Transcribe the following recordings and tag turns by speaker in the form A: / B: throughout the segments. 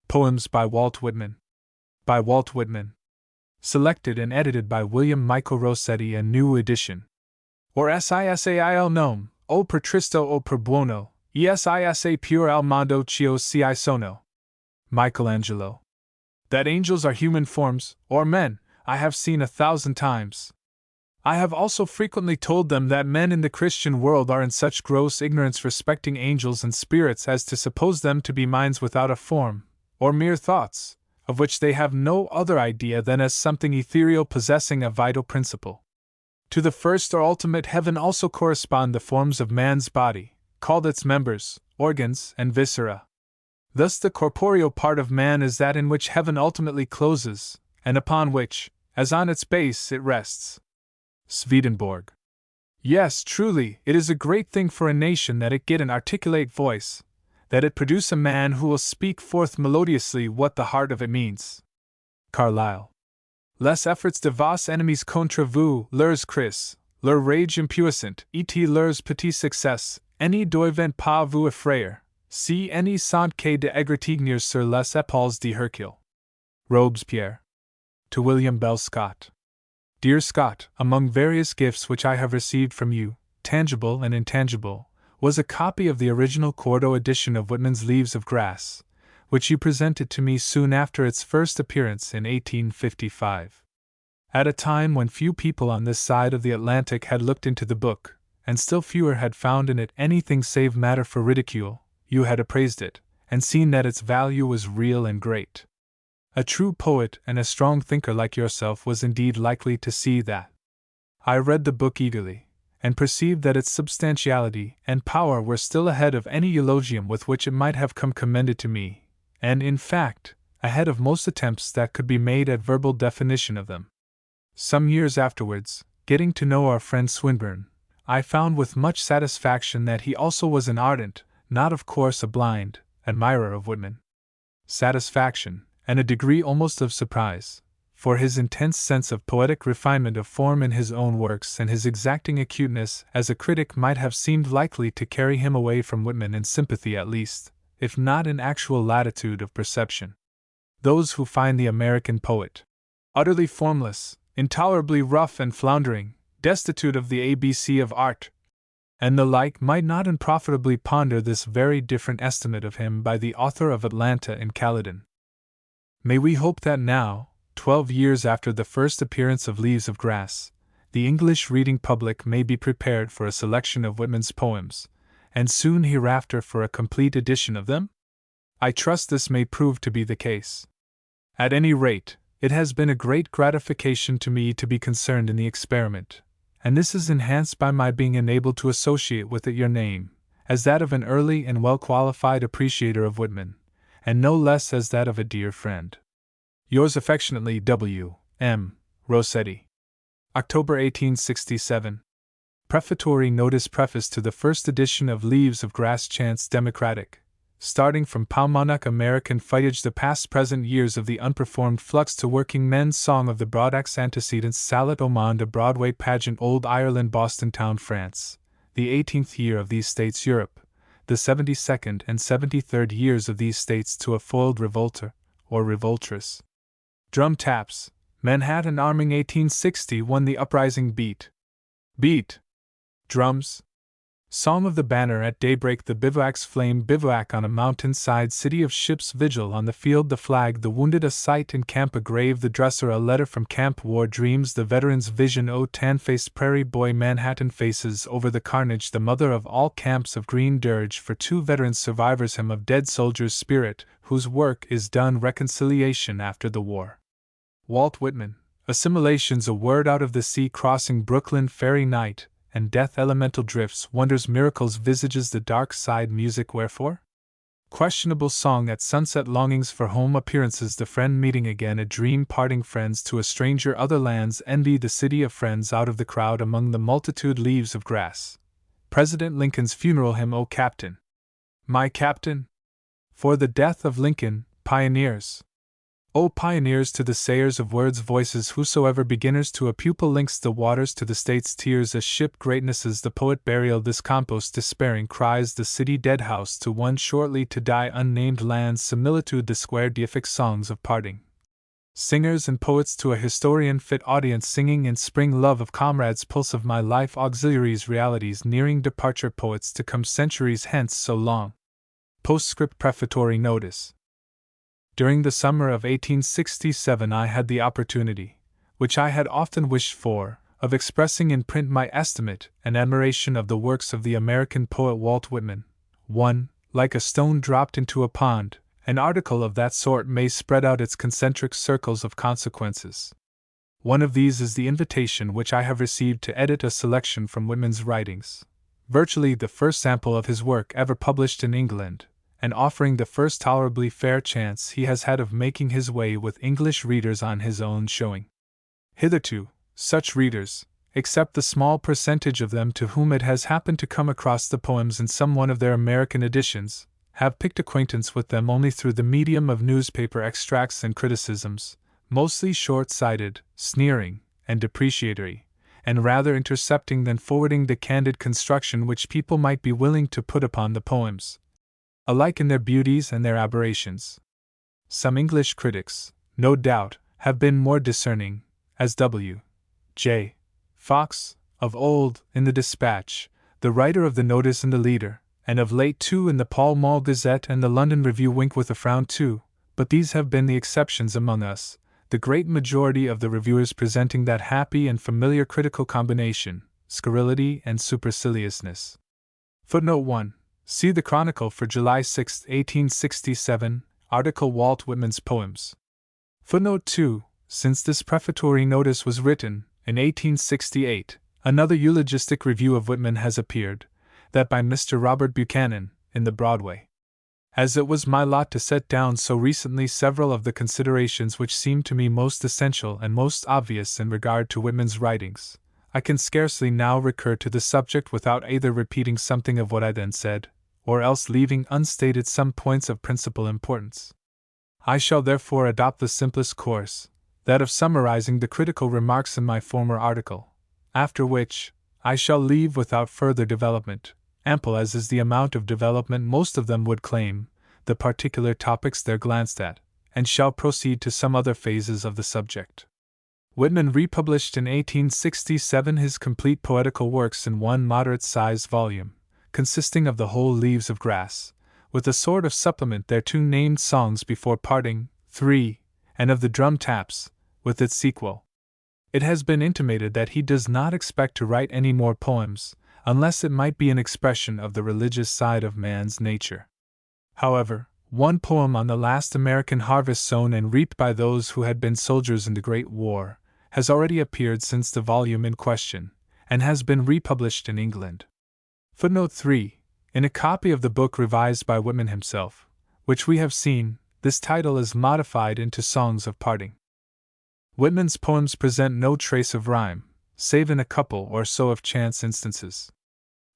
A: Poems by Walt Whitman. By Walt Whitman. Selected and edited by William Michael Rossetti, a new edition. Or Sisail nome, o per tristo o per buono, Sisa pure al mondo chio si sono. Michelangelo. That angels are human forms, or men, I have seen 1,000 times. I have also frequently told them that men in the Christian world are in such gross ignorance respecting angels and spirits as to suppose them to be minds without a form, or mere thoughts, of which they have no other idea than as something ethereal possessing a vital principle. To the first or ultimate heaven also correspond the forms of man's body, called its members, organs, and viscera. Thus the corporeal part of man is that in which heaven ultimately closes, and upon which, as on its base, it rests. Swedenborg. Yes, truly, it is a great thing for a nation that it get an articulate voice, that it produce a man who will speak forth melodiously what the heart of it means. Carlyle. Les efforts de vos ennemis contre vous, leurs cris, leur rage impuissant, et leurs petits succès, ne doivent pas vous effrayer, si any sont que de égratignures sur les épaules de Hercule. Robespierre. To William Bell Scott. Dear Scott, among various gifts which I have received from you, tangible and intangible, was a copy of the original quarto edition of Whitman's Leaves of Grass, which you presented to me soon after its first appearance in 1855. At a time when few people on this side of the Atlantic had looked into the book, and still fewer had found in it anything save matter for ridicule, you had appraised it, and seen that its value was real and great. A true poet and a strong thinker like yourself was indeed likely to see that. I read the book eagerly, and perceived that its substantiality and power were still ahead of any eulogium with which it might have come commended to me, and, in fact, ahead of most attempts that could be made at verbal definition of them. Some years afterwards, getting to know our friend Swinburne, I found with much satisfaction that he also was an ardent, not of course a blind, admirer of Whitman. Satisfaction, and a degree almost of surprise, for his intense sense of poetic refinement of form in his own works and his exacting acuteness as a critic might have seemed likely to carry him away from Whitman in sympathy at least, if not in actual latitude of perception. Those who find the American poet utterly formless, intolerably rough and floundering, destitute of the ABC of art, and the like might not unprofitably ponder this very different estimate of him by the author of Atlanta and Caledon. May we hope that now, 12 years after the first appearance of Leaves of Grass, the English reading public may be prepared for a selection of Whitman's poems, and soon hereafter for a complete edition of them? I trust this may prove to be the case. At any rate, it has been a great gratification to me to be concerned in the experiment, and this is enhanced by my being enabled to associate with it your name, as that of an early and well-qualified appreciator of Whitman, and no less as that of a dear friend. Yours affectionately, W. M. Rossetti. October 1867. Prefatory notice. Preface to the first edition of Leaves of Grass. Chants democratic. Starting from Paumanok American feuillage, the past-present years of the unperformed flux to working men's song of the Broadax antecedents. Salat au monde, a Broadway pageant. Old Ireland, Boston Town, France. The 18th year of these states, Europe. The 72nd and 73rd years of these states to a foiled revolter, or revoltress. Drum taps, Manhattan arming 1861. The uprising beat. Beat. Drums. Song of the banner at daybreak. The bivouac's flame. Bivouac on a mountain-side. City of ships. Vigil on the field. The flag. The wounded a sight in camp. A grave. The dresser. A letter from camp. War dreams. The veteran's vision. O tan-faced prairie boy. Manhattan faces over the carnage. The mother of all camps of green dirge for 2 veterans survivors. Hymn of dead soldiers' spirit, whose work is done. Reconciliation after the war. Walt Whitman. Assimilations. A word out of the sea. Crossing Brooklyn ferry. Night and death. Elemental drifts. Wonders. Miracles. Visages. The dark side. Music. Wherefore? Questionable song at sunset. Longings for home. Appearances. The friend meeting again. A dream. Parting friends to a stranger. Other lands. Envy. The city of friends. Out of the crowd. Among the multitude. Leaves of Grass. President Lincoln's funeral hymn. O Captain, my Captain, for the death of Lincoln, pioneers. O pioneers to the sayers of words voices, whosoever beginners to a pupil links the waters to the state's tears, a ship greatnesses the poet burial, this compost despairing cries the city dead house to one shortly to die, unnamed lands similitude the square deific songs of parting. Singers and poets to a historian fit audience, singing in spring love of comrades, pulse of my life, auxiliaries, realities, nearing departure, poets to come centuries hence, so long. Postscript prefatory notice. During the summer of 1867 I had the opportunity, which I had often wished for, of expressing in print my estimate and admiration of the works of the American poet Walt Whitman. One, like a stone dropped into a pond, an article of that sort may spread out its concentric circles of consequences. One of these is the invitation which I have received to edit a selection from Whitman's writings, virtually the first sample of his work ever published in England, and offering the first tolerably fair chance he has had of making his way with English readers on his own showing. Hitherto, such readers, except the small percentage of them to whom it has happened to come across the poems in some one of their American editions, have picked acquaintance with them only through the medium of newspaper extracts and criticisms, mostly short-sighted, sneering, and depreciatory, and rather intercepting than forwarding the candid construction which people might be willing to put upon the poems, alike in their beauties and their aberrations. Some English critics, no doubt, have been more discerning, as W. J. Fox, of old, in the Dispatch, the writer of the notice in the leader, and of late too in the Pall Mall Gazette and the London Review, wink with a frown too, but these have been the exceptions among us, the great majority of the reviewers presenting that happy and familiar critical combination, scurrility and superciliousness. Footnote 1. See the Chronicle for July 6, 1867, article Walt Whitman's Poems. Footnote 2. Since this prefatory notice was written, in 1868, another eulogistic review of Whitman has appeared, that by Mr. Robert Buchanan, in the Broadway. As it was my lot to set down so recently several of the considerations which seem to me most essential and most obvious in regard to Whitman's writings, I can scarcely now recur to the subject without either repeating something of what I then said, or else leaving unstated some points of principal importance. I shall therefore adopt the simplest course, that of summarizing the critical remarks in my former article, after which, I shall leave without further development, ample as is the amount of development most of them would claim, the particular topics there glanced at, and shall proceed to some other phases of the subject. Whitman republished in 1867 his complete poetical works in one moderate-sized volume, consisting of the whole Leaves of Grass, with a sort of supplement thereto named Songs Before Parting, 3, and of the Drum Taps, with its sequel. It has been intimated that he does not expect to write any more poems, unless it might be an expression of the religious side of man's nature. However, one poem on the last American harvest sown and reaped by those who had been soldiers in the Great War has already appeared since the volume in question, and has been republished in England. Footnote 3. In a copy of the book revised by Whitman himself, which we have seen, this title is modified into Songs of Parting. Whitman's poems present no trace of rhyme, save in a couple or so of chance instances.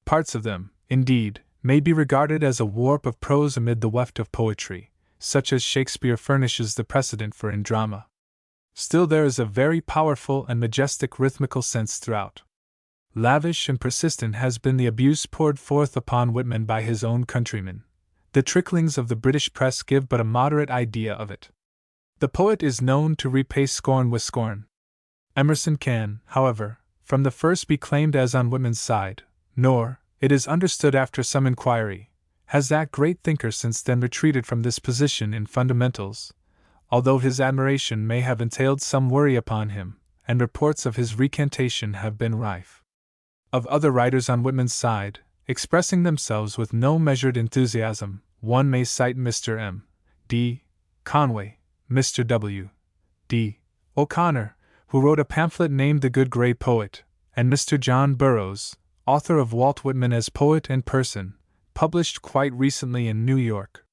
A: Parts of them, indeed, may be regarded as a warp of prose amid the weft of poetry, such as Shakespeare furnishes the precedent for in drama. Still there is a very powerful and majestic rhythmical sense throughout. Lavish and persistent has been the abuse poured forth upon Whitman by his own countrymen. The tricklings of the British press give but a moderate idea of it. The poet is known to repay scorn with scorn. Emerson can, however, from the first be claimed as on Whitman's side, nor, it is understood after some inquiry, has that great thinker since then retreated from this position in fundamentals, although his admiration may have entailed some worry upon him, and reports of his recantation have been rife. Of other writers on Whitman's side, expressing themselves with no measured enthusiasm, one may cite Mr. M. D. Conway, Mr. W. D. O'Connor, who wrote a pamphlet named The Good Grey Poet, and Mr. John Burroughs, author of Walt Whitman as Poet and Person, published quite recently in New York.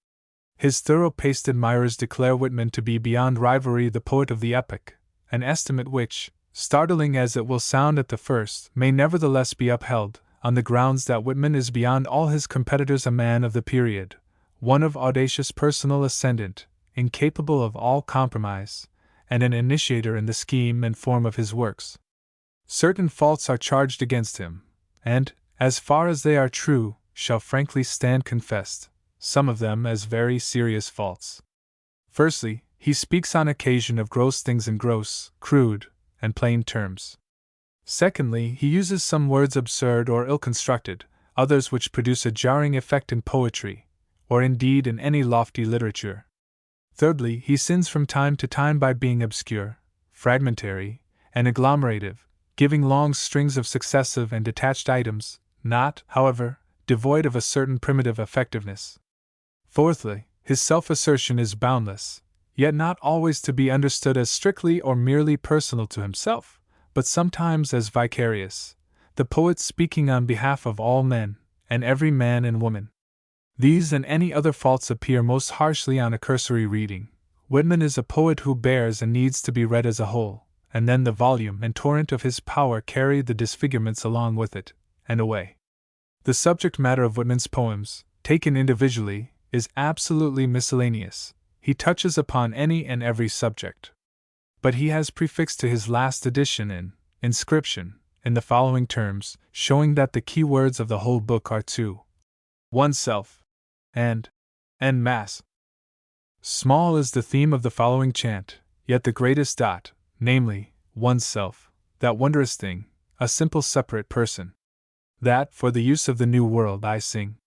A: His thorough-paced admirers declare Whitman to be beyond rivalry the poet of the epoch, an estimate which, startling as it will sound at the first, may nevertheless be upheld, on the grounds that Whitman is beyond all his competitors a man of the period, one of audacious personal ascendant, incapable of all compromise, and an initiator in the scheme and form of his works. Certain faults are charged against him, and, as far as they are true, shall frankly stand confessed, some of them as very serious faults. Firstly, he speaks on occasion of gross things in gross, crude, and plain terms. Secondly, he uses some words absurd or ill-constructed, others which produce a jarring effect in poetry, or indeed in any lofty literature. Thirdly, he sins from time to time by being obscure, fragmentary, and agglomerative, giving long strings of successive and detached items, not, however, devoid of a certain primitive effectiveness. Fourthly, his self-assertion is boundless, yet not always to be understood as strictly or merely personal to himself, but sometimes as vicarious, the poet speaking on behalf of all men, and every man and woman. These and any other faults appear most harshly on a cursory reading. Whitman is a poet who bears and needs to be read as a whole, and then the volume and torrent of his power carry the disfigurements along with it, and away. The subject matter of Whitman's poems, taken individually, is absolutely miscellaneous. He touches upon any and every subject. But he has prefixed to his last edition an inscription, in the following terms, showing that the key words of the whole book are to oneself and en masse. Small is the theme of the following chant, yet the greatest dot, namely, oneself, that wondrous thing, a simple separate person. That, for the use of the new world, I sing.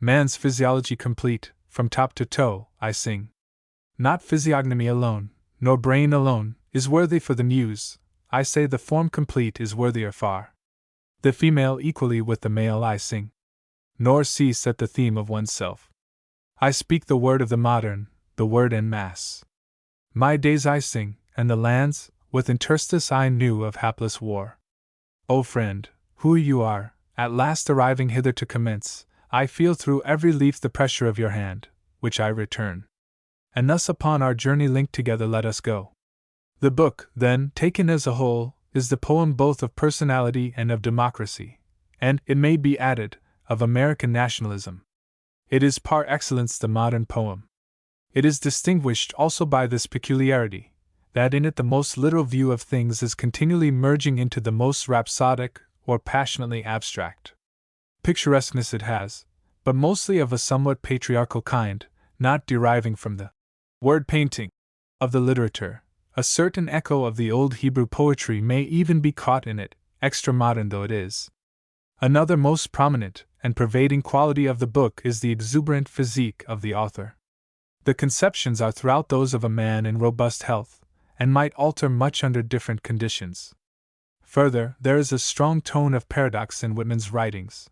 A: Man's physiology complete, from top to toe, I sing. Not physiognomy alone, nor brain alone, is worthy for the muse, I say the form complete is worthier far. The female equally with the male I sing. Nor cease at the theme of oneself. I speak the word of the modern, the word en masse. My days I sing, and the lands, with interstice I knew of hapless war. O friend, who you are, at last arriving hither to commence, I feel through every leaf the pressure of your hand, which I return. And thus upon our journey linked together let us go. The book, then, taken as a whole, is the poem both of personality and of democracy, and, it may be added, of American nationalism. It is par excellence the modern poem. It is distinguished also by this peculiarity, that in it the most literal view of things is continually merging into the most rhapsodic or passionately abstract. Picturesqueness it has, but mostly of a somewhat patriarchal kind, not deriving from the word painting of the literature. A certain echo of the old Hebrew poetry may even be caught in it, extra-modern though it is. Another most prominent and pervading quality of the book is the exuberant physique of the author. The conceptions are throughout those of a man in robust health, and might alter much under different conditions. Further, there is a strong tone of paradox in Whitman's writings.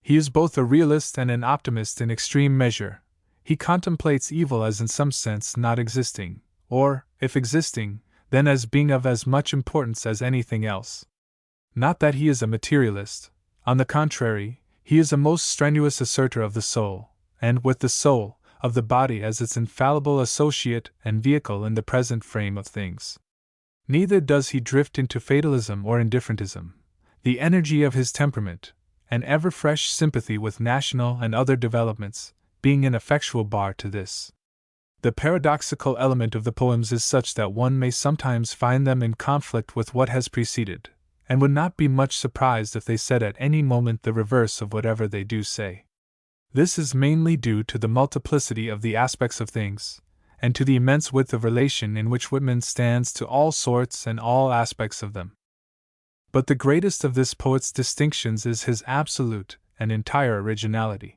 A: He is both a realist and an optimist in extreme measure. He contemplates evil as in some sense not existing, or, if existing, then as being of as much importance as anything else. Not that he is a materialist. On the contrary, he is a most strenuous assertor of the soul, and, with the soul, of the body as its infallible associate and vehicle in the present frame of things. Neither does he drift into fatalism or indifferentism. The energy of his temperament, an ever-fresh sympathy with national and other developments, being an effectual bar to this. The paradoxical element of the poems is such that one may sometimes find them in conflict with what has preceded, and would not be much surprised if they said at any moment the reverse of whatever they do say. This is mainly due to the multiplicity of the aspects of things, and to the immense width of relation in which Whitman stands to all sorts and all aspects of them. But the greatest of this poet's distinctions is his absolute and entire originality.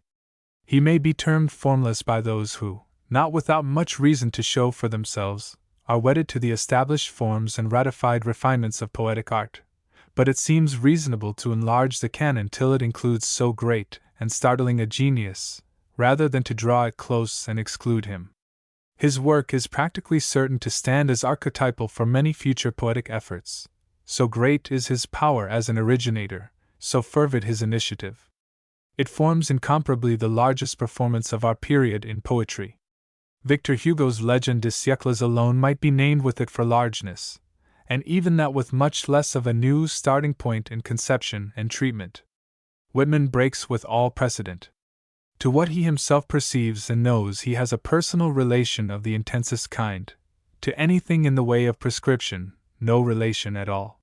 A: He may be termed formless by those who, not without much reason to show for themselves, are wedded to the established forms and ratified refinements of poetic art, but it seems reasonable to enlarge the canon till it includes so great and startling a genius, rather than to draw it close and exclude him. His work is practically certain to stand as archetypal for many future poetic efforts. So great is his power as an originator, so fervid his initiative. It forms incomparably the largest performance of our period in poetry. Victor Hugo's Legend des siècles alone might be named with it for largeness, and even that with much less of a new starting point in conception and treatment. Whitman breaks with all precedent. To what he himself perceives and knows he has a personal relation of the intensest kind. To anything in the way of prescription, no relation at all.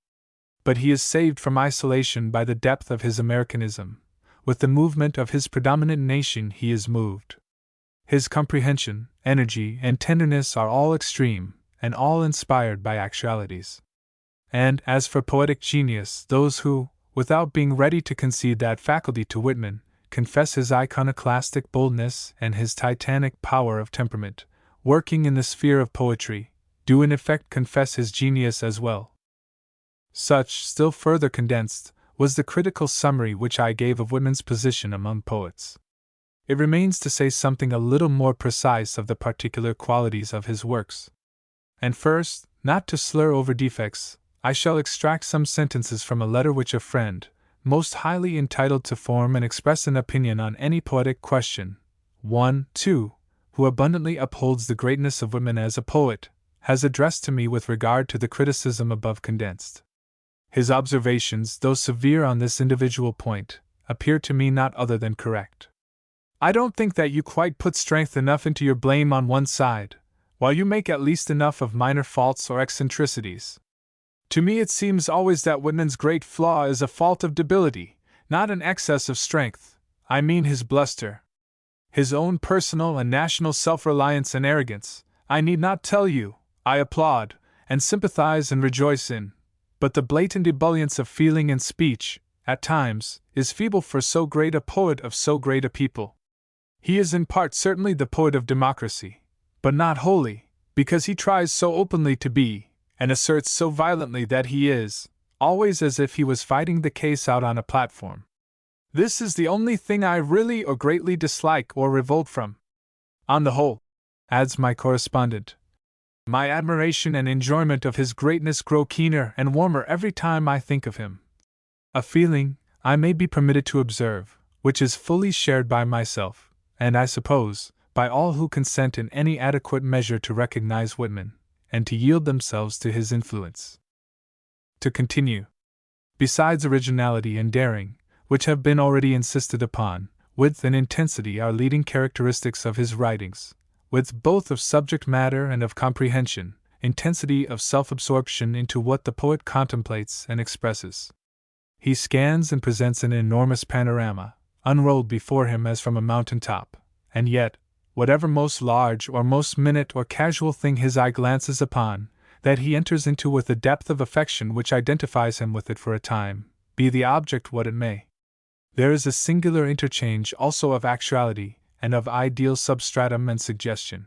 A: But he is saved from isolation by the depth of his Americanism. With the movement of his predominant nation he is moved. His comprehension, energy, and tenderness are all extreme, and all inspired by actualities. And, as for poetic genius, those who, without being ready to concede that faculty to Whitman, confess his iconoclastic boldness and his titanic power of temperament, working in the sphere of poetry, do in effect confess his genius as well. Such, still further condensed, was the critical summary which I gave of Whitman's position among poets. It remains to say something a little more precise of the particular qualities of his works. And first, not to slur over defects, I shall extract some sentences from a letter which a friend, most highly entitled to form and express an opinion on any poetic question, one, too, who abundantly upholds the greatness of Whitman as a poet, has addressed to me with regard to the criticism above condensed. His observations, though severe on this individual point, appear to me not other than correct. I don't think that you quite put strength enough into your blame on one side, while you make at least enough of minor faults or eccentricities. To me it seems always that Whitman's great flaw is a fault of debility, not an excess of strength. I mean his bluster. His own personal and national self-reliance and arrogance, I need not tell you, I applaud, and sympathize and rejoice in, but the blatant ebullience of feeling and speech, at times, is feeble for so great a poet of so great a people. He is in part certainly the poet of democracy, but not wholly, because he tries so openly to be, and asserts so violently that he is, always as if he was fighting the case out on a platform. This is the only thing I really or greatly dislike or revolt from. On the whole, adds my correspondent, my admiration and enjoyment of his greatness grow keener and warmer every time I think of him. A feeling, I may be permitted to observe, which is fully shared by myself, and I suppose, by all who consent in any adequate measure to recognize Whitman, and to yield themselves to his influence. To continue. Besides originality and daring, which have been already insisted upon, width and intensity are leading characteristics of his writings, width both of subject matter and of comprehension, intensity of self-absorption into what the poet contemplates and expresses. He scans and presents an enormous panorama, unrolled before him as from a mountain top, and yet, whatever most large or most minute or casual thing his eye glances upon, that he enters into with a depth of affection which identifies him with it for a time, be the object what it may. There is a singular interchange also of actuality, and of ideal substratum and suggestion.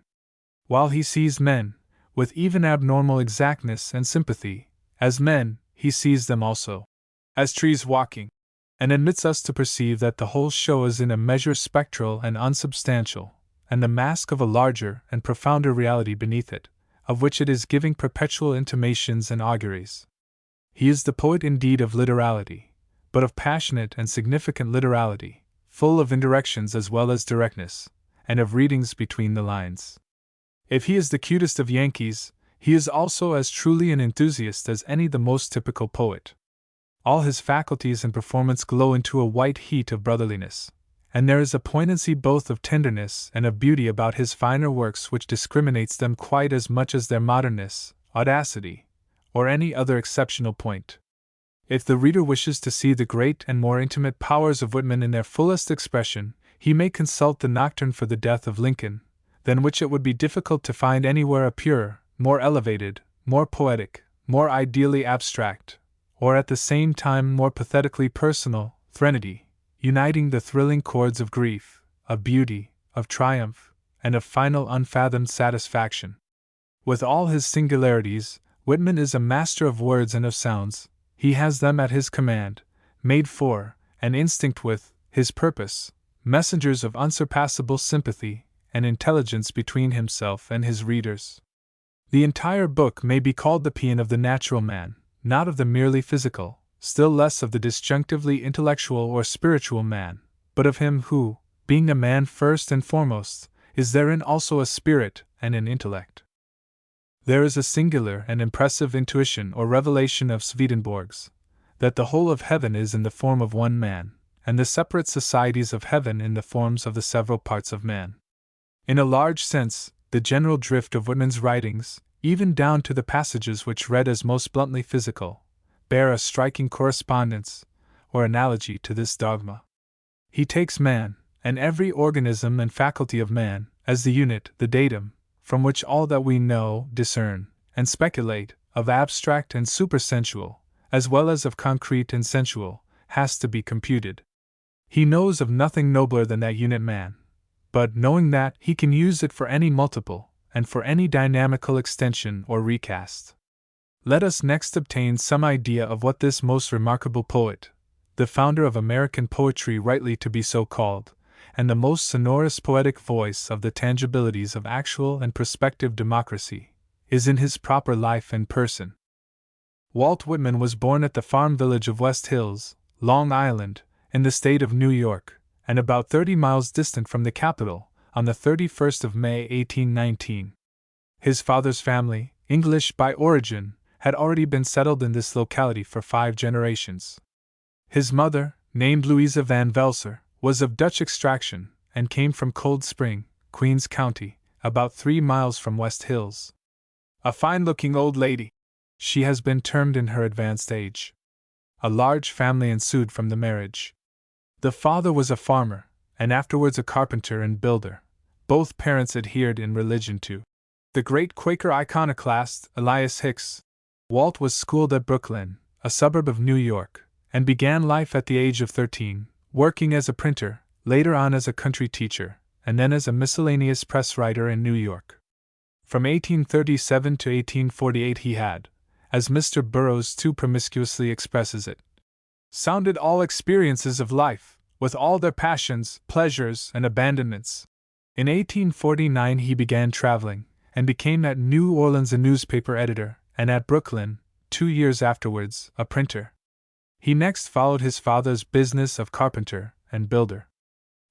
A: While he sees men, with even abnormal exactness and sympathy, as men, he sees them also as trees walking, and admits us to perceive that the whole show is in a measure spectral and unsubstantial, and the mask of a larger and profounder reality beneath it, of which it is giving perpetual intimations and auguries. He is the poet indeed of literality, but of passionate and significant literality, full of indirections as well as directness, and of readings between the lines. If he is the cutest of Yankees, he is also as truly an enthusiast as any the most typical poet. All his faculties and performance glow into a white heat of brotherliness, and there is a poignancy both of tenderness and of beauty about his finer works which discriminates them quite as much as their modernness, audacity, or any other exceptional point. If the reader wishes to see the great and more intimate powers of Whitman in their fullest expression, he may consult the Nocturne for the Death of Lincoln, than which it would be difficult to find anywhere a purer, more elevated, more poetic, more ideally abstract, or at the same time more pathetically personal, threnody, uniting the thrilling chords of grief, of beauty, of triumph, and of final unfathomed satisfaction. With all his singularities, Whitman is a master of words and of sounds. He has them at his command, made for, and instinct with, his purpose, messengers of unsurpassable sympathy and intelligence between himself and his readers. The entire book may be called the paean of the natural man, not of the merely physical, still less of the disjunctively intellectual or spiritual man, but of him who, being a man first and foremost, is therein also a spirit and an intellect. There is a singular and impressive intuition or revelation of Swedenborg's, that the whole of heaven is in the form of one man, and the separate societies of heaven in the forms of the several parts of man. In a large sense, the general drift of Whitman's writings, even down to the passages which read as most bluntly physical, bear a striking correspondence, or analogy to this dogma. He takes man, and every organism and faculty of man, as the unit, the datum, from which all that we know, discern, and speculate, of abstract and supersensual, as well as of concrete and sensual, has to be computed. He knows of nothing nobler than that unit man, but knowing that, he can use it for any multiple, and for any dynamical extension or recast. Let us next obtain some idea of what this most remarkable poet, the founder of American poetry rightly to be so called, and the most sonorous poetic voice of the tangibilities of actual and prospective democracy, is in his proper life and person. Walt Whitman was born at the farm village of West Hills, Long Island, in the state of New York, and about 30 miles distant from the capital, on the 31st of May 1819. His father's family, English by origin, had already been settled in this locality for 5 generations. His mother, named Louisa Van Velser, was of Dutch extraction, and came from Cold Spring, Queens County, about 3 miles from West Hills. A fine-looking old lady, she has been termed in her advanced age. A large family ensued from the marriage. The father was a farmer, and afterwards a carpenter and builder. Both parents adhered in religion to the great Quaker iconoclast, Elias Hicks. Walt was schooled at Brooklyn, a suburb of New York, and began life at the age of 13, working as a printer, later on as a country teacher, and then as a miscellaneous press writer in New York. From 1837 to 1848 he had, as Mr. Burroughs too promiscuously expresses it, sounded all experiences of life, with all their passions, pleasures, and abandonments. In 1849 he began traveling, and became at New Orleans a newspaper editor, and at Brooklyn, 2 years afterwards, a printer. He next followed his father's business of carpenter and builder.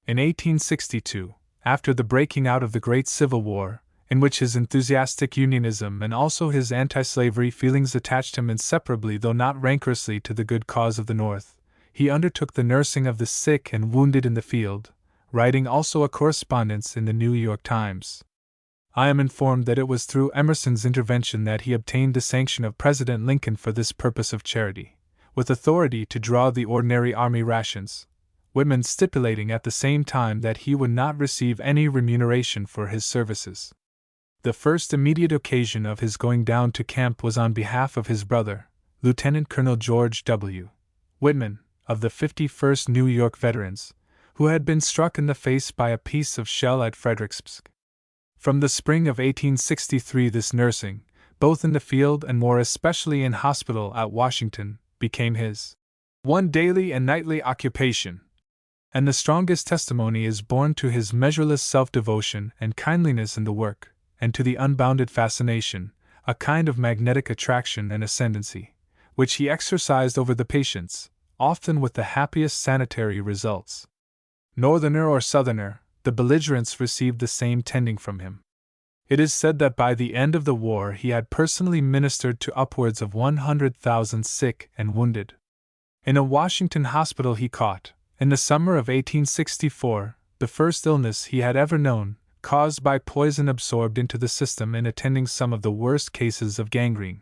A: In 1862, after the breaking out of the Great Civil War, in which his enthusiastic unionism and also his anti-slavery feelings attached him inseparably though not rancorously to the good cause of the North, he undertook the nursing of the sick and wounded in the field, writing also a correspondence in the New York Times. I am informed that it was through Emerson's intervention that he obtained the sanction of President Lincoln for this purpose of charity, with authority to draw the ordinary army rations, Whitman stipulating at the same time that he would not receive any remuneration for his services. The first immediate occasion of his going down to camp was on behalf of his brother, Lieutenant Colonel George W. Whitman, of the 51st New York Veterans, who had been struck in the face by a piece of shell at Fredericksburg. From the spring of 1863 this nursing, both in the field and more especially in hospital at Washington, became his one daily and nightly occupation, and the strongest testimony is borne to his measureless self-devotion and kindliness in the work, and to the unbounded fascination, a kind of magnetic attraction and ascendancy, which he exercised over the patients, often with the happiest sanitary results. Northerner or Southerner, the belligerents received the same tending from him. It is said that by the end of the war he had personally ministered to upwards of 100,000 sick and wounded. In a Washington hospital he caught, in the summer of 1864, the first illness he had ever known, caused by poison absorbed into the system in attending some of the worst cases of gangrene.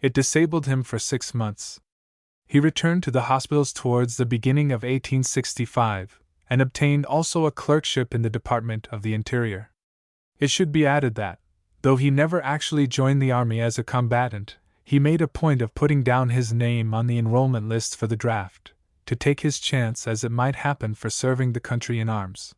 A: It disabled him for 6 months. He returned to the hospitals towards the beginning of 1865, and obtained also a clerkship in the Department of the Interior. It should be added that, though he never actually joined the army as a combatant, he made a point of putting down his name on the enrollment list for the draft, to take his chance as it might happen for serving the country in arms.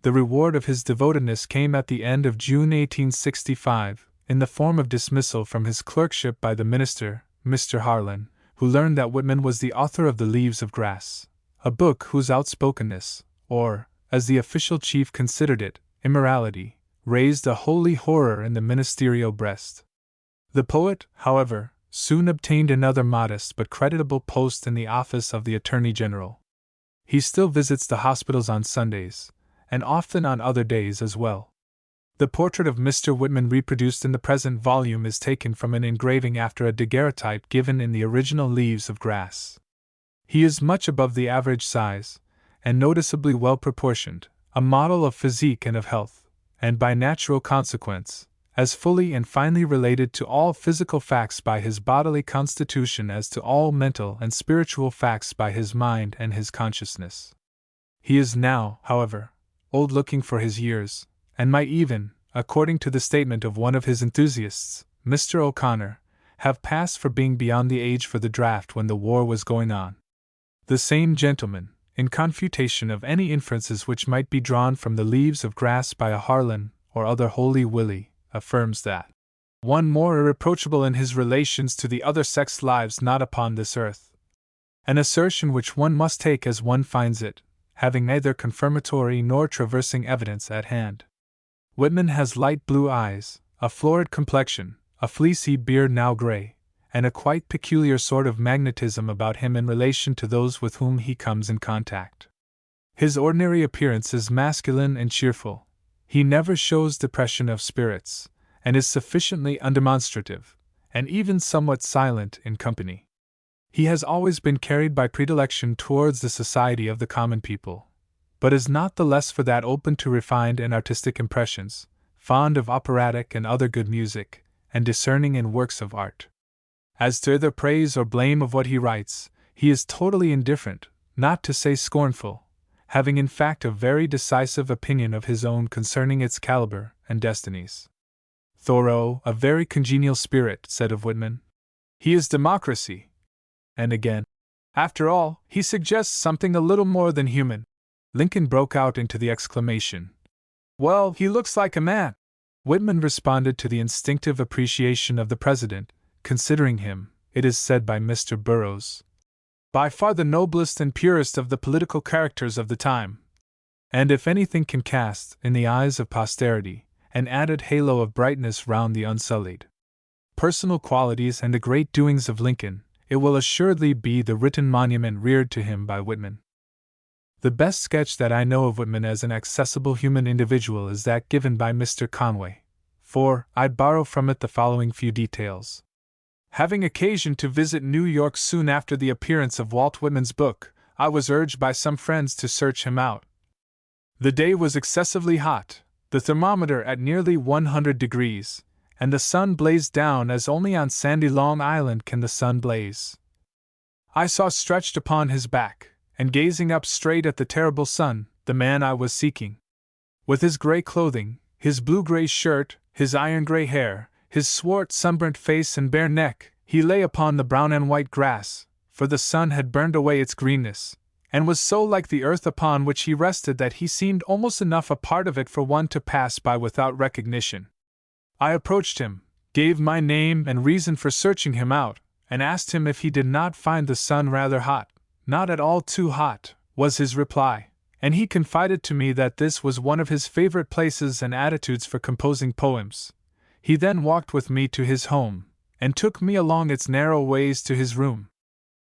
A: The reward of his devotedness came at the end of June 1865, in the form of dismissal from his clerkship by the minister, Mr. Harlan, who learned that Whitman was the author of The Leaves of Grass, a book whose outspokenness, or, as the official chief considered it, immorality, raised a holy horror in the ministerial breast. The poet, however, soon obtained another modest but creditable post in the office of the Attorney General. He still visits the hospitals on Sundays, and often on other days as well. The portrait of Mr. Whitman reproduced in the present volume is taken from an engraving after a daguerreotype given in the original Leaves of Grass. He is much above the average size, and noticeably well proportioned, a model of physique and of health, and by natural consequence, as fully and finely related to all physical facts by his bodily constitution as to all mental and spiritual facts by his mind and his consciousness. He is now, however, old-looking for his years, and might even, according to the statement of one of his enthusiasts, Mr. O'Connor, have passed for being beyond the age for the draft when the war was going on. The same gentleman, in confutation of any inferences which might be drawn from the leaves of grass by a Harlan or other Holy Willie, affirms that one more irreproachable in his relations to the other sex lives not upon this earth, an assertion which one must take as one finds it, having neither confirmatory nor traversing evidence at hand. Whitman has light blue eyes, a florid complexion, a fleecy beard now gray, and a quite peculiar sort of magnetism about him in relation to those with whom he comes in contact. His ordinary appearance is masculine and cheerful. He never shows depression of spirits, and is sufficiently undemonstrative, and even somewhat silent in company. He has always been carried by predilection towards the society of the common people, but is not the less for that open to refined and artistic impressions, fond of operatic and other good music, and discerning in works of art. As to either praise or blame of what he writes, he is totally indifferent, not to say scornful, having in fact a very decisive opinion of his own concerning its caliber and destinies. Thoreau, a very congenial spirit, said of Whitman, "He is democracy." And again, "After all, he suggests something a little more than human." Lincoln broke out into the exclamation, "Well, he looks like a man." Whitman responded to the instinctive appreciation of the President, considering him, it is said by Mr. Burroughs, by far the noblest and purest of the political characters of the time, and if anything can cast, in the eyes of posterity, an added halo of brightness round the unsullied personal qualities and the great doings of Lincoln, it will assuredly be the written monument reared to him by Whitman. The best sketch that I know of Whitman as an accessible human individual is that given by Mr. Conway, for I borrow from it the following few details. Having occasion to visit New York soon after the appearance of Walt Whitman's book, I was urged by some friends to search him out. The day was excessively hot, the thermometer at nearly 100 degrees, and the sun blazed down as only on sandy Long Island can the sun blaze. I saw stretched upon his back, and gazing up straight at the terrible sun, the man I was seeking. With his gray clothing, his blue-gray shirt, his iron-gray hair, his swart sunburnt face and bare neck, he lay upon the brown and white grass, for the sun had burned away its greenness, and was so like the earth upon which he rested that he seemed almost enough a part of it for one to pass by without recognition. I approached him, gave my name and reason for searching him out, and asked him if he did not find the sun rather hot. "Not at all too hot," was his reply, and he confided to me that this was one of his favorite places and attitudes for composing poems. He then walked with me to his home, and took me along its narrow ways to his room.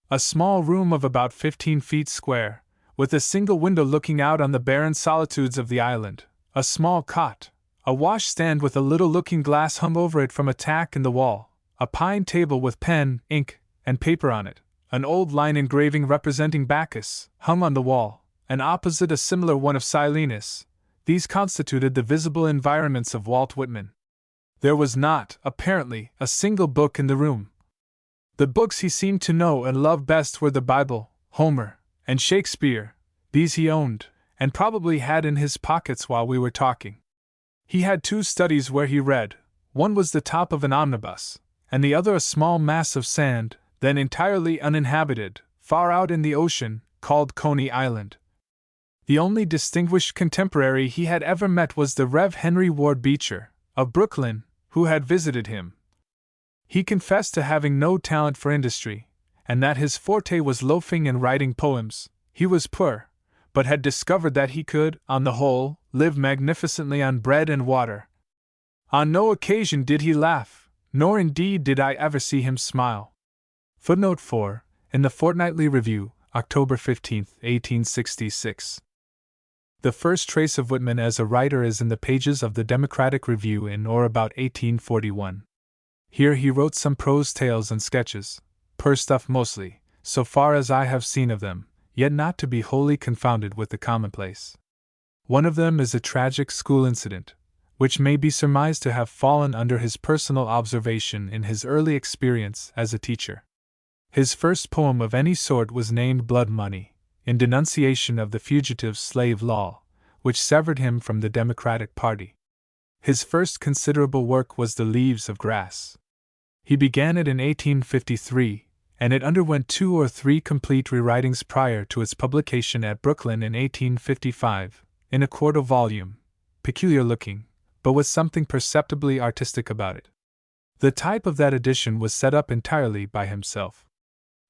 A: A small room of about 15 feet square, with a single window looking out on the barren solitudes of the island, a small cot, a washstand with a little looking-glass hung over it from a tack in the wall, a pine table with pen, ink, and paper on it, an old line engraving representing Bacchus, hung on the wall, and opposite a similar one of Silenus. These constituted the visible environments of Walt Whitman. There was not, apparently, a single book in the room. The books he seemed to know and love best were the Bible, Homer, and Shakespeare. These he owned, and probably had in his pockets while we were talking. He had 2 studies where he read. One was the top of an omnibus, and the other a small mass of sand, then entirely uninhabited, far out in the ocean, called Coney Island. The only distinguished contemporary he had ever met was the Rev. Henry Ward Beecher, of Brooklyn, who had visited him. He confessed to having no talent for industry, and that his forte was loafing and writing poems. He was poor, but had discovered that he could, on the whole, live magnificently on bread and water. On no occasion did he laugh, nor indeed did I ever see him smile. Footnote 4, in the Fortnightly Review, October 15, 1866. The first trace of Whitman as a writer is in the pages of the Democratic Review in or about 1841. Here he wrote some prose tales and sketches, poor stuff mostly, so far as I have seen of them, yet not to be wholly confounded with the commonplace. One of them is a tragic school incident, which may be surmised to have fallen under his personal observation in his early experience as a teacher. His first poem of any sort was named Blood Money, in denunciation of the fugitive slave law, which severed him from the Democratic Party. His first considerable work was The Leaves of Grass. He began it in 1853, and it underwent 2 or 3 complete rewritings prior to its publication at Brooklyn in 1855, in a quarto volume, peculiar looking, but with something perceptibly artistic about it. The type of that edition was set up entirely by himself.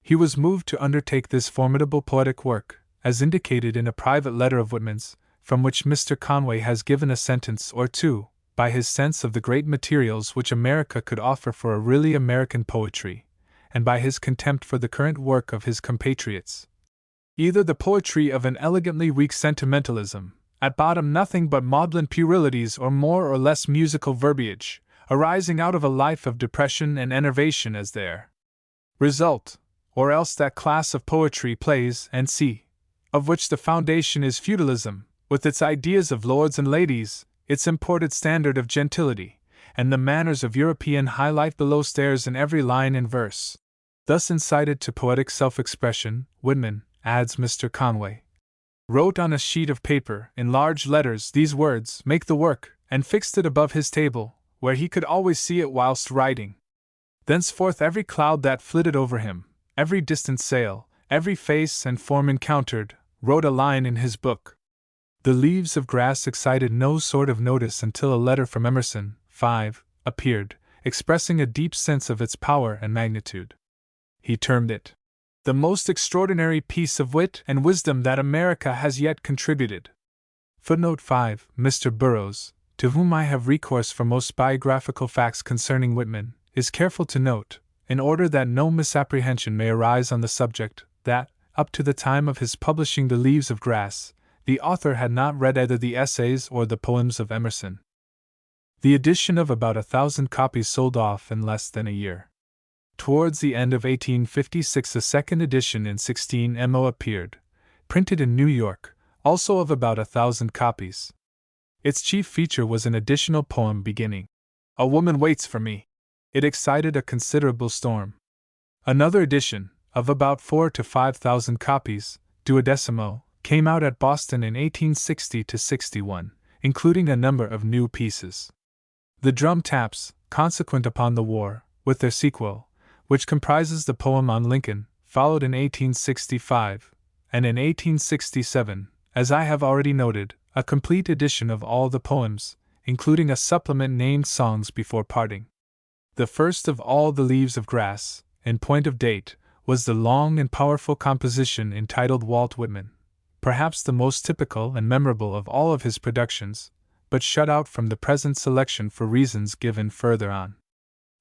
A: He was moved to undertake this formidable poetic work, as indicated in a private letter of Whitman's, from which Mr. Conway has given a sentence or two, by his sense of the great materials which America could offer for a really American poetry, and by his contempt for the current work of his compatriots. Either the poetry of an elegantly weak sentimentalism, at bottom nothing but maudlin puerilities or more or less musical verbiage, arising out of a life of depression and enervation as their result, or else that class of poetry plays and see, of which the foundation is feudalism, with its ideas of lords and ladies, its imported standard of gentility, and the manners of European high life below stairs in every line and verse. Thus incited to poetic self-expression, Whitman, adds Mr. Conway, wrote on a sheet of paper, in large letters, these words, "Make the work," and fixed it above his table, where he could always see it whilst writing. Thenceforth every cloud that flitted over him, every distant sail, every face and form encountered, wrote a line in his book. The Leaves of Grass excited no sort of notice until a letter from Emerson, 5, appeared, expressing a deep sense of its power and magnitude. He termed it the most extraordinary piece of wit and wisdom that America has yet contributed. Footnote 5. Mr. Burroughs, to whom I have recourse for most biographical facts concerning Whitman, is careful to note, in order that no misapprehension may arise on the subject, that, up to the time of his publishing The Leaves of Grass, the author had not read either the essays or the poems of Emerson. The edition of about 1,000 copies sold off in less than a year. Towards the end of 1856 a second edition in 16mo appeared, printed in New York, also of about 1,000 copies. Its chief feature was an additional poem beginning, "A woman waits for me." It excited a considerable storm. Another edition, of about 4,000 to 5,000 copies, 12mo, came out at Boston in 1860–61, including a number of new pieces. The Drum Taps, consequent upon the war, with their sequel, which comprises the poem on Lincoln, followed in 1865, and in 1867, as I have already noted, a complete edition of all the poems, including a supplement named Songs Before Parting. The first of all The Leaves of Grass, in point of date, was the long and powerful composition entitled Walt Whitman, perhaps the most typical and memorable of all of his productions, but shut out from the present selection for reasons given further on.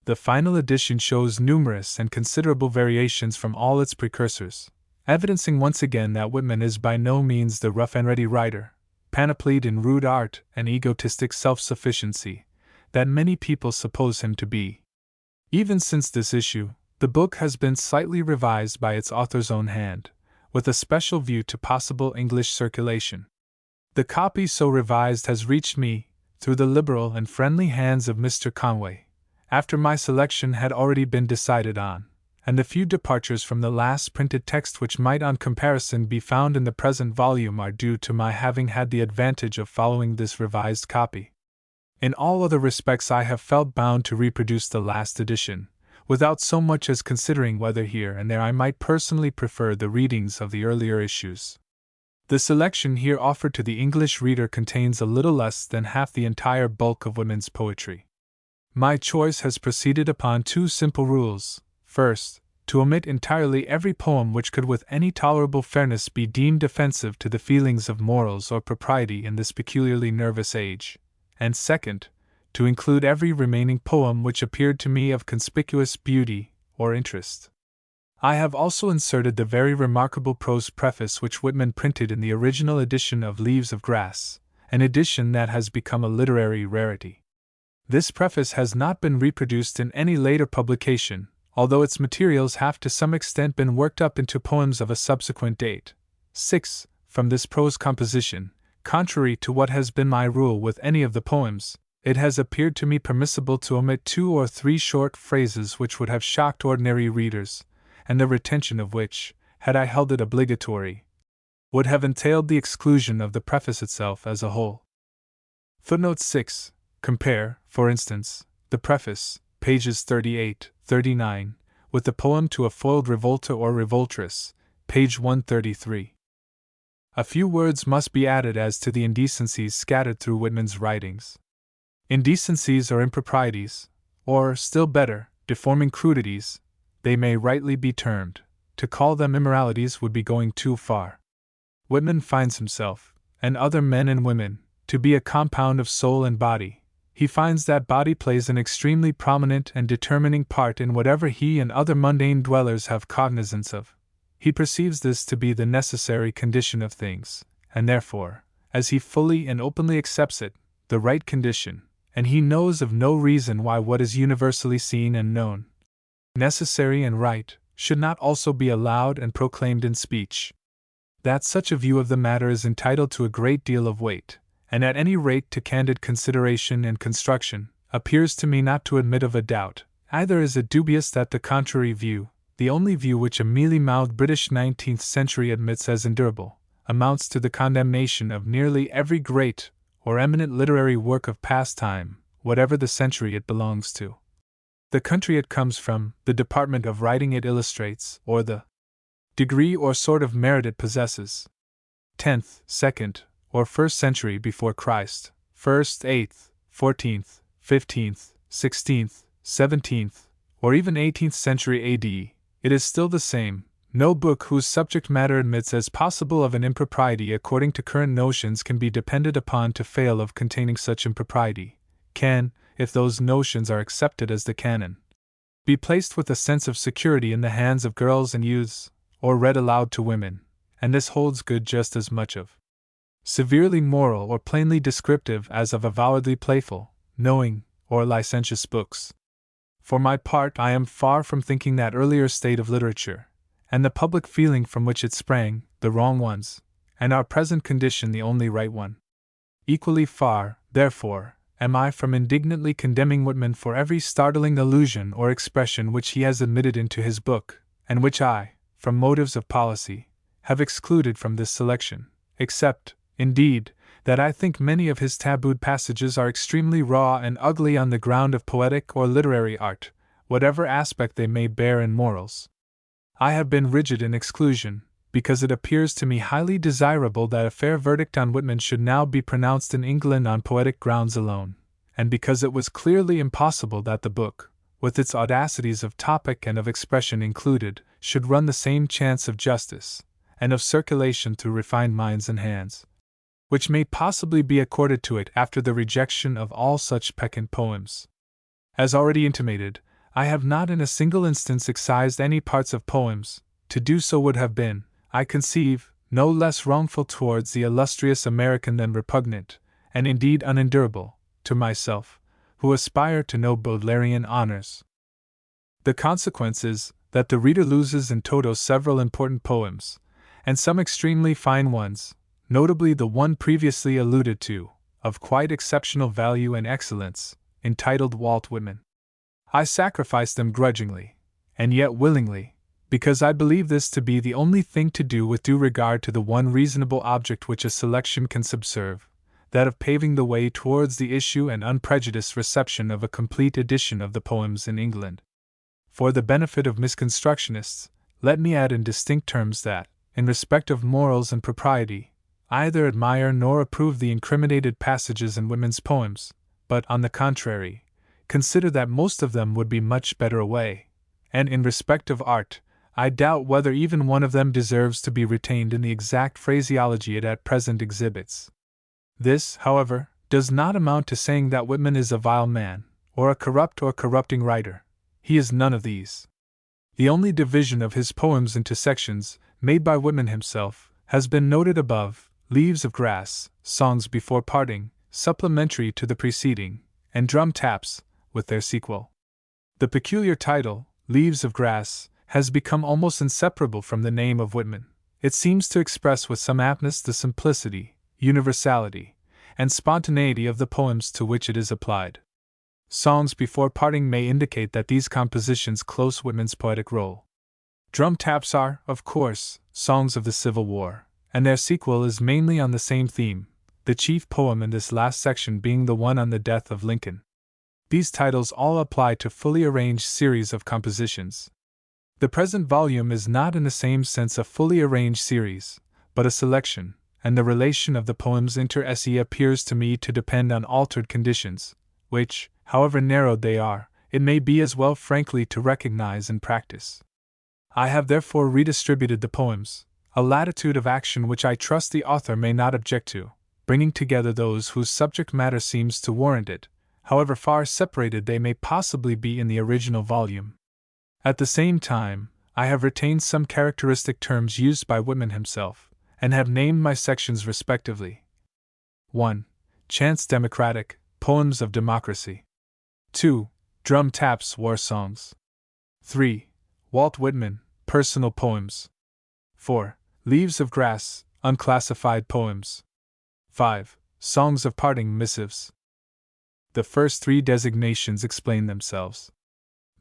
A: The final edition shows numerous and considerable variations from all its precursors, evidencing once again that Whitman is by no means the rough-and-ready writer, panoplied in rude art and egotistic self-sufficiency, that many people suppose him to be. Even since this issue, the book has been slightly revised by its author's own hand, with a special view to possible English circulation. The copy so revised has reached me, through the liberal and friendly hands of Mr. Conway, after my selection had already been decided on, and the few departures from the last printed text which might on comparison be found in the present volume are due to my having had the advantage of following this revised copy. In all other respects I have felt bound to reproduce the last edition, without so much as considering whether here and there I might personally prefer the readings of the earlier issues. The selection here offered to the English reader contains a little less than half the entire bulk of Whitman's poetry. My choice has proceeded upon 2 simple rules. First, to omit entirely every poem which could with any tolerable fairness be deemed offensive to the feelings of morals or propriety in this peculiarly nervous age, and second, to include every remaining poem which appeared to me of conspicuous beauty or interest. I have also inserted the very remarkable prose preface which Whitman printed in the original edition of Leaves of Grass, an edition that has become a literary rarity. This preface has not been reproduced in any later publication, although its materials have to some extent been worked up into poems of a subsequent date. 6. From this prose composition, contrary to what has been my rule with any of the poems, it has appeared to me permissible to omit 2 or 3 short phrases which would have shocked ordinary readers, and the retention of which, had I held it obligatory, would have entailed the exclusion of the preface itself as a whole. Footnote 6. Compare, for instance, the preface, pages 38, 39, with the poem To a Foiled Revolter or Revoltress, page 133. A few words must be added as to the indecencies scattered through Whitman's writings. Indecencies or improprieties, or, still better, deforming crudities, they may rightly be termed. To call them immoralities would be going too far. Whitman finds himself, and other men and women, to be a compound of soul and body. He finds that body plays an extremely prominent and determining part in whatever he and other mundane dwellers have cognizance of. He perceives this to be the necessary condition of things, and therefore, as he fully and openly accepts it, the right condition, and he knows of no reason why what is universally seen and known, necessary and right, should not also be allowed and proclaimed in speech. That such a view of the matter is entitled to a great deal of weight, and at any rate to candid consideration and construction, appears to me not to admit of a doubt. Either is it dubious that the contrary view, the only view which a mealy-mouthed British 19th century admits as endurable, amounts to the condemnation of nearly every great or eminent literary work of past time, whatever the century it belongs to, the country it comes from, the department of writing it illustrates, or the degree or sort of merit it possesses. 10th, 2nd, or 1st century before Christ, 1st, 8th, 14th, 15th, 16th, 17th, or even 18th century AD, it is still the same. No book whose subject matter admits as possible of an impropriety according to current notions can be depended upon to fail of containing such impropriety, can, if those notions are accepted as the canon, be placed with a sense of security in the hands of girls and youths, or read aloud to women, and this holds good just as much of severely moral or plainly descriptive as of avowedly playful, knowing, or licentious books. For my part, I am far from thinking that earlier state of literature, and the public feeling from which it sprang, the wrong ones, and our present condition the only right one. Equally far, therefore, am I from indignantly condemning Whitman for every startling allusion or expression which he has admitted into his book, and which I, from motives of policy, have excluded from this selection, except, indeed, that I think many of his tabooed passages are extremely raw and ugly on the ground of poetic or literary art, whatever aspect they may bear in morals. I have been rigid in exclusion, because it appears to me highly desirable that a fair verdict on Whitman should now be pronounced in England on poetic grounds alone, and because it was clearly impossible that the book, with its audacities of topic and of expression included, should run the same chance of justice, and of circulation through refined minds and hands, which may possibly be accorded to it after the rejection of all such peccant poems. As already intimated, I have not in a single instance excised any parts of poems. To do so would have been, I conceive, no less wrongful towards the illustrious American than repugnant, and indeed unendurable, to myself, who aspire to no Baudelarian honors. The consequence is that the reader loses in toto several important poems, and some extremely fine ones, notably the one previously alluded to, of quite exceptional value and excellence, entitled Walt Whitman. I sacrifice them grudgingly, and yet willingly, because I believe this to be the only thing to do with due regard to the one reasonable object which a selection can subserve, that of paving the way towards the issue and unprejudiced reception of a complete edition of the poems in England. For the benefit of misconstructionists, let me add in distinct terms that, in respect of morals and propriety, I either admire nor approve the incriminated passages in Whitman's poems, but, on the contrary, consider that most of them would be much better away, and in respect of art, I doubt whether even one of them deserves to be retained in the exact phraseology it at present exhibits. This, however, does not amount to saying that Whitman is a vile man, or a corrupt or corrupting writer. He is none of these. The only division of his poems into sections, made by Whitman himself, has been noted above: Leaves of Grass, Songs Before Parting, supplementary to the preceding, and Drum Taps, with their sequel. The peculiar title, Leaves of Grass, has become almost inseparable from the name of Whitman. It seems to express with some aptness the simplicity, universality, and spontaneity of the poems to which it is applied. Songs Before Parting may indicate that these compositions close Whitman's poetic role. Drum Taps are, of course, songs of the Civil War, and their sequel is mainly on the same theme, the chief poem in this last section being the one on the death of Lincoln. These titles all apply to fully arranged series of compositions. The present volume is not in the same sense a fully arranged series, but a selection, and the relation of the poems inter se appears to me to depend on altered conditions, which, however narrowed they are, it may be as well frankly to recognize in practice. I have therefore redistributed the poems, a latitude of action which I trust the author may not object to, bringing together those whose subject matter seems to warrant it, however far separated they may possibly be in the original volume. At the same time, I have retained some characteristic terms used by Whitman himself, and have named my sections respectively. 1. Chants Democratic, Poems of Democracy. 2. Drum Taps, War Songs. 3. Walt Whitman, Personal Poems. 4. Leaves of Grass, Unclassified Poems. 5. Songs of Parting, Missives. The first three designations explain themselves.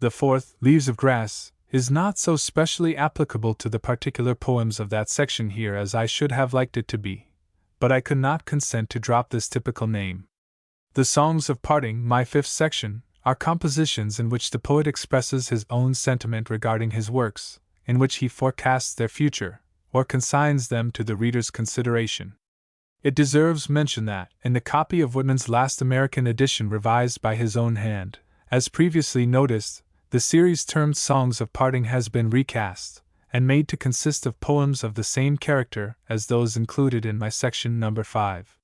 A: The fourth, Leaves of Grass, is not so specially applicable to the particular poems of that section here as I should have liked it to be, but I could not consent to drop this typical name. The Songs of Parting, my fifth section, are compositions in which the poet expresses his own sentiment regarding his works, in which he forecasts their future, or consigns them to the reader's consideration. It deserves mention that, in the copy of Whitman's last American edition revised by his own hand, as previously noticed, the series termed Songs of Parting has been recast, and made to consist of poems of the same character as those included in my section number 5.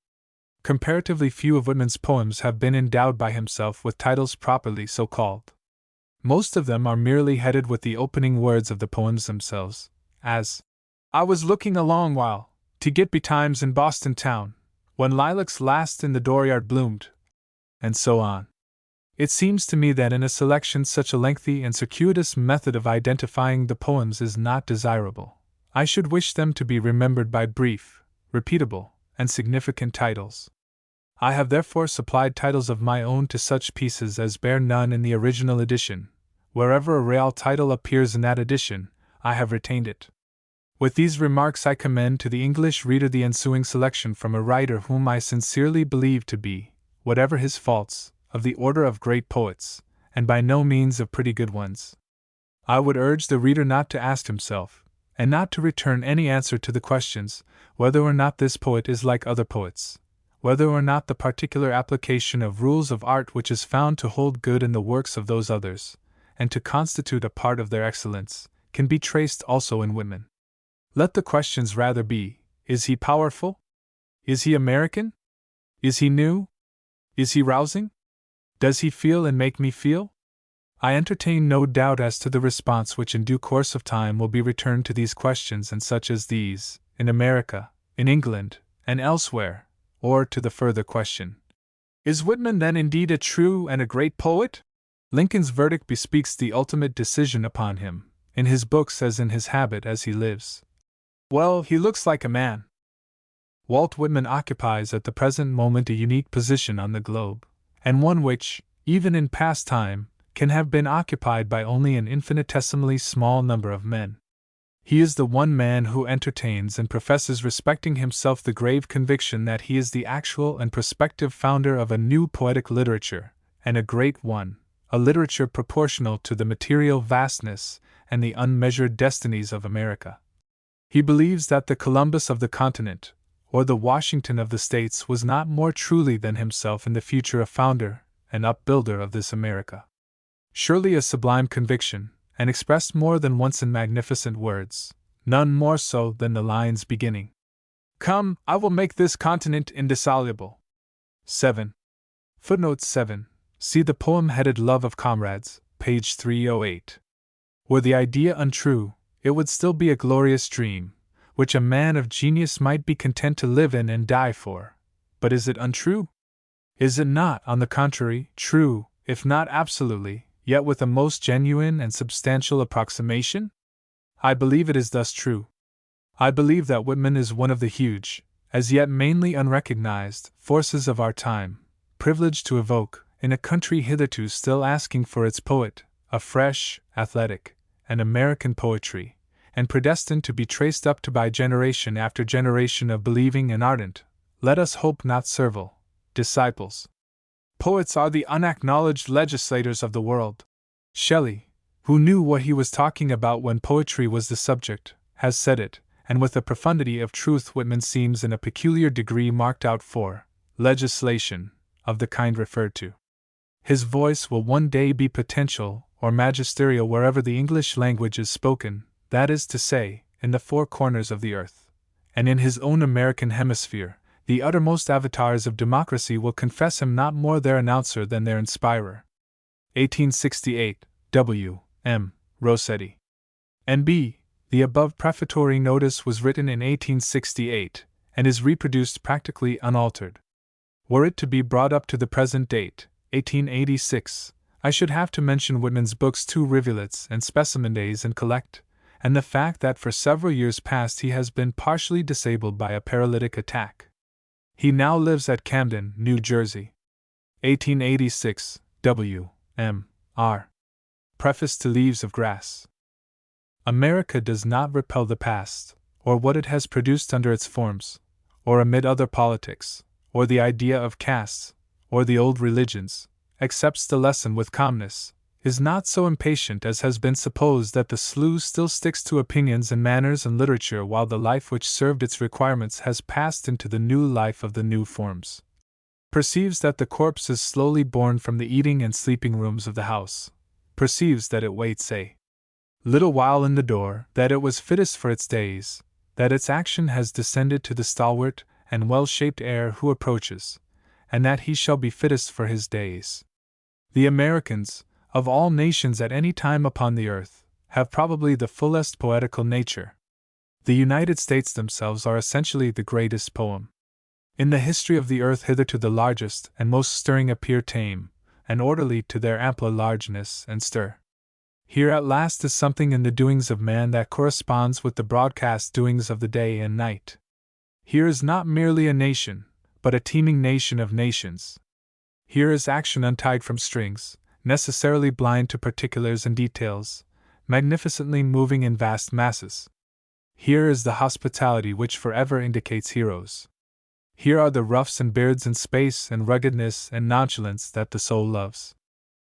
A: Comparatively few of Whitman's poems have been endowed by himself with titles properly so called. Most of them are merely headed with the opening words of the poems themselves, as, I was looking a long while to get betimes in Boston town, when lilacs last in the dooryard bloomed, and so on. It seems to me that in a selection such a lengthy and circuitous method of identifying the poems is not desirable. I should wish them to be remembered by brief, repeatable, and significant titles. I have therefore supplied titles of my own to such pieces as bear none in the original edition. Wherever a real title appears in that edition, I have retained it. With these remarks I commend to the English reader the ensuing selection from a writer whom I sincerely believe to be, whatever his faults, of the order of great poets, and by no means of pretty good ones. I would urge the reader not to ask himself, and not to return any answer to the questions, whether or not this poet is like other poets, whether or not the particular application of rules of art which is found to hold good in the works of those others, and to constitute a part of their excellence, can be traced also in Whitman. Let the questions rather be, is he powerful? Is he American? Is he new? Is he rousing? Does he feel and make me feel? I entertain no doubt as to the response which in due course of time will be returned to these questions and such as these, in America, in England, and elsewhere, or to the further question, is Whitman then indeed a true and a great poet? Lincoln's verdict bespeaks the ultimate decision upon him, in his books as in his habit as he lives. Well, he looks like a man. Walt Whitman occupies at the present moment a unique position on the globe, and one which, even in past time, can have been occupied by only an infinitesimally small number of men. He is the one man who entertains and professes respecting himself the grave conviction that he is the actual and prospective founder of a new poetic literature, and a great one, a literature proportional to the material vastness and the unmeasured destinies of America. He believes that the Columbus of the continent, or the Washington of the States, was not more truly than himself in the future a founder and upbuilder of this America. Surely a sublime conviction, and expressed more than once in magnificent words, none more so than the lines beginning, Come, I will make this continent indissoluble. 7. Footnote 7. See the poem headed Love of Comrades, page 308. Were the idea untrue, it would still be a glorious dream, which a man of genius might be content to live in and die for. But is it untrue? Is it not, on the contrary, true, if not absolutely, yet with a most genuine and substantial approximation? I believe it is thus true. I believe that Whitman is one of the huge, as yet mainly unrecognized, forces of our time, privileged to evoke, in a country hitherto still asking for its poet, a fresh, athletic, and American poetry, and predestined to be traced up to by generation after generation of believing and ardent, let us hope not servile, disciples. Poets are the unacknowledged legislators of the world. Shelley, who knew what he was talking about when poetry was the subject, has said it, and with a profundity of truth Whitman seems in a peculiar degree marked out for legislation of the kind referred to. His voice will one day be potential or magisterial wherever the English language is spoken, that is to say, in the four corners of the earth, and in his own American hemisphere. The uttermost avatars of democracy will confess him not more their announcer than their inspirer. 1868, W. M. Rossetti. N.B. The above prefatory notice was written in 1868, and is reproduced practically unaltered. Were it to be brought up to the present date, 1886, I should have to mention Whitman's books Two Rivulets and Specimen Days and Collect, and the fact that for several years past he has been partially disabled by a paralytic attack. He now lives at Camden, New Jersey. 1886, W. M. R. Preface to Leaves of Grass. America does not repel the past, or what it has produced under its forms, or amid other politics, or the idea of castes, or the old religions, accepts the lesson with calmness, is not so impatient as has been supposed that the slough still sticks to opinions and manners and literature while the life which served its requirements has passed into the new life of the new forms. Perceives that the corpse is slowly born from the eating and sleeping rooms of the house. Perceives that it waits a little while in the door, that it was fittest for its days, that its action has descended to the stalwart and well-shaped heir who approaches, and that he shall be fittest for his days. The Americans, of all nations at any time upon the earth, have probably the fullest poetical nature. The United States themselves are essentially the greatest poem. In the history of the earth hitherto the largest and most stirring appear tame, and orderly to their ampler largeness and stir. Here at last is something in the doings of man that corresponds with the broadcast doings of the day and night. Here is not merely a nation, but a teeming nation of nations. Here is action untied from strings, necessarily blind to particulars and details, magnificently moving in vast masses. Here is the hospitality which forever indicates heroes. Here are the roughs and beards and space and ruggedness and nonchalance that the soul loves.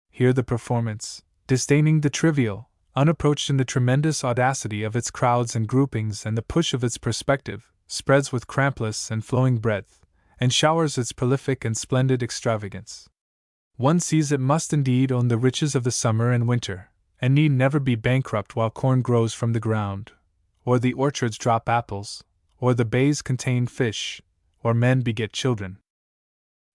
A: Here the performance, disdaining the trivial, unapproached in the tremendous audacity of its crowds and groupings and the push of its perspective, spreads with crampless and flowing breadth, and showers its prolific and splendid extravagance. One sees it must indeed own the riches of the summer and winter, and need never be bankrupt while corn grows from the ground, or the orchards drop apples, or the bays contain fish, or men beget children.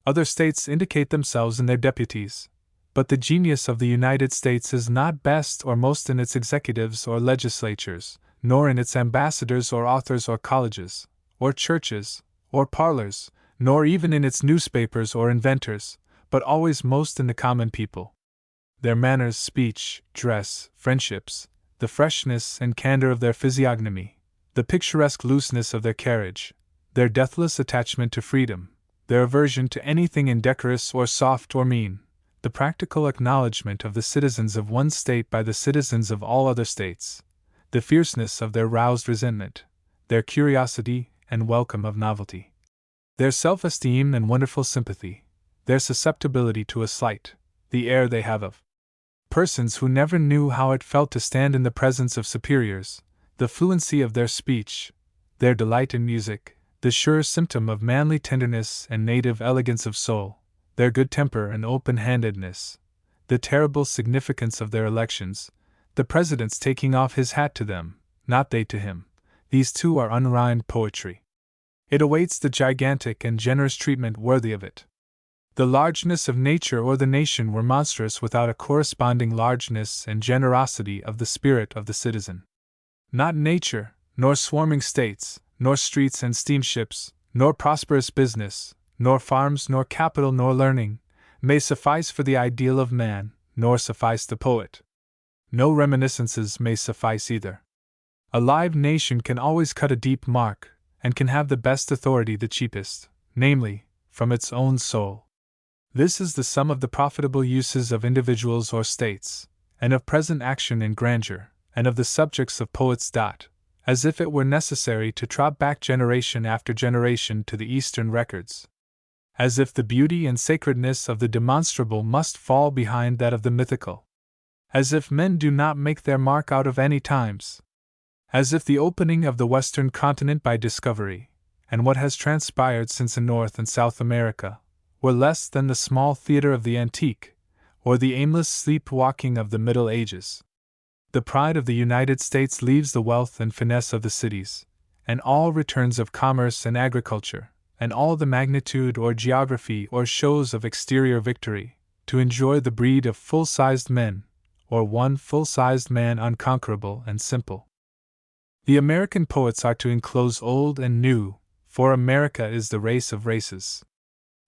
A: Other states indicate themselves in their deputies, but the genius of the United States is not best or most in its executives or legislatures, nor in its ambassadors or authors or colleges, or churches, or parlors, nor even in its newspapers or inventors, but always most in the common people. Their manners, speech, dress, friendships, the freshness and candor of their physiognomy, the picturesque looseness of their carriage, their deathless attachment to freedom, their aversion to anything indecorous or soft or mean, the practical acknowledgment of the citizens of one state by the citizens of all other states, the fierceness of their roused resentment, their curiosity and welcome of novelty, their self-esteem and wonderful sympathy, their susceptibility to a slight, the air they have of persons who never knew how it felt to stand in the presence of superiors, the fluency of their speech, their delight in music, the sure symptom of manly tenderness and native elegance of soul, their good temper and open-handedness, the terrible significance of their elections, the president's taking off his hat to them, not they to him, these too are unrhymed poetry. It awaits the gigantic and generous treatment worthy of it. The largeness of nature or the nation were monstrous without a corresponding largeness and generosity of the spirit of the citizen. Not nature, nor swarming states, nor streets and steamships, nor prosperous business, nor farms, nor capital, nor learning, may suffice for the ideal of man, nor suffice the poet. No reminiscences may suffice either. A live nation can always cut a deep mark, and can have the best authority the cheapest, namely, from its own soul. This is the sum of the profitable uses of individuals or states, and of present action in grandeur, and of the subjects of poets. As if it were necessary to trot back generation after generation to the Eastern records. As if the beauty and sacredness of the demonstrable must fall behind that of the mythical. As if men do not make their mark out of any times. As if the opening of the Western continent by discovery, and what has transpired since in North and South America, were less than the small theater of the antique, or the aimless sleep-walking of the Middle Ages. The pride of the United States leaves the wealth and finesse of the cities, and all returns of commerce and agriculture, and all the magnitude or geography or shows of exterior victory, to enjoy the breed of full-sized men, or one full-sized man unconquerable and simple. The American poets are to enclose old and new, for America is the race of races.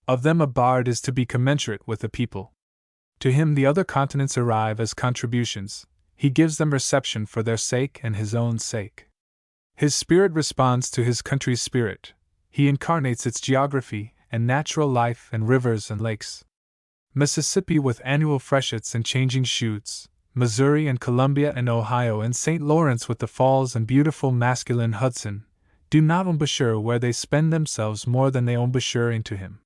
A: Of them a bard is to be commensurate with the people. To him the other continents arrive as contributions, he gives them reception for their sake and his own sake. His spirit responds to his country's spirit, he incarnates its geography and natural life and rivers and lakes. Mississippi with annual freshets and changing shoots, Missouri and Columbia and Ohio and St. Lawrence with the falls and beautiful masculine Hudson, do not embouchure where they spend themselves more than they embouchure into him.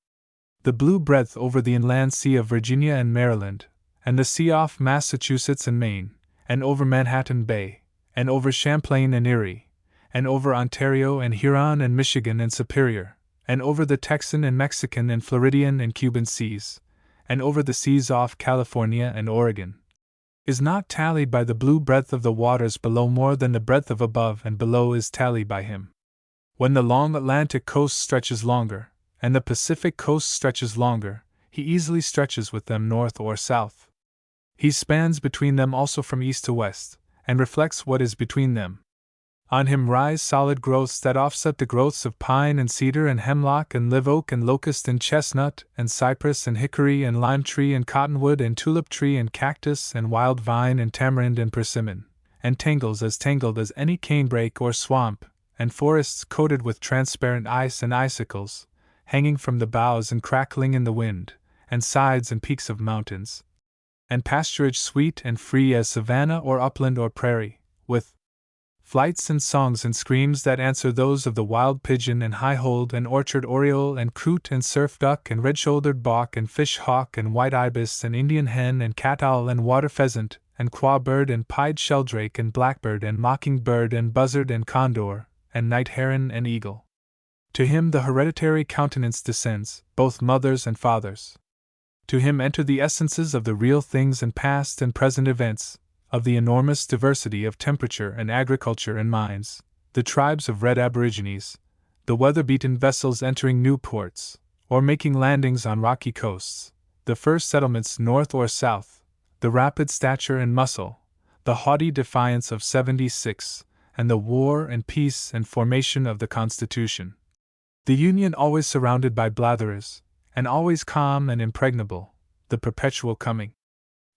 A: The blue breadth over the inland sea of Virginia and Maryland, and the sea off Massachusetts and Maine, and over Manhattan Bay, and over Champlain and Erie, and over Ontario and Huron and Michigan and Superior, and over the Texan and Mexican and Floridian and Cuban seas, and over the seas off California and Oregon, is not tallied by the blue breadth of the waters below more than the breadth of above and below is tallied by him. When the long Atlantic coast stretches longer, and the Pacific coast stretches longer, he easily stretches with them north or south. He spans between them also from east to west, and reflects what is between them. On him rise solid growths that offset the growths of pine and cedar and hemlock and live oak and locust and chestnut and cypress and hickory and lime tree and cottonwood and tulip tree and cactus and wild vine and tamarind and persimmon, and tangles as tangled as any canebrake or swamp, and forests coated with transparent ice and icicles, hanging from the boughs and crackling in the wind, and sides and peaks of mountains, and pasturage sweet and free as savanna or upland or prairie, with flights and songs and screams that answer those of the wild pigeon and high-holed and orchard oriole and coot and surf duck and red-shouldered bok and fish hawk and white ibis and Indian hen and cat owl and water pheasant and quaw bird and pied sheldrake and blackbird and mockingbird and buzzard and condor and night heron and eagle. To him the hereditary countenance descends, both mothers and fathers. To him enter the essences of the real things and past and present events, of the enormous diversity of temperature and agriculture and mines, the tribes of red aborigines, the weather-beaten vessels entering new ports, or making landings on rocky coasts, the first settlements north or south, the rapid stature and muscle, the haughty defiance of '76, and the war and peace and formation of the Constitution. The Union always surrounded by blatherers, and always calm and impregnable, the perpetual coming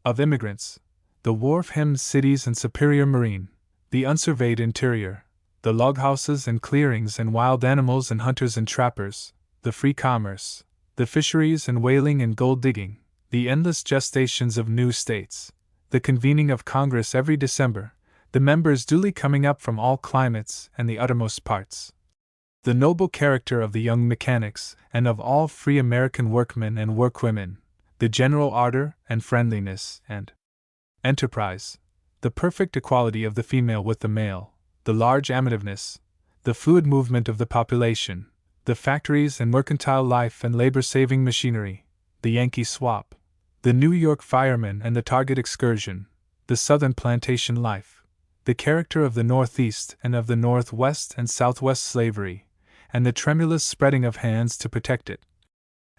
A: of immigrants, the wharf-hemmed cities and superior marine, the unsurveyed interior, the log-houses and clearings and wild animals and hunters and trappers, the free commerce, the fisheries and whaling and gold-digging, the endless gestations of new states, the convening of Congress every December, the members duly coming up from all climates and the uttermost parts. The noble character of the young mechanics and of all free American workmen and workwomen, the general ardor and friendliness and enterprise, the perfect equality of the female with the male, the large amativeness, the fluid movement of the population, the factories and mercantile life and labor-saving machinery, the Yankee swap, the New York fireman and the Target excursion, the Southern plantation life, the character of the Northeast and of the Northwest and Southwest slavery, and the tremulous spreading of hands to protect it,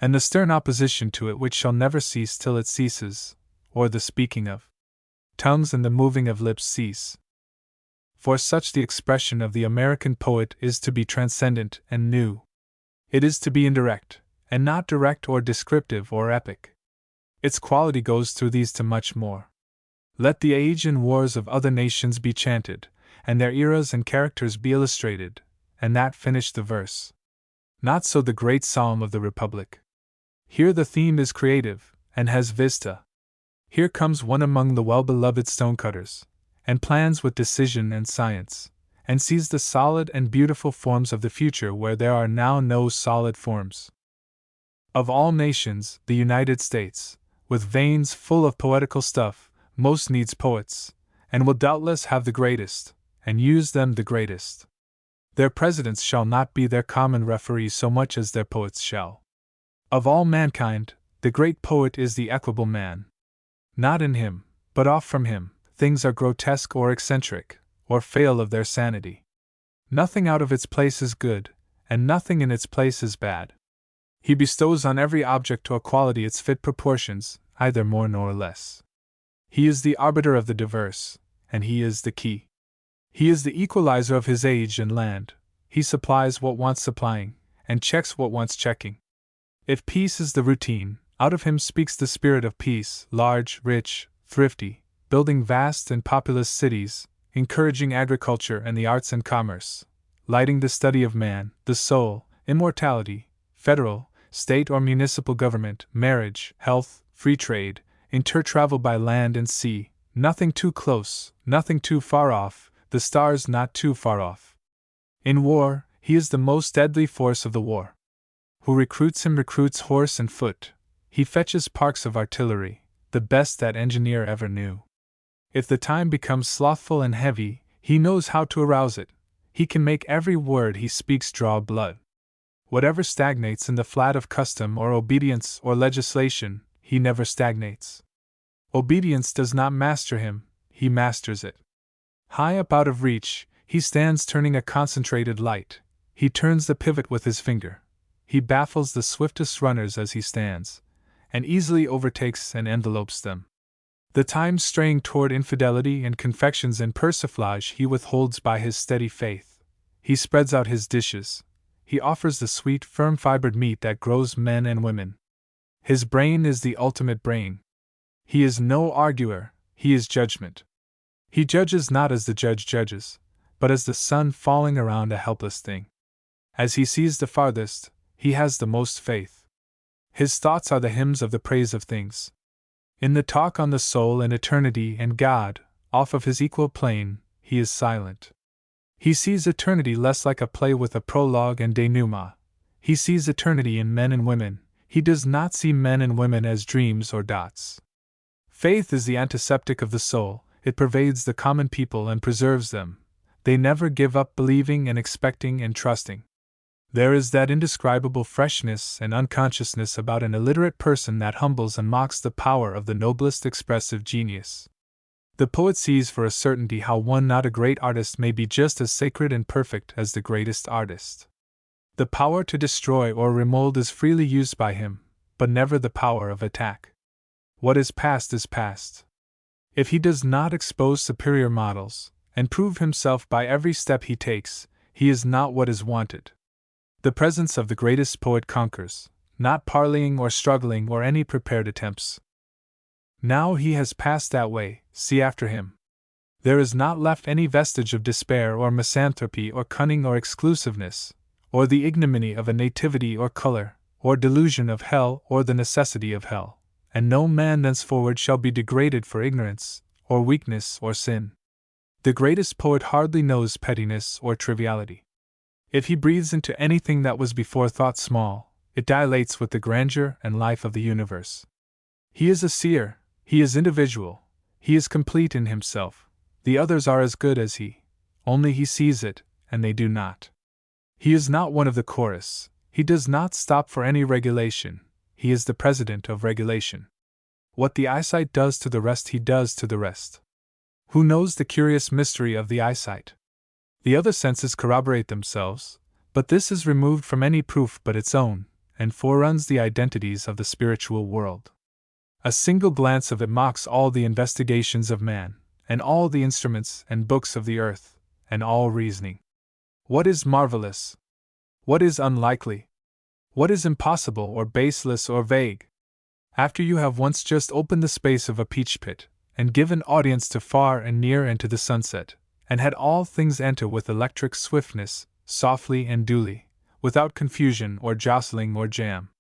A: and the stern opposition to it which shall never cease till it ceases, or the speaking of tongues and the moving of lips cease. For such the expression of the American poet is to be transcendent and new. It is to be indirect, and not direct or descriptive or epic. Its quality goes through these to much more. Let the age and wars of other nations be chanted, and their eras and characters be illustrated, and that finished the verse. Not so the great psalm of the Republic. Here the theme is creative, and has vista. Here comes one among the well-beloved stonecutters, and plans with decision and science, and sees the solid and beautiful forms of the future where there are now no solid forms. Of all nations, the United States, with veins full of poetical stuff, most needs poets, and will doubtless have the greatest, and use them the greatest. Their presidents shall not be their common referees so much as their poets shall. Of all mankind, the great poet is the equable man. Not in him, but off from him, things are grotesque or eccentric, or fail of their sanity. Nothing out of its place is good, and nothing in its place is bad. He bestows on every object or quality its fit proportions, either more nor less. He is the arbiter of the diverse, and he is the key. He is the equalizer of his age and land. He supplies what wants supplying, and checks what wants checking. If peace is the routine, out of him speaks the spirit of peace, large, rich, thrifty, building vast and populous cities, encouraging agriculture and the arts and commerce, lighting the study of man, the soul, immortality, federal, state or municipal government, marriage, health, free trade, intertravel by land and sea, nothing too close, nothing too far off, the stars not too far off. In war, he is the most deadly force of the war. Who recruits him recruits horse and foot. He fetches parks of artillery, the best that engineer ever knew. If the time becomes slothful and heavy, he knows how to arouse it. He can make every word he speaks draw blood. Whatever stagnates in the flat of custom or obedience or legislation, he never stagnates. Obedience does not master him, he masters it. High up out of reach, he stands turning a concentrated light. He turns the pivot with his finger. He baffles the swiftest runners as he stands, and easily overtakes and envelopes them. The time straying toward infidelity and confections and persiflage he withholds by his steady faith. He spreads out his dishes. He offers the sweet, firm-fibered meat that grows men and women. His brain is the ultimate brain. He is no arguer, he is judgment. He judges not as the judge judges, but as the sun falling around a helpless thing. As he sees the farthest, he has the most faith. His thoughts are the hymns of the praise of things. In the talk on the soul and eternity and God, off of his equal plane, he is silent. He sees eternity less like a play with a prologue and denouement. He sees eternity in men and women. He does not see men and women as dreams or dots. Faith is the antiseptic of the soul. It pervades the common people and preserves them. They never give up believing and expecting and trusting. There is that indescribable freshness and unconsciousness about an illiterate person that humbles and mocks the power of the noblest expressive genius. The poet sees for a certainty how one not a great artist may be just as sacred and perfect as the greatest artist. The power to destroy or remold is freely used by him, but never the power of attack. What is past is past. If he does not expose superior models, and prove himself by every step he takes, he is not what is wanted. The presence of the greatest poet conquers, not parleying or struggling or any prepared attempts. Now he has passed that way, see after him. There is not left any vestige of despair or misanthropy or cunning or exclusiveness, or the ignominy of a nativity or color, or delusion of hell or the necessity of hell, and no man thenceforward shall be degraded for ignorance, or weakness or sin. The greatest poet hardly knows pettiness or triviality. If he breathes into anything that was before thought small, it dilates with the grandeur and life of the universe. He is a seer, he is individual, he is complete in himself. The others are as good as he, only he sees it, and they do not. He is not one of the chorus, he does not stop for any regulation, he is the president of regulation. What the eyesight does to the rest he does to the rest. Who knows the curious mystery of the eyesight? The other senses corroborate themselves, but this is removed from any proof but its own, and foreruns the identities of the spiritual world. A single glance of it mocks all the investigations of man, and all the instruments and books of the earth, and all reasoning. What is marvelous? What is unlikely? What is impossible or baseless or vague? After you have once just opened the space of a peach pit, and given audience to far and near and to the sunset, and had all things enter with electric swiftness, softly and duly, without confusion or jostling or jam.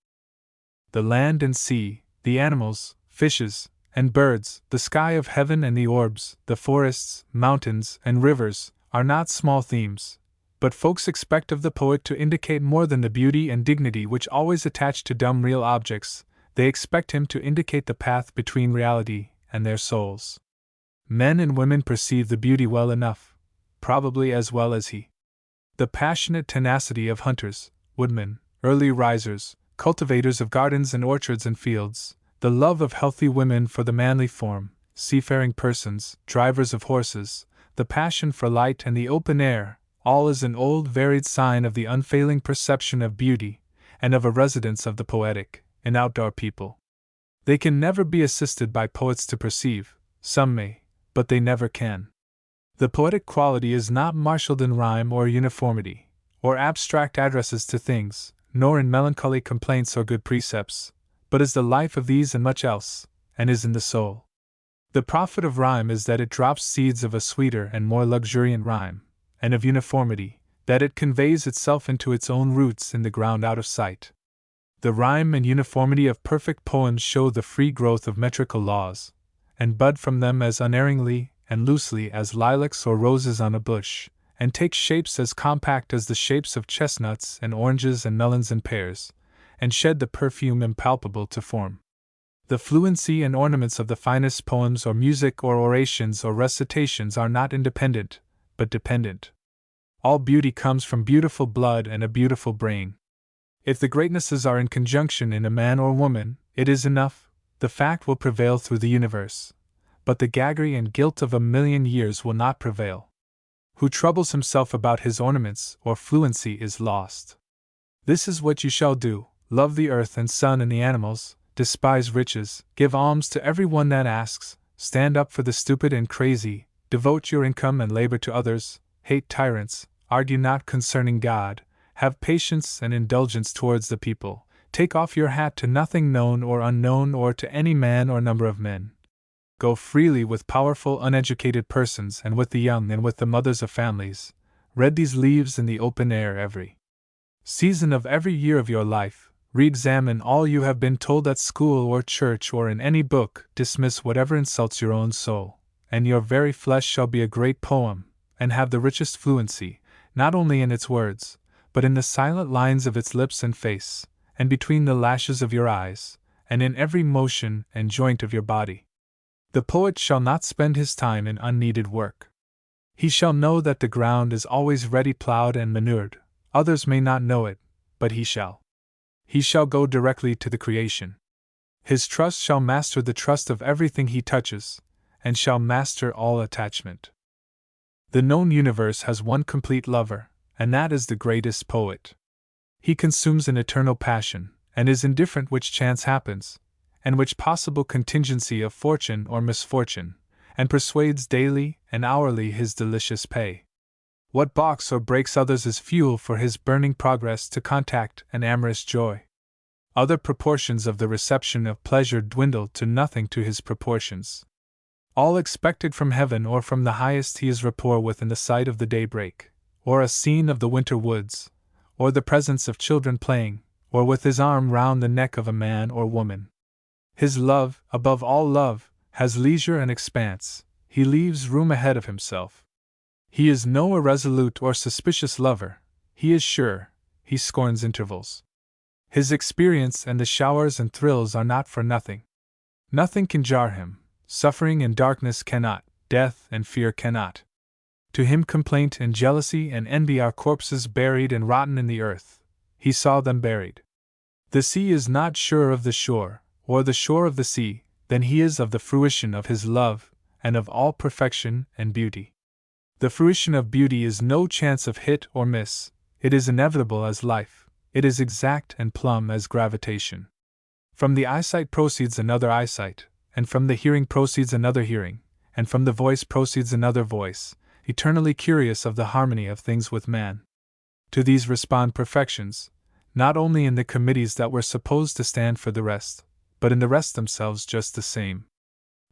A: The land and sea, the animals, fishes, and birds, the sky of heaven and the orbs, the forests, mountains, and rivers, are not small themes, but folks expect of the poet to indicate more than the beauty and dignity which always attach to dumb real objects. They expect him to indicate the path between reality and their souls. Men and women perceive the beauty well enough, probably as well as he. The passionate tenacity of hunters, woodmen, early risers, cultivators of gardens and orchards and fields, the love of healthy women for the manly form, seafaring persons, drivers of horses, the passion for light and the open air, all is an old varied sign of the unfailing perception of beauty, and of a residence of the poetic, in outdoor people. They can never be assisted by poets to perceive, some may, but they never can. The poetic quality is not marshalled in rhyme or uniformity, or abstract addresses to things, nor in melancholy complaints or good precepts, but is the life of these and much else, and is in the soul. The profit of rhyme is that it drops seeds of a sweeter and more luxuriant rhyme, and of uniformity, that it conveys itself into its own roots in the ground out of sight. The rhyme and uniformity of perfect poems show the free growth of metrical laws, and bud from them as unerringly and loosely as lilacs or roses on a bush, and take shapes as compact as the shapes of chestnuts and oranges and melons and pears, and shed the perfume impalpable to form. The fluency and ornaments of the finest poems or music or orations or recitations are not independent, but dependent. All beauty comes from beautiful blood and a beautiful brain. If the greatnesses are in conjunction in a man or woman, it is enough, the fact will prevail through the universe. But the gaggery and gilt of a million years will not prevail. Who troubles himself about his ornaments or fluency is lost. This is what you shall do: love the earth and sun and the animals, despise riches, give alms to every one that asks, stand up for the stupid and crazy, devote your income and labor to others, hate tyrants, argue not concerning God, have patience and indulgence towards the people, take off your hat to nothing known or unknown or to any man or number of men. Go freely with powerful uneducated persons and with the young and with the mothers of families. Read these leaves in the open air every season of every year of your life. Re-examine all you have been told at school or church or in any book. Dismiss whatever insults your own soul, and your very flesh shall be a great poem, and have the richest fluency, not only in its words, but in the silent lines of its lips and face, and between the lashes of your eyes, and in every motion and joint of your body. The poet shall not spend his time in unneeded work. He shall know that the ground is always ready plowed and manured. Others may not know it, but he shall. He shall go directly to the creation. His trust shall master the trust of everything he touches, and shall master all attachment. The known universe has one complete lover, and that is the greatest poet. He consumes an eternal passion, and is indifferent which chance happens, and which possible contingency of fortune or misfortune, and persuades daily and hourly his delicious pay. What balks or breaks others is fuel for his burning progress to contact and amorous joy. Other proportions of the reception of pleasure dwindle to nothing to his proportions. All expected from heaven or from the highest he is rapport with in the sight of the daybreak, or a scene of the winter woods, or the presence of children playing, or with his arm round the neck of a man or woman. His love, above all love, has leisure and expanse. He leaves room ahead of himself. He is no irresolute or suspicious lover. He is sure. He scorns intervals. His experience and the showers and thrills are not for nothing. Nothing can jar him. Suffering and darkness cannot. Death and fear cannot. To him complaint and jealousy and envy are corpses buried and rotten in the earth. He saw them buried. The sea is not sure of the shore, or the shore of the sea, than he is of the fruition of his love, and of all perfection and beauty. The fruition of beauty is no chance of hit or miss, it is inevitable as life, it is exact and plumb as gravitation. From the eyesight proceeds another eyesight, and from the hearing proceeds another hearing, and from the voice proceeds another voice, eternally curious of the harmony of things with man. To these respond perfections, not only in the committees that were supposed to stand for the rest, but in the rest themselves just the same.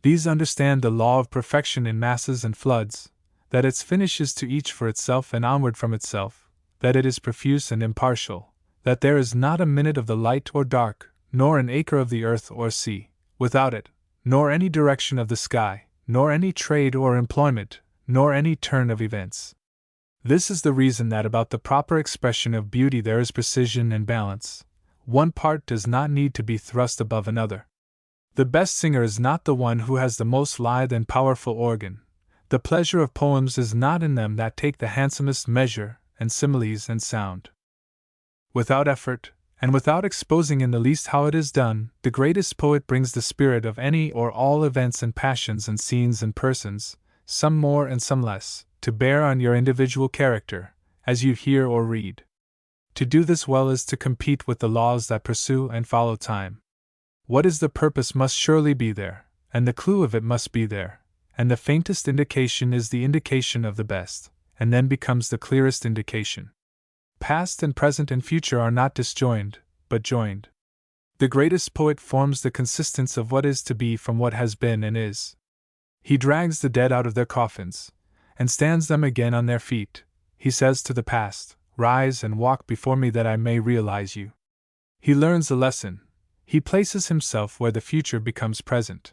A: These understand the law of perfection in masses and floods, that its finish is to each for itself and onward from itself, that it is profuse and impartial, that there is not a minute of the light or dark, nor an acre of the earth or sea, without it, nor any direction of the sky, nor any trade or employment, nor any turn of events. This is the reason that about the proper expression of beauty there is precision and balance. One part does not need to be thrust above another. The best singer is not the one who has the most lithe and powerful organ. The pleasure of poems is not in them that take the handsomest measure, and similes and sound. Without effort, and without exposing in the least how it is done, the greatest poet brings the spirit of any or all events and passions and scenes and persons, some more and some less, to bear on your individual character, as you hear or read. To do this well is to compete with the laws that pursue and follow time. What is the purpose must surely be there, and the clue of it must be there, and the faintest indication is the indication of the best, and then becomes the clearest indication. Past and present and future are not disjoined, but joined. The greatest poet forms the consistence of what is to be from what has been and is. He drags the dead out of their coffins, and stands them again on their feet. He says to the past, "Rise and walk before me that I may realize you." He learns a lesson. He places himself where the future becomes present.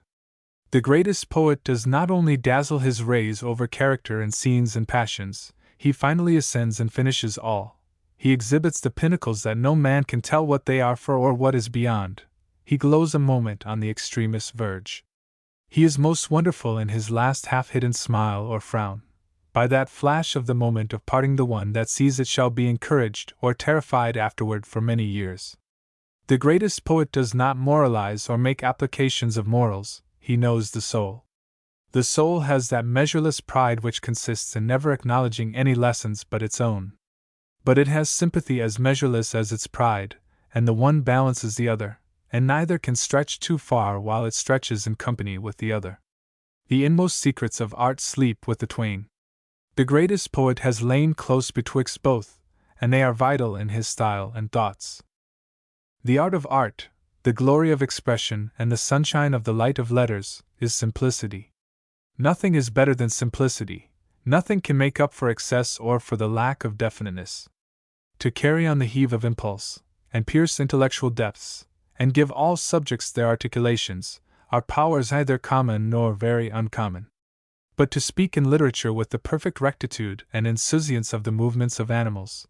A: The greatest poet does not only dazzle his rays over character and scenes and passions, he finally ascends and finishes all. He exhibits the pinnacles that no man can tell what they are for or what is beyond. He glows a moment on the extremest verge. He is most wonderful in his last half-hidden smile or frown. By that flash of the moment of parting, the one that sees it shall be encouraged or terrified afterward for many years. The greatest poet does not moralize or make applications of morals, he knows the soul. The soul has that measureless pride which consists in never acknowledging any lessons but its own. But it has sympathy as measureless as its pride, and the one balances the other, and neither can stretch too far while it stretches in company with the other. The inmost secrets of art sleep with the twain. The greatest poet has lain close betwixt both, and they are vital in his style and thoughts. The art of art, the glory of expression, and the sunshine of the light of letters, is simplicity. Nothing is better than simplicity. Nothing can make up for excess or for the lack of definiteness. To carry on the heave of impulse, and pierce intellectual depths, and give all subjects their articulations, are powers neither common nor very uncommon. But to speak in literature with the perfect rectitude and insouciance of the movements of animals,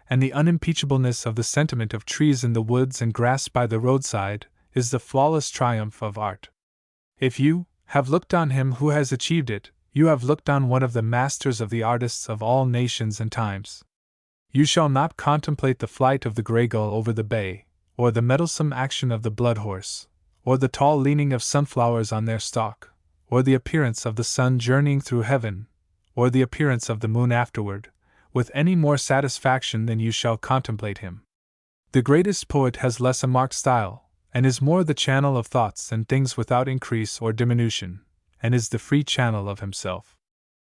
A: and the unimpeachableness of the sentiment of trees in the woods and grass by the roadside, is the flawless triumph of art. If you have looked on him who has achieved it, you have looked on one of the masters of the artists of all nations and times. You shall not contemplate the flight of the grey gull over the bay, or the mettlesome action of the blood horse, or the tall leaning of sunflowers on their stalk, or the appearance of the sun journeying through heaven, or the appearance of the moon afterward, with any more satisfaction than you shall contemplate him. The greatest poet has less a marked style, and is more the channel of thoughts and things without increase or diminution, and is the free channel of himself.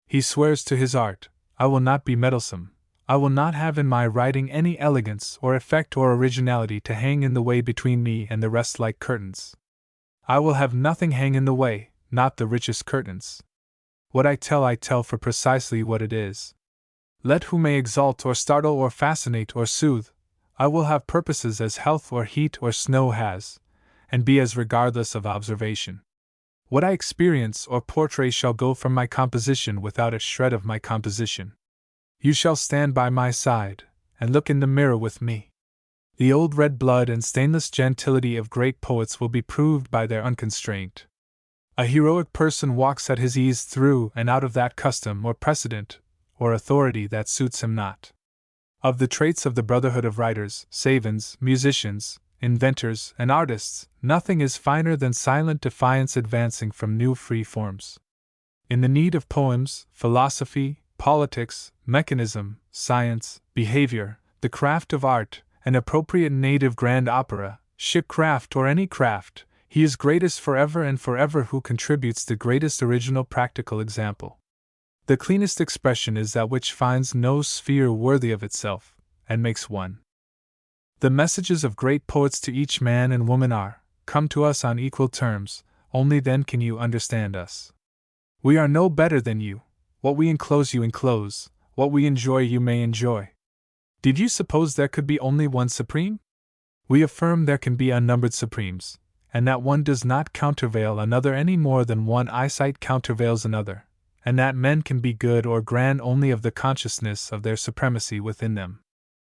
A: He swears to his art, "I will not be meddlesome. I will not have in my writing any elegance or effect or originality to hang in the way between me and the rest like curtains. I will have nothing hang in the way, not the richest curtains. What I tell for precisely what it is. Let who may exalt or startle or fascinate or soothe, I will have purposes as health or heat or snow has, and be as regardless of observation. What I experience or portray shall go from my composition without a shred of my composition. You shall stand by my side, and look in the mirror with me. The old red blood and stainless gentility of great poets will be proved by their unconstraint. A heroic person walks at his ease through and out of that custom or precedent or authority that suits him not. Of the traits of the brotherhood of writers, savans, musicians, inventors, and artists, nothing is finer than silent defiance advancing from new free forms. In the need of poems, philosophy, politics, mechanism, science, behavior, the craft of art, an appropriate native grand opera, shipcraft or any craft, he is greatest forever and forever who contributes the greatest original practical example. The cleanest expression is that which finds no sphere worthy of itself, and makes one. The messages of great poets to each man and woman are, come to us on equal terms, only then can you understand us. We are no better than you. What we enclose you enclose, what we enjoy you may enjoy. Did you suppose there could be only one supreme? We affirm there can be unnumbered supremes, and that one does not countervail another any more than one eyesight countervails another, and that men can be good or grand only of the consciousness of their supremacy within them.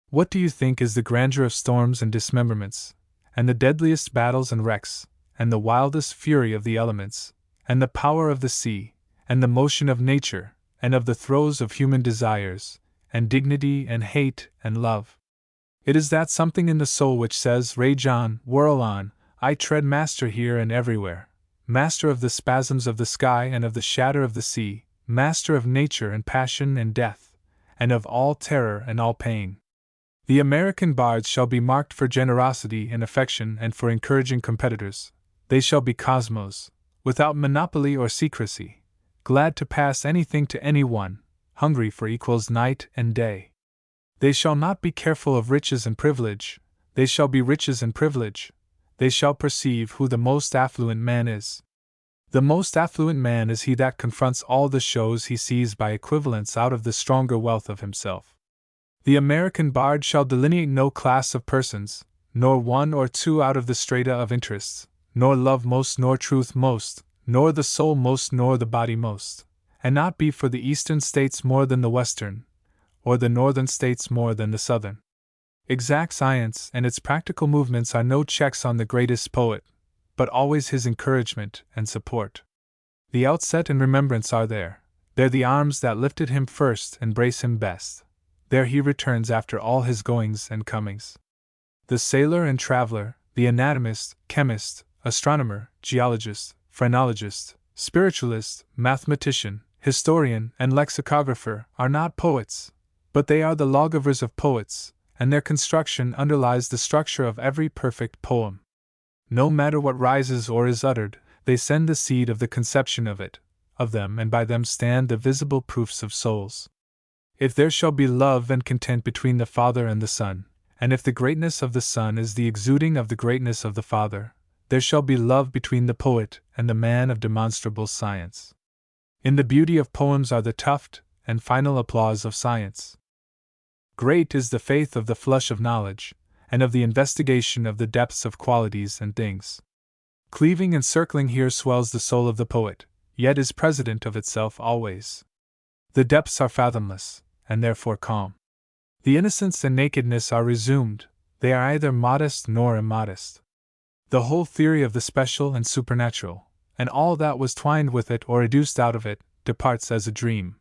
A: What do you think is the grandeur of storms and dismemberments, and the deadliest battles and wrecks, and the wildest fury of the elements, and the power of the sea, and the motion of nature, and of the throes of human desires, and dignity and hate and love? It is that something in the soul which says, rage on, whirl on, I tread master here and everywhere, master of the spasms of the sky and of the shatter of the sea, master of nature and passion and death, and of all terror and all pain. The American bards shall be marked for generosity and affection and for encouraging competitors. They shall be cosmos, without monopoly or secrecy, glad to pass anything to any one, hungry for equals night and day. They shall not be careful of riches and privilege, they shall be riches and privilege. They shall perceive who the most affluent man is. The most affluent man is he that confronts all the shows he sees by equivalence out of the stronger wealth of himself. The American bard shall delineate no class of persons, nor one or two out of the strata of interests, nor love most nor truth most, nor the soul most nor the body most, and not be for the eastern states more than the western, or the northern states more than the southern. Exact science and its practical movements are no checks on the greatest poet, but always his encouragement and support. The outset and remembrance are there. There the arms that lifted him first embrace him best. There he returns after all his goings and comings. The sailor and traveler, the anatomist, chemist, astronomer, geologist, phrenologist, spiritualist, mathematician, historian, and lexicographer are not poets, but they are the lawgivers of poets, and their construction underlies the structure of every perfect poem. No matter what rises or is uttered, they send the seed of the conception of it, of them, and by them stand the visible proofs of souls. If there shall be love and content between the Father and the Son, and if the greatness of the Son is the exuding of the greatness of the Father, there shall be love between the poet and the man of demonstrable science. In the beauty of poems are the tuft and final applause of science. Great is the faith of the flush of knowledge, and of the investigation of the depths of qualities and things. Cleaving and circling here swells the soul of the poet, yet is president of itself always. The depths are fathomless, and therefore calm. The innocence and nakedness are resumed, they are either modest nor immodest. The whole theory of the special and supernatural, and all that was twined with it or educed out of it, departs as a dream.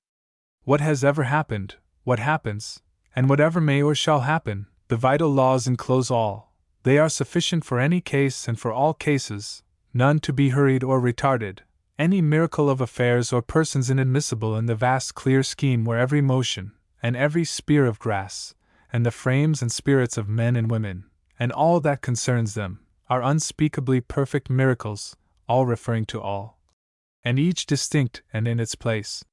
A: What has ever happened, what happens, and whatever may or shall happen, the vital laws enclose all, they are sufficient for any case and for all cases, none to be hurried or retarded, any miracle of affairs or persons inadmissible in the vast clear scheme where every motion, and every spear of grass, and the frames and spirits of men and women, and all that concerns them, are unspeakably perfect miracles, all referring to all, and each distinct and in its place.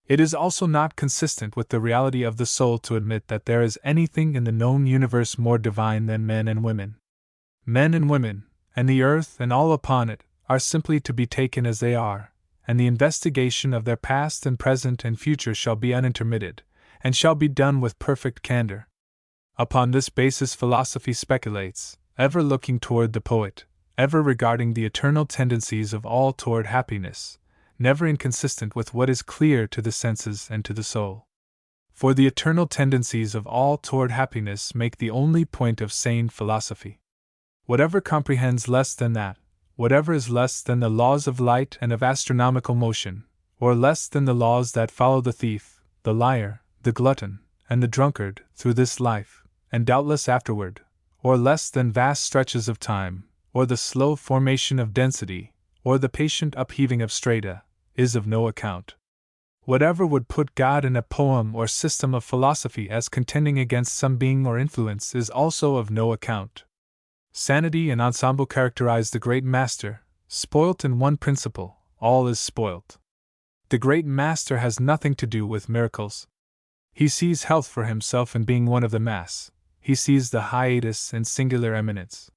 A: It is also not consistent with the reality of the soul to admit that there is anything in the known universe more divine than men and women. Men and women, and the earth and all upon it, are simply to be taken as they are, and the investigation of their past and present and future shall be unintermitted, and shall be done with perfect candor. Upon this basis philosophy speculates, ever looking toward the poet, ever regarding the eternal tendencies of all toward happiness, never inconsistent with what is clear to the senses and to the soul. For the eternal tendencies of all toward happiness make the only point of sane philosophy. Whatever comprehends less than that, whatever is less than the laws of light and of astronomical motion, or less than the laws that follow the thief, the liar, the glutton, and the drunkard, through this life, and doubtless afterward, or less than vast stretches of time, or the slow formation of density, or the patient upheaving of strata, is of no account. Whatever would put God in a poem or system of philosophy as contending against some being or influence is also of no account. Sanity and ensemble characterize the great master, spoilt in one principle, all is spoilt. The great master has nothing to do with miracles. He sees health for himself in being one of the mass, he sees the hiatus in singular eminence.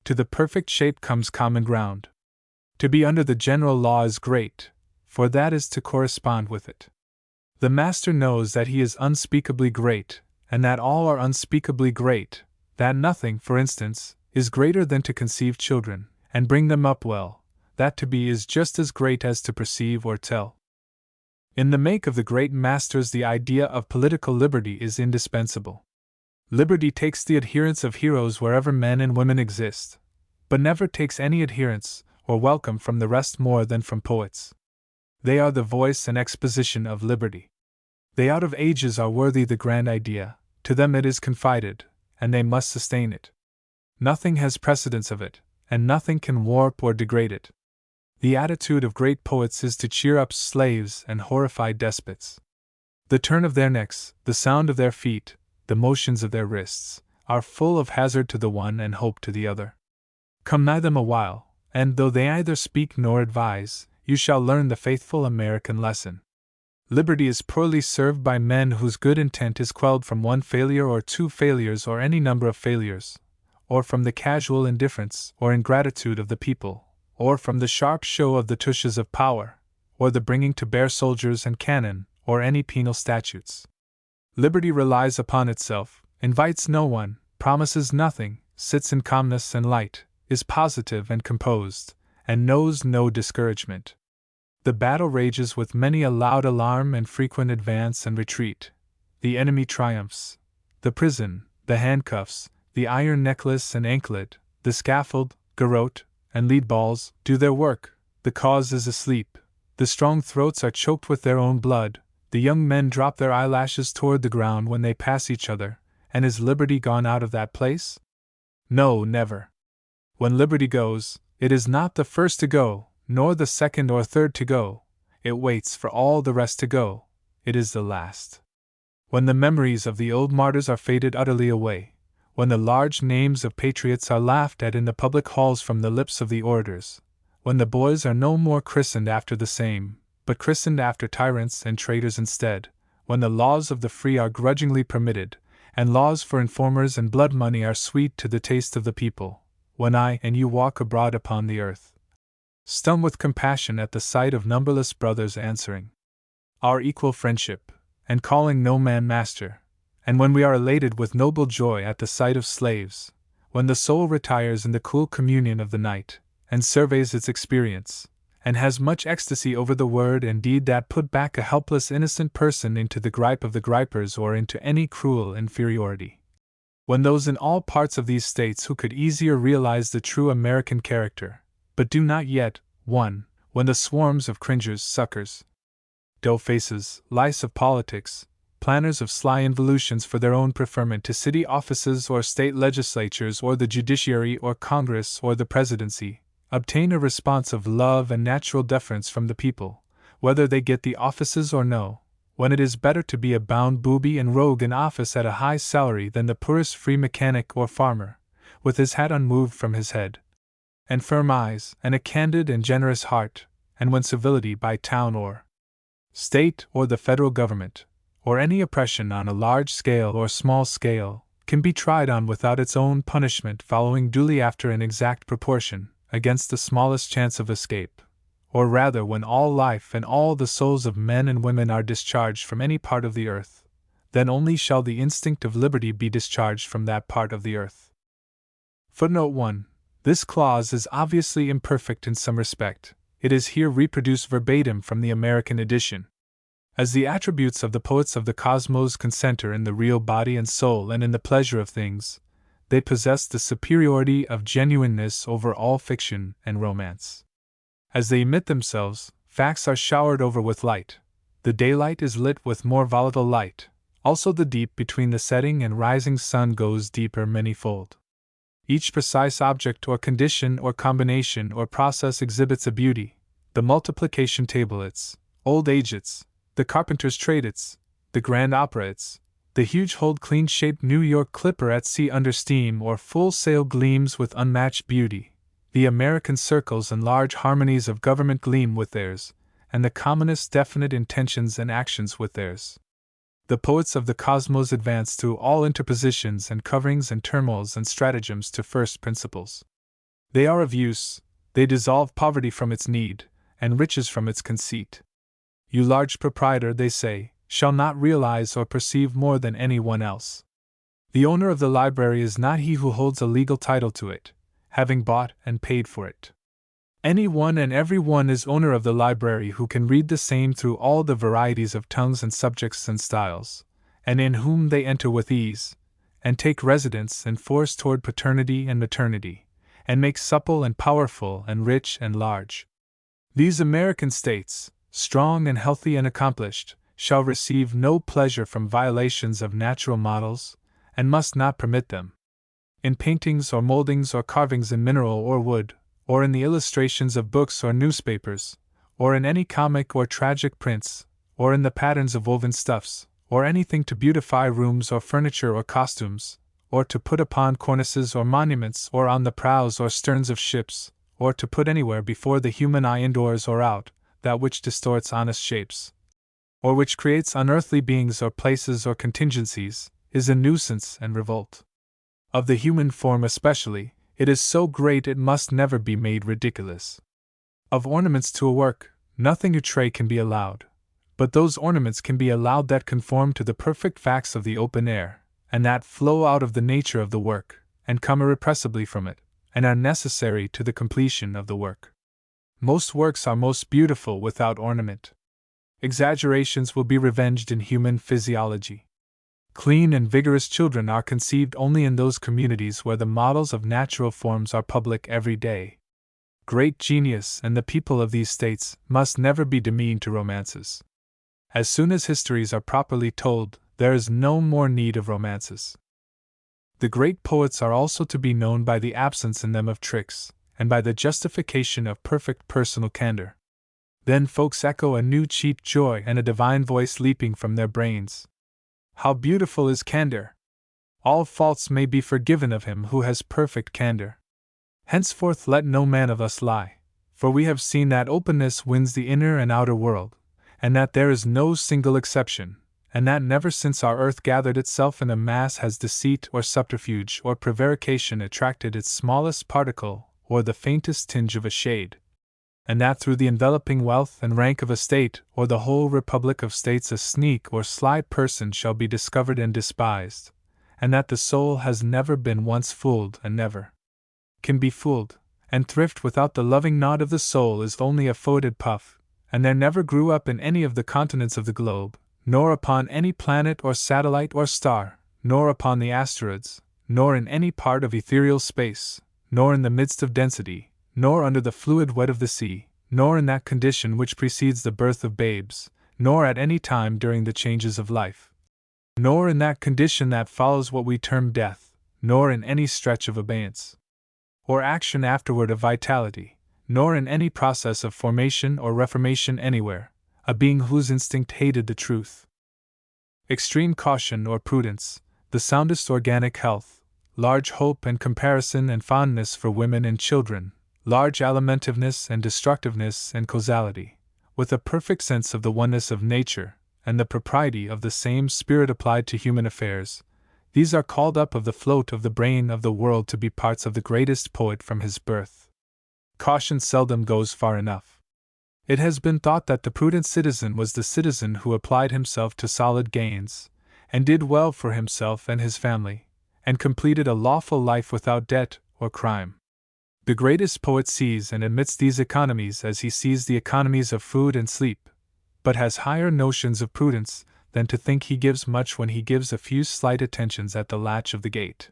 A: To the perfect shape comes common ground. To be under the general law is great, for that is to correspond with it. The master knows that he is unspeakably great, and that all are unspeakably great, that nothing, for instance, is greater than to conceive children, and bring them up well, that to be is just as great as to perceive or tell. In the make of the great masters, the idea of political liberty is indispensable. Liberty takes the adherence of heroes wherever men and women exist, but never takes any adherence or welcome from the rest more than from poets. They are the voice and exposition of liberty. They out of ages are worthy the grand idea, to them it is confided, and they must sustain it. Nothing has precedence of it, and nothing can warp or degrade it. The attitude of great poets is to cheer up slaves and horrify despots. The turn of their necks, the sound of their feet, the motions of their wrists, are full of hazard to the one and hope to the other. Come nigh them a while, and though they either speak nor advise, you shall learn the faithful American lesson. Liberty is poorly served by men whose good intent is quelled from one failure or two failures or any number of failures, or from the casual indifference or ingratitude of the people, or from the sharp show of the tushes of power, or the bringing to bear soldiers and cannon, or any penal statutes. Liberty relies upon itself, invites no one, promises nothing, sits in calmness and light, is positive and composed, and knows no discouragement. The battle rages with many a loud alarm and frequent advance and retreat. The enemy triumphs. The prison, the handcuffs, the iron necklace and anklet, the scaffold, garrote, and lead balls do their work. The cause is asleep. The strong throats are choked with their own blood. The young men drop their eyelashes toward the ground when they pass each other. And is liberty gone out of that place? No, never. When liberty goes, it is not the first to go, nor the second or third to go. It waits for all the rest to go. It is the last. When the memories of the old martyrs are faded utterly away, when the large names of patriots are laughed at in the public halls from the lips of the orators, when the boys are no more christened after the same, but christened after tyrants and traitors instead, when the laws of the free are grudgingly permitted, and laws for informers and blood money are sweet to the taste of the people, when I and you walk abroad upon the earth, stung with compassion at the sight of numberless brothers answering our equal friendship, and calling no man master, and when we are elated with noble joy at the sight of slaves, when the soul retires in the cool communion of the night, and surveys its experience, and has much ecstasy over the word and deed that put back a helpless innocent person into the gripe of the gripers or into any cruel inferiority. When those in all parts of these states who could easier realize the true American character, but do not yet, 1. When the swarms of cringers, suckers, dough-faces, lice of politics, planners of sly involutions for their own preferment to city offices or state legislatures or the judiciary or Congress or the presidency, obtain a response of love and natural deference from the people, whether they get the offices or no, when it is better to be a bound booby and rogue in office at a high salary than the poorest free mechanic or farmer, with his hat unmoved from his head, and firm eyes, and a candid and generous heart, and when civility by town or state or the federal government, or any oppression on a large scale or small scale, can be tried on without its own punishment following duly after an exact proportion, against the smallest chance of escape, or rather when all life and all the souls of men and women are discharged from any part of the earth, then only shall the instinct of liberty be discharged from that part of the earth. Footnote 1. This clause is obviously imperfect in some respect. It is here reproduced verbatim from the American edition. As the attributes of the poets of the cosmos concenter in the real body and soul and in the pleasure of things, they possess the superiority of genuineness over all fiction and romance. As they emit themselves, facts are showered over with light. The daylight is lit with more volatile light. Also the deep between the setting and rising sun goes deeper manyfold. Each precise object or condition or combination or process exhibits a beauty. The multiplication table its, old age its, the carpenter's trade its, the grand opera its, the huge hold clean-shaped New York clipper at sea under steam or full sail gleams with unmatched beauty. The American circles and large harmonies of government gleam with theirs, and the commonest definite intentions and actions with theirs. The poets of the cosmos advance through all interpositions and coverings and turmoils and stratagems to first principles. They are of use, they dissolve poverty from its need, and riches from its conceit. You large proprietor, they say, shall not realize or perceive more than any one else. The owner of the library is not he who holds a legal title to it, having bought and paid for it. Any one and every one is owner of the library who can read the same through all the varieties of tongues and subjects and styles, and in whom they enter with ease, and take residence and force toward paternity and maternity, and make supple and powerful and rich and large. These American states, strong and healthy and accomplished, shall receive no pleasure from violations of natural models, and must not permit them. In paintings or moldings or carvings in mineral or wood, or in the illustrations of books or newspapers, or in any comic or tragic prints, or in the patterns of woven stuffs, or anything to beautify rooms or furniture or costumes, or to put upon cornices or monuments or on the prows or sterns of ships, or to put anywhere before the human eye indoors or out, that which distorts honest shapes, or which creates unearthly beings or places or contingencies, is a nuisance and revolt. Of the human form especially, it is so great it must never be made ridiculous. Of ornaments to a work, nothing outre can be allowed, but those ornaments can be allowed that conform to the perfect facts of the open air, and that flow out of the nature of the work, and come irrepressibly from it, and are necessary to the completion of the work. Most works are most beautiful without ornament. Exaggerations will be revenged in human physiology. Clean and vigorous children are conceived only in those communities where the models of natural forms are public every day. Great genius and the people of these states must never be demeaned to romances. As soon as histories are properly told, there is no more need of romances. The great poets are also to be known by the absence in them of tricks, and by the justification of perfect personal candor. Then folks echo a new cheap joy and a divine voice leaping from their brains. How beautiful is candor! All faults may be forgiven of him who has perfect candor. Henceforth let no man of us lie, for we have seen that openness wins the inner and outer world, and that there is no single exception, and that never since our earth gathered itself in a mass has deceit or subterfuge or prevarication attracted its smallest particle or the faintest tinge of a shade, and that through the enveloping wealth and rank of a state or the whole republic of states a sneak or sly person shall be discovered and despised, and that the soul has never been once fooled and never can be fooled, and thrift without the loving nod of the soul is only a foetid puff, and there never grew up in any of the continents of the globe, nor upon any planet or satellite or star, nor upon the asteroids, nor in any part of ethereal space, nor in the midst of density, nor under the fluid wet of the sea, nor in that condition which precedes the birth of babes, nor at any time during the changes of life, nor in that condition that follows what we term death, nor in any stretch of abeyance, or action afterward of vitality, nor in any process of formation or reformation anywhere, a being whose instinct hated the truth. Extreme caution or prudence, the soundest organic health, large hope and comparison and fondness for women and children, large alimentiveness and destructiveness and causality, with a perfect sense of the oneness of nature, and the propriety of the same spirit applied to human affairs, these are called up of the float of the brain of the world to be parts of the greatest poet from his birth. Caution seldom goes far enough. It has been thought that the prudent citizen was the citizen who applied himself to solid gains, and did well for himself and his family, and completed a lawful life without debt or crime. The greatest poet sees and admits these economies as he sees the economies of food and sleep, but has higher notions of prudence than to think he gives much when he gives a few slight attentions at the latch of the gate.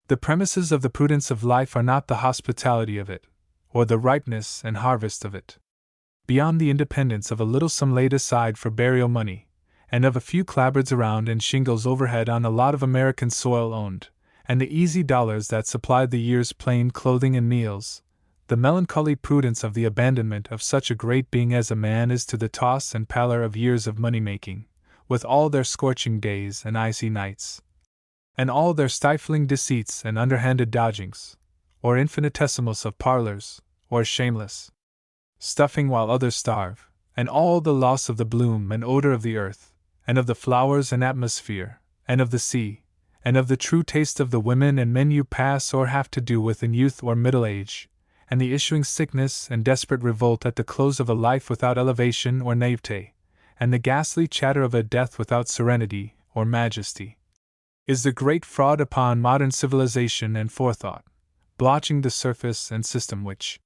A: The premises of the prudence of life are not the hospitality of it, or the ripeness and harvest of it. Beyond the independence of a little sum laid aside for burial money, and of a few clapboards around and shingles overhead on a lot of American soil owned, and the easy dollars that supplied the year's plain clothing and meals, the melancholy prudence of the abandonment of such a great being as a man is to the toss and pallor of years of money-making, with all their scorching days and icy nights, and all their stifling deceits and underhanded dodgings, or infinitesimals of parlors, or shameless stuffing while others starve, and all the loss of the bloom and odor of the earth, and of the flowers and atmosphere, and of the sea, and of the true taste of the women and men you pass or have to do with in youth or middle age, and the issuing sickness and desperate revolt at the close of a life without elevation or naivete, and the ghastly chatter of a death without serenity or majesty, is the great fraud upon modern civilization and forethought, blotching the surface and system which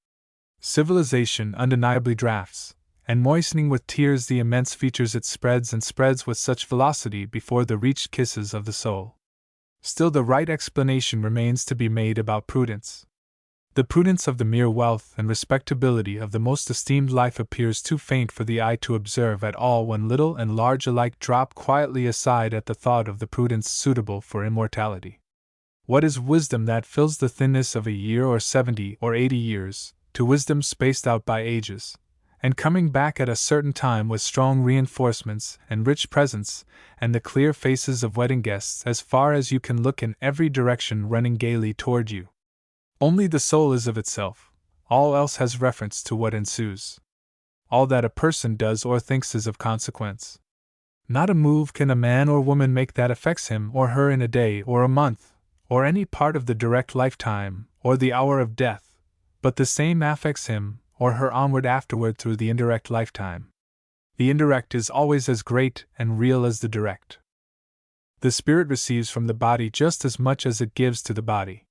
A: civilization undeniably drafts, and moistening with tears the immense features it spreads and spreads with such velocity before the reached kisses of the soul. Still the right explanation remains to be made about prudence. The prudence of the mere wealth and respectability of the most esteemed life appears too faint for the eye to observe at all when little and large alike drop quietly aside at the thought of the prudence suitable for immortality. What is wisdom that fills the thinness of a year or 70 or 80 years, to wisdom spaced out by ages, and coming back at a certain time with strong reinforcements and rich presents, and the clear faces of wedding guests as far as you can look in every direction running gaily toward you? Only the soul is of itself, all else has reference to what ensues. All that a person does or thinks is of consequence. Not a move can a man or woman make that affects him or her in a day or a month, or any part of the direct lifetime, or the hour of death, but the same affects him or her onward afterward through the indirect lifetime. The indirect is always as great and real as the direct. The spirit receives from the body just as much as it gives to the body.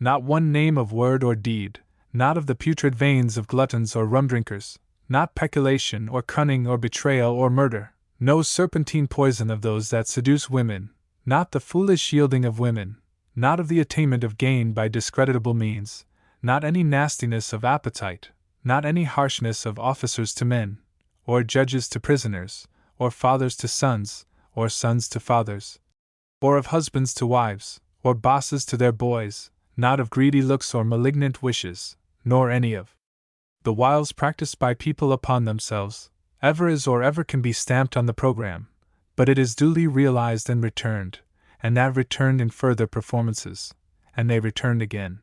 A: Not one name of word or deed, not of the putrid veins of gluttons or rum drinkers, not peculation or cunning or betrayal or murder, no serpentine poison of those that seduce women, not the foolish yielding of women, not of the attainment of gain by discreditable means, not any nastiness of appetite, not any harshness of officers to men, or judges to prisoners, or fathers to sons, or sons to fathers, or of husbands to wives, or bosses to their boys, not of greedy looks or malignant wishes, nor any of the wiles practiced by people upon themselves, ever is or ever can be stamped on the program, but it is duly realized and returned, and that returned in further performances, and they returned again.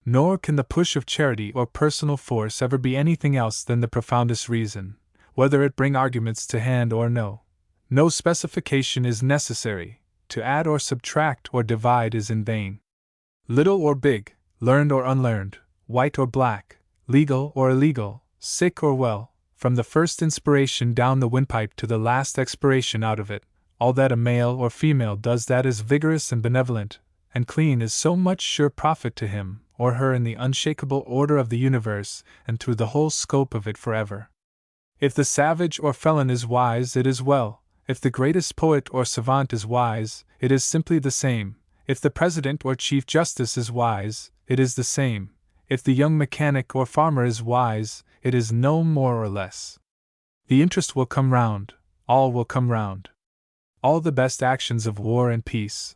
A: Nor can the push of charity or personal force ever be anything else than the profoundest reason, whether it bring arguments to hand or no. No specification is necessary, to add or subtract or divide is in vain. Little or big, learned or unlearned, white or black, legal or illegal, sick or well, from the first inspiration down the windpipe to the last expiration out of it, all that a male or female does that is vigorous and benevolent and clean is so much sure profit to him or her in the unshakable order of the universe and through the whole scope of it forever. If the savage or felon is wise, it is well. If the greatest poet or savant is wise, it is simply the same. If the president or chief justice is wise, it is the same. If the young mechanic or farmer is wise, it is no more or less. The interest will come round, all will come round. All the best actions of war and peace,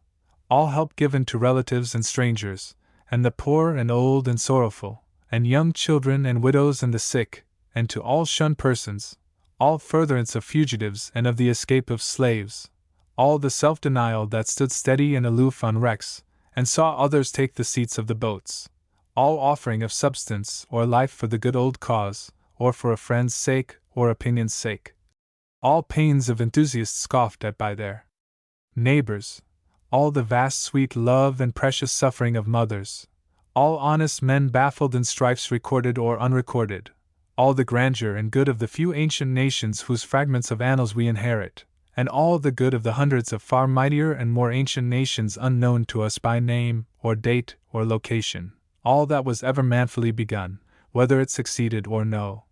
A: all help given to relatives and strangers, and the poor and old and sorrowful, and young children and widows and the sick, and to all shunned persons, all furtherance of fugitives and of the escape of slaves, all the self-denial that stood steady and aloof on wrecks, and saw others take the seats of the boats, all offering of substance or life for the good old cause, or for a friend's sake or opinion's sake, all pains of enthusiasts scoffed at by their neighbors, all the vast sweet love and precious suffering of mothers, all honest men baffled in strifes recorded or unrecorded, all the grandeur and good of the few ancient nations whose fragments of annals we inherit, and all the good of the hundreds of far mightier and more ancient nations unknown to us by name, or date, or location, all that was ever manfully begun, whether it succeeded or no,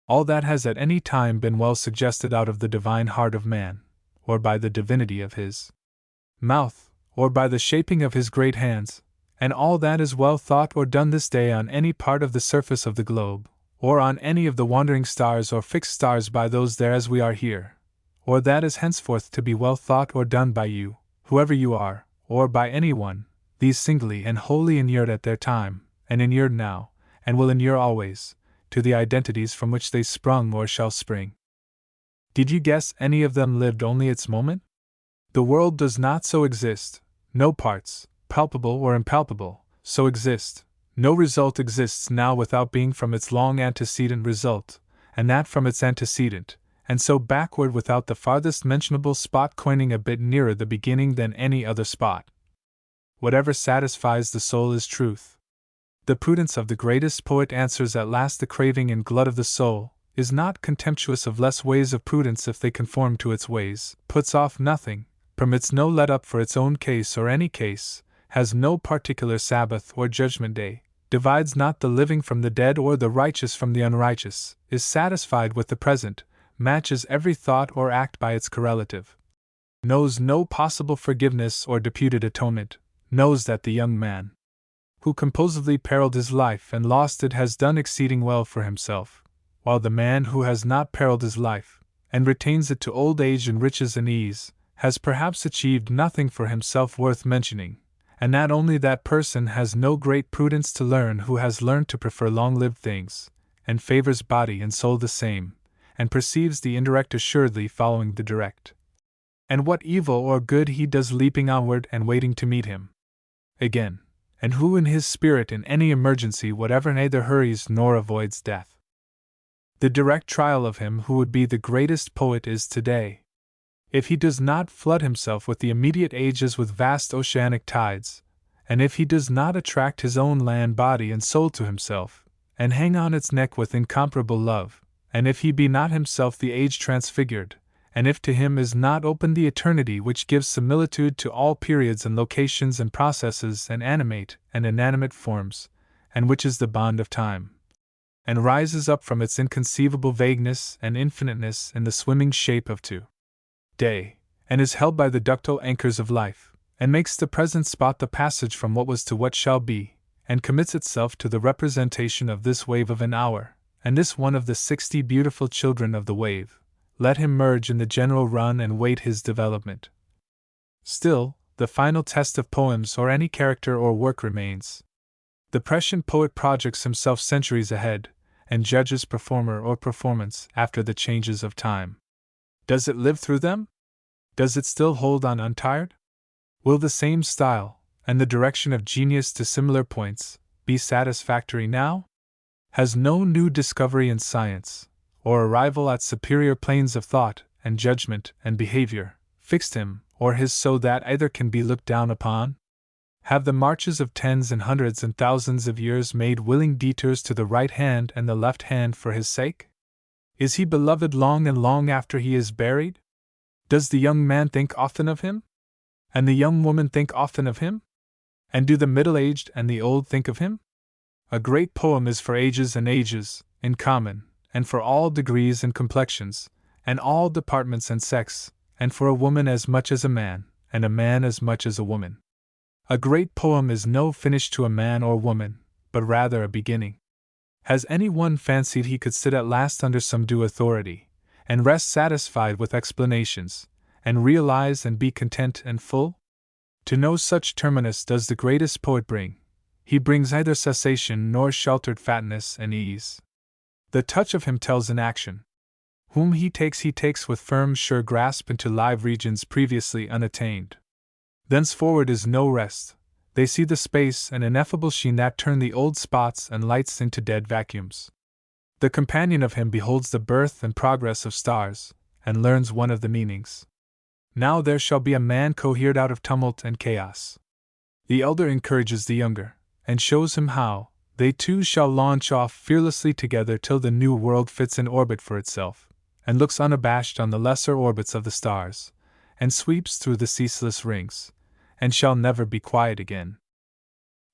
A: all that has at any time been well suggested out of the divine heart of man, or by the divinity of his mouth, or by the shaping of his great hands, and all that is well thought or done this day on any part of the surface of the globe, or on any of the wandering stars or fixed stars by those there as we are here, or that is henceforth to be well thought or done by you, whoever you are, or by any one, these singly and wholly inured at their time, and inured now, and will inure always, to the identities from which they sprung or shall spring. Did you guess any of them lived only its moment? The world does not so exist, no parts, palpable or impalpable, so exist, no result exists now without being from its long antecedent result, and that from its antecedent, and so backward without the farthest mentionable spot coining a bit nearer the beginning than any other spot. Whatever satisfies the soul is truth. The prudence of the greatest poet answers at last the craving and glut of the soul, is not contemptuous of less ways of prudence if they conform to its ways, puts off nothing, permits no let-up for its own case or any case, has no particular Sabbath or judgment day, divides not the living from the dead or the righteous from the unrighteous, is satisfied with the present, matches every thought or act by its correlative, knows no possible forgiveness or deputed atonement, knows that the young man who composedly periled his life and lost it has done exceeding well for himself, while the man who has not periled his life, and retains it to old age in riches and ease, has perhaps achieved nothing for himself worth mentioning, and not only that person has no great prudence to learn who has learned to prefer long-lived things, and favors body and soul the same, and perceives the indirect assuredly following the direct. And what evil or good he does leaping onward and waiting to meet him. Again, and who in his spirit in any emergency whatever neither hurries nor avoids death. The direct trial of him who would be the greatest poet is today. If he does not flood himself with the immediate ages with vast oceanic tides, and if he does not attract his own land body and soul to himself, and hang on its neck with incomparable love, and if he be not himself the age transfigured, and if to him is not open the eternity which gives similitude to all periods and locations and processes and animate and inanimate forms, and which is the bond of time, and rises up from its inconceivable vagueness and infiniteness in the swimming shape of day, and is held by the ductile anchors of life, and makes the present spot the passage from what was to what shall be, and commits itself to the representation of this wave of an hour, and this one of the 60 beautiful children of the wave, let him merge in the general run and wait his development. Still, the final test of poems or any character or work remains. The prescient poet projects himself centuries ahead, and judges performer or performance after the changes of time. Does it live through them? Does it still hold on untired? Will the same style, and the direction of genius to similar points, be satisfactory now? Has no new discovery in science, or arrival at superior planes of thought, and judgment, and behavior, fixed him, or his so that either can be looked down upon? Have the marches of tens and hundreds and thousands of years made willing detours to the right hand and the left hand for his sake? Is he beloved long and long after he is buried? Does the young man think often of him? And the young woman think often of him? And do the middle-aged and the old think of him? A great poem is for ages and ages, in common, and for all degrees and complexions, and all departments and sects, and for a woman as much as a man, and a man as much as a woman. A great poem is no finish to a man or woman, but rather a beginning. Has any one fancied he could sit at last under some due authority, and rest satisfied with explanations, and realize and be content and full? To no such terminus does the greatest poet bring. He brings neither cessation nor sheltered fatness and ease. The touch of him tells in action. Whom he takes with firm sure grasp into live regions previously unattained. Thenceforward is no rest. They see the space and ineffable sheen that turn the old spots and lights into dead vacuums. The companion of him beholds the birth and progress of stars, and learns one of the meanings. Now there shall be a man cohered out of tumult and chaos. The elder encourages the younger, and shows him how. They two shall launch off fearlessly together till the new world fits in orbit for itself, and looks unabashed on the lesser orbits of the stars, and sweeps through the ceaseless rings, and shall never be quiet again.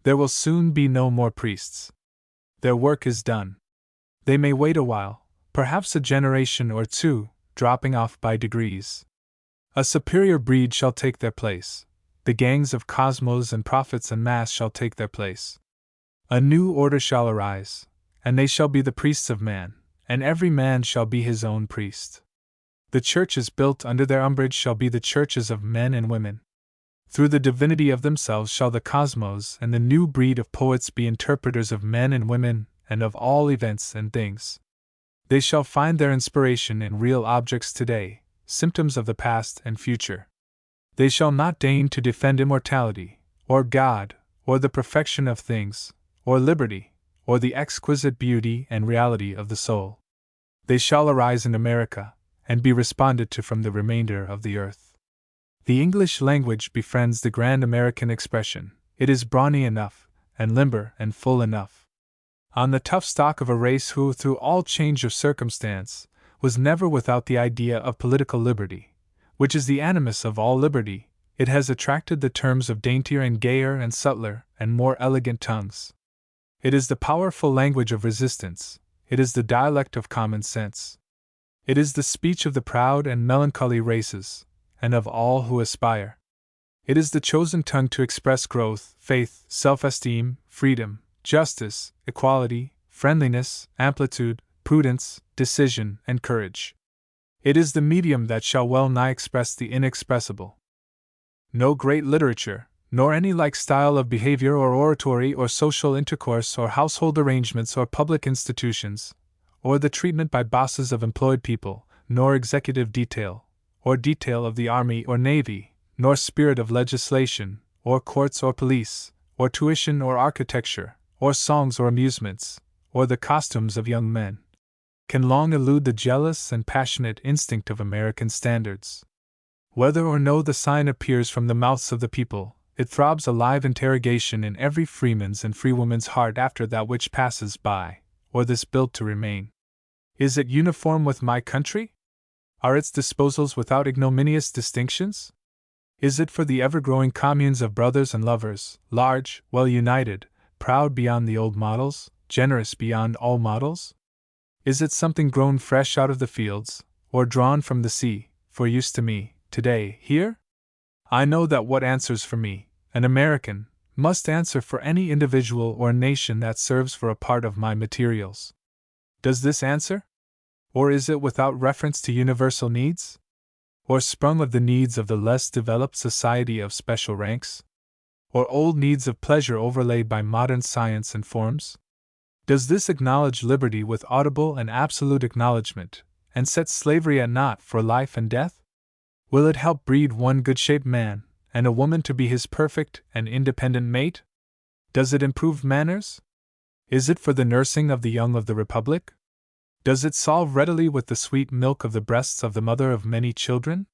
A: There will soon be no more priests. Their work is done. They may wait a while, perhaps a generation or two, dropping off by degrees. A superior breed shall take their place. The gangs of cosmos and prophets en masse shall take their place. A new order shall arise, and they shall be the priests of man, and every man shall be his own priest. The churches built under their umbrage shall be the churches of men and women. Through the divinity of themselves shall the cosmos and the new breed of poets be interpreters of men and women, and of all events and things. They shall find their inspiration in real objects today, symptoms of the past and future. They shall not deign to defend immortality, or God, or the perfection of things, or liberty, or the exquisite beauty and reality of the soul. They shall arise in America, and be responded to from the remainder of the earth. The English language befriends the grand American expression. It is brawny enough, and limber and full enough. On the tough stock of a race who, through all change of circumstance, was never without the idea of political liberty, which is the animus of all liberty, it has attracted the terms of daintier and gayer and subtler and more elegant tongues. It is the powerful language of resistance, it is the dialect of common sense. It is the speech of the proud and melancholy races, and of all who aspire. It is the chosen tongue to express growth, faith, self-esteem, freedom, justice, equality, friendliness, amplitude, prudence, decision, and courage. It is the medium that shall well nigh express the inexpressible. No great literature, nor any like style of behavior or oratory or social intercourse or household arrangements or public institutions, or the treatment by bosses of employed people, nor executive detail, or detail of the army or navy, nor spirit of legislation, or courts or police, or tuition or architecture, or songs or amusements, or the costumes of young men, can long elude the jealous and passionate instinct of American standards. Whether or no the sign appears from the mouths of the people, it throbs a live interrogation in every freeman's and freewoman's heart after that which passes by, or this built to remain. Is it uniform with my country? Are its disposals without ignominious distinctions? Is it for the ever-growing communes of brothers and lovers, large, well united, proud beyond the old models, generous beyond all models? Is it something grown fresh out of the fields, or drawn from the sea, for use to me, today, here? I know that what answers for me, an American, must answer for any individual or nation that serves for a part of my materials. Does this answer? Or is it without reference to universal needs? Or sprung of the needs of the less developed society of special ranks? Or old needs of pleasure overlaid by modern science and forms? Does this acknowledge liberty with audible and absolute acknowledgement, and set slavery at naught for life and death? Will it help breed one good-shaped man, and a woman to be his perfect and independent mate? Does it improve manners? Is it for the nursing of the young of the Republic? Does it solve readily with the sweet milk of the breasts of the mother of many children?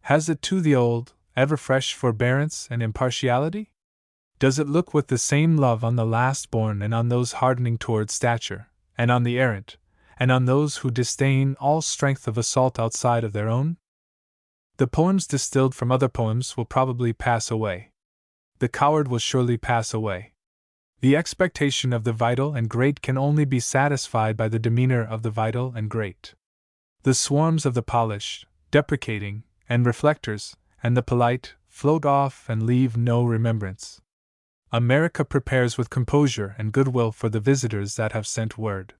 A: Has it too the old, ever-fresh forbearance and impartiality? Does it look with the same love on the last-born and on those hardening toward stature, and on the errant, and on those who disdain all strength of assault outside of their own? The poems distilled from other poems will probably pass away. The coward will surely pass away. The expectation of the vital and great can only be satisfied by the demeanor of the vital and great. The swarms of the polished, deprecating, and reflectors, and the polite, float off and leave no remembrance. America prepares with composure and goodwill for the visitors that have sent word.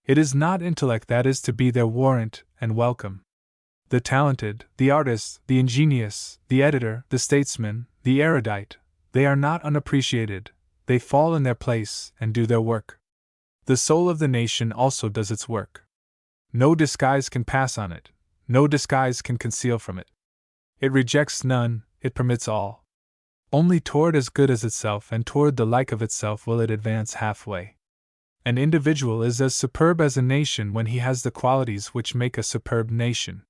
A: It is not intellect that is to be their warrant and welcome. The talented, the artist, the ingenious, the editor, the statesman, the erudite, they are not unappreciated, they fall in their place and do their work. The soul of the nation also does its work. No disguise can pass on it, no disguise can conceal from it. It rejects none, it permits all. Only toward as good as itself and toward the like of itself will it advance halfway. An individual is as superb as a nation when he has the qualities which make a superb nation.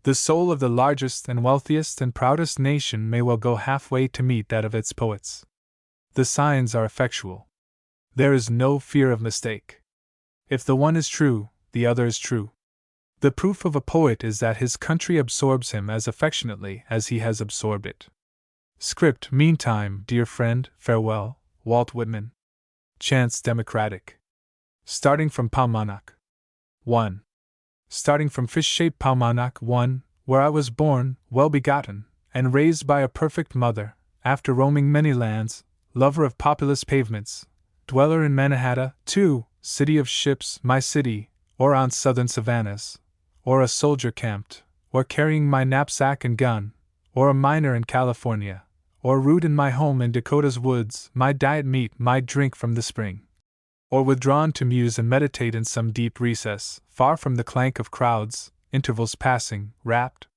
A: The soul of the largest and wealthiest and proudest nation may well go halfway to meet that of its poets. The signs are effectual. There is no fear of mistake. If the one is true, the other is true. The proof of a poet is that his country absorbs him as affectionately as he has absorbed it. Script, meantime, dear friend, farewell, Walt Whitman. Chants democratic. Starting from Paumanok. 1. Starting from fish-shaped Paumanok 1, where I was born, well-begotten, and raised by a perfect mother, after roaming many lands, lover of populous pavements, dweller in Mannahatta 2, city of ships, my city, or on southern savannas, or a soldier camped, or carrying my knapsack and gun, or a miner in California, or root in my home in Dakota's woods, my diet meat, my drink from the spring. Or withdrawn to muse and meditate in some deep recess, far from the clank of crowds, intervals passing, rapt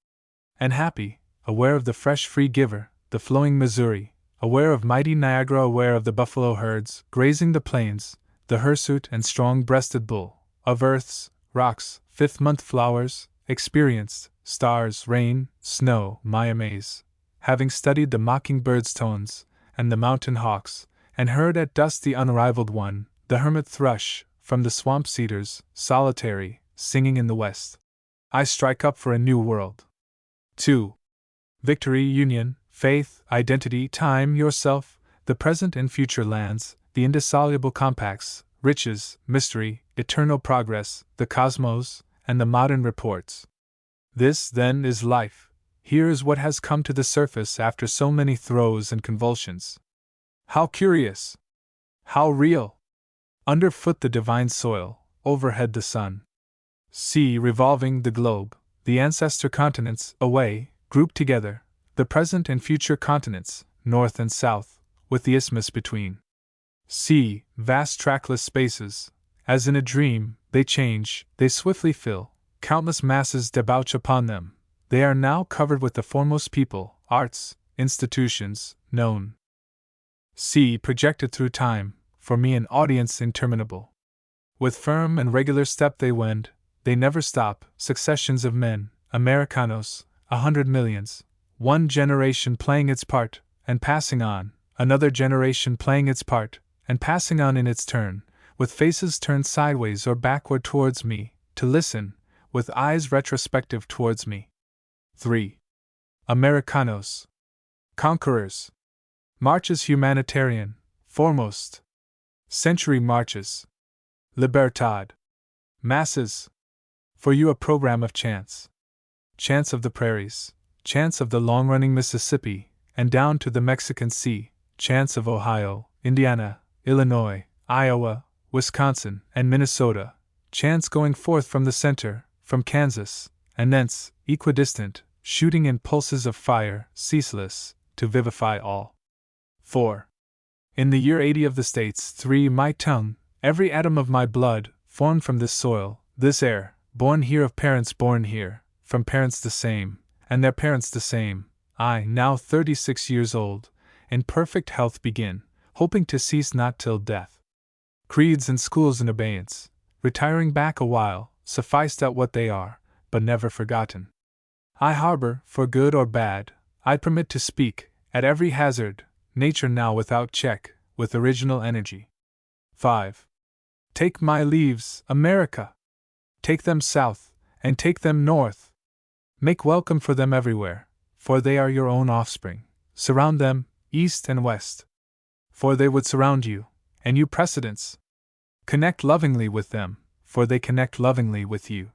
A: and happy, aware of the fresh free giver, the flowing Missouri, aware of mighty Niagara, aware of the buffalo herds, grazing the plains, the hirsute and strong-breasted bull, of earth's, rocks, fifth-month flowers, experienced, stars, rain, snow, my amaze, having studied the mocking-bird's tones, and the mountain hawks, and heard at dusk the unrivaled one, the hermit thrush, from the swamp cedars, solitary, singing in the west. I strike up for a new world. 2. Victory, union, faith, identity, time, yourself, the present and future lands, the indissoluble compacts, riches, mystery, eternal progress, the cosmos, and the modern reports. This, then, is life. Here is what has come to the surface after so many throes and convulsions. How curious! How real! Underfoot the divine soil, overhead the sun. See, revolving the globe, the ancestor continents, away, grouped together, the present and future continents, north and south, with the isthmus between. See, vast trackless spaces, as in a dream, they change, they swiftly fill, countless masses debouch upon them, they are now covered with the foremost people, arts, institutions, known. See, projected through time, for me an audience interminable. With firm and regular step they wend, they never stop, successions of men, Americanos, 100 millions, one generation playing its part, and passing on, another generation playing its part, and passing on in its turn, with faces turned sideways or backward towards me, to listen, with eyes retrospective towards me. 3. Americanos. Conquerors. Marches humanitarian, foremost. Century marches. Libertad. Masses. For you a program of chants. Chants of the prairies, chants of the long-running Mississippi, and down to the Mexican Sea, chants of Ohio, Indiana, Illinois, Iowa, Wisconsin, and Minnesota, chants going forth from the center, from Kansas, and thence, equidistant, shooting in pulses of fire, ceaseless, to vivify all. 4. In the year 80 of the States, 3. My tongue, every atom of my blood, formed from this soil, this air, born here of parents born here, from parents the same, and their parents the same, I, now 36 years old, in perfect health begin, hoping to cease not till death. Creeds and schools in abeyance, retiring back a while, sufficed at what they are, but never forgotten. I harbor, for good or bad, I permit to speak, at every hazard, nature now without check, with original energy. 5. Take my leaves, America! Take them south, and take them north. Make welcome for them everywhere, for they are your own offspring. Surround them, east and west. For they would surround you, and you precedents. Connect lovingly with them, for they connect lovingly with you.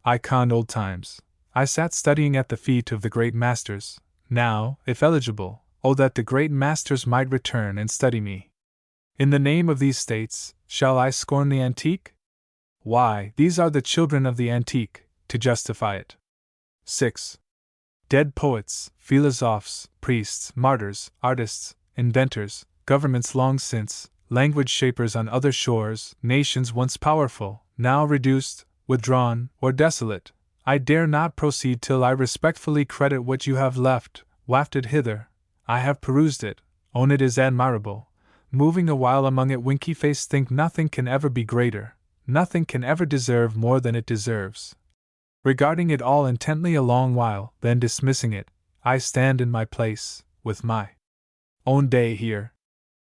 A: I conned old times. I sat studying at the feet of the great masters. Now, if eligible, oh that the great masters might return and study me. In the name of these states, shall I scorn the antique? Why, these are the children of the antique, to justify it. 6. Dead poets, philosophes, priests, martyrs, artists, inventors, governments long since, language shapers on other shores, nations once powerful, now reduced, withdrawn, or desolate, I dare not proceed till I respectfully credit what you have left, wafted hither. I have perused it, own it is admirable, moving a while among it winky-faced think nothing can ever be greater, nothing can ever deserve more than it deserves. Regarding it all intently a long while, then dismissing it, I stand in my place, with my own day here.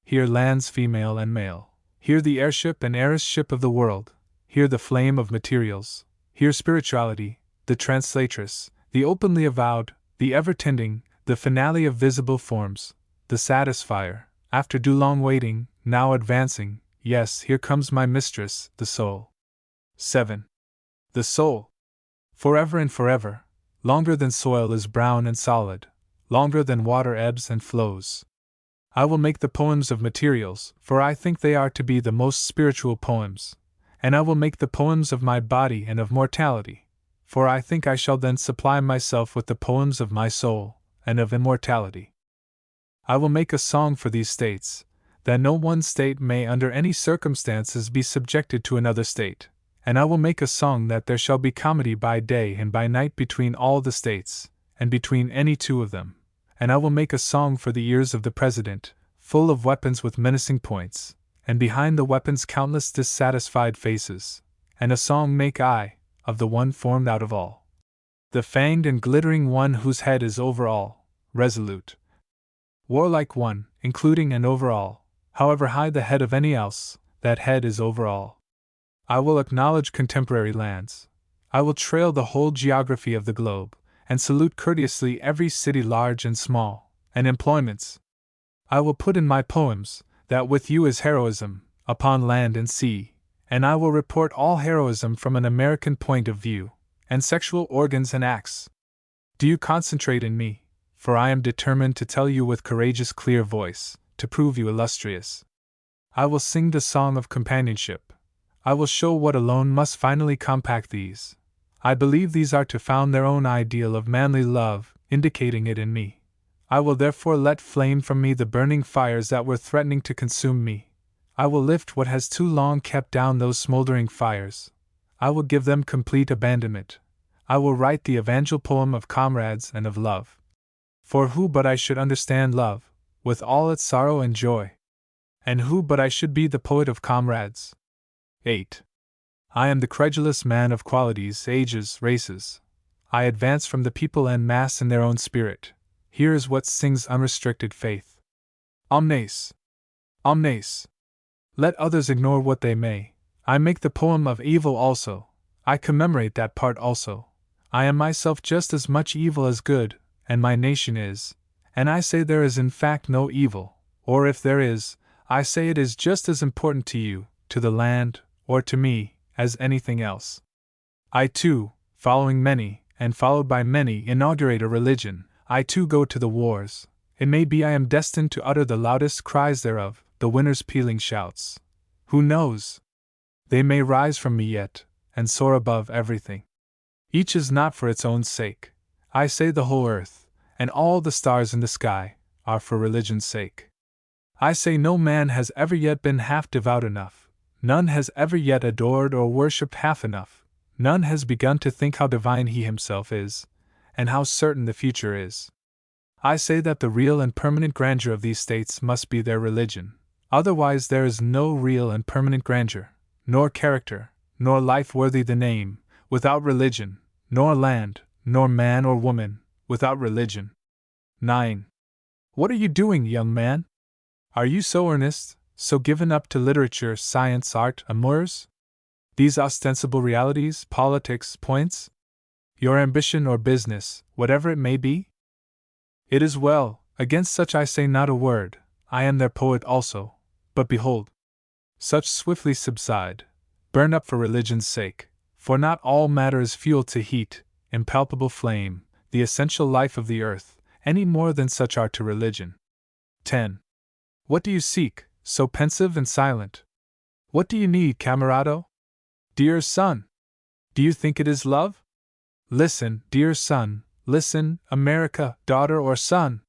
A: Here lands female and male, here the airship and heiress-ship of the world, here the flame of materials, here spirituality, the translatress, the openly avowed, the ever-tending, the finale of visible forms, the satisfier, after due long waiting, now advancing, yes, here comes my mistress, the soul. 7. The soul. Forever and forever, longer than soil is brown and solid, longer than water ebbs and flows. I will make the poems of materials, for I think they are to be the most spiritual poems, and I will make the poems of my body and of mortality, for I think I shall then supply myself with the poems of my soul, and of immortality. I will make a song for these states, that no one state may under any circumstances be subjected to another state, and I will make a song that there shall be comedy by day and by night between all the states, and between any two of them, and I will make a song for the ears of the President, full of weapons with menacing points, and behind the weapons countless dissatisfied faces, and a song make I, of the one formed out of all, The fanged and glittering one whose head is over all, resolute. Warlike one, including and over all, however high the head of any else, that head is over all. I will acknowledge contemporary lands. I will trail the whole geography of the globe, and salute courteously every city large and small, and employments. I will put in my poems, that with you is heroism, upon land and sea, and I will report all heroism from an American point of view, and sexual organs and acts. Do you concentrate in me, for I am determined to tell you with courageous clear voice, to prove you illustrious. I will sing the song of companionship. I will show what alone must finally compact these. I believe these are to found their own ideal of manly love, indicating it in me. I will therefore let flame from me the burning fires that were threatening to consume me. I will lift what has too long kept down those smoldering fires. I will give them complete abandonment. I will write the evangel poem of comrades and of love. For who but I should understand love, with all its sorrow and joy? And who but I should be the poet of comrades? 8. I am the credulous man of qualities, ages, races. I advance from the people en masse in their own spirit. Here is what sings unrestricted faith. Omnes. Omnes. Let others ignore what they may. I make the poem of evil also. I commemorate that part also. I am myself just as much evil as good, and my nation is, and I say there is in fact no evil, or if there is, I say it is just as important to you, to the land, or to me, as anything else. I too, following many, and followed by many, inaugurate a religion. I too go to the wars. It may be I am destined to utter the loudest cries thereof, the winner's pealing shouts. Who knows? They may rise from me yet, and soar above everything. Each is not for its own sake. I say the whole earth, and all the stars in the sky, are for religion's sake. I say no man has ever yet been half devout enough, none has ever yet adored or worshipped half enough, none has begun to think how divine he himself is, and how certain the future is. I say that the real and permanent grandeur of these states must be their religion, otherwise there is no real and permanent grandeur, nor character, nor life worthy the name, without religion, nor land, nor man or woman, without religion. 9. What are you doing, young man? Are you so earnest, so given up to literature, science, art, amours? These ostensible realities, politics, points? Your ambition or business, whatever it may be? It is well, against such I say not a word, I am their poet also, but behold, such swiftly subside, burn up for religion's sake, for not all matter is fuel to heat, impalpable flame, the essential life of the earth, any more than such are to religion. 10. What do you seek, so pensive and silent? What do you need, camerado? Dear son? Do you think it is love? Listen, dear son, listen, America, daughter or son.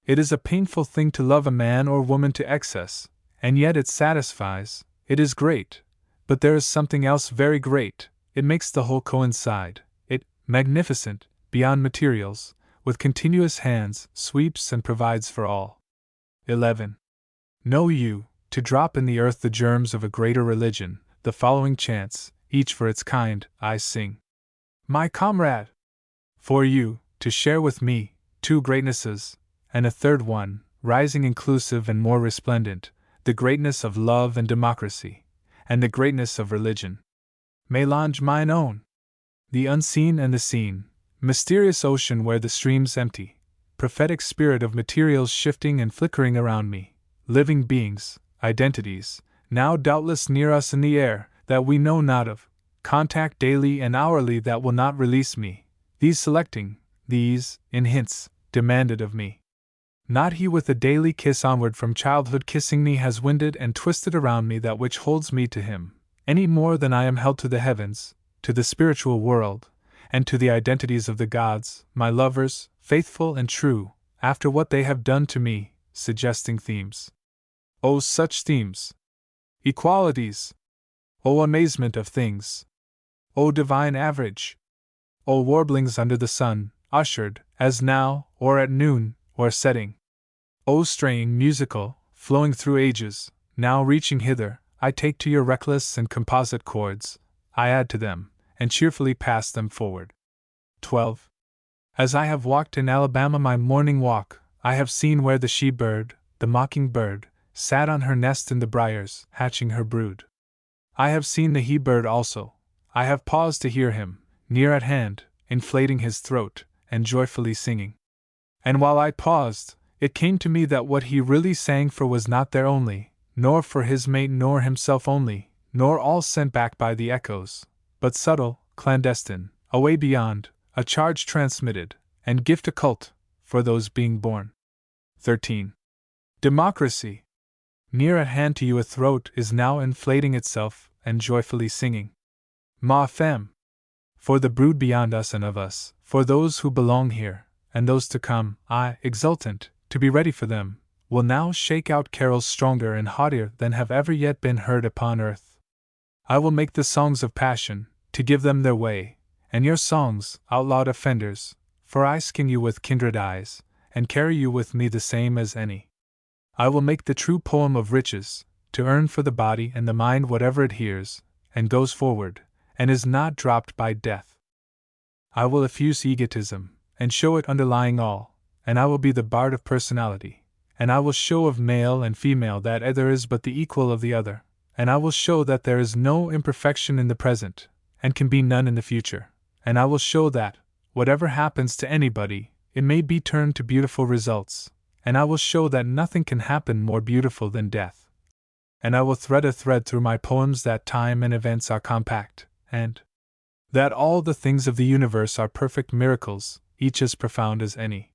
A: It is a painful thing to love a man or woman to excess, and yet it satisfies, it is great, but there is something else very great, it makes the whole coincide, it, magnificent, beyond materials, with continuous hands, sweeps and provides for all. 11. Know you, to drop in the earth the germs of a greater religion, the following chants, each for its kind, I sing. My comrade! For you, to share with me, two greatnesses, and a third one, rising inclusive and more resplendent, the greatness of love and democracy, and the greatness of religion. Mélange mine own. The unseen and the seen, mysterious ocean where the streams empty, prophetic spirit of materials shifting and flickering around me, living beings, identities, now doubtless near us in the air, that we know not of, contact daily and hourly that will not release me, these selecting, these, in hints, demanded of me. Not he with a daily kiss onward from childhood kissing me has winded and twisted around me that which holds me to him, any more than I am held to the heavens, to the spiritual world, and to the identities of the gods, my lovers, faithful and true, after what they have done to me, suggesting themes. Oh, such themes! Equalities! Oh, amazement of things! O divine average! O warblings under the sun, ushered, as now, or at noon, or setting! O straying musical, flowing through ages, now reaching hither, I take to your reckless and composite chords, I add to them, and cheerfully pass them forward. 12. As I have walked in Alabama my morning walk, I have seen where the she-bird, the mocking-bird, sat on her nest in the briars, hatching her brood. I have seen the he-bird also. I have paused to hear him, near at hand, inflating his throat, and joyfully singing. And while I paused, it came to me that what he really sang for was not there only, nor for his mate nor himself only, nor all sent back by the echoes, but subtle, clandestine, away beyond, a charge transmitted, and gift occult, for those being born. 13. Democracy. Near at hand to you a throat is now inflating itself, and joyfully singing. Ma femme. For the brood beyond us and of us, for those who belong here, and those to come, I, exultant, to be ready for them, will now shake out carols stronger and haughtier than have ever yet been heard upon earth. I will make the songs of passion, to give them their way, and your songs, outlawed offenders, for I skin you with kindred eyes, and carry you with me the same as any. I will make the true poem of riches, to earn for the body and the mind whatever it hears, and goes forward, and is not dropped by death. I will effuse egotism, and show it underlying all, and I will be the bard of personality, and I will show of male and female that either is but the equal of the other, and I will show that there is no imperfection in the present, and can be none in the future, and I will show that, whatever happens to anybody, it may be turned to beautiful results, and I will show that nothing can happen more beautiful than death. And I will thread a thread through my poems that time and events are compact, and that all the things of the universe are perfect miracles, each as profound as any.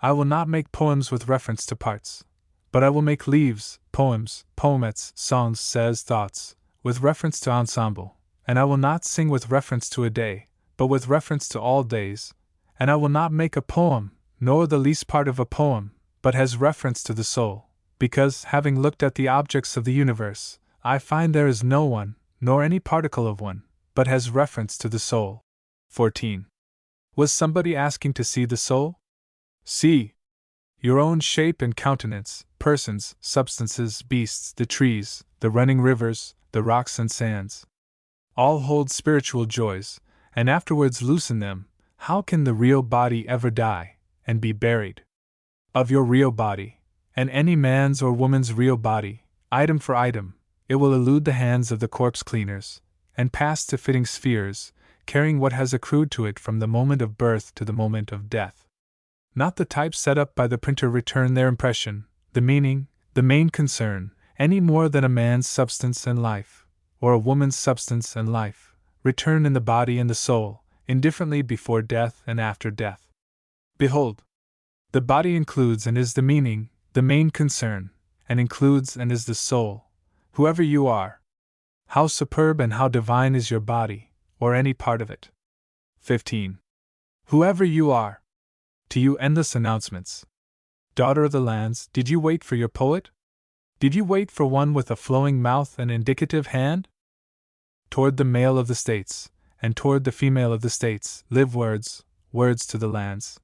A: I will not make poems with reference to parts, but I will make leaves, poems, poemets, songs, says, thoughts, with reference to ensemble, and I will not sing with reference to a day, but with reference to all days, and I will not make a poem, nor the least part of a poem, but has reference to the soul, because, having looked at the objects of the universe, I find there is no one, nor any particle of one, but has reference to the soul. 14. Was somebody asking to see the soul? See your own shape and countenance, persons, substances, beasts, the trees, the running rivers, the rocks and sands. All hold spiritual joys, and afterwards loosen them. How can the real body ever die, and be buried? Of your real body, and any man's or woman's real body, item for item, it will elude the hands of the corpse cleaners, and pass to fitting spheres, carrying what has accrued to it from the moment of birth to the moment of death. Not the types set up by the printer return their impression, the meaning, the main concern, any more than a man's substance and life, or a woman's substance and life, return in the body and the soul, indifferently before death and after death. Behold, the body includes and is the meaning, the main concern, and includes and is the soul, whoever you are. How superb and how divine is your body, or any part of it. 15. Whoever you are. To you endless announcements. Daughter of the lands, did you wait for your poet? Did you wait for one with a flowing mouth and indicative hand? Toward the male of the states, and toward the female of the states, live words, words to the lands.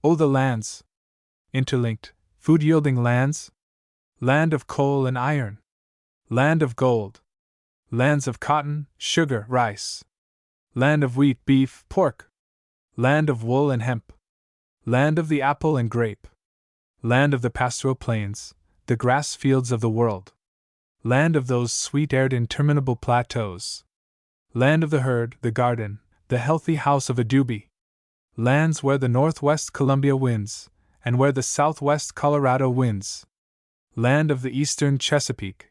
A: Oh, the lands! Interlinked, food-yielding lands? Land of coal and iron. Land of gold. Lands of cotton, sugar, rice. Land of wheat, beef, pork. Land of wool and hemp. Land of the apple and grape. Land of the pastoral plains, the grass fields of the world. Land of those sweet-aired interminable plateaus. Land of the herd, the garden, the healthy house of adobe. Lands where the northwest Columbia winds, and where the southwest Colorado winds. Land of the eastern Chesapeake.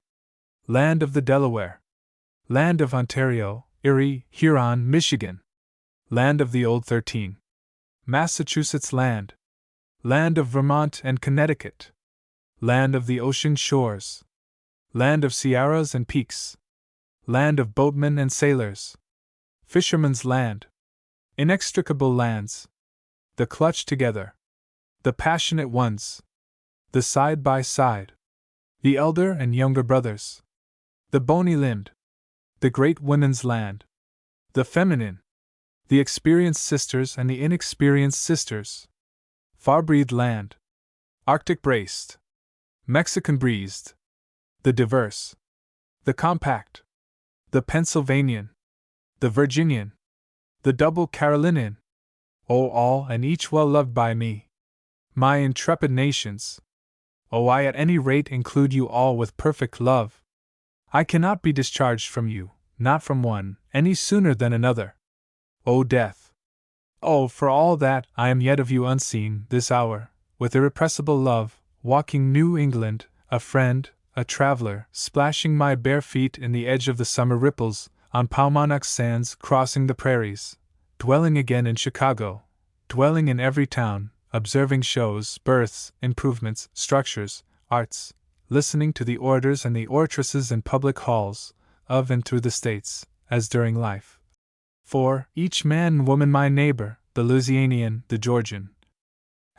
A: Land of the Delaware. Land of Ontario, Erie, Huron, Michigan. Land of the Old 13. Massachusetts land. Land of Vermont and Connecticut. Land of the ocean shores. Land of sierras and peaks. Land of boatmen and sailors. Fishermen's land. Inextricable lands. The clutched together. The passionate ones. The side by side. The elder and younger brothers. The bony-limbed. The great women's land. The feminine. The experienced sisters and the inexperienced sisters. Far-breathed land. Arctic-braced. Mexican-breezed. The diverse. The compact. The Pennsylvanian. The Virginian. The double Carolinian. O all and each well loved by me. My intrepid nations! O I at any rate include you all with perfect love. I cannot be discharged from you, not from one, any sooner than another. O death! Oh, for all that, I am yet of you unseen, this hour, with irrepressible love, walking New England, a friend, a traveler, splashing my bare feet in the edge of the summer ripples, on Paumanok's sands, crossing the prairies, dwelling again in Chicago, dwelling in every town, observing shows, births, improvements, structures, arts, listening to the orators and the oratresses in public halls, of and through the States, as during life. For, each man and woman my neighbor, the Louisianian, the Georgian,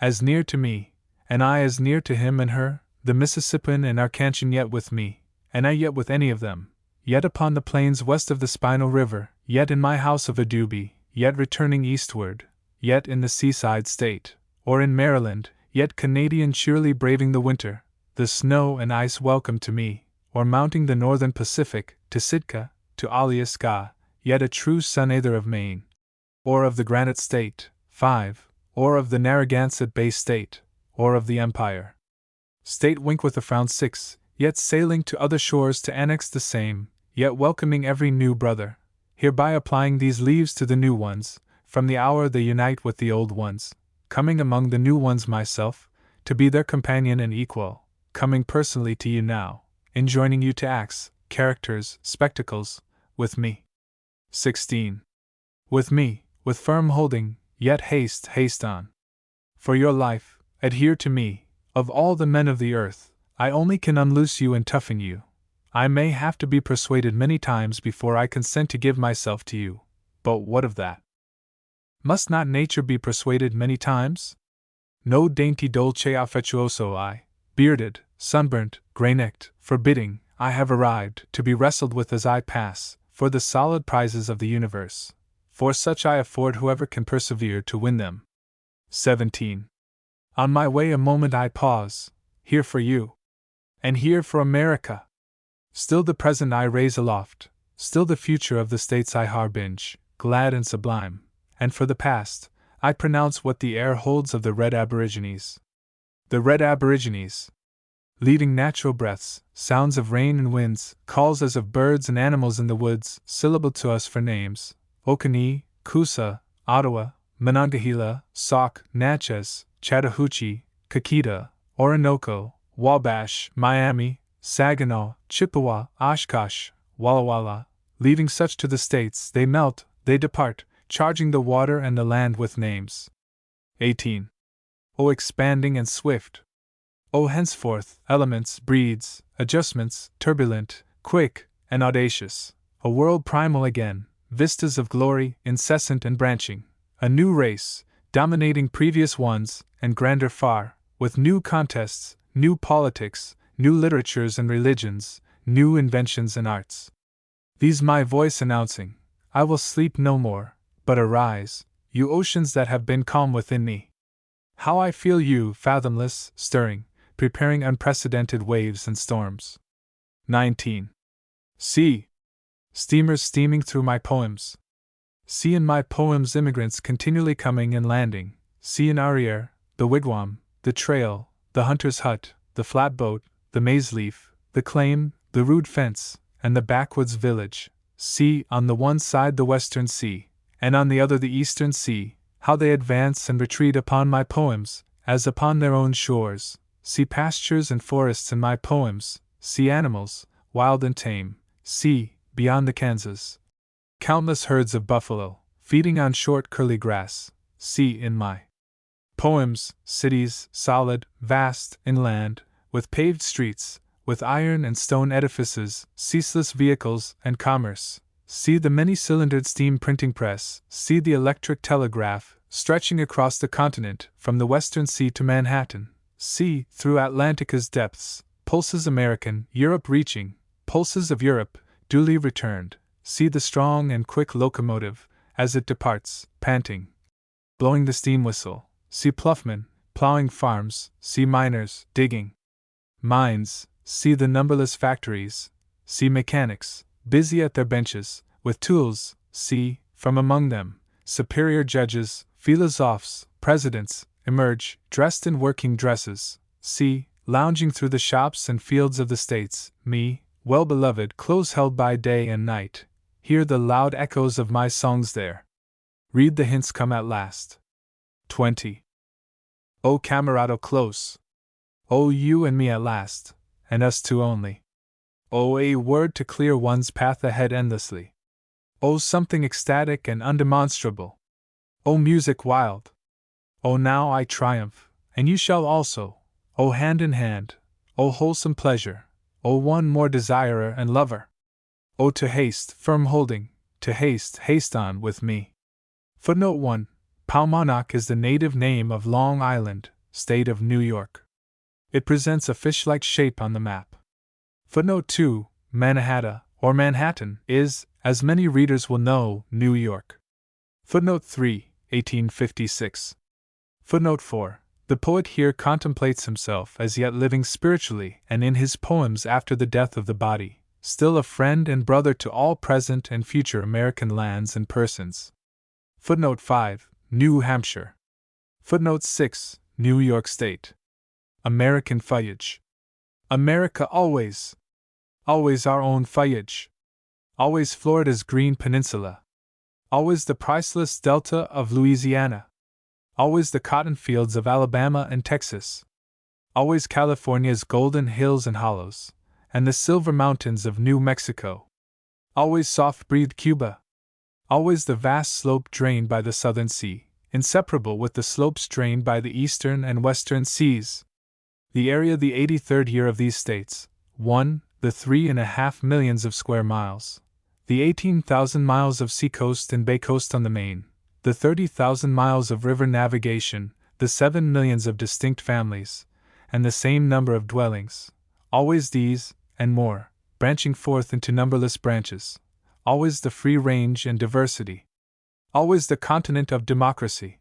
A: as near to me, and I as near to him and her, the Mississippian and Arkansan yet with me, and I yet with any of them, yet upon the plains west of the Spino River, yet in my house of Adobe, yet returning eastward, yet in the seaside state, or in Maryland, yet Canadian cheerily braving the winter, the snow and ice welcome to me, or mounting the northern Pacific, to Sitka, to Alaska, yet a true son either of Maine, or of the Granite State, 5, or of the Narragansett Bay State, or of the Empire State wink with a frown 6, yet sailing to other shores to annex the same, yet welcoming every new brother, hereby applying these leaves to the new ones, from the hour they unite with the old ones, coming among the new ones myself, to be their companion and equal, coming personally to you now, enjoining you to acts, characters, spectacles, with me. 16. With me, with firm holding, yet haste on. For your life, adhere to me, of all the men of the earth, I only can unloose you and toughen you. I may have to be persuaded many times before I consent to give myself to you, but what of that? Must not nature be persuaded many times? No dainty dolce affettuoso I, bearded, sunburnt, grey-necked, forbidding, I have arrived, to be wrestled with as I pass, for the solid prizes of the universe. For such I afford whoever can persevere to win them. 17. On my way a moment I pause, here for you, and here for America. Still the present I raise aloft, still the future of the States I harbinge, glad and sublime, and for the past, I pronounce what the air holds of the red aborigines. The red aborigines, leading natural breaths, sounds of rain and winds, calls as of birds and animals in the woods, syllabled to us for names, Okanee, Coosa, Ottawa, Monongahela, Sauk, Natchez, Chattahoochee, Kakita, Orinoco, Wabash, Miami, Saginaw, Chippewa, Oshkosh, Walla Walla, leaving such to the States, they melt, they depart, charging the water and the land with names. 18. O expanding and swift! O henceforth, elements, breeds, adjustments, turbulent, quick, and audacious, a world primal again, vistas of glory, incessant and branching, a new race, dominating previous ones, and grander far, with new contests, new politics, new literatures and religions, new inventions and arts. These my voice announcing, I will sleep no more, but arise, you oceans that have been calm within me. How I feel you, fathomless, stirring, preparing unprecedented waves and storms. 19. See! Steamers steaming through my poems. See in my poems immigrants continually coming and landing. See in arriere, the wigwam, the trail, the hunter's hut, the flatboat, the maize leaf, the claim, the rude fence, and the backwoods village. See, on the one side the western sea, and on the other the eastern sea, how they advance and retreat upon my poems, as upon their own shores. See pastures and forests in my poems, see animals, wild and tame, see, beyond the Kansas, countless herds of buffalo, feeding on short curly grass, see in my poems, cities, solid, vast, inland, with paved streets, with iron and stone edifices, ceaseless vehicles, and commerce. See the many-cylindered steam printing press, see the electric telegraph, stretching across the continent, from the western sea to Manhattan. See, through Atlantica's depths, pulses American, Europe reaching, pulses of Europe, duly returned. See the strong and quick locomotive, as it departs, panting, blowing the steam whistle. See ploughmen, ploughing farms, see miners, digging mines, see the numberless factories, see mechanics, busy at their benches, with tools, see, from among them, superior judges, philosophes, presidents, emerge, dressed in working dresses. See, lounging through the shops and fields of the states, me, well-beloved, close held by day and night. Hear the loud echoes of my songs there. Read the hints come at last. 20. O camerado close. O you and me at last, and us two only. O a word to clear one's path ahead endlessly. O something ecstatic and undemonstrable. O music wild. O now I triumph, and you shall also. O hand in hand. O wholesome pleasure. O one more desirer and lover. O to haste, firm holding, to haste, haste on with me. Footnote 1. Paumanok is the native name of Long Island, state of New York. It presents a fish-like shape on the map. Footnote 2. Mannahatta, or Manhattan, is, as many readers will know, New York. Footnote 3. 1856. Footnote 4. The poet here contemplates himself as yet living spiritually and in his poems after the death of the body, still a friend and brother to all present and future American lands and persons. Footnote 5. New Hampshire. Footnote 6. New York State. American feuillage. America always. Always our own feuillage. Always Florida's green peninsula. Always the priceless delta of Louisiana. Always the cotton fields of Alabama and Texas. Always California's golden hills and hollows, and the silver mountains of New Mexico. Always soft-breathed Cuba. Always the vast slope drained by the Southern Sea, inseparable with the slopes drained by the Eastern and Western Seas. The area the 83rd year of these states, 1. The 3.5 millions of square miles. The 18,000 miles of seacoast and baycoast on the Main. The 30,000 miles of river navigation, the 7 millions of distinct families, and the same number of dwellings. Always these, and more, branching forth into numberless branches. Always the free range and diversity. Always the continent of democracy.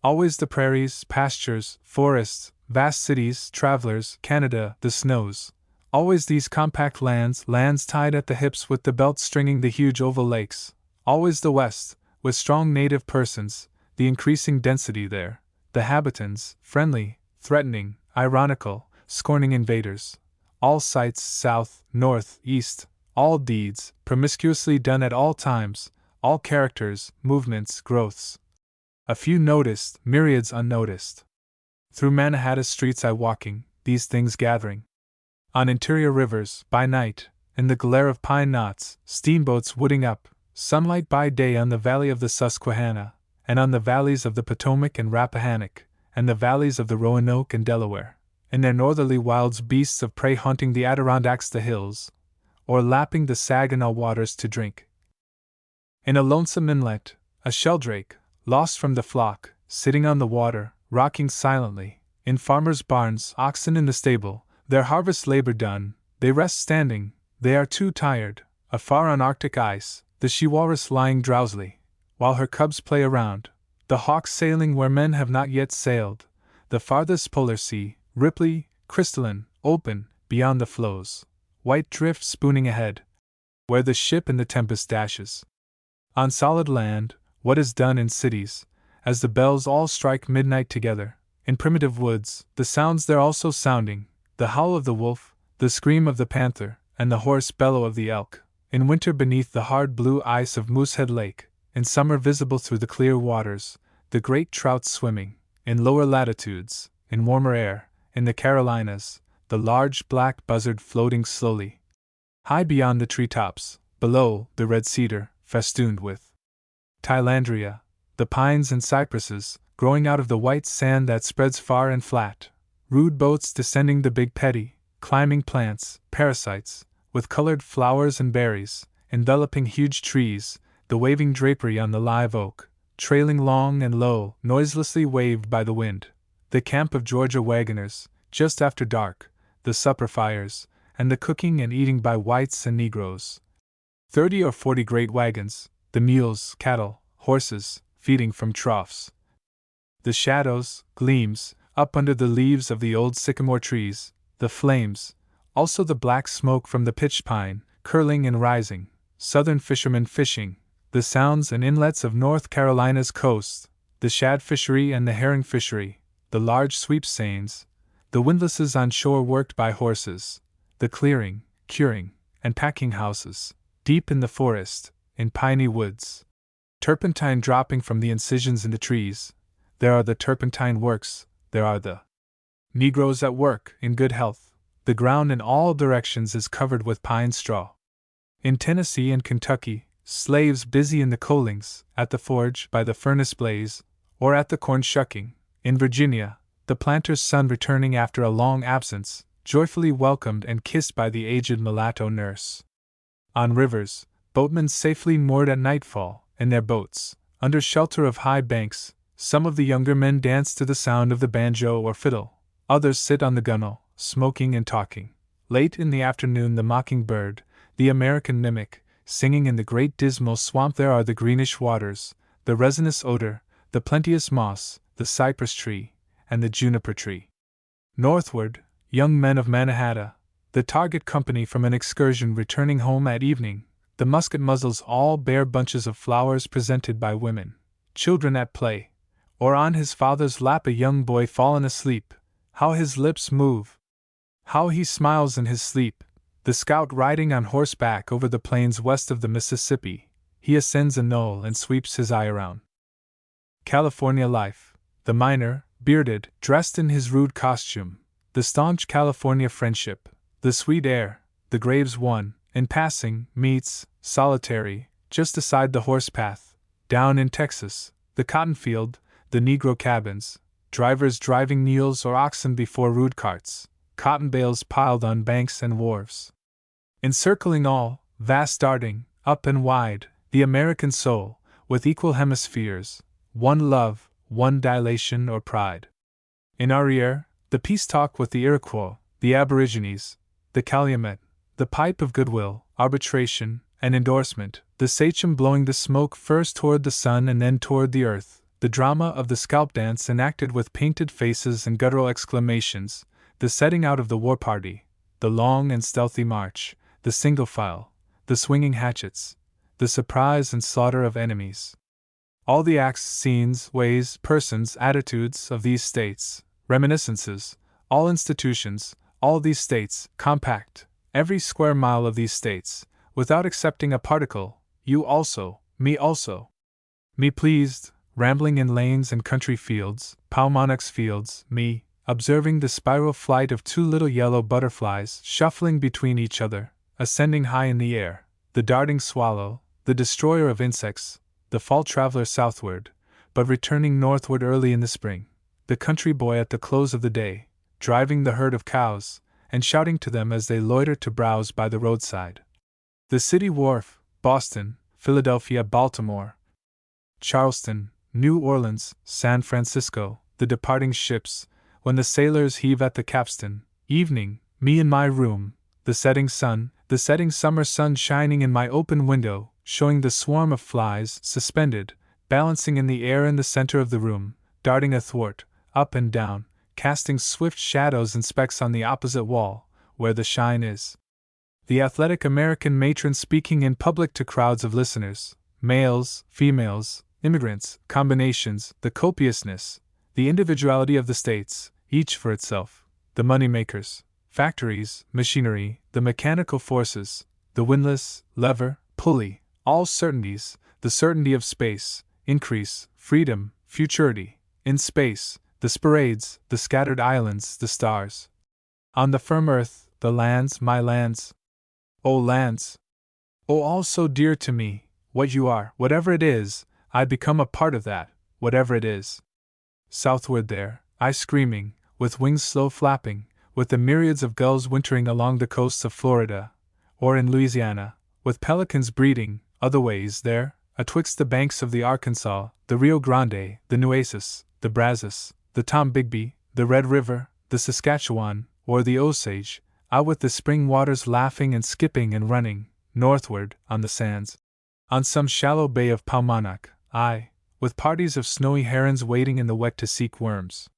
A: Always the prairies, pastures, forests, vast cities, travelers, Canada, the snows. Always these compact lands tied at the hips with the belt stringing the huge oval lakes. Always the West, with strong native persons, the increasing density there, the habitants, friendly, threatening, ironical, scorning invaders. All sights, south, north, east, all deeds, promiscuously done at all times, all characters, movements, growths. A few noticed, myriads unnoticed. Through Mannahatta's streets I walking, these things gathering. On interior rivers, by night, in the glare of pine knots, steamboats wooding up, sunlight by day on the valley of the Susquehanna, and on the valleys of the Potomac and Rappahannock, and the valleys of the Roanoke and Delaware, in their northerly wilds beasts of prey haunting the Adirondacks the hills, or lapping the Saginaw waters to drink. In a lonesome inlet, a sheldrake, lost from the flock, sitting on the water, rocking silently, in farmers' barns, oxen in the stable, their harvest labor done, they rest standing, they are too tired, afar on Arctic ice, the she-walrus lying drowsily, while her cubs play around, the hawk sailing where men have not yet sailed, the farthest polar sea, ripply, crystalline, open, beyond the floes, white drift spooning ahead, where the ship in the tempest dashes. On solid land, what is done in cities, as the bells all strike midnight together, in primitive woods, the sounds there also sounding, the howl of the wolf, the scream of the panther, and the hoarse bellow of the elk, in winter beneath the hard blue ice of Moosehead Lake, in summer visible through the clear waters, the great trout swimming, in lower latitudes, in warmer air, in the Carolinas, the large black buzzard floating slowly, high beyond the treetops, below, the red cedar, festooned with Tilandria, the pines and cypresses, growing out of the white sand that spreads far and flat, rude boats descending the big petty, climbing plants, parasites, with colored flowers and berries, enveloping huge trees, the waving drapery on the live oak, trailing long and low, noiselessly waved by the wind, the camp of Georgia wagoners, just after dark, the supper fires, and the cooking and eating by whites and Negroes. 30 or 40 great wagons, the mules, cattle, horses, feeding from troughs. The shadows, gleams, up under the leaves of the old sycamore trees, the flames, also the black smoke from the pitch pine, curling and rising, southern fishermen fishing, the sounds and inlets of North Carolina's coast, the shad fishery and the herring fishery, the large sweep seines, the windlasses on shore worked by horses, the clearing, curing, and packing houses, deep in the forest, in piney woods. Turpentine dropping from the incisions in the trees, there are the turpentine works, there are the Negroes at work, in good health. The ground in all directions is covered with pine straw. In Tennessee and Kentucky, slaves busy in the coalings, at the forge, by the furnace blaze, or at the corn shucking. In Virginia, the planter's son returning after a long absence, joyfully welcomed and kissed by the aged mulatto nurse. On rivers, boatmen safely moored at nightfall, in their boats, under shelter of high banks, some of the younger men dance to the sound of the banjo or fiddle, others sit on the gunwale, smoking and talking. Late in the afternoon the mocking-bird, the American mimic, singing in the great dismal swamp. There are the greenish waters, the resinous odor, the plenteous moss, the cypress tree, and the juniper tree. Northward, young men of Mannahatta, the target company from an excursion returning home at evening, the musket muzzles all bear bunches of flowers presented by women, children at play, or on his father's lap a young boy fallen asleep. How his lips move! How he smiles in his sleep! The scout riding on horseback over the plains west of the Mississippi, he ascends a knoll and sweeps his eye around. California life, the miner, bearded, dressed in his rude costume, the staunch California friendship, the sweet air, the graves one, in passing, meets, solitary, just aside the horse path. Down in Texas, the cotton field, the Negro cabins, drivers driving mules or oxen before rude carts, cotton bales piled on banks and wharves. Encircling all, vast darting, up and wide, the American soul, with equal hemispheres, one love, one dilation or pride. In our ear, the peace talk with the Iroquois, the Aborigines, the Calumet, the pipe of goodwill, arbitration, and endorsement, the sachem blowing the smoke first toward the sun and then toward the earth, the drama of the scalp dance enacted with painted faces and guttural exclamations, the setting out of the war party, the long and stealthy march, the single file, the swinging hatchets, the surprise and slaughter of enemies. All the acts, scenes, ways, persons, attitudes of these states, reminiscences, all institutions, all these states, compact, every square mile of these states, without excepting a particle, you also, me pleased, rambling in lanes and country fields, Paumanok's fields, me, observing the spiral flight of two little yellow butterflies shuffling between each other, ascending high in the air, the darting swallow, the destroyer of insects, the fall traveler southward, but returning northward early in the spring, the country boy at the close of the day, driving the herd of cows, and shouting to them as they loiter to browse by the roadside. The city wharf, Boston, Philadelphia, Baltimore, Charleston, New Orleans, San Francisco, the departing ships, when the sailors heave at the capstan, evening, me in my room, the setting sun, the setting summer sun shining in my open window, showing the swarm of flies, suspended, balancing in the air in the center of the room, darting athwart, up and down, casting swift shadows and specks on the opposite wall, where the shine is. The athletic American matron speaking in public to crowds of listeners, males, females, immigrants, combinations, the copiousness, the individuality of the states, each for itself, the money-makers, factories, machinery, the mechanical forces, the windlass, lever, pulley, all certainties, the certainty of space, increase, freedom, futurity, in space, the sporades, the scattered islands, the stars. On the firm earth, the lands, my lands. O lands! O all so dear to me, what you are, whatever it is, I become a part of that, whatever it is. Southward there, I screaming, with wings slow flapping, with the myriads of gulls wintering along the coasts of Florida, or in Louisiana, with pelicans breeding, otherways there, atwixt the banks of the Arkansas, the Rio Grande, the Nueces, the Brazos, the Tombigbee, the Red River, the Saskatchewan, or the Osage, out with the spring waters laughing and skipping and running, northward, on the sands. On some shallow bay of Paumanok, I, with parties of snowy herons wading in the wet to seek worms.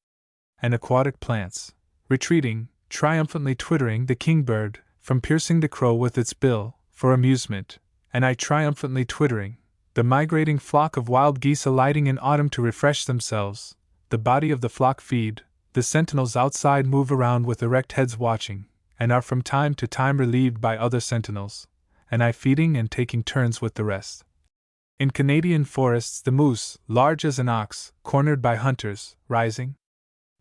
A: And aquatic plants, retreating, triumphantly twittering, the kingbird, from piercing the crow with its bill, for amusement, and I triumphantly twittering, The migrating flock of wild geese alighting in autumn to refresh themselves, the body of the flock feed, the sentinels outside move around with erect heads watching, and are from time to time relieved by other sentinels, and I feeding and taking turns with the rest. In Canadian forests, the moose, large as an ox, cornered by hunters, rising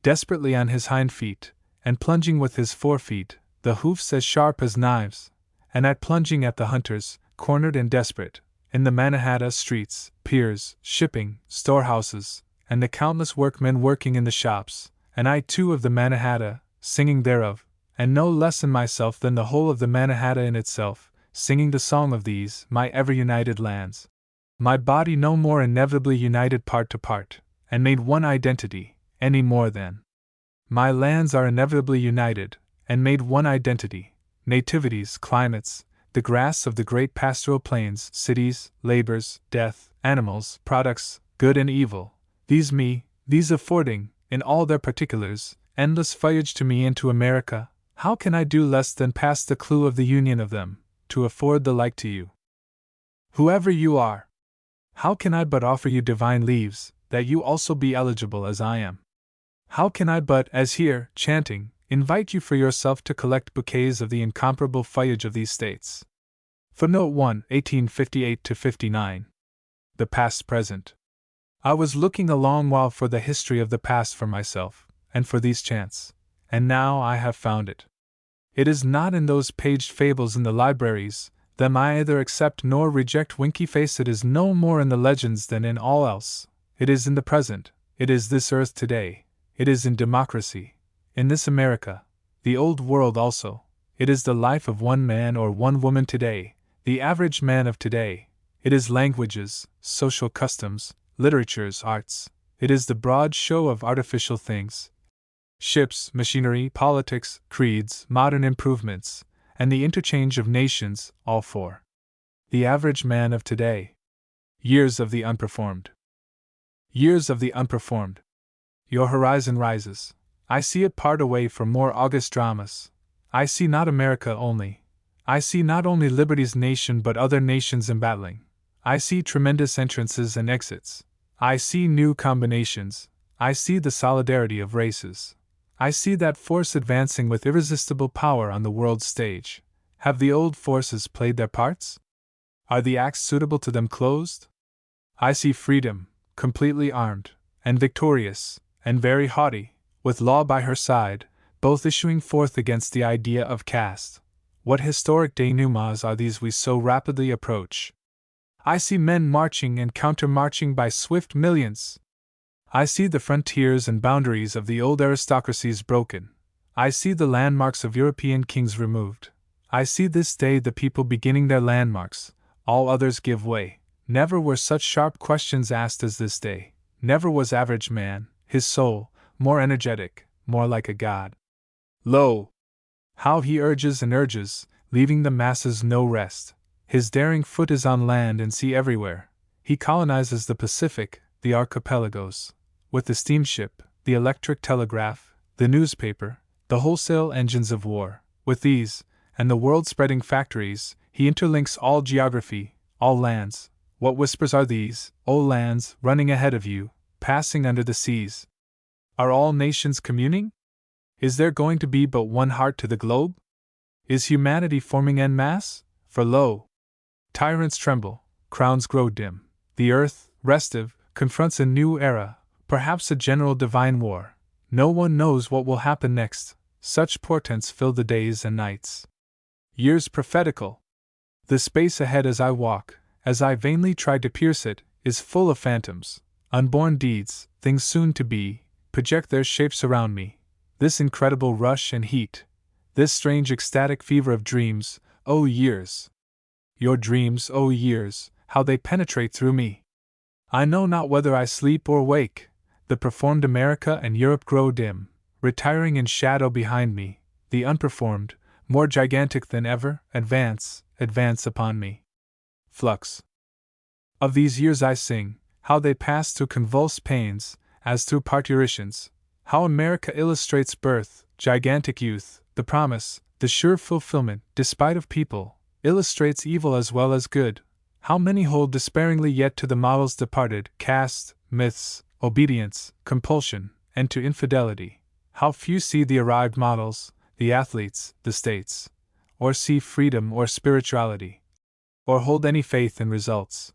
A: desperately on his hind feet, and plunging with his forefeet, the hoofs as sharp as knives, and at plunging at the hunters, cornered and desperate, in the Mannahatta streets, piers, shipping, storehouses, and the countless workmen working in the shops, and I too of the Mannahatta, singing thereof, and no less in myself than the whole of the Mannahatta in itself, singing the song of these, my ever-united lands. My body no more inevitably united part to part, and made one identity, any more than my lands are inevitably united, and made one identity, nativities, climates, the grass of the great pastoral plains, cities, labors, death, animals, products, good and evil, these affording, in all their particulars, endless foliage to me and to America, how can I do less than pass the clue of the union of them, to afford the like to you? Whoever you are, how can I but offer you divine leaves, that you also be eligible as I am? How can I but, as here, chanting, invite you for yourself to collect bouquets of the incomparable foliage of these states? Footnote 1, 1858-59. The past present. I was looking a long while for the history of the past for myself, and for these chants, and now I have found it. It is not in those paged fables in the libraries, them I either accept nor reject winky face. It is no more in the legends than in all else. It is in the present, it is this earth today, it is in democracy, in this America, the old world also, it is the life of one man or one woman today, the average man of today, it is languages, social customs, literatures, arts, it is the broad show of artificial things, ships, machinery, politics, creeds, modern improvements, and the interchange of nations, all for the average man of today. Years of the unperformed. Years of the unperformed. Your horizon rises. I see it part away for more august dramas. I see not America only. I see not only Liberty's nation but other nations embattling. I see tremendous entrances and exits. I see new combinations. I see the solidarity of races. I see that force advancing with irresistible power on the world's stage. Have the old forces played their parts? Are the acts suitable to them closed? I see freedom, completely armed, and victorious, and very haughty, with law by her side, both issuing forth against the idea of caste. What historic denouements are these we so rapidly approach? I see men marching and counter-marching by swift millions. I see the frontiers and boundaries of the old aristocracies broken. I see the landmarks of European kings removed. I see this day the people beginning their landmarks, all others give way. Never were such sharp questions asked as this day. Never was average man, his soul, more energetic, more like a god. Lo! How he urges and urges, leaving the masses no rest. His daring foot is on land and sea everywhere. He colonizes the Pacific, the archipelagos. With the steamship, the electric telegraph, the newspaper, the wholesale engines of war, with these, and the world-spreading factories, he interlinks all geography, all lands. What whispers are these, O lands, running ahead of you, passing under the seas? Are all nations communing? Is there going to be but one heart to the globe? Is humanity forming en masse? For lo! Tyrants tremble, crowns grow dim, the earth, restive, confronts a new era, perhaps a general divine war. No one knows what will happen next, such portents fill the days and nights. Years prophetical. The space ahead as I walk, as I vainly try to pierce it, is full of phantoms, unborn deeds, things soon to be, project their shapes around me. This incredible rush and heat, this strange ecstatic fever of dreams, O years! Your dreams, O years, how they penetrate through me! I know not whether I sleep or wake. The performed America and Europe grow dim, retiring in shadow behind me. The unperformed, more gigantic than ever, advance upon me. Flux. Of these years I sing, how they pass through convulsed pains, as through parturitions, how America illustrates birth, gigantic youth, the promise, the sure fulfillment, despite of people, illustrates evil as well as good, How many hold despairingly yet to the models departed, caste, myths, obedience, compulsion, and to infidelity? How few see the arrived models, the athletes, the states, or see freedom or spirituality, or hold any faith in results?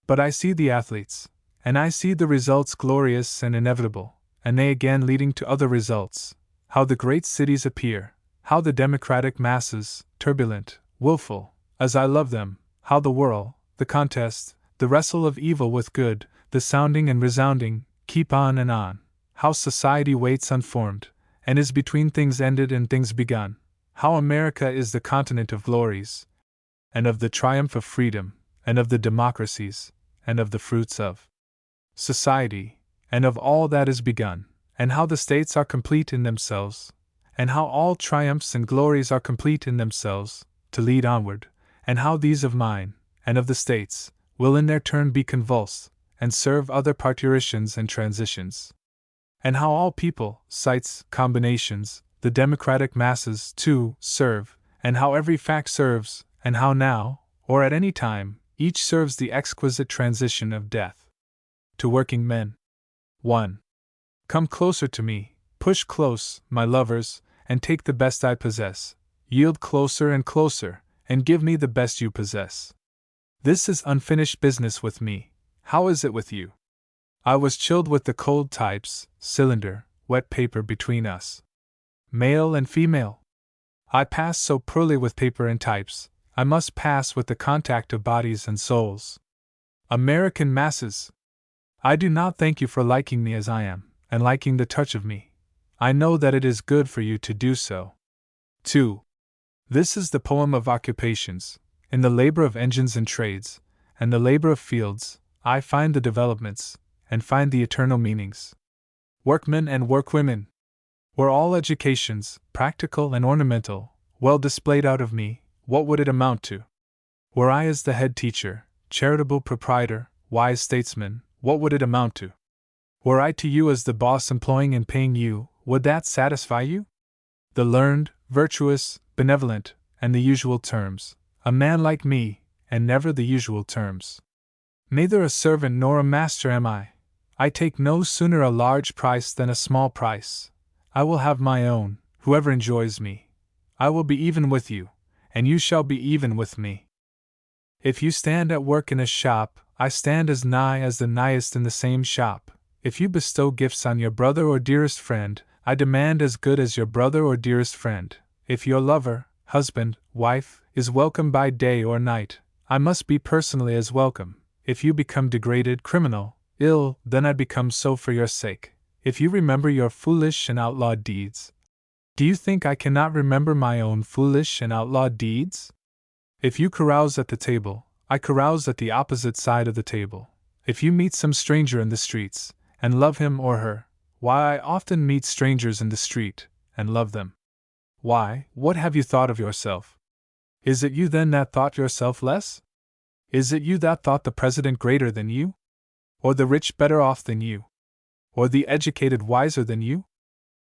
A: But I see the athletes, and I see the results glorious and inevitable, and they again leading to other results. How the great cities appear, how the democratic masses, turbulent, willful, as I love them, how the whirl, the contest, the wrestle of evil with good, the sounding and resounding, keep on and on. How society waits unformed, and is between things ended and things begun. How America is the continent of glories, and of the triumph of freedom, and of the democracies, and of the fruits of society, and of all that is begun, and how the states are complete in themselves, and how all triumphs and glories are complete in themselves, to lead onward, and how these of mine, and of the states, will in their turn be convulsed, and serve other parturitions and transitions. And how all people, sites, combinations, the democratic masses, too, serve, and how every fact serves, and how now, or at any time, each serves the exquisite transition of death. To working men. 1. Come closer to me, push close, my lovers, and take the best I possess. Yield closer and closer, and give me the best you possess. This is unfinished business with me. How is it with you? I was chilled with the cold types, cylinder, wet paper between us. Male and female. I pass so poorly with paper and types, I must pass with the contact of bodies and souls. American masses. I do not thank you for liking me as I am, and liking the touch of me. I know that it is good for you to do so. 2. This is the poem of occupations. In the labor of engines and trades, and the labor of fields, I find the developments, and find the eternal meanings. Workmen and workwomen. Were all educations, practical and ornamental, well displayed out of me, what would it amount to? Were I as the head teacher, charitable proprietor, wise statesman, what would it amount to? Were I to you as the boss employing and paying you, would that satisfy you? The learned, virtuous, benevolent, and the usual terms. A man like me, and never the usual terms. Neither a servant nor a master am I. I take no sooner a large price than a small price. I will have my own, whoever enjoys me. I will be even with you, and you shall be even with me. If you stand at work in a shop, I stand as nigh as the nighest in the same shop. If you bestow gifts on your brother or dearest friend, I demand as good as your brother or dearest friend. If your lover, husband, wife, is welcome by day or night, I must be personally as welcome. If you become degraded, criminal, ill, then I become so for your sake. If you remember your foolish and outlawed deeds, do you think I cannot remember my own foolish and outlawed deeds? If you carouse at the table, I carouse at the opposite side of the table. If you meet some stranger in the streets, and love him or her, why, I often meet strangers in the street, and love them. Why, what have you thought of yourself? Is it you then that thought yourself less? Is it you that thought the president greater than you? Or the rich better off than you? Or the educated wiser than you?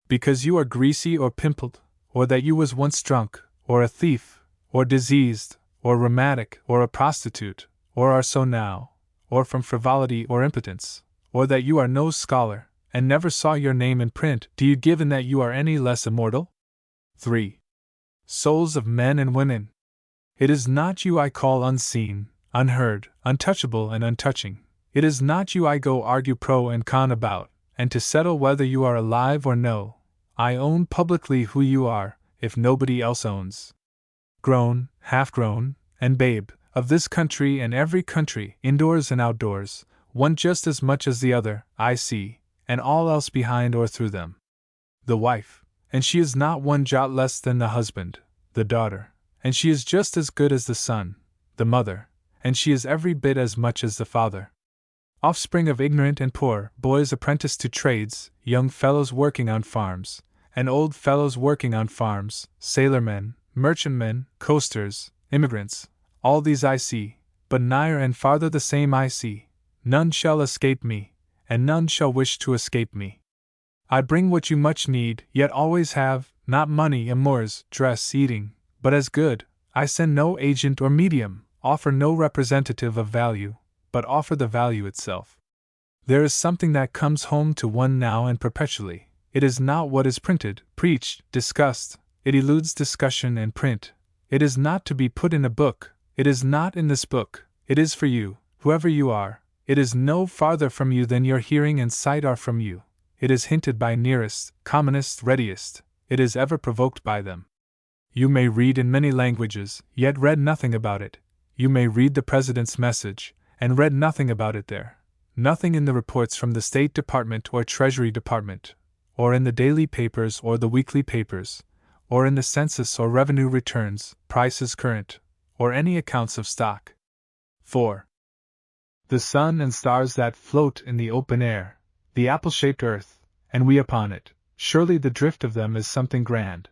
A: Because you are greasy or pimpled, or that you was once drunk, or a thief, or diseased, or rheumatic, or a prostitute, or are so now, or from frivolity or impotence, or that you are no scholar, and never saw your name in print, do you give in that you are any less immortal? 3. Souls of men and women. It is not you I call unseen, unheard, untouchable and untouching. It is not you I go argue pro and con about, and to settle whether you are alive or no. I own publicly who you are, if nobody else owns. Grown, half-grown, and babe, of this country and every country, indoors and outdoors, one just as much as the other, I see, and all else behind or through them. The wife, and she is not one jot less than the husband, the daughter, and she is just as good as the son, the mother, and she is every bit as much as the father. Offspring of ignorant and poor, boys apprenticed to trades, young fellows working on farms, and old fellows working on farms, sailormen, merchantmen, coasters, immigrants, all these I see, but nigher and farther the same I see. None shall escape me, and none shall wish to escape me. I bring what you much need, yet always have, not money, amours, dress, eating, but as good. I send no agent or medium, offer no representative of value, but offer the value itself. There is something that comes home to one now and perpetually. It is not what is printed, preached, discussed. It eludes discussion and print. It is not to be put in a book. It is not in this book. It is for you, whoever you are. It is no farther from you than your hearing and sight are from you. It is hinted by nearest, commonest, readiest. It is ever provoked by them. You may read in many languages, yet read nothing about it. You may read the President's message, and read nothing about it there. Nothing in the reports from the State Department or Treasury Department, or in the daily papers or the weekly papers, or in the census or revenue returns, prices current, or any accounts of stock. 4. The sun and stars that float in the open air, the apple-shaped earth, and we upon it, surely the drift of them is something grand.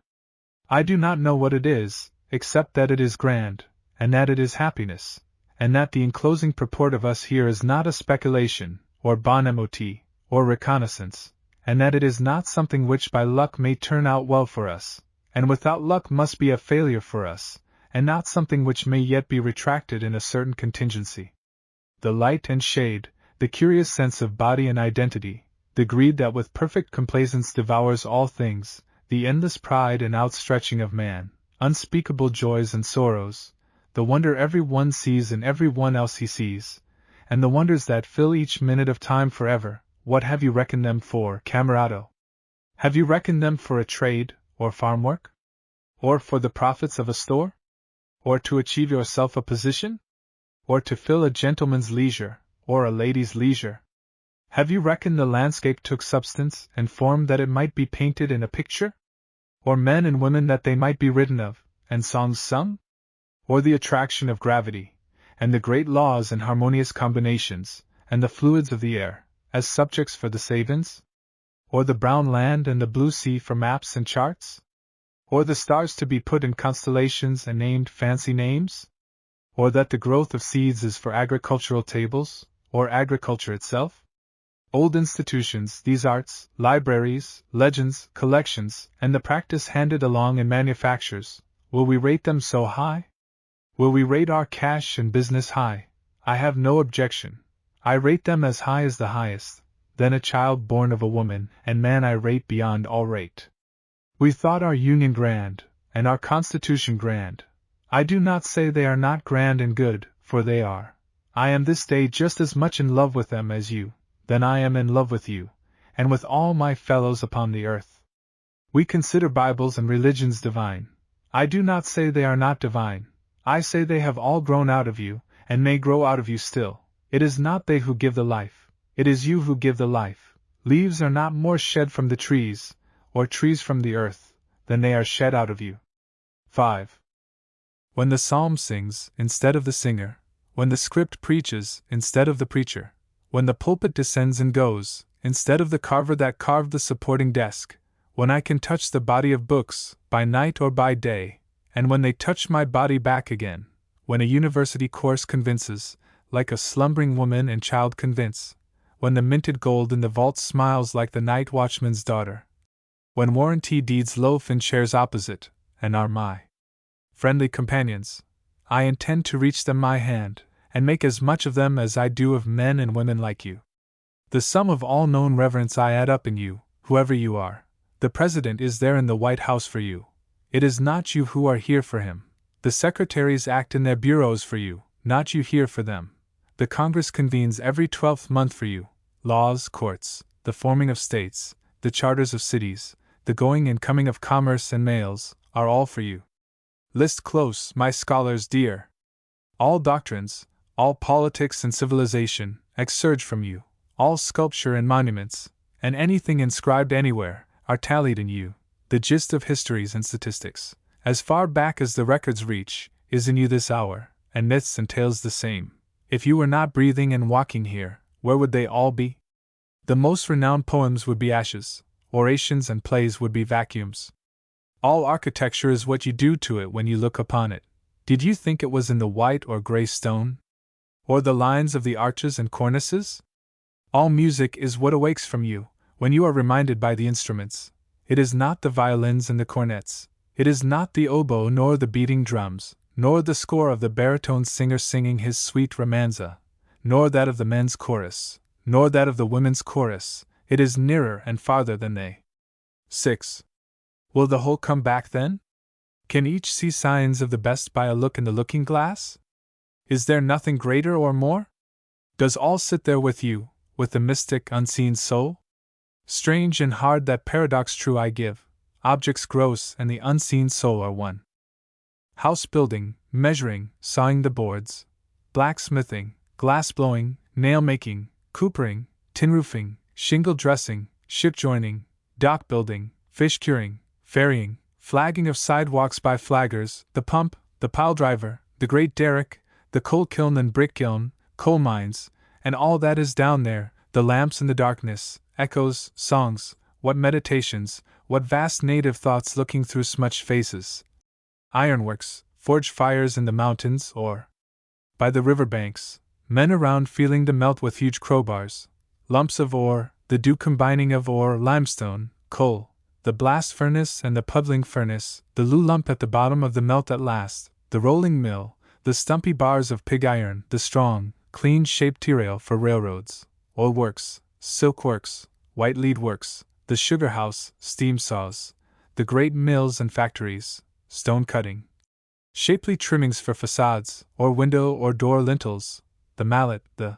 A: I do not know what it is, except that it is grand, and that it is happiness, and that the enclosing purport of us here is not a speculation, or bon mot, or reconnaissance, and that it is not something which by luck may turn out well for us, and without luck must be a failure for us, and not something which may yet be retracted in a certain contingency. The light and shade, the curious sense of body and identity, the greed that with perfect complacence devours all things, the endless pride and outstretching of man, unspeakable joys and sorrows, the wonder every one sees in every one else he sees, and the wonders that fill each minute of time forever, what have you reckoned them for, camerado? Have you reckoned them for a trade, or farm work? Or for the profits of a store? Or to achieve yourself a position? Or to fill a gentleman's leisure, or a lady's leisure? Have you reckoned the landscape took substance and form that it might be painted in a picture? Or men and women that they might be written of, and songs sung? Or the attraction of gravity, and the great laws and harmonious combinations, and the fluids of the air, as subjects for the savins? Or the brown land and the blue sea for maps and charts? Or the stars to be put in constellations and named fancy names? Or that the growth of seeds is for agricultural tables, or agriculture itself? Old institutions, these arts, libraries, legends, collections, and the practice handed along in manufactures, will we rate them so high? Will we rate our cash and business high? I have no objection. I rate them as high as the highest. Then a child born of a woman and man I rate beyond all rate. We thought our Union grand, and our Constitution grand. I do not say they are not grand and good, for they are. I am this day just as much in love with them as you, then I am in love with you, and with all my fellows upon the earth. We consider Bibles and religions divine. I do not say they are not divine. I say they have all grown out of you, and may grow out of you still. It is not they who give the life, it is you who give the life. Leaves are not more shed from the trees, or trees from the earth, than they are shed out of you. 5. When the psalm sings, instead of the singer, when the script preaches, instead of the preacher, when the pulpit descends and goes, instead of the carver that carved the supporting desk, when I can touch the body of books, by night or by day, and when they touch my body back again, when a university course convinces, like a slumbering woman and child convince, when the minted gold in the vault smiles like the night watchman's daughter, when warranty deeds loaf in chairs opposite, and are my friendly companions, I intend to reach them my hand, and make as much of them as I do of men and women like you. The sum of all known reverence I add up in you, whoever you are. The President is there in the White House for you. It is not you who are here for him. The secretaries act in their bureaus for you, not you here for them. The Congress convenes every 12th month for you. Laws, courts, the forming of states, the charters of cities, the going and coming of commerce and mails, are all for you. List close, my scholars dear. All doctrines, all politics and civilization, exurge from you. All sculpture and monuments, and anything inscribed anywhere, are tallied in you. The gist of histories and statistics, as far back as the records reach, is in you this hour, and myths and tales the same. If you were not breathing and walking here, where would they all be? The most renowned poems would be ashes, orations and plays would be vacuums. All architecture is what you do to it when you look upon it. Did you think it was in the white or gray stone? Or the lines of the arches and cornices? All music is what awakes from you, when you are reminded by the instruments. It is not the violins and the cornets. It is not the oboe nor the beating drums, nor the score of the baritone singer singing his sweet romanza, nor that of the men's chorus, nor that of the women's chorus, it is nearer and farther than they. 6. Will the whole come back then? Can each see signs of the best by a look in the looking-glass? Is there nothing greater or more? Does all sit there with you, with the mystic, unseen soul? Strange and hard that paradox true I give, objects gross and the unseen soul are one. House building, measuring, sawing the boards, blacksmithing, glass blowing, nail making, coopering, tin roofing, shingle dressing, ship joining, dock building, fish curing, ferrying, flagging of sidewalks by flaggers, the pump, the pile driver, the great derrick, the coal kiln and brick kiln, coal mines, and all that is down there, the lamps in the darkness, echoes, songs, what meditations, what vast native thoughts looking through smudged faces. Ironworks, forge fires in the mountains or by the river banks, men around feeling the melt with huge crowbars, lumps of ore, the dew combining of ore, limestone, coal, the blast furnace and the puddling furnace, the loo lump at the bottom of the melt at last, the rolling mill, the stumpy bars of pig iron, the strong, clean-shaped T-rail for railroads, oil works, silk works, white lead works, the sugar house, steam saws, the great mills and factories, stone cutting, shapely trimmings for facades, or window or door lintels, the mallet, the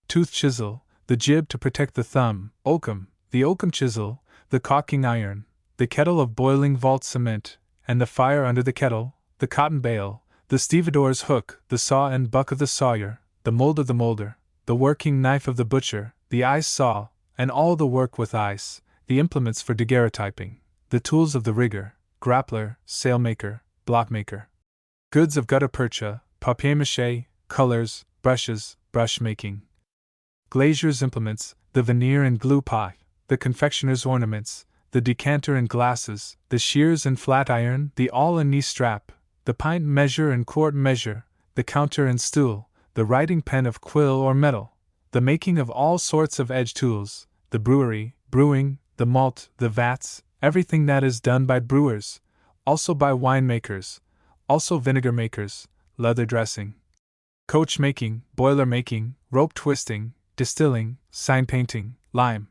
A: tooth chisel, the jib to protect the thumb, oakum, the oakum chisel, the caulking iron, the kettle of boiling vault cement, and the fire under the kettle, the cotton bale, the stevedore's hook, the saw and buck of the sawyer, the mold of the molder, the working knife of the butcher, the ice saw, and all the work with ice, the implements for daguerreotyping, the tools of the rigger, grappler, sailmaker, blockmaker, goods of gutta percha, papier-mâché, colors, brushes, brush-making, glazier's implements, the veneer and glue pot, the confectioner's ornaments, the decanter and glasses, the shears and flat iron, the awl and knee strap, the pint measure and quart measure, the counter and stool, the writing pen of quill or metal, the making of all sorts of edge tools, the brewery, brewing, the malt, the vats, everything that is done by brewers, also by winemakers, also vinegar makers, leather dressing, coach making, boiler making, rope twisting, distilling, sign painting, lime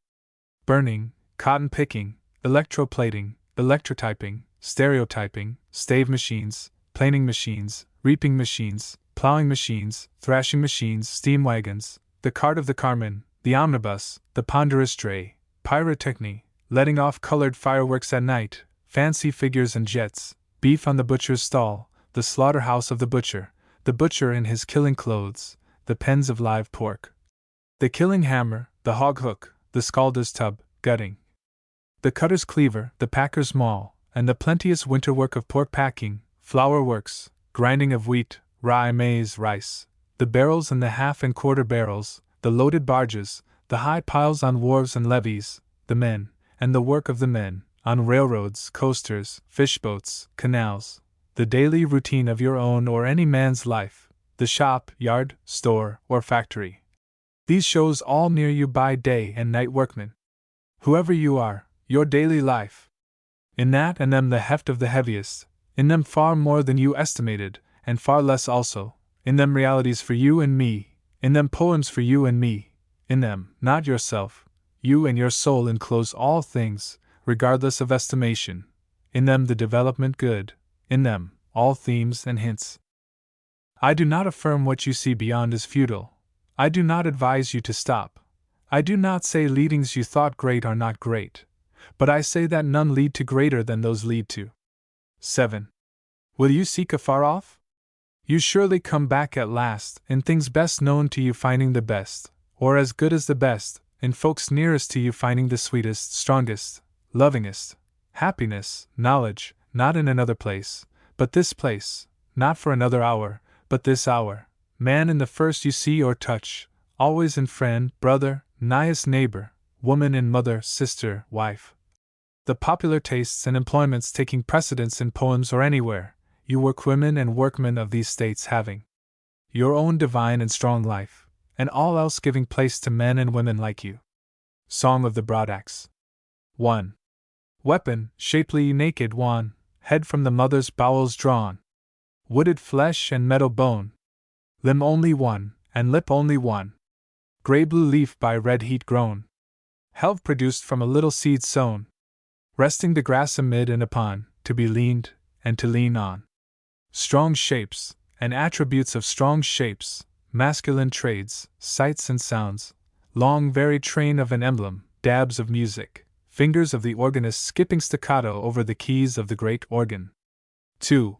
A: burning, cotton picking, electroplating, electrotyping, stereotyping, stave machines, planing machines, reaping machines, plowing machines, thrashing machines, steam wagons, the cart of the carman, the omnibus, the ponderous dray, pyrotechny, letting off colored fireworks at night, fancy figures and jets, beef on the butcher's stall, the slaughterhouse of the butcher in his killing clothes, the pens of live pork, the killing hammer, the hog hook, the scalder's tub, gutting, the cutter's cleaver, the packer's maul, and the plenteous winter work of pork packing, flour works, grinding of wheat, rye, maize, rice, the barrels and the half and quarter barrels, the loaded barges, the high piles on wharves and levees, the men, and the work of the men, on railroads, coasters, fishboats, canals, the daily routine of your own or any man's life, the shop, yard, store, or factory. These shows all near you by day and night workmen. Whoever you are, your daily life. In that and them the heft of the heaviest, in them far more than you estimated, and far less also, in them realities for you and me, in them poems for you and me, in them, not yourself, you and your soul enclose all things, regardless of estimation, in them the development good, in them, all themes and hints. I do not affirm what you see beyond is futile. I do not advise you to stop. I do not say leadings you thought great are not great, but I say that none lead to greater than those lead to. 7. Will you seek afar off? You surely come back at last, in things best known to you finding the best, or as good as the best, in folks nearest to you finding the sweetest, strongest, lovingest, happiness, knowledge, not in another place, but this place, not for another hour, but this hour, man in the first you see or touch, always in friend, brother, nighest neighbor, woman in mother, sister, wife. The popular tastes and employments taking precedence in poems or anywhere, you workwomen and workmen of these states having your own divine and strong life, and all else giving place to men and women like you. Song of the Broadaxe. 1. Weapon, shapely, naked, wan, head from the mother's bowels drawn. wooded flesh and metal bone. Limb only one, and lip only one. Grey-blue leaf by red heat grown. Helve produced from a little seed sown. Resting the grass amid and upon, to be leaned, and to lean on. Strong shapes, and attributes of strong shapes, masculine trades, sights and sounds, long varied train of an emblem, dabs of music, fingers of the organist skipping staccato over the keys of the great organ. 2.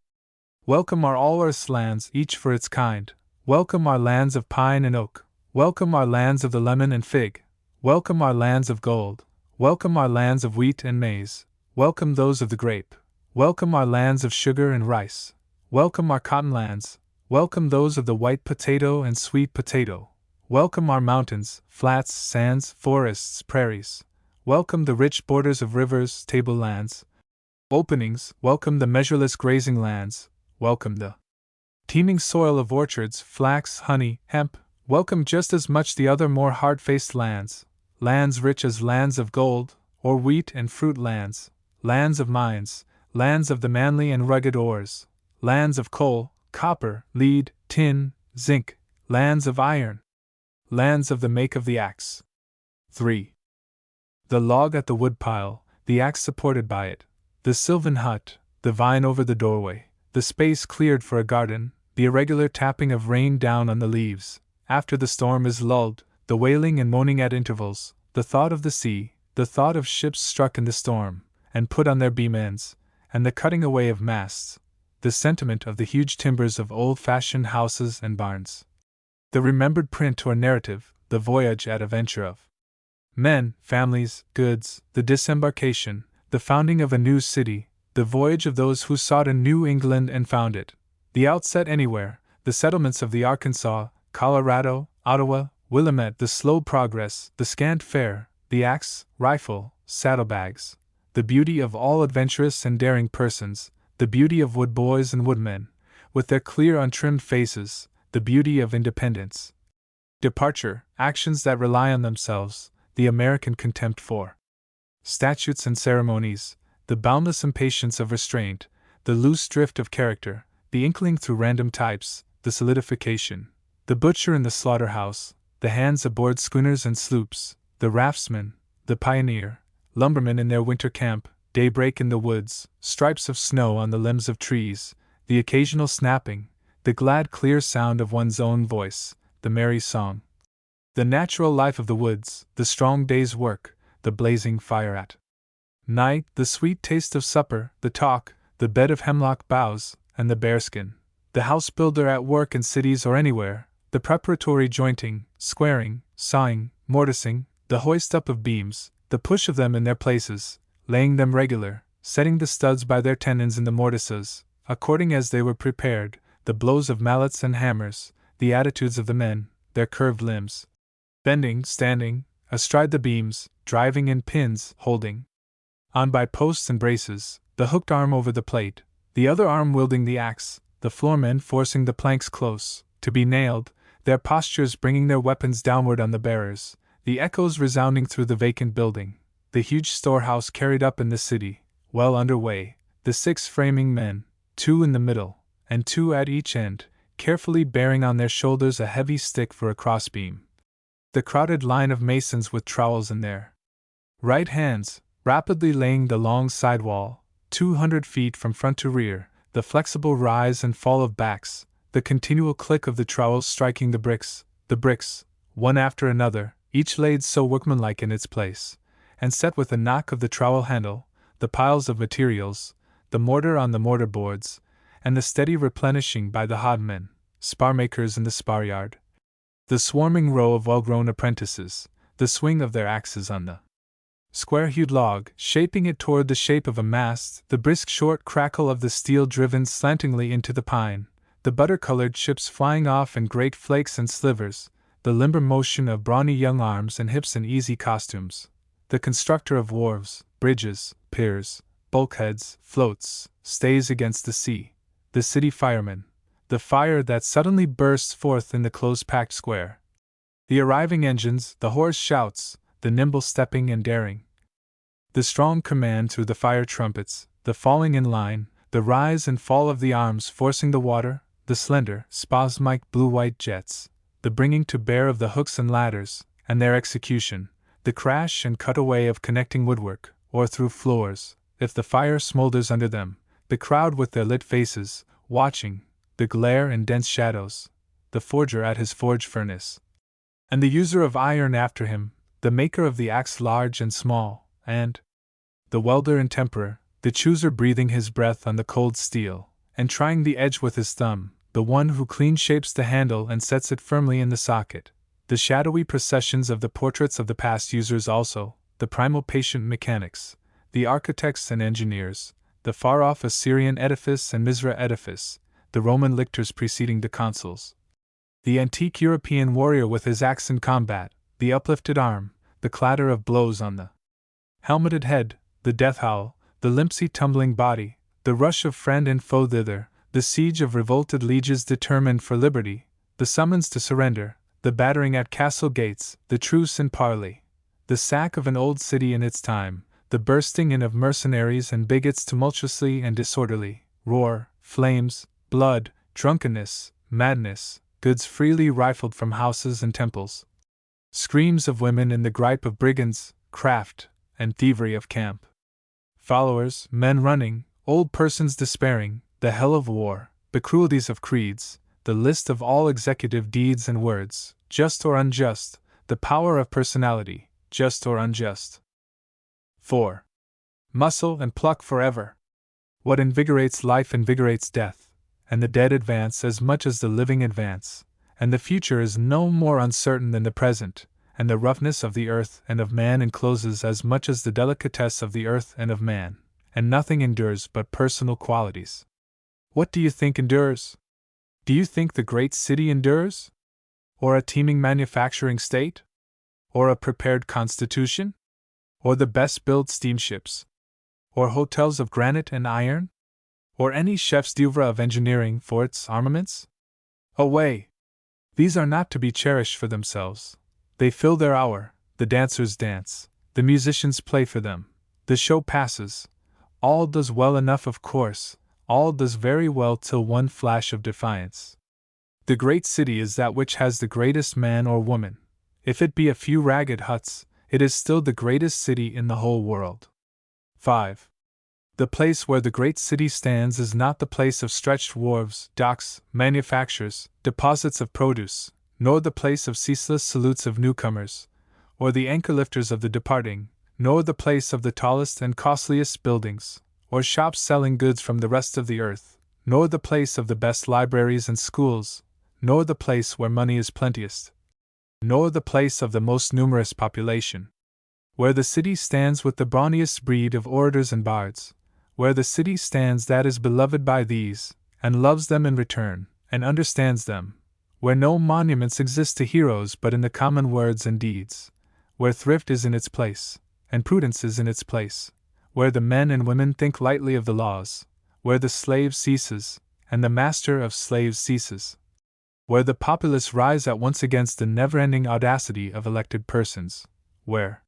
A: Welcome are all earth's lands, each for its kind. Welcome our lands of pine and oak. Welcome our lands of the lemon and fig. Welcome our lands of gold. Welcome our lands of wheat and maize. Welcome those of the grape. Welcome our lands of sugar and rice. Welcome our cotton lands. Welcome those of the white potato and sweet potato. Welcome our mountains, flats, sands, forests, prairies. Welcome the rich borders of rivers, tablelands, openings. Welcome the measureless grazing lands. Welcome the teeming soil of orchards, flax, honey, hemp. Welcome just as much the other more hard-faced lands, lands rich as lands of gold, or wheat and fruit lands, lands of mines, lands of the manly and rugged ores, lands of coal, copper, lead, tin, zinc, lands of iron, lands of the make of the axe. 3. The log at the woodpile, the axe supported by it, the sylvan hut, the vine over the doorway, the space cleared for a garden, the irregular tapping of rain down on the leaves, after the storm is lulled, the wailing and moaning at intervals, the thought of the sea, the thought of ships struck in the storm, and put on their beam ends, and the cutting away of masts, the sentiment of the huge timbers of old-fashioned houses and barns. The remembered print or narrative, the voyage at a venture of men, families, goods, the disembarkation, the founding of a new city, the voyage of those who sought a New England and found it, the outset anywhere, the settlements of the Arkansas, Colorado, Ottawa, Willamette, the slow progress, the scant fare, the axe, rifle, saddlebags, the beauty of all adventurous and daring persons, the beauty of wood boys and woodmen, with their clear untrimmed faces, the beauty of independence. Departure, actions that rely on themselves, the American contempt for statutes and ceremonies, the boundless impatience of restraint, the loose drift of character, the inkling through random types, the solidification, the butcher in the slaughterhouse, the hands aboard schooners and sloops, the raftsman, the pioneer, lumbermen in their winter camp, daybreak in the woods, stripes of snow on the limbs of trees, the occasional snapping, the glad clear sound of one's own voice, the merry song, the natural life of the woods, the strong day's work, the blazing fire at night, the sweet taste of supper, the talk, the bed of hemlock boughs, and the bearskin, the house builder at work in cities or anywhere, the preparatory jointing, squaring, sawing, mortising, the hoist up of beams, the push of them in their places, laying them regular, setting the studs by their tenons in the mortises, according as they were prepared, the blows of mallets and hammers, the attitudes of the men, their curved limbs, bending, standing, astride the beams, driving in pins, holding on by posts and braces, the hooked arm over the plate, the other arm wielding the axe, the floormen forcing the planks close, to be nailed, their postures bringing their weapons downward on the bearers, the echoes resounding through the vacant building, the huge storehouse carried up in the city, well under way, the 6 framing men, 2 in the middle, and 2 at each end, carefully bearing on their shoulders a heavy stick for a crossbeam. The crowded line of masons with trowels in their right hands, rapidly laying the long sidewall, 200 feet from front to rear, the flexible rise and fall of backs, the continual click of the trowels striking the bricks, one after another, each laid so workmanlike in its place, and set with a knock of the trowel handle, the piles of materials, the mortar on the mortar boards, and the steady replenishing by the hodmen, spar makers in the spar yard, the swarming row of well-grown apprentices, the swing of their axes on the square-hewed log, shaping it toward the shape of a mast, the brisk short crackle of the steel driven slantingly into the pine, the butter-colored chips flying off in great flakes and slivers, the limber motion of brawny young arms and hips in easy costumes, the constructor of wharves, bridges, piers, bulkheads, floats, stays against the sea, the city fireman, the fire that suddenly bursts forth in the close-packed square, the arriving engines, the hoarse shouts, the nimble stepping and daring, the strong command through the fire trumpets, the falling in line, the rise and fall of the arms forcing the water, the slender, spasmodic blue-white jets, the bringing to bear of the hooks and ladders, and their execution, the crash and cutaway of connecting woodwork, or through floors, if the fire smolders under them, the crowd with their lit faces, watching, the glare and dense shadows, the forger at his forge furnace, and the user of iron after him, the maker of the axe large and small, and the welder and temperer, the chooser breathing his breath on the cold steel, and trying the edge with his thumb, the one who clean shapes the handle and sets it firmly in the socket, the shadowy processions of the portraits of the past users also, the primal patient mechanics, the architects and engineers, the far-off Assyrian edifice and Mizra edifice, the Roman lictors preceding the consuls, the antique European warrior with his axe in combat, the uplifted arm, the clatter of blows on the helmeted head, the death howl, the limpsy tumbling body, the rush of friend and foe thither, the siege of revolted lieges determined for liberty, the summons to surrender, the battering at castle gates, the truce in parley, the sack of an old city in its time, the bursting in of mercenaries and bigots tumultuously and disorderly, roar, flames, blood, drunkenness, madness, goods freely rifled from houses and temples, screams of women in the gripe of brigands, craft, and thievery of camp, followers, men running, old persons despairing, the hell of war, the cruelties of creeds, the list of all executive deeds and words, just or unjust, the power of personality, just or unjust. 4. Muscle and pluck forever. What invigorates life invigorates death, and the dead advance as much as the living advance, and the future is no more uncertain than the present, and the roughness of the earth and of man encloses as much as the delicatesse of the earth and of man, and nothing endures but personal qualities. What do you think endures? Do you think the great city endures? Or a teeming manufacturing state? Or a prepared constitution? Or the best-built steamships? Or hotels of granite and iron? Or any chef's d'oeuvre of engineering for its armaments? Away! These are not to be cherished for themselves. They fill their hour, the dancers dance, the musicians play for them, the show passes. All does well enough, of course, all does very well till one flash of defiance. The great city is that which has the greatest man or woman. If it be a few ragged huts, it is still the greatest city in the whole world. 5. The place where the great city stands is not the place of stretched wharves, docks, manufactures, deposits of produce, nor the place of ceaseless salutes of newcomers, or the anchor-lifters of the departing, nor the place of the tallest and costliest buildings, or shops selling goods from the rest of the earth, nor the place of the best libraries and schools, nor the place where money is plenteous, nor the place of the most numerous population. Where the city stands with the brawniest breed of orators and bards, where the city stands that is beloved by these, and loves them in return, and understands them, where no monuments exist to heroes but in the common words and deeds, where thrift is in its place, and prudence is in its place, where the men and women think lightly of the laws, where the slave ceases, and the master of slaves ceases, where the populace rise at once against the never-ending audacity of elected persons, where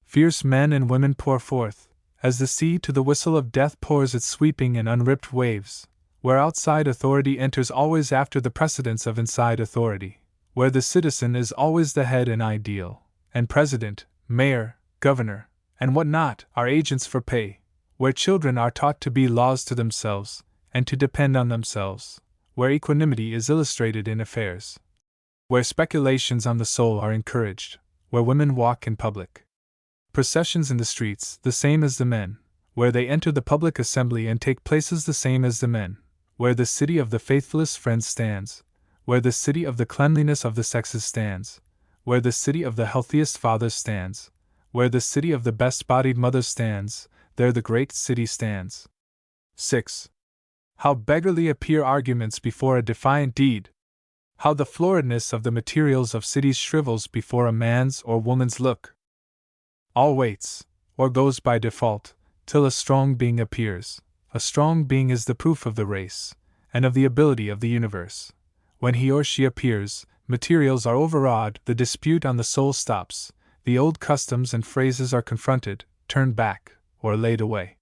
A: fierce men and women pour forth, as the sea to the whistle of death pours its sweeping and unripped waves, where outside authority enters always after the precedence of inside authority, where the citizen is always the head and ideal, and president, mayor, governor, and what not, are agents for pay, where children are taught to be laws to themselves, and to depend on themselves, where equanimity is illustrated in affairs, where speculations on the soul are encouraged, where women walk in public processions in the streets the same as the men, where they enter the public assembly and take places the same as the men, where the city of the faithfulest friends stands, where the city of the cleanliness of the sexes stands, where the city of the healthiest fathers stands, where the city of the best-bodied mothers stands, there the great city stands. 6. How beggarly appear arguments before a defiant deed! How the floridness of the materials of cities shrivels before a man's or woman's look! All waits, or goes by default, till a strong being appears. A strong being is the proof of the race, and of the ability of the universe. When he or she appears, materials are overawed, the dispute on the soul stops, the old customs and phrases are confronted, turned back, or laid away.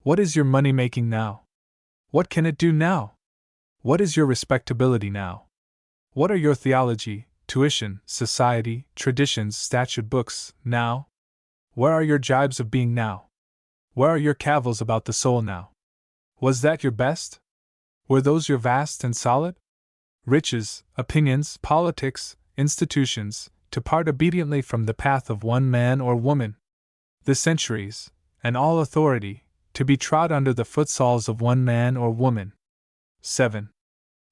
A: What is your money making now? What can it do now? What is your respectability now? What are your theology, tuition, society, traditions, statute books, now? Where are your jibes of being now? Where are your cavils about the soul now? Was that your best? Were those your vast and solid? Riches, opinions, politics, institutions, to part obediently from the path of one man or woman. The centuries, and all authority, to be trod under the footsoles of one man or woman. 7.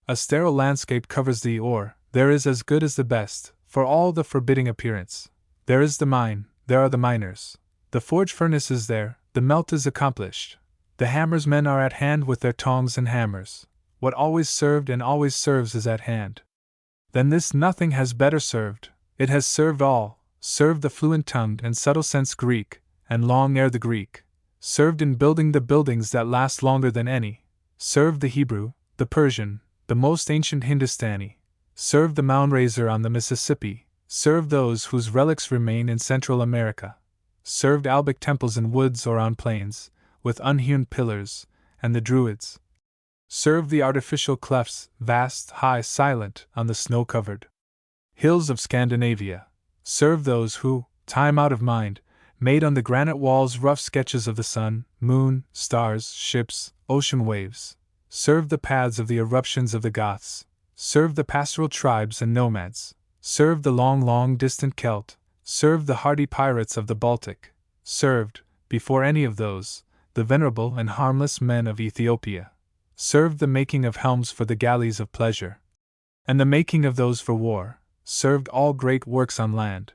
A: A sterile landscape covers thee, or there is as good as the best, for all the forbidding appearance. There is the mine, there are the miners. The forge furnace is there, the melt is accomplished. The hammers men are at hand with their tongs and hammers. What always served and always serves is at hand. Than this nothing has better served, it has served all, served the fluent-tongued and subtle-sensed Greek, and long ere the Greek, served in building the buildings that last longer than any, served the Hebrew, the Persian, the most ancient Hindustani, served the mound raiser on the Mississippi, served those whose relics remain in Central America, served Albic temples in woods or on plains, with unhewn pillars, and the Druids, served the artificial clefts, vast, high, silent, on the snow-covered hills of Scandinavia, served those who, time out of mind, made on the granite walls rough sketches of the sun, moon, stars, ships, ocean waves, served the paths of the eruptions of the Goths, served the pastoral tribes and nomads, served the long distant Celt, served the hardy pirates of the Baltic, served, before any of those, the venerable and harmless men of Ethiopia, served the making of helms for the galleys of pleasure, and the making of those for war, served all great works on land,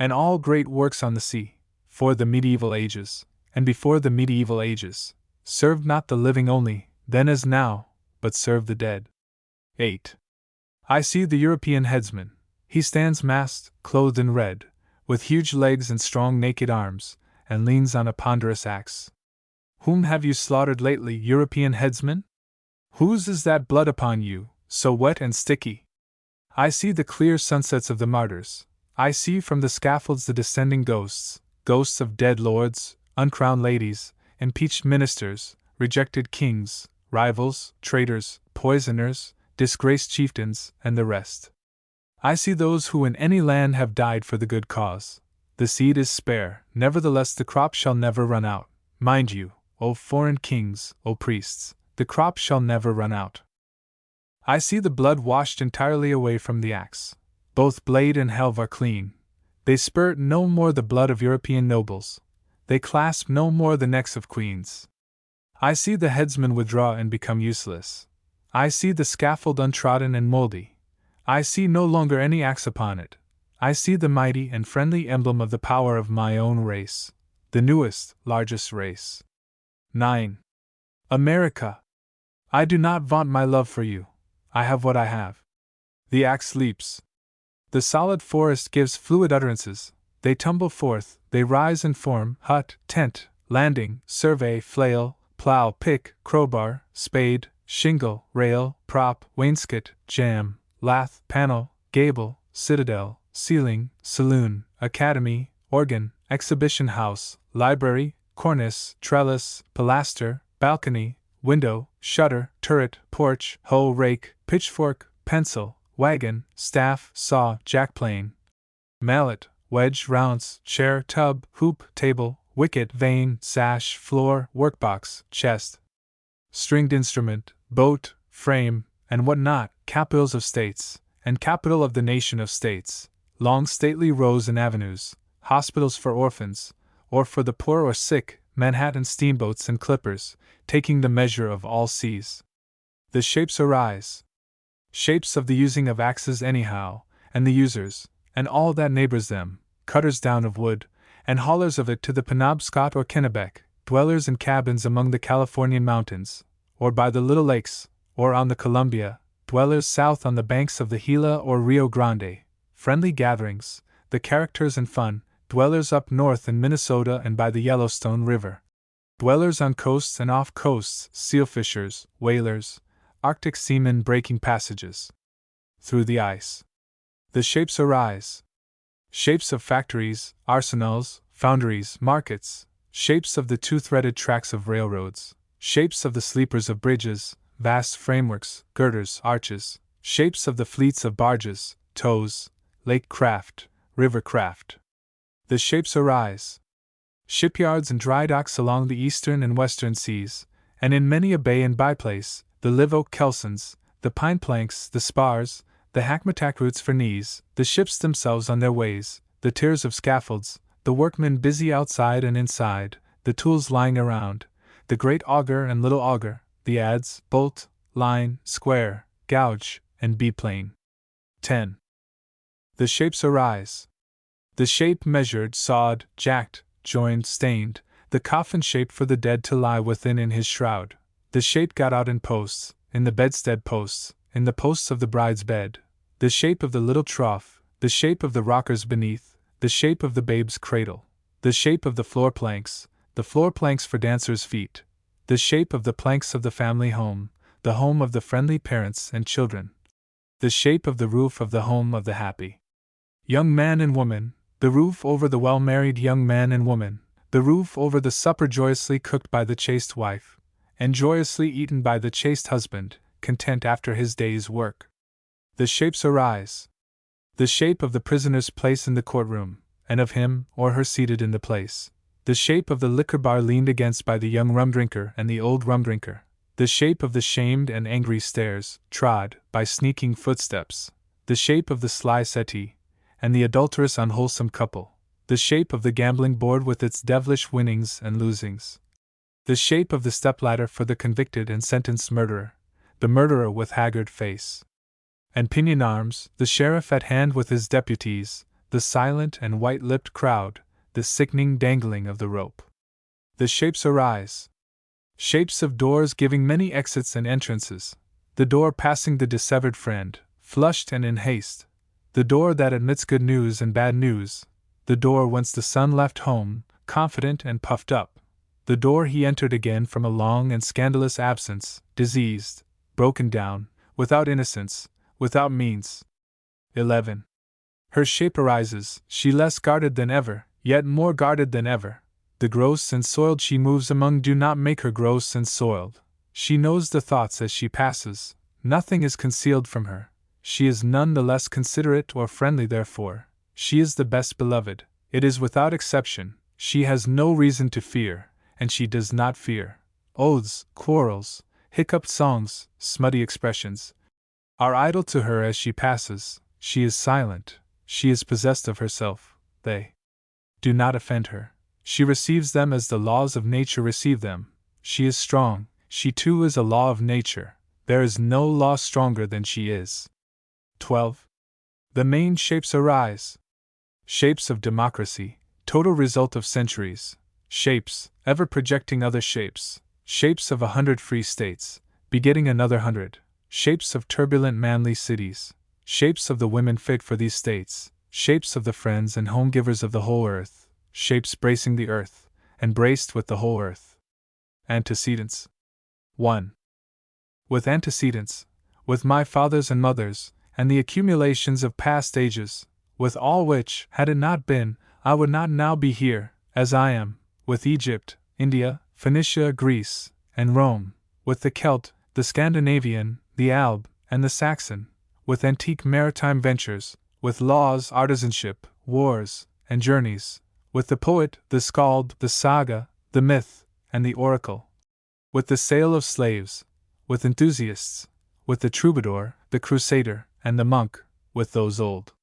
A: and all great works on the sea, for the medieval ages, and before the medieval ages, served not the living only, then as now, but served the dead. 8. I see the European headsman. He stands masked, clothed in red, with huge legs and strong naked arms, and leans on a ponderous axe. Whom have you slaughtered lately, European headsman? Whose is that blood upon you, so wet and sticky? I see the clear sunsets of the martyrs. I see from the scaffolds the descending ghosts, ghosts of dead lords, uncrowned ladies, impeached ministers, rejected kings, rivals, traitors, poisoners, disgraced chieftains, and the rest. I see those who in any land have died for the good cause. The seed is spare, nevertheless the crop shall never run out. Mind you, O foreign kings, O priests, the crop shall never run out. I see the blood washed entirely away from the axe. Both blade and helve are clean. They spurt no more the blood of European nobles. They clasp no more the necks of queens. I see the headsman withdraw and become useless. I see the scaffold untrodden and mouldy. I see no longer any axe upon it. I see the mighty and friendly emblem of the power of my own race, the newest, largest race. 9. America! I do not vaunt my love for you. I have what I have. The axe leaps. The solid forest gives fluid utterances. They tumble forth, they rise and form hut, tent, landing, survey, flail, plow, pick, crowbar, spade, shingle, rail, prop, wainscot, jamb, lath, panel, gable, citadel, ceiling, saloon, academy, organ, exhibition house, library, cornice, trellis, pilaster, balcony, window, shutter, turret, porch, hoe, rake, pitchfork, pencil, wagon, staff, saw, jackplane, mallet, wedge, rounce, chair, tub, hoop, table, wicket, vane, sash, floor, workbox, chest, stringed instrument, boat, frame, and what not, capitals of states, and capital of the nation of states, long stately rows and avenues, hospitals for orphans, or for the poor or sick, Manhattan steamboats and clippers, taking the measure of all seas. The shapes arise. Shapes of the using of axes anyhow, and the users, and all that neighbors them, cutters down of wood, and haulers of it to the Penobscot or Kennebec, dwellers in cabins among the Californian mountains, or by the little lakes, or on the Columbia, dwellers south on the banks of the Gila or Rio Grande, friendly gatherings, the characters and fun, dwellers up north in Minnesota and by the Yellowstone River, dwellers on coasts and off coasts, seal fishers, whalers, Arctic seamen breaking passages through the ice. The shapes arise. Shapes of factories, arsenals, foundries, markets, shapes of the two-threaded tracks of railroads, shapes of the sleepers of bridges, vast frameworks, girders, arches, shapes of the fleets of barges, tows, lake craft, river craft. The shapes arise. Shipyards and dry docks along the eastern and western seas, and in many a bay and byplace, the live oak kelsons, the pine planks, the spars, the hackmatack roots for knees, the ships themselves on their ways, the tiers of scaffolds, the workmen busy outside and inside, the tools lying around, the great auger and little auger, the adze, bolt, line, square, gouge, and biplane. 10. The shapes arise. The shape measured, sawed, jacked, joined, stained, the coffin shape for the dead to lie within in his shroud. The shape got out in posts, in the bedstead posts, in the posts of the bride's bed. The shape of the little trough, the shape of the rockers beneath, the shape of the babe's cradle. The shape of the floor planks for dancers' feet. The shape of the planks of the family home, the home of the friendly parents and children. The shape of the roof of the home of the happy young man and woman, the roof over the well-married young man and woman, the roof over the supper joyously cooked by the chaste wife, and joyously eaten by the chaste husband, content after his day's work. The shapes arise. The shape of the prisoner's place in the courtroom, and of him or her seated in the place. The shape of the liquor bar leaned against by the young rum drinker and the old rum drinker. The shape of the shamed and angry stairs, trod by sneaking footsteps. The shape of the sly settee, and the adulterous unwholesome couple. The shape of the gambling board with its devilish winnings and losings. The shape of the stepladder for the convicted and sentenced murderer, the murderer with haggard face and pinion arms, the sheriff at hand with his deputies, the silent and white-lipped crowd, the sickening dangling of the rope. The shapes arise. Shapes of doors giving many exits and entrances. The door passing the dissevered friend, flushed and in haste. The door that admits good news and bad news. The door whence the son left home, confident and puffed up. The door he entered again from a long and scandalous absence, diseased, broken down, without innocence, without means. 11. Her shape arises, she less guarded than ever, yet more guarded than ever. The gross and soiled she moves among do not make her gross and soiled. She knows the thoughts as she passes, nothing is concealed from her. She is none the less considerate or friendly therefore. She is the best beloved, it is without exception. She has no reason to fear, and she does not fear. Oaths, quarrels, hiccuped songs, smutty expressions are idle to her as she passes. She is silent, she is possessed of herself, they do not offend her. She receives them as the laws of nature receive them. She is strong, she too is a law of nature. There is no law stronger than she is. 12. The main shapes arise. Shapes of democracy, total result of centuries. Shapes, ever projecting other shapes. Shapes of 100 free states, begetting another 100. Shapes of turbulent manly cities. Shapes of the women fit for these states. Shapes of the friends and home givers of the whole earth. Shapes bracing the earth, and braced with the whole earth. Antecedents. 1. With antecedents, with my fathers and mothers, and the accumulations of past ages, with all which, had it not been, I would not now be here, as I am, with Egypt, India, Phoenicia, Greece, and Rome, with the Celt, the Scandinavian, the Alb, and the Saxon, with antique maritime ventures, with laws, artisanship, wars, and journeys, with the poet, the skald, the saga, the myth, and the oracle, with the sale of slaves, with enthusiasts, with the troubadour, the crusader, and the monk, with those old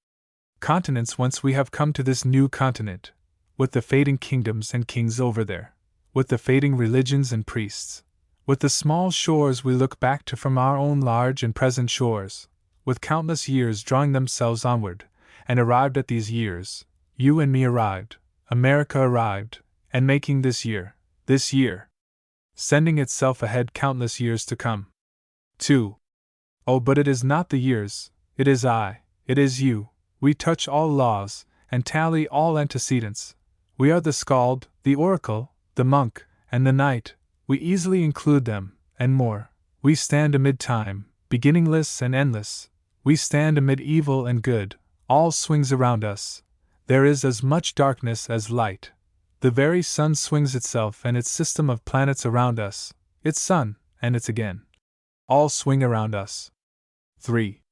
A: continents whence we have come to this new continent, with the fading kingdoms and kings over there, with the fading religions and priests, with the small shores we look back to from our own large and present shores, with countless years drawing themselves onward, and arrived at these years, you and me arrived, America arrived, and making this year, sending itself ahead countless years to come. 2. Oh, but it is not the years, it is I, it is you. We touch all laws, and tally all antecedents. We are the skald, the oracle, the monk, and the knight. We easily include them, and more. We stand amid time, beginningless and endless. We stand amid evil and good. All swings around us. There is as much darkness as light. The very sun swings itself and its system of planets around us. its sun, and its again. All swing around us. 3.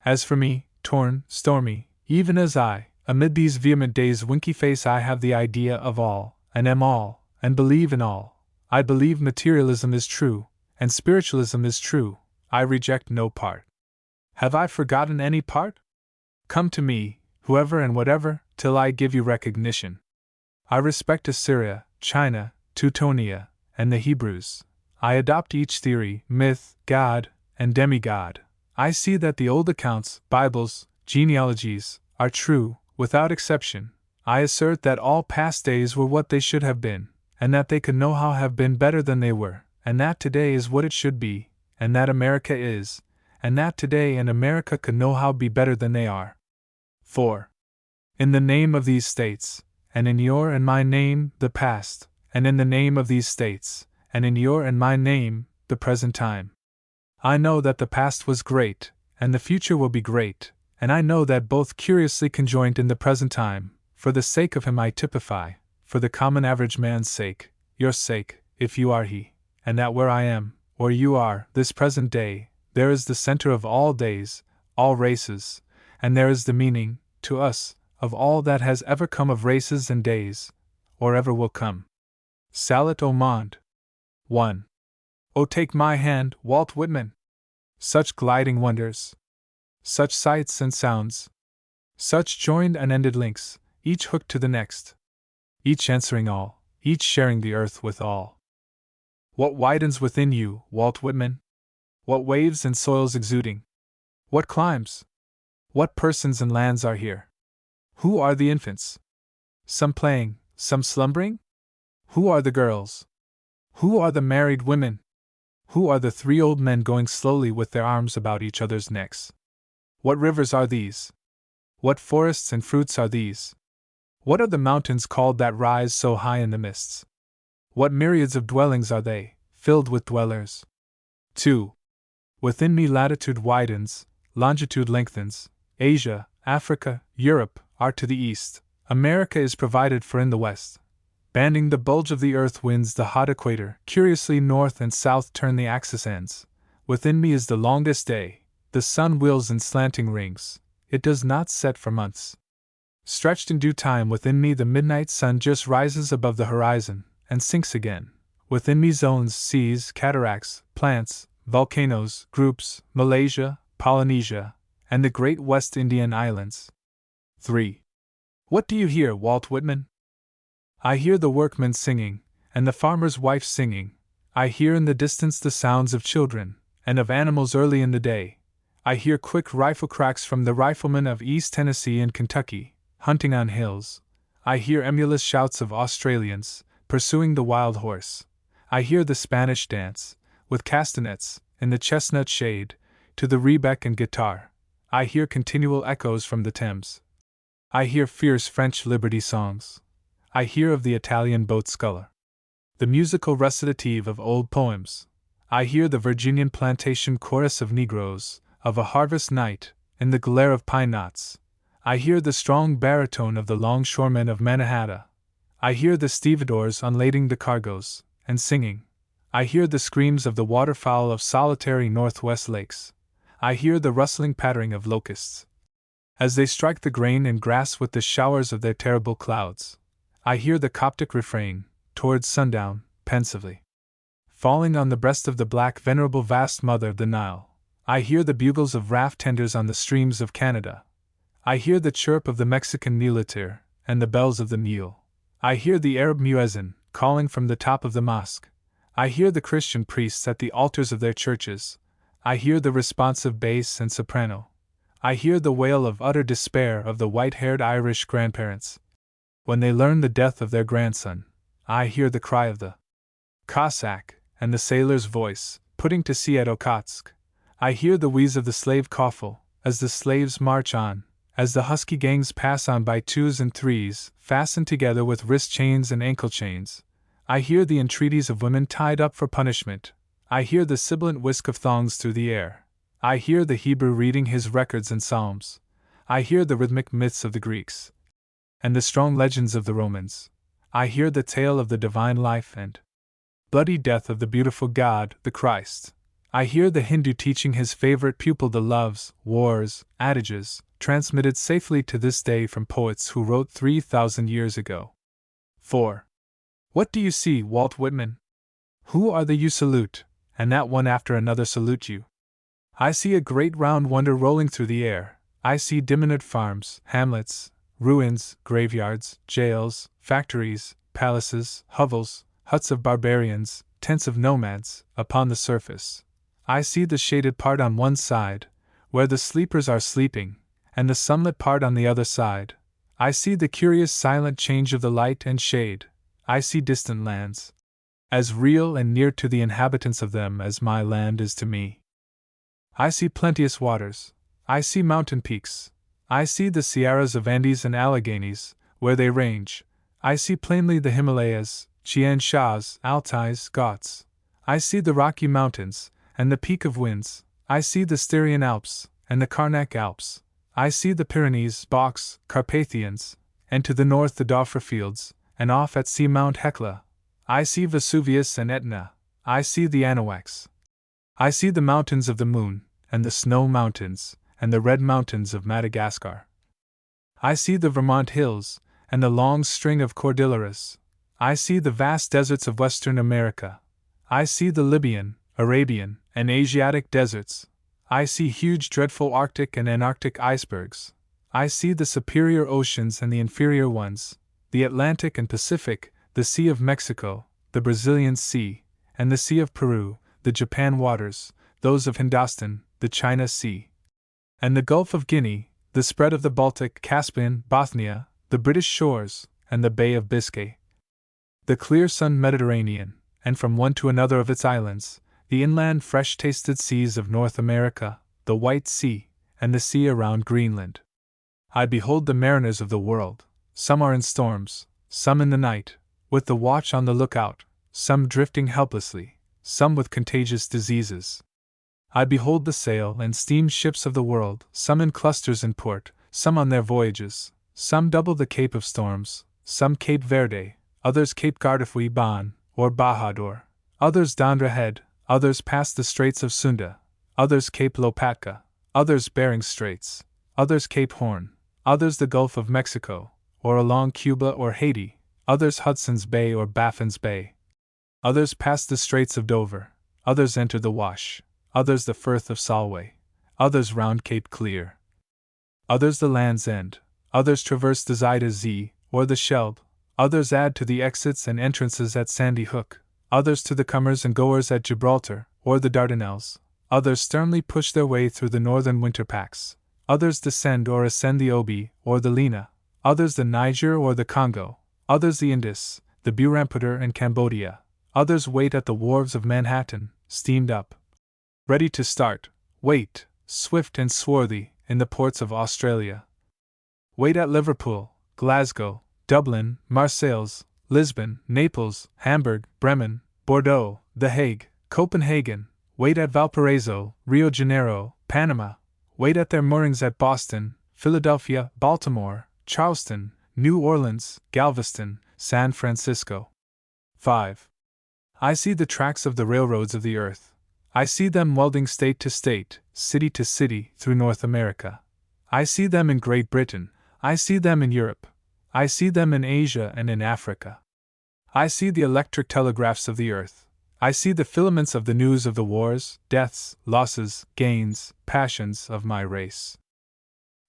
A: As for me, torn, stormy, even as I, amid these vehement days winky face I have the idea of all, and am all, and believe in all. I believe materialism is true, and spiritualism is true. I reject no part. Have I forgotten any part? Come to me, whoever and whatever, till I give you recognition. I respect Assyria, China, Teutonia, and the Hebrews. I adopt each theory, myth, god, and demigod. I see that the old accounts, Bibles, genealogies, are true, without exception. I assert that all past days were what they should have been, and that they could no how have been better than they were, and that today is what it should be, and that America is, and that today and America could no how be better than they are. 4. In the name of these states, and in your and my name, the past, and in the name of these states, and in your and my name, the present time. I know that the past was great, and the future will be great, and I know that both curiously conjoined in the present time. For the sake of him I typify, for the common average man's sake, your sake, if you are he, and that where I am, or you are, this present day, there is the center of all days, all races, and there is the meaning, to us, of all that has ever come of races and days, or ever will come. Salut au monde. 1. Oh, take my hand, Walt Whitman! Such gliding wonders! Such sights and sounds! Such joined and ended links, each hooked to the next, each answering all, each sharing the earth with all. What widens within you, Walt Whitman? What waves and soils exuding? What climes? What persons and lands are here? Who are the infants? Some playing, some slumbering? Who are the girls? Who are the married women? Who are the 3 old men going slowly with their arms about each other's necks? What rivers are these? What forests and fruits are these? What are the mountains called that rise so high in the mists? What myriads of dwellings are they, filled with dwellers? 2. Within me latitude widens, longitude lengthens. Asia, Africa, Europe are to the east. America is provided for in the west. Banding the bulge of the earth winds the hot equator, curiously north and south turn the axis ends. Within me is the longest day. The sun wheels in slanting rings. It does not set for months. Stretched in due time within me the midnight sun just rises above the horizon, and sinks again. Within me zones, seas, cataracts, plants, volcanoes, groups, Malaysia, Polynesia, and the great West Indian Islands. 3. What do you hear, Walt Whitman? I hear the workman singing, and the farmer's wife singing. I hear in the distance the sounds of children, and of animals early in the day. I hear quick rifle cracks from the riflemen of East Tennessee and Kentucky, hunting on hills. I hear emulous shouts of Australians, pursuing the wild horse. I hear the Spanish dance, with castanets, in the chestnut shade, to the rebec and guitar. I hear continual echoes from the Thames. I hear fierce French liberty songs. I hear of the Italian boat sculler, the musical recitative of old poems. I hear the Virginian plantation chorus of Negroes, of a harvest night, in the glare of pine knots. I hear the strong baritone of the longshoremen of Mannahatta. I hear the stevedores unlading the cargoes, and singing. I hear the screams of the waterfowl of solitary northwest lakes. I hear the rustling pattering of locusts, as they strike the grain and grass with the showers of their terrible clouds. I hear the Coptic refrain, towards sundown, pensively falling on the breast of the black venerable vast mother of the Nile. I hear the bugles of raft tenders on the streams of Canada. I hear the chirp of the Mexican muleteer, and the bells of the mule. I hear the Arab muezzin, calling from the top of the mosque. I hear the Christian priests at the altars of their churches. I hear the responsive bass and soprano. I hear the wail of utter despair of the white-haired Irish grandparents when they learn the death of their grandson. I hear the cry of the Cossack, and the sailor's voice, putting to sea at Okhotsk. I hear the wheeze of the slave coffle, as the slaves march on, as the husky gangs pass on by 2s and 3s, fastened together with wrist chains and ankle chains. I hear the entreaties of women tied up for punishment. I hear the sibilant whisk of thongs through the air. I hear the Hebrew reading his records and psalms. I hear the rhythmic myths of the Greeks, and the strong legends of the Romans. I hear the tale of the divine life and bloody death of the beautiful God, the Christ. I hear the Hindu teaching his favorite pupil the loves, wars, adages, transmitted safely to this day from poets who wrote 3,000 years ago. 4. What do you see, Walt Whitman? Who are the you salute, and that one after another salute you? I see a great round wonder rolling through the air. I see diminutive farms, hamlets, ruins, graveyards, jails, factories, palaces, hovels, huts of barbarians, tents of nomads, upon the surface. I see the shaded part on one side, where the sleepers are sleeping, and the sunlit part on the other side. I see the curious silent change of the light and shade. I see distant lands, as real and near to the inhabitants of them as my land is to me. I see plenteous waters. I see mountain peaks. I see the Sierras of Andes and Alleghenies, where they range. I see plainly the Himalayas, Tian Shas, Altais, Ghauts. I see the Rocky Mountains, and the Peak of Winds. I see the Styrian Alps, and the Karnak Alps. I see the Pyrenees, Box, Carpathians, and to the north the Dofra Fields, and off at sea Mount Hecla. I see Vesuvius and Etna. I see the Anahuacs. I see the mountains of the moon, and the snow mountains, and the red mountains of Madagascar. I see the Vermont hills, and the long string of Cordilleras. I see the vast deserts of Western America. I see the Libyan, Arabian, and Asiatic deserts. I see huge dreadful Arctic and Antarctic icebergs. I see the superior oceans and the inferior ones, the Atlantic and Pacific, the Sea of Mexico, the Brazilian Sea, and the Sea of Peru, the Japan waters, those of Hindustan, the China Sea, and the Gulf of Guinea, the spread of the Baltic, Caspian, Bothnia, the British shores, and the Bay of Biscay, the clear sun Mediterranean, and from one to another of its islands, the inland fresh-tasted seas of North America, the White Sea, and the sea around Greenland. I behold the mariners of the world. Some are in storms, some in the night, with the watch on the lookout, some drifting helplessly, some with contagious diseases. I behold the sail and steam ships of the world, some in clusters in port, some on their voyages, some double the Cape of Storms, some Cape Verde, others Cape Guardafui Ban, or Bahadur, others Dandra Head, others past the Straits of Sunda, others Cape Lopatka, others Bering Straits, others Cape Horn, others the Gulf of Mexico, or along Cuba or Haiti, others Hudson's Bay or Baffin's Bay, others past the Straits of Dover, others enter the Wash, others the Firth of Solway, others round Cape Clear, others the Land's End, others traverse the Zuyder Zee, or the Scheldt, others add to the exits and entrances at Sandy Hook, others to the comers and goers at Gibraltar, or the Dardanelles, others sternly push their way through the northern winter packs, others descend or ascend the Obi, or the Lena, others the Niger or the Congo, others the Indus, the Burrampooter and Cambodia, others wait at the wharves of Manhattan, steamed up, ready to start, wait, swift and swarthy, in the ports of Australia. Wait at Liverpool, Glasgow, Dublin, Marseilles, Lisbon, Naples, Hamburg, Bremen, Bordeaux, The Hague, Copenhagen. Wait at Valparaiso, Rio de Janeiro, Panama. Wait at their moorings at Boston, Philadelphia, Baltimore, Charleston, New Orleans, Galveston, San Francisco. 5. I see the tracks of the railroads of the earth. I see them welding state to state, city to city, through North America. I see them in Great Britain. I see them in Europe. I see them in Asia and in Africa. I see the electric telegraphs of the earth. I see the filaments of the news of the wars, deaths, losses, gains, passions of my race.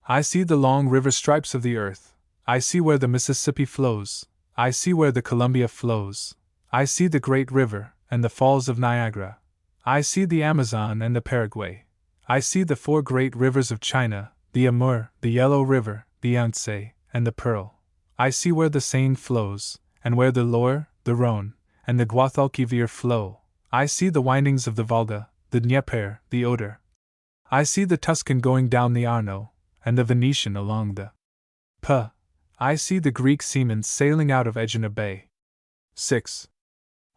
A: I see the long river stripes of the earth. I see where the Mississippi flows. I see where the Columbia flows. I see the great river and the falls of Niagara. I see the Amazon and the Paraguay. I see the 4 great rivers of China, the Amur, the Yellow River, the Yangtze, and the Pearl. I see where the Seine flows, and where the Loire, the Rhone, and the Guadalquivir flow. I see the windings of the Volga, the Dnieper, the Oder. I see the Tuscan going down the Arno, and the Venetian along the P. I see the Greek seamen sailing out of Aegina Bay. 6.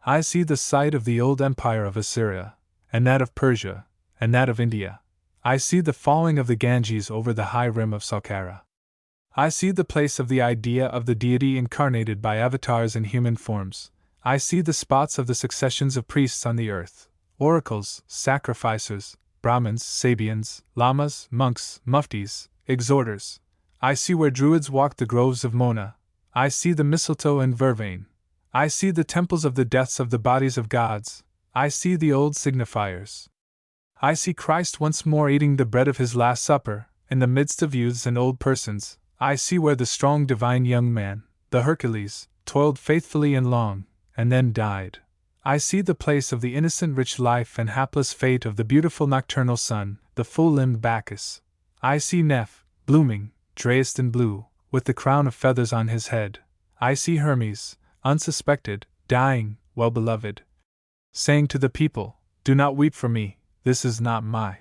A: I see the site of the old empire of Assyria, and that of Persia, and that of India. I see the falling of the Ganges over the high rim of Saqqara. I see the place of the idea of the deity incarnated by avatars in human forms. I see the spots of the successions of priests on the earth, oracles, sacrificers, Brahmins, Sabians, lamas, monks, muftis, exhorters. I see where druids walked the groves of Mona. I see the mistletoe and vervain. I see the temples of the deaths of the bodies of gods. I see the old signifiers. I see Christ once more eating the bread of his Last Supper, in the midst of youths and old persons. I see where the strong divine young man, the Hercules, toiled faithfully and long, and then died. I see the place of the innocent rich life and hapless fate of the beautiful nocturnal sun, the full-limbed Bacchus. I see Neph, blooming, dressed in blue, with the crown of feathers on his head. I see Hermes, unsuspected, dying, well-beloved, saying to the people, "Do not weep for me, this is not my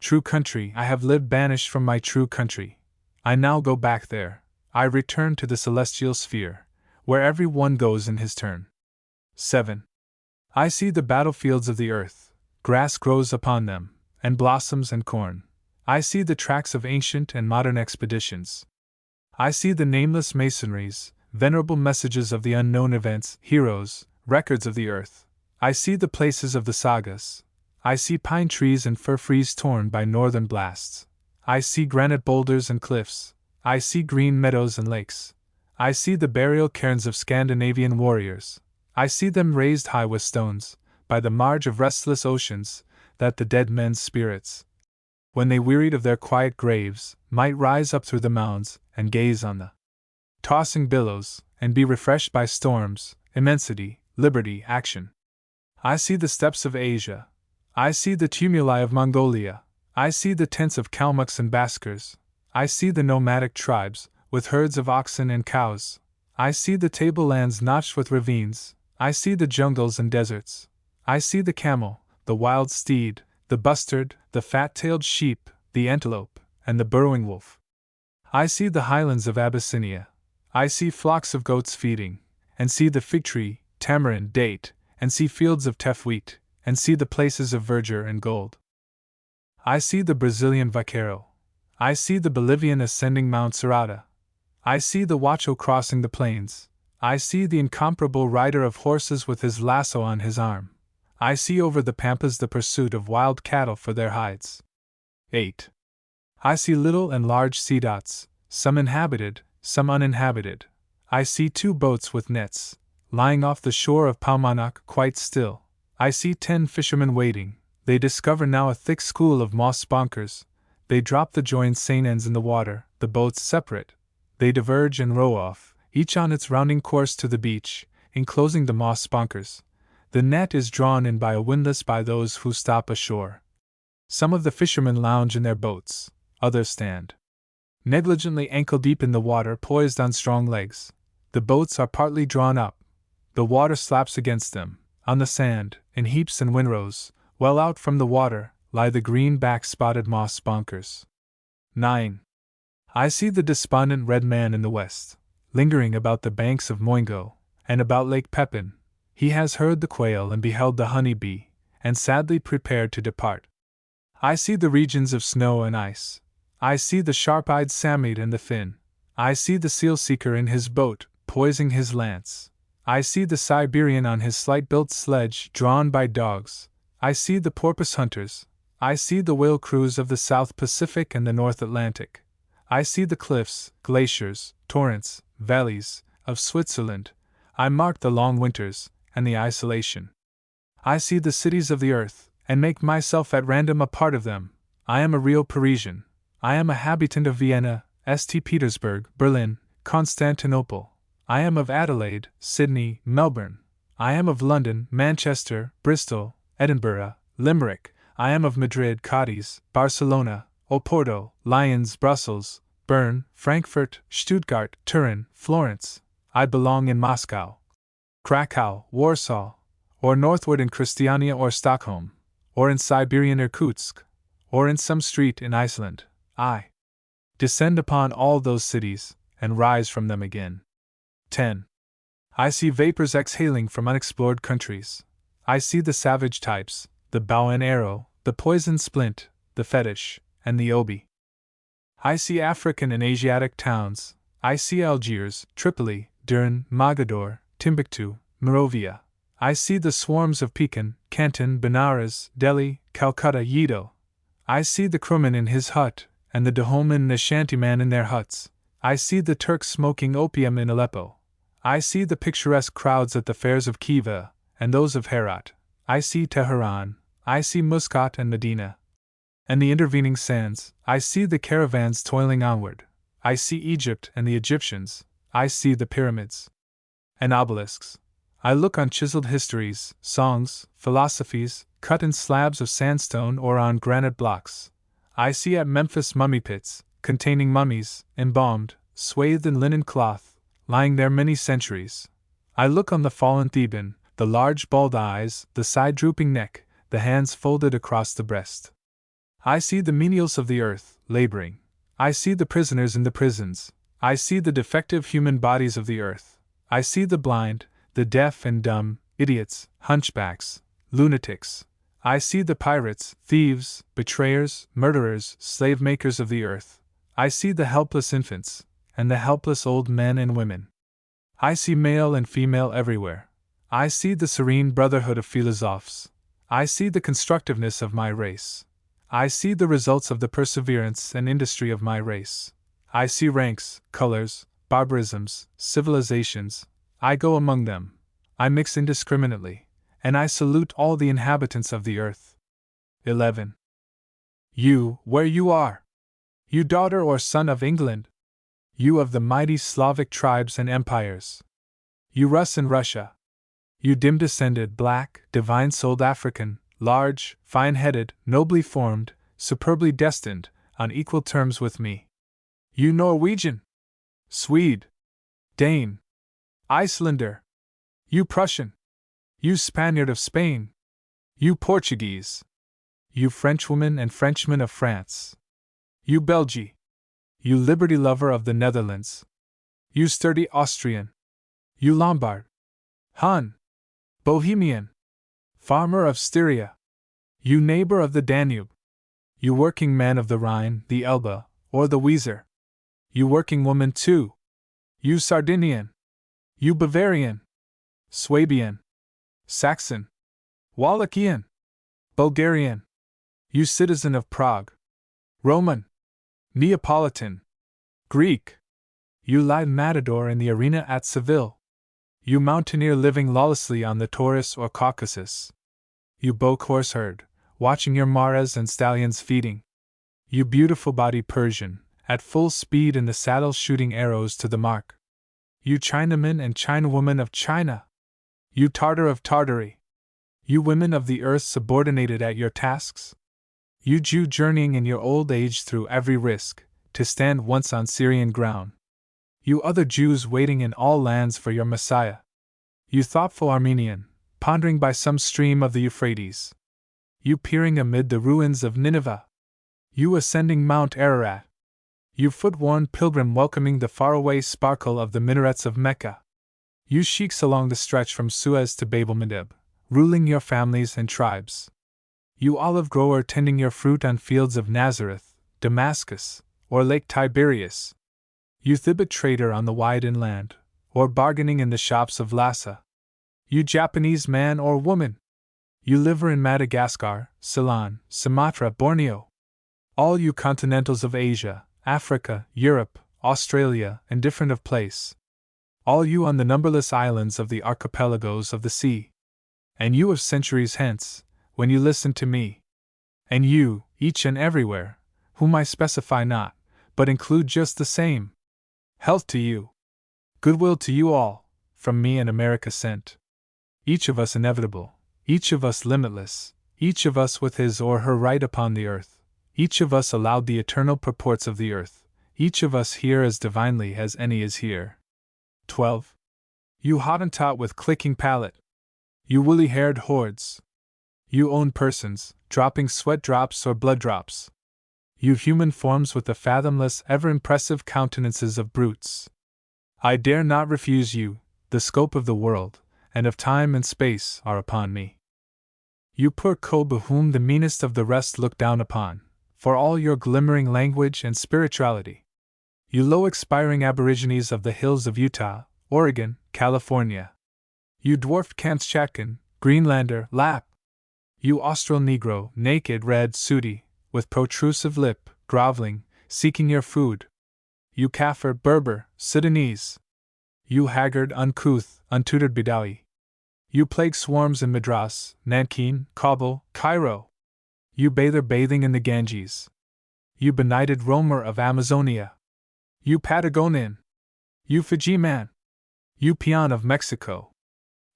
A: true country. I have lived banished from my true country. I now go back there. I return to the celestial sphere, where every one goes in his turn." 7. I see the battlefields of the earth. Grass grows upon them, and blossoms and corn. I see the tracks of ancient and modern expeditions. I see the nameless masonries, venerable messages of the unknown events, heroes, records of the earth. I see the places of the sagas. I see pine trees and fir trees torn by northern blasts. I see granite boulders and cliffs. I see green meadows and lakes. I see the burial cairns of Scandinavian warriors. I see them raised high with stones, by the marge of restless oceans, that the dead men's spirits, when they wearied of their quiet graves, might rise up through the mounds, and gaze on the tossing billows, and be refreshed by storms, immensity, liberty, action. I see the steppes of Asia. I see the tumuli of Mongolia. I see the tents of Kalmucks and Baskers. I see the nomadic tribes, with herds of oxen and cows. I see the tablelands notched with ravines. I see the jungles and deserts. I see the camel, the wild steed, the bustard, the fat-tailed sheep, the antelope, and the burrowing wolf. I see the highlands of Abyssinia. I see flocks of goats feeding, and see the fig tree, tamarind, date, and see fields of teff wheat, and see the places of verdure and gold. I see the Brazilian vaquero. I see the Bolivian ascending Mount Serrata. I see the Huacho crossing the plains. I see the incomparable rider of horses with his lasso on his arm. I see over the pampas the pursuit of wild cattle for their hides. 8. I see little and large sea dots, some inhabited, some uninhabited. I see 2 boats with nets, lying off the shore of Paumanok quite still. I see 10 fishermen waiting. They discover now a thick school of moss sponkers. They drop the joined seine ends in the water, the boats separate. They diverge and row off, each on its rounding course to the beach, enclosing the moss sponkers. The net is drawn in by a windlass by those who stop ashore. Some of the fishermen lounge in their boats, others stand negligently ankle-deep in the water, poised on strong legs. The boats are partly drawn up. The water slaps against them. On the sand, in heaps and windrows, well out from the water, lie the green-backed spotted moss sponkers. 9. I see the despondent red man in the west, lingering about the banks of Moingo, and about Lake Pepin. He has heard the quail and beheld the honey-bee, and sadly prepared to depart. I see the regions of snow and ice. I see the sharp-eyed Samite and the Finn. I see the seal-seeker in his boat, poising his lance. I see the Siberian on his slight-built sledge, drawn by dogs. I see the porpoise hunters. I see the whale crews of the South Pacific and the North Atlantic. I see the cliffs, glaciers, torrents, valleys, of Switzerland. I mark the long winters, and the isolation. I see the cities of the earth, and make myself at random a part of them. I am a real Parisian. I am a habitant of Vienna, St. Petersburg, Berlin, Constantinople. I am of Adelaide, Sydney, Melbourne. I am of London, Manchester, Bristol, Edinburgh, Limerick. I am of Madrid, Cadiz, Barcelona, Oporto, Lyons, Brussels, Bern, Frankfurt, Stuttgart, Turin, Florence. I belong in Moscow, Krakow, Warsaw, or northward in Christiania or Stockholm, or in Siberian Irkutsk, or in some street in Iceland. I descend upon all those cities, and rise from them again. 10. I see vapors exhaling from unexplored countries. I see the savage types, the bow and arrow, the poisoned splint, the fetish, and the obi. I see African and Asiatic towns. I see Algiers, Tripoli, Dern, Mogador, Timbuktu, Moravia. I see the swarms of Pekin, Canton, Benares, Delhi, Calcutta, Yedo. I see the crewman in his hut, and the Dahoman and the shantyman in their huts. I see the Turks smoking opium in Aleppo. I see the picturesque crowds at the fairs of Khiva, and those of Herat. I see Tehran. I see Muscat and Medina, and the intervening sands. I see the caravans toiling onward. I see Egypt and the Egyptians. I see the pyramids and obelisks. I look on chiseled histories, songs, philosophies, cut in slabs of sandstone or on granite blocks. I see at Memphis mummy pits, containing mummies, embalmed, swathed in linen cloth, lying there many centuries. I look on the fallen Theban, the large bald eyes, the side-drooping neck, the hands folded across the breast. I see the menials of the earth, laboring. I see the prisoners in the prisons. I see the defective human bodies of the earth. I see the blind, the deaf and dumb, idiots, hunchbacks, lunatics. I see the pirates, thieves, betrayers, murderers, slave-makers of the earth. I see the helpless infants, and the helpless old men and women. I see male and female everywhere. I see the serene brotherhood of philosophes. I see the constructiveness of my race. I see the results of the perseverance and industry of my race. I see ranks, colors, barbarisms, civilizations. I go among them. I mix indiscriminately, and I salute all the inhabitants of the earth. 11. You, where you are! You daughter or son of England! You of the mighty Slavic tribes and empires! You Rus and Russia! You dim-descended, black, divine-souled African, large, fine-headed, nobly formed, superbly destined, on equal terms with me! You Norwegian! Swede! Dane! Icelander! You Prussian! You Spaniard of Spain! You Portuguese! You Frenchwoman and Frenchman of France! You Belgie! You liberty lover of the Netherlands! You sturdy Austrian! You Lombard! Hun! Bohemian! Farmer of Styria! You neighbor of the Danube! You working man of the Rhine, the Elbe, or the Weser! You working woman too! You Sardinian! You Bavarian! Swabian! Saxon! Wallachian! Bulgarian! You citizen of Prague! Roman! Neapolitan! Greek! You live matador in the arena at Seville! You mountaineer living lawlessly on the Taurus or Caucasus! You boak horse herd, watching your mares and stallions feeding! You beautiful body Persian, at full speed in the saddle shooting arrows to the mark! You Chinaman and Chinawoman of China! You Tartar of Tartary! You women of the earth subordinated at your tasks! You Jew journeying in your old age through every risk, to stand once on Syrian ground! You other Jews waiting in all lands for your Messiah! You thoughtful Armenian, pondering by some stream of the Euphrates! You peering amid the ruins of Nineveh! You ascending Mount Ararat! You foot-worn pilgrim welcoming the faraway sparkle of the minarets of Mecca! You sheiks along the stretch from Suez to Bab el-Mandeb, ruling your families and tribes! You olive grower tending your fruit on fields of Nazareth, Damascus, or Lake Tiberias! You Thibet trader on the wide inland, or bargaining in the shops of Lhasa! You Japanese man or woman! You liver in Madagascar, Ceylon, Sumatra, Borneo! All you continentals of Asia, Africa, Europe, Australia, and different of place! All you on the numberless islands of the archipelagos of the sea! And you of centuries hence, when you listen to me! And you, each and everywhere, whom I specify not, but include just the same! Health to you! Goodwill to you all, from me and America sent! Each of us inevitable, each of us limitless, each of us with his or her right upon the earth, each of us allowed the eternal purports of the earth, each of us here as divinely as any is here. 12. You Hottentot with clicking palate! You woolly-haired hordes! You own persons, dropping sweat drops or blood drops! You human forms with the fathomless, ever-impressive countenances of brutes! I dare not refuse you, the scope of the world, and of time and space, are upon me. You poor Kobe whom the meanest of the rest look down upon, for all your glimmering language and spirituality. You low expiring aborigines of the hills of Utah, Oregon, California. You dwarfed Kamtschatkan, Greenlander, Lap! You Austral Negro, naked, red, sooty, with protrusive lip, groveling, seeking your food! You Kaffir, Berber, Sudanese! You haggard, uncouth, untutored Badawi! You plague swarms in Madras, Nankin, Kabul, Cairo! You bather bathing in the Ganges! You benighted roamer of Amazonia! You Patagonian! You Fiji man! You peon of Mexico!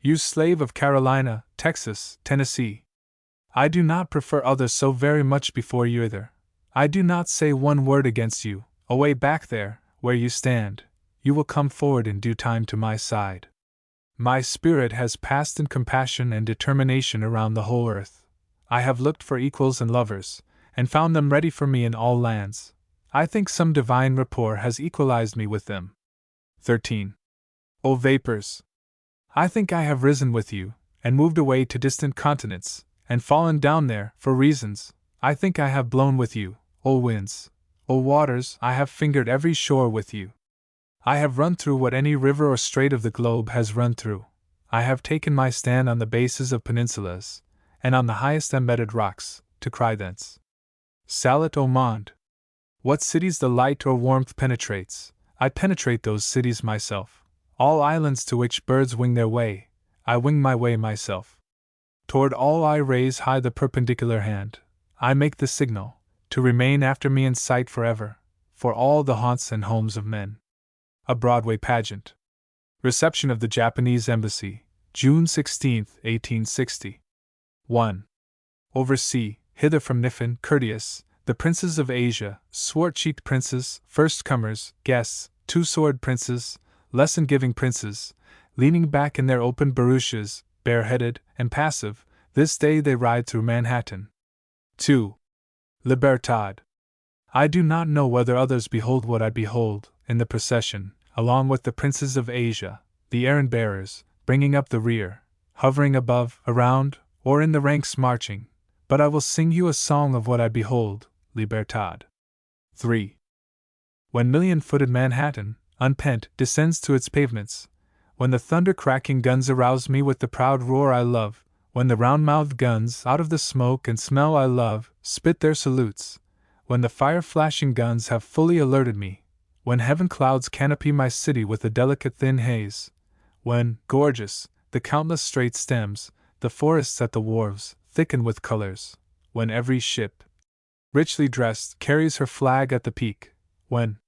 A: You slave of Carolina, Texas, Tennessee! I do not prefer others so very much before you either. I do not say one word against you. Away back there, where you stand, you will come forward in due time to my side. My spirit has passed in compassion and determination around the whole earth. I have looked for equals and lovers, and found them ready for me in all lands. I think some divine rapport has equalized me with them. 13. O vapors! I think I have risen with you, and moved away to distant continents, and fallen down there, for reasons. I think I have blown with you, O winds! O waters! I have fingered every shore with you. I have run through what any river or strait of the globe has run through. I have taken my stand on the bases of peninsulas, and on the highest embedded rocks, to cry thence. Salut au monde! What cities the light or warmth penetrates, I penetrate those cities myself. All islands to which birds wing their way, I wing my way myself. Toward all I raise high the perpendicular hand, I make the signal, to remain after me in sight forever, for all the haunts and homes of men. A Broadway Pageant. Reception of the Japanese Embassy, June 16, 1860. 1. Over sea, hither from Niphon, courteous, the princes of Asia, swart-cheeked princes, first-comers, guests, two-sword princes, lesson-giving princes, leaning back in their open barouches, bareheaded and passive, this day they ride through Manhattan. 2. Libertad. I do not know whether others behold what I behold, in the procession, along with the princes of Asia, the errand-bearers, bringing up the rear, hovering above, around, or in the ranks marching, but I will sing you a song of what I behold, Libertad. 3. When million-footed Manhattan, unpent, descends to its pavements, when the thunder-cracking guns arouse me with the proud roar I love, when the round-mouthed guns, out of the smoke and smell I love, spit their salutes, when the fire-flashing guns have fully alerted me, when heaven clouds canopy my city with a delicate thin haze, when, gorgeous, the countless straight stems, the forests at the wharves, thicken with colors, when every ship, richly dressed, carries her flag at the peak, when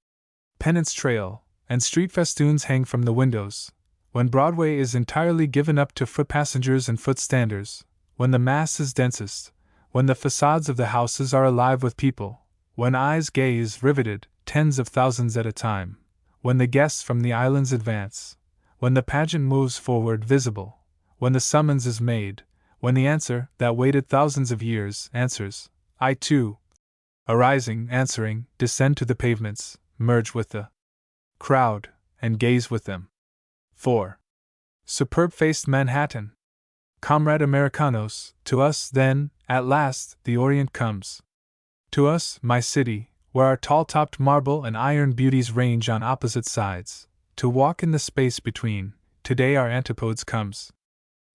A: pennants trail, and street festoons hang from the windows, when Broadway is entirely given up to foot passengers and foot standers, when the mass is densest, when the facades of the houses are alive with people, when eyes gaze riveted, tens of thousands at a time, when the guests from the islands advance, when the pageant moves forward visible, when the summons is made, when the answer, that waited thousands of years, answers, I too, arising, answering, descend to the pavements, merge with the crowd, and gaze with them. 4. Superb-faced Manhattan! Comrade Americanos, to us, then, at last, the Orient comes. To us, my city, where our tall-topped marble and iron beauties range on opposite sides, to walk in the space between, today our antipodes comes.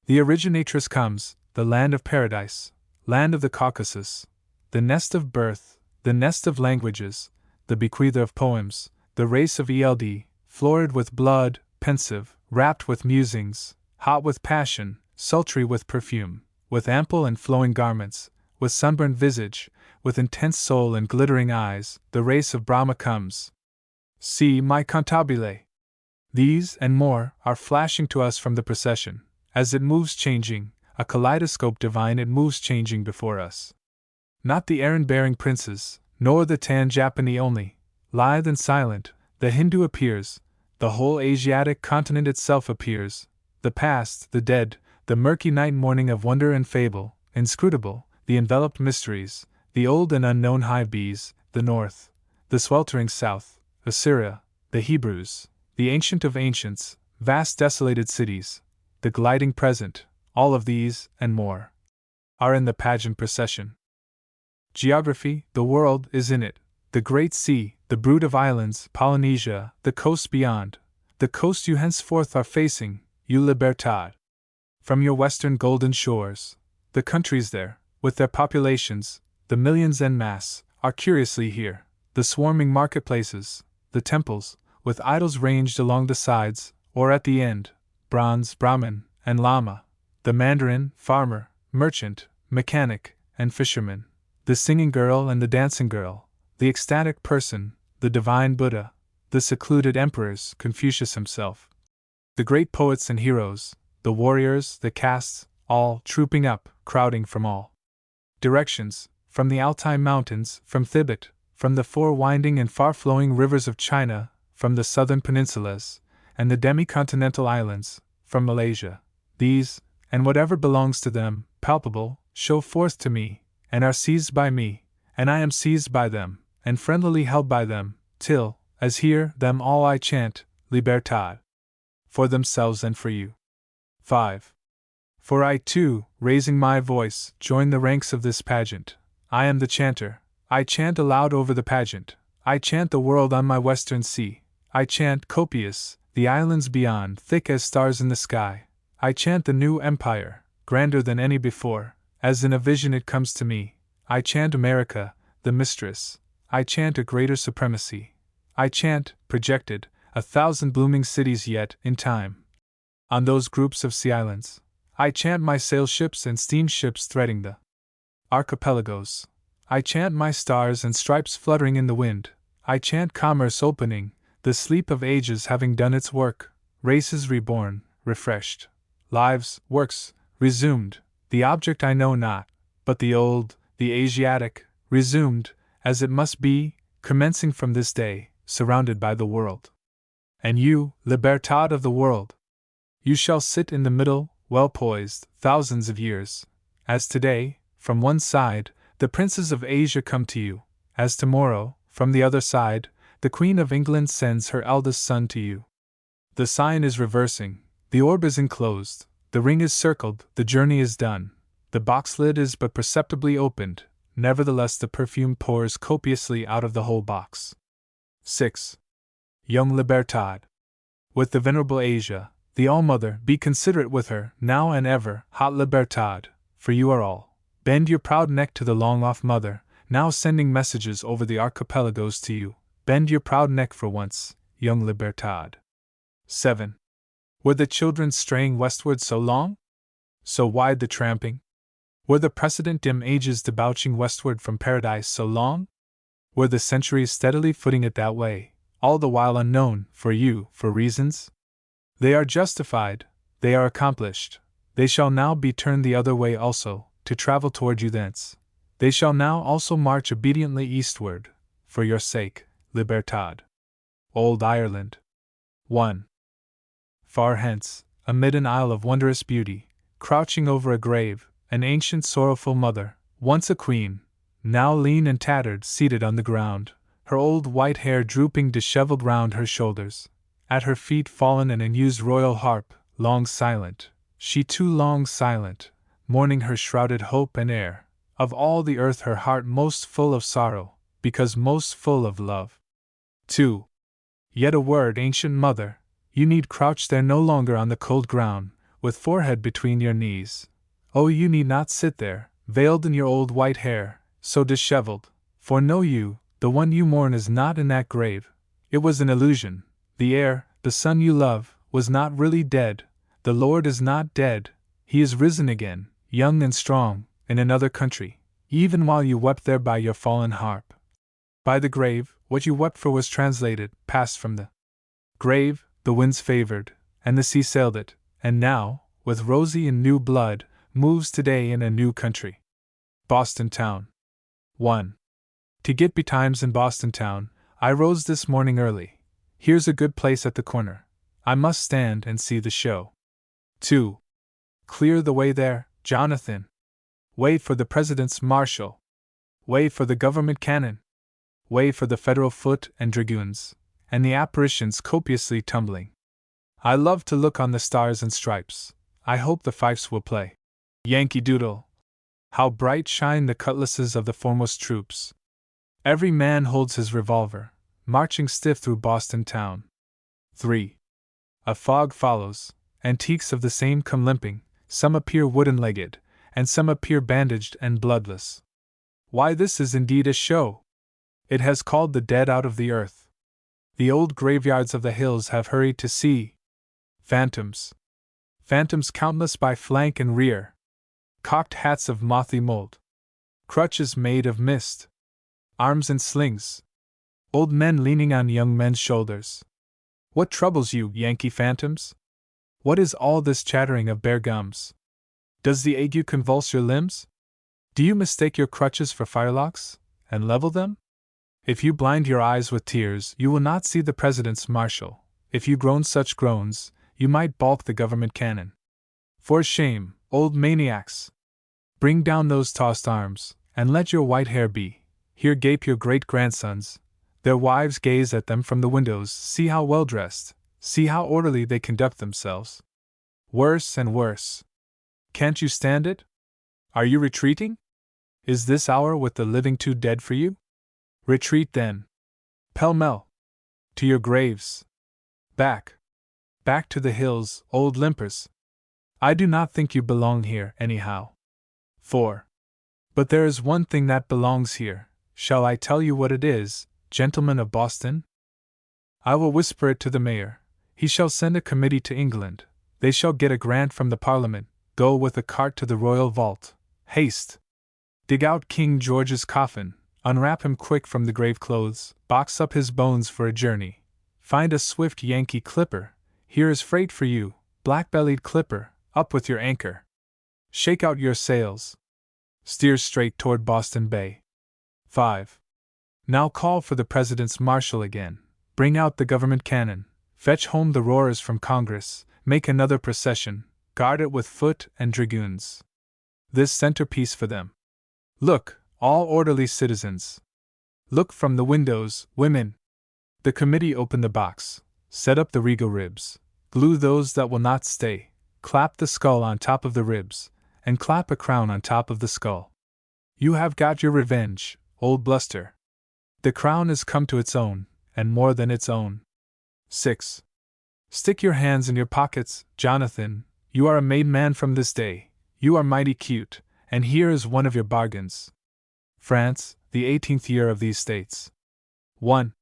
A: The originatress comes, the land of paradise, land of the Caucasus, the nest of birth, the nest of languages, the bequeather of poems, the race of Eld, florid with blood, pensive, rapt with musings, hot with passion, sultry with perfume, with ample and flowing garments, with sunburnt visage, with intense soul and glittering eyes, the race of Brahma comes. See, my cantabile! These, and more, are flashing to us from the procession, as it moves changing, a kaleidoscope divine it moves changing before us. Not the errand-bearing princes, nor the tan Japanese only, lithe and silent, the Hindu appears, the whole Asiatic continent itself appears, the past, the dead, the murky night morning of wonder and fable, inscrutable, the enveloped mysteries, the old and unknown hive bees, the north, the sweltering south, Assyria, the Hebrews, the ancient of ancients, vast desolated cities, the gliding present, all of these, and more, are in the pageant procession. Geography, the world, is in it, the great sea, the brood of islands, Polynesia, the coast beyond, the coast you henceforth are facing, you Libertad. from your western golden shores. The countries there, with their populations, the millions en masse, are curiously here. The swarming marketplaces, the temples, with idols ranged along the sides, or at the end, bronze, Brahmin, and Lama, the mandarin, farmer, merchant, mechanic, and fisherman, the singing girl and the dancing girl, the ecstatic person, the divine Buddha, the secluded emperors, Confucius himself, the great poets and heroes, the warriors, the castes, all trooping up, crowding from all directions, from the Altai Mountains, from Thibet, from the four winding and far-flowing rivers of China, from the southern peninsulas, and the demi-continental islands, from Malaysia. These, and whatever belongs to them, palpable, show forth to me, and are seized by me, and I am seized by them, and friendlily held by them, till, as here, them all I chant, Libertad. For themselves and for you. 5. For I too, raising my voice, join the ranks of this pageant. I am the chanter. I chant aloud over the pageant. I chant the world on my western sea. I chant, copious, the islands beyond, thick as stars in the sky. I chant the new empire, grander than any before, as in a vision it comes to me. I chant America, the mistress. I chant a greater supremacy. I chant, projected, 1,000 blooming cities yet, in time. On those groups of sea islands, I chant my sail ships and steamships threading the archipelagos. I chant my stars and stripes fluttering in the wind. I chant commerce opening, the sleep of ages having done its work, races reborn, refreshed, lives, works, resumed, the object I know not, but the old, the Asiatic, resumed, as it must be, commencing from this day, surrounded by the world. And you, Libertad of the world, you shall sit in the middle, well poised, thousands of years. As today, from one side, the princes of Asia come to you, as tomorrow, from the other side, the Queen of England sends her eldest son to you. The sign is reversing, the orb is enclosed, the ring is circled, the journey is done, the box lid is but perceptibly opened, nevertheless the perfume pours copiously out of the whole box. 6. Young Libertad. With the venerable Asia, the All-Mother, be considerate with her, now and ever, hot Libertad, for you are all. Bend your proud neck to the long-off mother, now sending messages over the archipelagos to you. Bend your proud neck for once, young Libertad. 7. Were the children straying westward so long? So wide the tramping? Were the precedent dim ages debouching westward from paradise so long? Were the centuries steadily footing it that way, all the while unknown, for you, for reasons? They are justified, they are accomplished, they shall now be turned the other way also, to travel toward you thence. They shall now also march obediently eastward, for your sake, Libertad. Old Ireland. 1. Far hence, amid an isle of wondrous beauty, crouching over a grave, an ancient sorrowful mother, once a queen, now lean and tattered, seated on the ground, her old white hair drooping dishevelled round her shoulders, at her feet fallen an unused royal harp, long silent, she too long silent, mourning her shrouded hope and air, of all the earth her heart most full of sorrow, because most full of love. 2. Yet a word, ancient mother, you need crouch there no longer on the cold ground, with forehead between your knees. Oh, you need not sit there, veiled in your old white hair, so dishevelled, for know you, the one you mourn is not in that grave. It was an illusion. The air, the son you love, was not really dead. The Lord is not dead. He is risen again, young and strong, in another country, even while you wept there by your fallen harp. By the grave, what you wept for was translated, passed from the grave, the winds favored, and the sea sailed it, and now, with rosy and new blood, moves today in a new country. Boston Town. 1. To get betimes in Boston Town, I rose this morning early. Here's a good place at the corner. I must stand and see the show. 2. Clear the way there, Jonathan. Way for the President's marshal. Way for the government cannon. Way for the federal foot and dragoons, and the apparitions copiously tumbling. I love to look on the stars and stripes. I hope the fifes will play. Yankee Doodle. How bright shine the cutlasses of the foremost troops. Every man holds his revolver, marching stiff through Boston Town. 3. A fog follows, antiques of the same come limping, some appear wooden-legged, and some appear bandaged and bloodless. Why, this is indeed a show! It has called the dead out of the earth. The old graveyards of the hills have hurried to see phantoms. Phantoms countless by flank and rear. Cocked hats of mothy mold. Crutches made of mist. Arms in slings. Old men leaning on young men's shoulders. What troubles you, Yankee phantoms? What is all this chattering of bare gums? Does the ague convulse your limbs? Do you mistake your crutches for firelocks, and level them? If you blind your eyes with tears, you will not see the President's marshal. If you groan such groans, you might balk the government cannon. For shame, old maniacs! Bring down those tossed arms, and let your white hair be. Here gape your great-grandsons. Their wives gaze at them from the windows. See how well-dressed, see how orderly they conduct themselves. Worse and worse. Can't you stand it? Are you retreating? Is this hour with the living too dead for you? Retreat then. Pell-mell. To your graves. Back. Back to the hills, old limpers. I do not think you belong here, anyhow. 4. But there is one thing that belongs here. Shall I tell you what it is, gentlemen of Boston? I will whisper it to the mayor. He shall send a committee to England. They shall get a grant from the Parliament. Go with a cart to the royal vault. Haste! Dig out King George's coffin. Unwrap him quick from the grave clothes. Box up his bones for a journey. Find a swift Yankee clipper. Here is freight for you, black-bellied clipper. Up with your anchor. Shake out your sails. Steer straight toward Boston Bay. 5. Now call for the President's marshal again. Bring out the government cannon. Fetch home the roarers from Congress. Make another procession. Guard it with foot and dragoons. This centerpiece for them. Look, all orderly citizens. Look from the windows, women. The committee open the box. Set up the regal ribs. Glue those that will not stay. Clap the skull on top of the ribs, and clap a crown on top of the skull. You have got your revenge, old bluster. The crown is come to its own, and more than its own. 6. Stick your hands in your pockets, Jonathan. You are a made man from this day. You are mighty cute, and here is one of your bargains. France, the 18th year of these states. 1.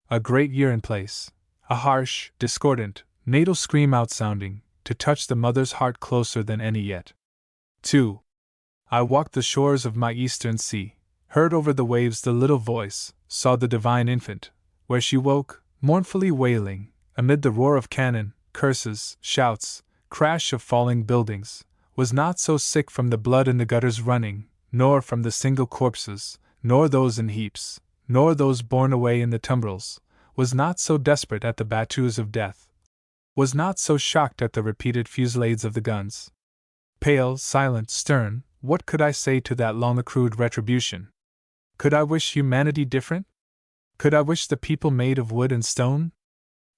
A: A great year in place. A harsh, discordant, natal scream outsounding, to touch the mother's heart closer than any yet. 2. I walked the shores of my eastern sea, heard over the waves the little voice, saw the divine infant, where she woke, mournfully wailing, amid the roar of cannon, curses, shouts, crash of falling buildings, was not so sick from the blood in the gutters running, nor from the single corpses, nor those in heaps, nor those borne away in the tumbrils, was not so desperate at the battues of death, was not so shocked at the repeated fusillades of the guns. Pale, silent, stern, what could I say to that long-accrued retribution? Could I wish humanity different? Could I wish the people made of wood and stone?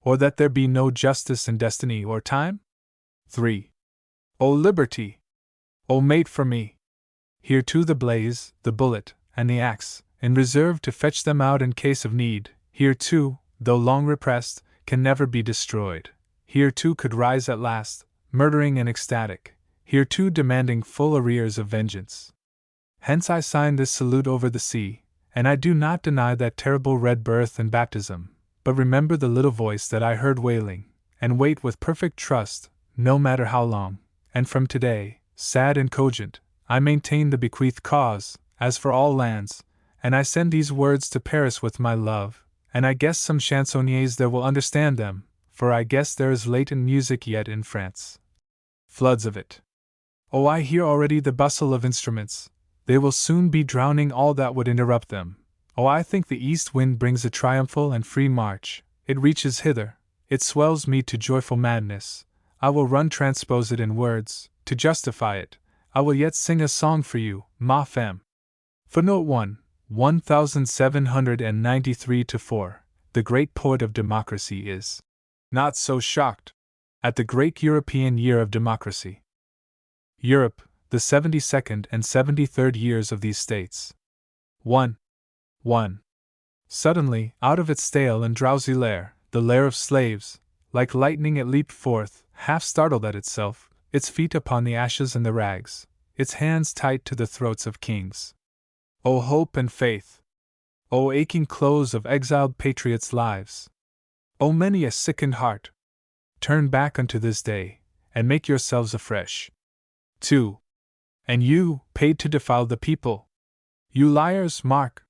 A: Or that there be no justice in destiny or time? 3. O liberty! O mate for me! Here too the blaze, the bullet, and the axe, in reserve to fetch them out in case of need. Here too, though long repressed, can never be destroyed. Here too could rise at last, murdering and ecstatic. Here too demanding full arrears of vengeance. Hence I sign this salute over the sea, and I do not deny that terrible red birth and baptism, but remember the little voice that I heard wailing, and wait with perfect trust, no matter how long, and from today, sad and cogent, I maintain the bequeathed cause, as for all lands, and I send these words to Paris with my love, and I guess some chansonniers there will understand them, for I guess there is latent music yet in France. Floods of it. Oh, I hear already the bustle of instruments. They will soon be drowning all that would interrupt them. Oh, I think the east wind brings a triumphal and free march. It reaches hither. It swells me to joyful madness. I will run transpose it in words. To justify it, I will yet sing a song for you, ma femme. Footnote 1, 1793-4. The great poet of democracy is not so shocked at the great European year of democracy. Europe, the 72nd and 73rd years of these states. 1. Suddenly, out of its stale and drowsy lair, the lair of slaves, like lightning it leaped forth, half startled at itself, its feet upon the ashes and the rags, its hands tight to the throats of kings. O hope and faith! O aching close of exiled patriots' lives! O many a sickened heart! Turn back unto this day, and make yourselves afresh. 2. And you, paid to defile the people! You liars, mark!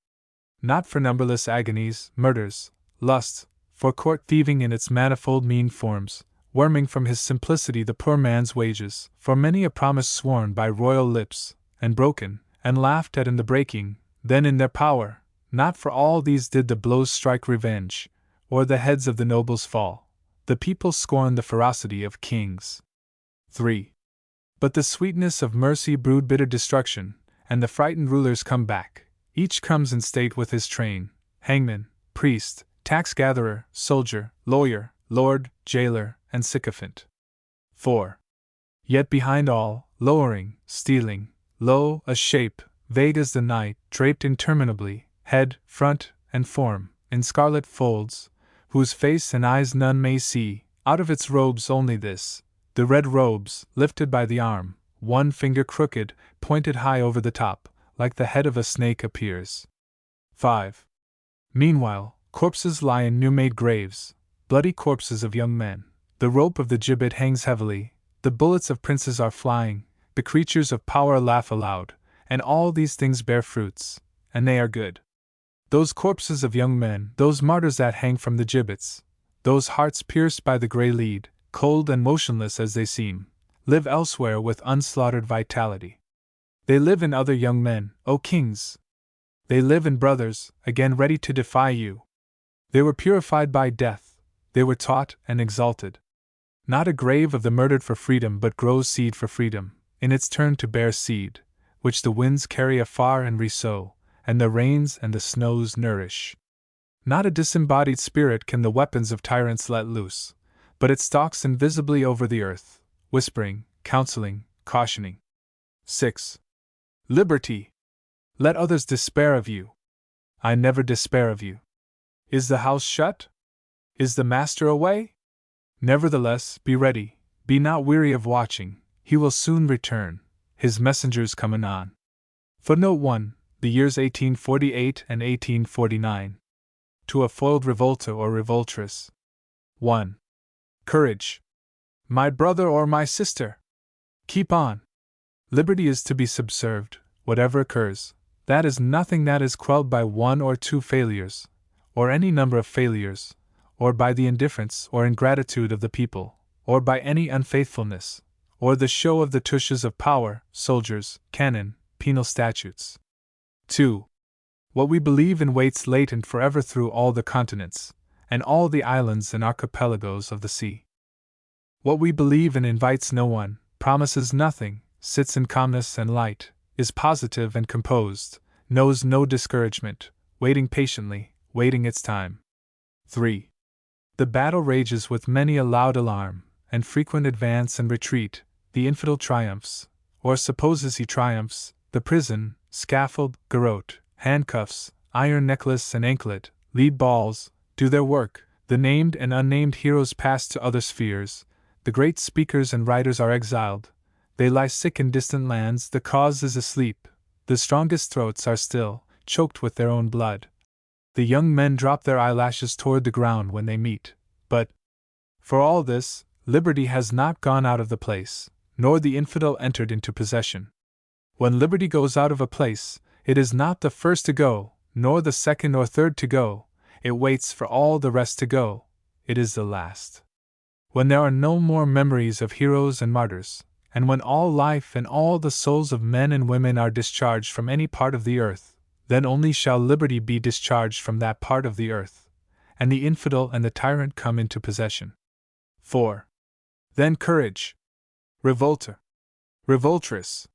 A: Not for numberless agonies, murders, lusts, for court thieving in its manifold mean forms, worming from his simplicity the poor man's wages, for many a promise sworn by royal lips, and broken, and laughed at in the breaking, then in their power, not for all these did the blows strike revenge, or the heads of the nobles fall. The people scorn the ferocity of kings. 3. But the sweetness of mercy brewed bitter destruction, and the frightened rulers come back. Each comes in state with his train: hangman, priest, tax-gatherer, soldier, lawyer, lord, jailer, and sycophant. 4. Yet behind all, lowering, stealing, lo, a shape, vague as the night, draped interminably, head, front, and form, in scarlet folds, whose face and eyes none may see, out of its robes only this, the red robes, lifted by the arm, one finger crooked, pointed high over the top, like the head of a snake appears. 5. Meanwhile, corpses lie in new-made graves, bloody corpses of young men. The rope of the gibbet hangs heavily, the bullets of princes are flying, the creatures of power laugh aloud, and all these things bear fruits, and they are good. Those corpses of young men, those martyrs that hang from the gibbets, those hearts pierced by the grey lead, cold and motionless as they seem, live elsewhere with unslaughtered vitality. They live in other young men, O kings! They live in brothers, again ready to defy you. They were purified by death, they were taught and exalted. Not a grave of the murdered for freedom but grows seed for freedom, in its turn to bear seed, which the winds carry afar and resow, and the rains and the snows nourish. Not a disembodied spirit can the weapons of tyrants let loose, but it stalks invisibly over the earth, whispering, counseling, cautioning. 6. Liberty! Let others despair of you. I never despair of you. Is the house shut? Is the master away? Nevertheless, be ready, be not weary of watching, he will soon return, his messengers come anon. Footnote 1. The years 1848 and 1849. To a foiled revolter or revoltress. 1. Courage! My brother or my sister! Keep on! Liberty is to be subserved, whatever occurs. That is nothing that is quelled by one or two failures, or any number of failures, or by the indifference or ingratitude of the people, or by any unfaithfulness, or the show of the tushes of power, soldiers, cannon, penal statutes. 2. What we believe in waits latent forever through all the continents, and all the islands and archipelagos of the sea. What we believe in invites no one, promises nothing, sits in calmness and light, is positive and composed, knows no discouragement, waiting patiently, waiting its time. 3. The battle rages with many a loud alarm, and frequent advance and retreat. The infidel triumphs, or supposes he triumphs. The prison, scaffold, garrote, handcuffs, iron necklace and anklet, lead balls, do their work. The named and unnamed heroes pass to other spheres. The great speakers and writers are exiled. They lie sick in distant lands. The cause is asleep. The strongest throats are still, choked with their own blood. The young men drop their eyelashes toward the ground when they meet. But, for all this, liberty has not gone out of the place, nor the infidel entered into possession. When liberty goes out of a place, it is not the first to go, nor the second or third to go. It waits for all the rest to go. It is the last. When there are no more memories of heroes and martyrs, and when all life and all the souls of men and women are discharged from any part of the earth, then only shall liberty be discharged from that part of the earth, and the infidel and the tyrant come into possession. 4. Then courage! Revolter! Revoltress!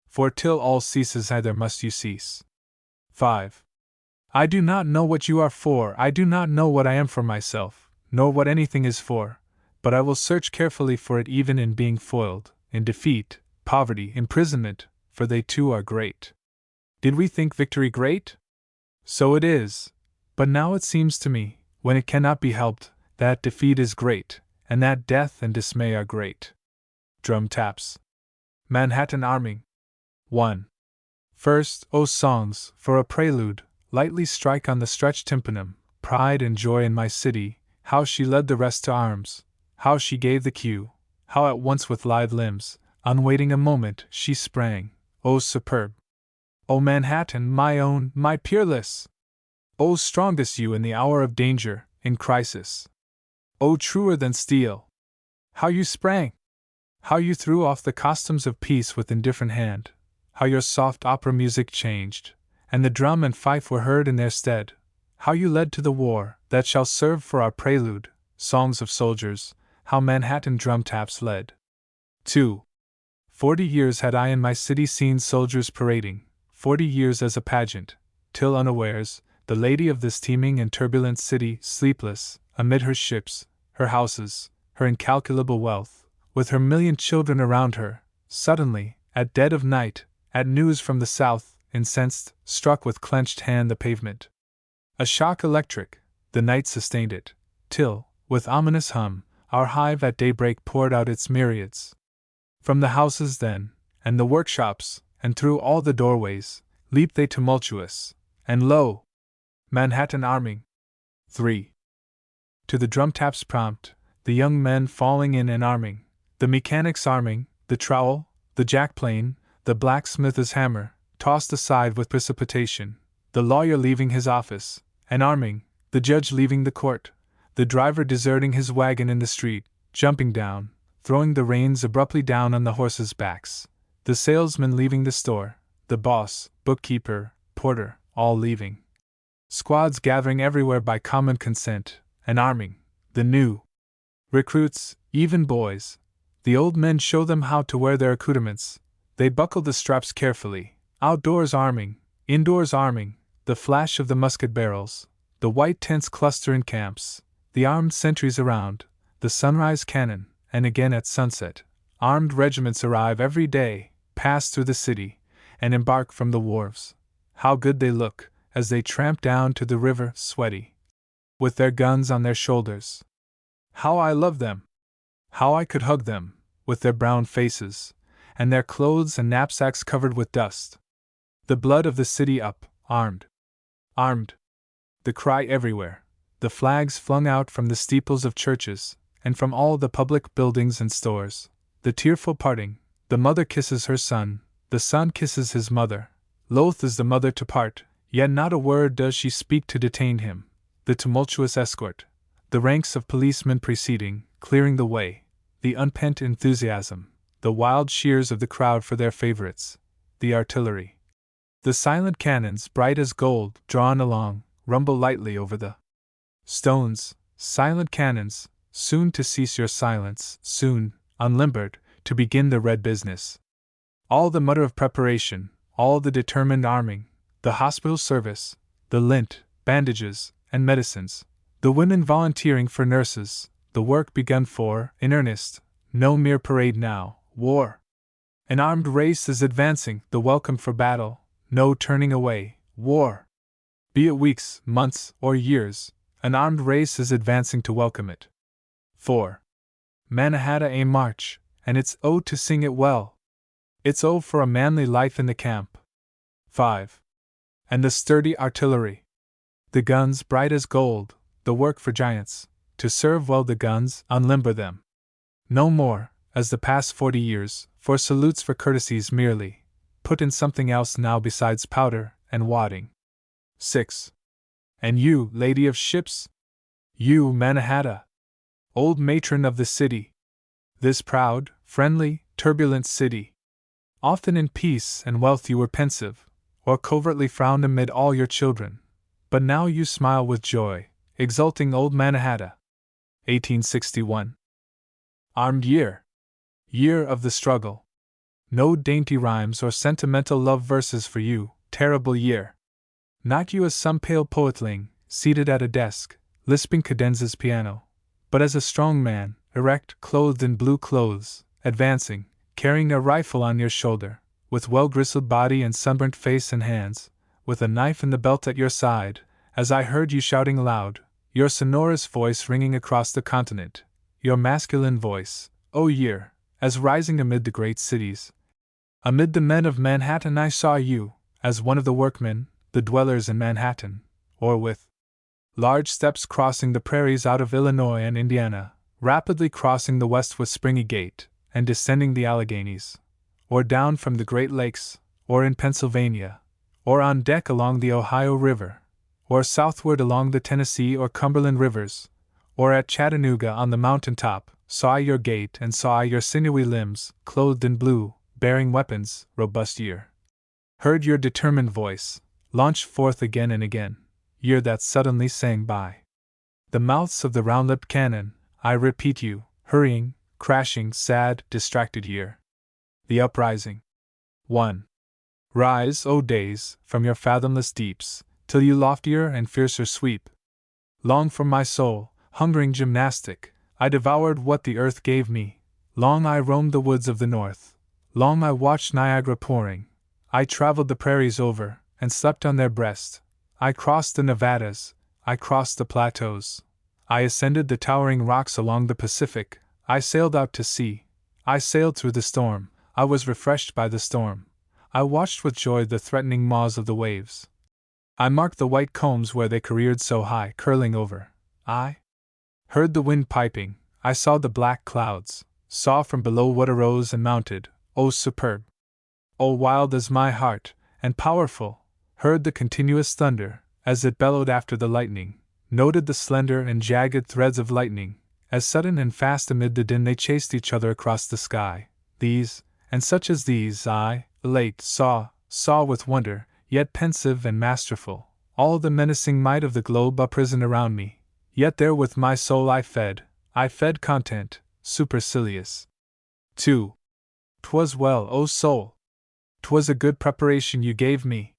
A: For till all ceases either must you cease. 5. I do not know what you are for, I do not know what I am for myself, nor what anything is for, but I will search carefully for it even in being foiled, in defeat, poverty, imprisonment, for they too are great. Did we think victory great? So it is, but now it seems to me, when it cannot be helped, that defeat is great, and that death and dismay are great. Drum taps. Manhattan arming. 1. First, O songs, for a prelude, lightly strike on the stretched tympanum, pride and joy in my city, how she led the rest to arms, how she gave the cue, how at once with lithe limbs, unwaiting a moment, she sprang, O superb! O Manhattan, my own, my peerless! O strongest you in the hour of danger, in crisis! O truer than steel! How you sprang! How you threw off the costumes of peace with indifferent hand, how your soft opera music changed, and the drum and fife were heard in their stead, how you led to the war that shall serve for our prelude, songs of soldiers, how Manhattan drum taps led. 2. 40 years had I in my city seen soldiers parading, 40 years as a pageant, till unawares, the lady of this teeming and turbulent city, sleepless, amid her ships, her houses, her incalculable wealth, with her million children around her, suddenly, at dead of night, at news from the south, incensed, struck with clenched hand the pavement. A shock electric, the night sustained it, till, with ominous hum, our hive at daybreak poured out its myriads. From the houses then, and the workshops, and through all the doorways, leaped they tumultuous, and lo! Manhattan arming. 3. To the drum taps prompt, the young men falling in and arming, the mechanics arming, the trowel, the jackplane, the blacksmith's hammer, tossed aside with precipitation, the lawyer leaving his office, and arming, the judge leaving the court, the driver deserting his wagon in the street, jumping down, throwing the reins abruptly down on the horses' backs, the salesman leaving the store, the boss, bookkeeper, porter, all leaving. Squads gathering everywhere by common consent, and arming, the new recruits, even boys. The old men show them how to wear their accoutrements. They buckle the straps carefully, outdoors arming, indoors arming, the flash of the musket barrels, the white tents cluster in camps, the armed sentries around, the sunrise cannon, and again at sunset, armed regiments arrive every day, pass through the city, and embark from the wharves. How good they look, as they tramp down to the river, sweaty, with their guns on their shoulders. How I love them! How I could hug them, with their brown faces, and their clothes and knapsacks covered with dust. The blood of the city up, armed. Armed! The cry everywhere, the flags flung out from the steeples of churches, and from all the public buildings and stores, the tearful parting, the mother kisses her son, the son kisses his mother, loath is the mother to part, yet not a word does she speak to detain him, the tumultuous escort, the ranks of policemen preceding, clearing the way, the unpent enthusiasm, the wild cheers of the crowd for their favorites, the artillery. The silent cannons, bright as gold, drawn along, rumble lightly over the stones, silent cannons, soon to cease your silence, soon, unlimbered, to begin the red business. All the mutter of preparation, all the determined arming, the hospital service, the lint, bandages, and medicines, the women volunteering for nurses, the work begun for, in earnest, no mere parade now, war. An armed race is advancing, the welcome for battle, no turning away, war. Be it weeks, months, or years, an armed race is advancing to welcome it. 4. Manhattan a march, and it's oh to sing it well. It's oh for a manly life in the camp. 5. And the sturdy artillery. The guns bright as gold, the work for giants, to serve well the guns, unlimber them. No more, as the past 40 years, for salutes for courtesies merely, put in something else now besides powder and wadding. 6. And you, lady of ships? You, Manhattan, old matron of the city. This proud, friendly, turbulent city. Often in peace and wealth you were pensive, or covertly frowned amid all your children, but now you smile with joy, exulting old Manhattan. 1861. Armed year. Year of the struggle. No dainty rhymes or sentimental love verses for you, terrible year. Not you as some pale poetling, seated at a desk, lisping cadenzas piano, but as a strong man, erect, clothed in blue clothes, advancing, carrying a rifle on your shoulder, with well-gristled body and sunburnt face and hands, with a knife in the belt at your side, as I heard you shouting aloud, your sonorous voice ringing across the continent, your masculine voice, O year, as rising amid the great cities. Amid the men of Manhattan I saw you, as one of the workmen, the dwellers in Manhattan, or with large steps crossing the prairies out of Illinois and Indiana, rapidly crossing the west with springy gait, and descending the Alleghanies, or down from the Great Lakes, or in Pennsylvania, or on deck along the Ohio River, or southward along the Tennessee or Cumberland rivers, or at Chattanooga on the mountain top, saw I your gait and saw I your sinewy limbs, clothed in blue, bearing weapons, robust year. Heard your determined voice, launched forth again and again, year that suddenly sang by the mouths of the round-lipped cannon, I repeat you, hurrying, crashing, sad, distracted year. The uprising. 1. Rise, O days, from your fathomless deeps, till you loftier and fiercer sweep. Long from my soul, hungering gymnastic, I devoured what the earth gave me. Long I roamed the woods of the north. Long I watched Niagara pouring. I traveled the prairies over, and slept on their breast. I crossed the Nevadas. I crossed the plateaus. I ascended the towering rocks along the Pacific. I sailed out to sea. I sailed through the storm. I was refreshed by the storm. I watched with joy the threatening maws of the waves. I marked the white combs where they careered so high, curling over. I heard the wind piping. I saw the black clouds, saw from below what arose and mounted, oh superb! Oh wild as my heart, and powerful, heard the continuous thunder, as it bellowed after the lightning, noted the slender and jagged threads of lightning, as sudden and fast amid the din they chased each other across the sky. These, and such as these, I, elate, saw with wonder, yet pensive and masterful, all the menacing might of the globe uprisen around me, yet therewith my soul I fed content, supercilious. 2. 'Twas well, O soul! 'Twas a good preparation you gave me.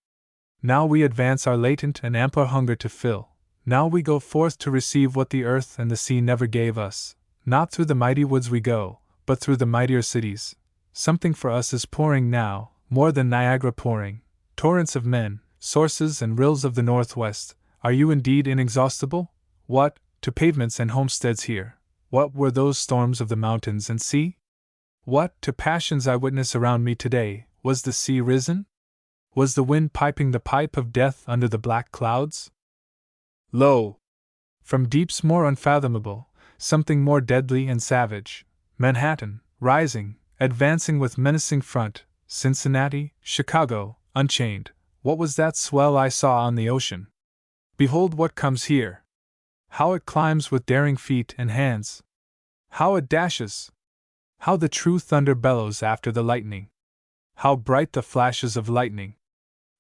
A: Now we advance our latent and ample hunger to fill. Now we go forth to receive what the earth and the sea never gave us. Not through the mighty woods we go, but through the mightier cities. Something for us is pouring now, more than Niagara pouring. Torrents of men, sources and rills of the Northwest, are you indeed inexhaustible? What, to pavements and homesteads here, what were those storms of the mountains and sea? What, to passions I witness around me today, was the sea risen? Was the wind piping the pipe of death under the black clouds? Lo! From deeps more unfathomable, something more deadly and savage, Manhattan, rising, advancing with menacing front, Cincinnati, Chicago, unchained. What was that swell I saw on the ocean? Behold what comes here! How it climbs with daring feet and hands! How it dashes! How the true thunder bellows after the lightning! How bright the flashes of lightning!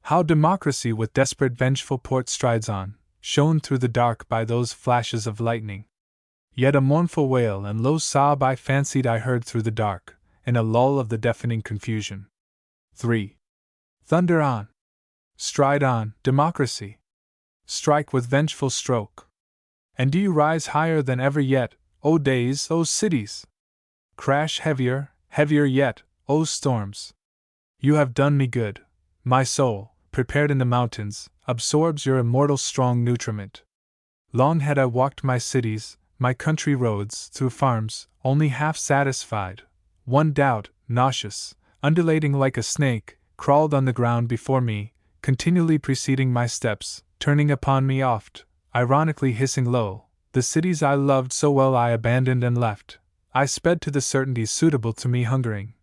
A: How democracy with desperate vengeful port strides on, shone through the dark by those flashes of lightning. Yet a mournful wail and low sob I fancied I heard through the dark, in a lull of the deafening confusion. 3. Thunder on! Stride on, democracy! Strike with vengeful stroke! And do you rise higher than ever yet, O days, O cities! Crash heavier, heavier yet, O storms! You have done me good. My soul, prepared in the mountains, absorbs your immortal strong nutriment. Long had I walked my cities, my country roads, through farms, only half satisfied. One doubt, nauseous, undulating like a snake, crawled on the ground before me, continually preceding my steps, turning upon me oft, ironically hissing low. The cities I loved so well I abandoned and left. I sped to the certainties suitable to me, hungering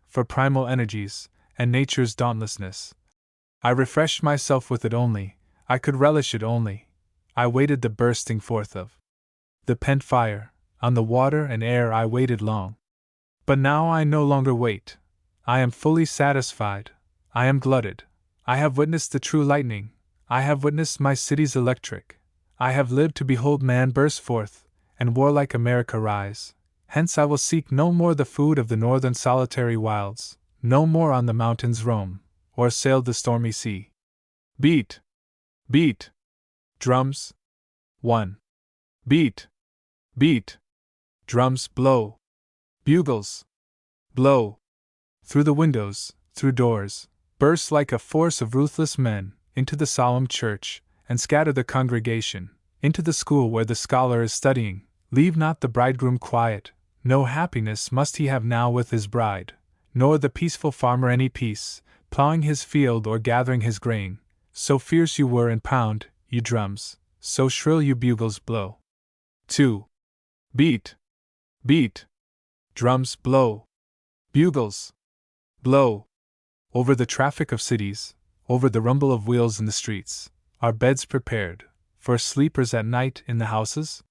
A: for primal energies, and nature's dauntlessness. I refreshed myself with it only, I could relish it only. I waited the bursting forth of the pent fire, on the water and air I waited long. But now I no longer wait. I am fully satisfied. I am glutted. I have witnessed the true lightning. I have witnessed my cities electric. I have lived to behold man burst forth, and warlike America rise. Hence I will seek no more the food of the northern solitary wilds, no more on the mountains roam, or sail the stormy sea. Beat! Beat! Drums! 1. Beat! Beat! Drums, blow! Bugles! Blow! Through the windows, through doors, burst like a force of ruthless men, into the solemn church, and scatter the congregation, into the school where the scholar is studying. Leave not the bridegroom quiet, no happiness must he have now with his bride, nor the peaceful farmer any peace, ploughing his field or gathering his grain, so fierce you were and pound, you drums, so shrill you bugles blow. 2. Beat! Beat! Drums blow! Bugles! Blow! Over the traffic of cities, over the rumble of wheels in the streets, are beds prepared for sleepers at night in the houses?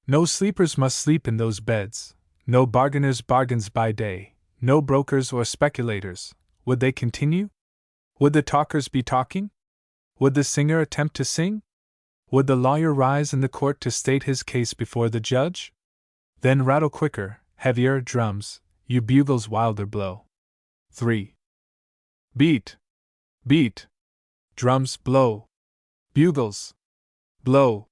A: No sleepers must sleep in those beds, no bargainers bargains by day, no brokers or speculators. Would they continue? Would the talkers be talking? Would the singer attempt to sing? Would the lawyer rise in the court to state his case before the judge? Then rattle quicker, heavier, drums, you bugles wilder blow. 3. Beat! Beat! Drums blow! Bugles! Blow!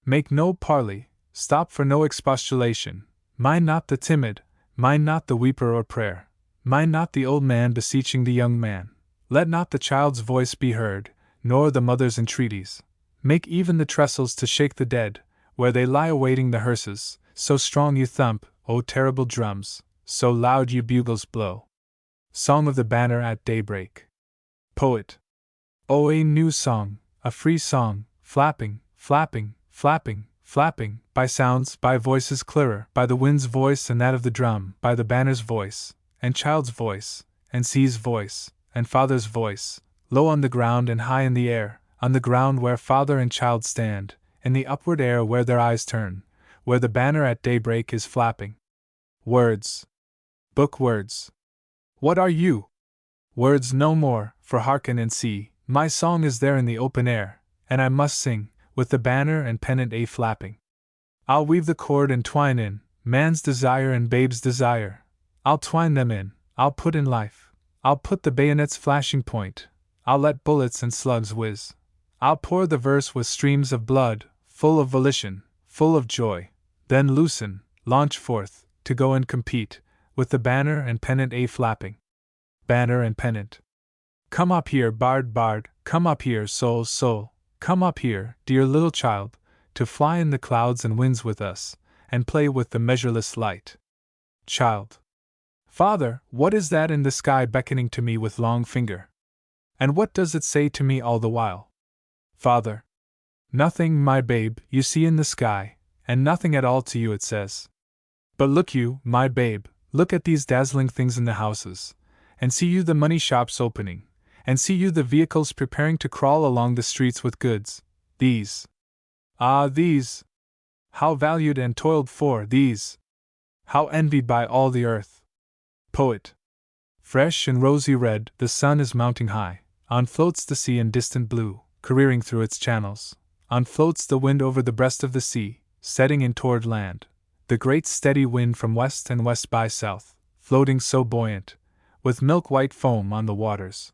A: Make no parley, stop for no expostulation, mind not the timid, mind not the weeper or prayer, mind not the old man beseeching the young man, let not the child's voice be heard, nor the mother's entreaties. Make even the trestles to shake the dead, where they lie awaiting the hearses, so strong you thump, O terrible drums, so loud you bugles blow. Song of the Banner at Daybreak. Poet. Oh, a new song, a free song, flapping, flapping, flapping, flapping, by sounds, by voices clearer, by the wind's voice and that of the drum, by the banner's voice, and child's voice, and sea's voice, and father's voice, low on the ground and high in the air, on the ground where father and child stand, in the upward air where their eyes turn, where the banner at daybreak is flapping. Words. Book words. What are you? Words no more, for hearken and see, my song is there in the open air, and I must sing, with the banner and pennant a flapping. I'll weave the cord and twine in, man's desire and babe's desire. I'll twine them in, I'll put in life, I'll put the bayonet's flashing point, I'll let bullets and slugs whiz. I'll pour the verse with streams of blood, full of volition, full of joy, then loosen, launch forth, to go and compete, with the banner and pennant a flapping. Banner and pennant. Come up here, bard, bard, come up here, soul, soul, come up here, dear little child, to fly in the clouds and winds with us, and play with the measureless light. Child. Father, what is that in the sky beckoning to me with long finger? And what does it say to me all the while? Father. Nothing, my babe, you see in the sky, and nothing at all to you it says. But look you, my babe, look at these dazzling things in the houses, and see you the money shops opening, and see you the vehicles preparing to crawl along the streets with goods. These. Ah, these! How valued and toiled for, these! How envied by all the earth! Poet. Fresh and rosy red, the sun is mounting high, on floats the sea in distant blue, careering through its channels, on floats the wind over the breast of the sea, setting in toward land, the great steady wind from west and west by south, floating so buoyant, with milk-white foam on the waters.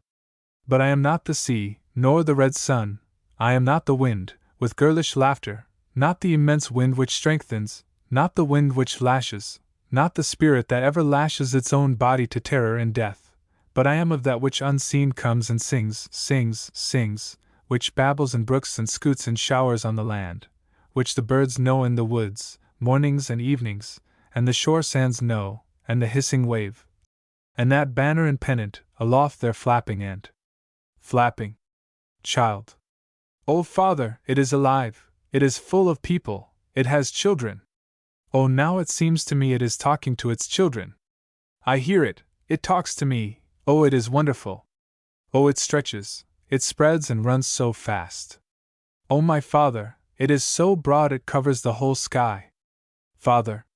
A: But I am not the sea, nor the red sun, I am not the wind, with girlish laughter, not the immense wind which strengthens, not the wind which lashes, not the spirit that ever lashes its own body to terror and death, but I am of that which unseen comes and sings, sings, sings, which babbles and brooks and scoots in showers on the land, which the birds know in the woods, mornings and evenings, and the shore sands know, and the hissing wave. And that banner and pennant, aloft there flapping and flapping. Child. Oh, Father, it is alive, it is full of people, it has children. Oh, now it seems to me it is talking to its children. I hear it, it talks to me, oh, it is wonderful. Oh, it stretches, it spreads and runs so fast. Oh, my Father, it is so broad it covers the whole sky. Father.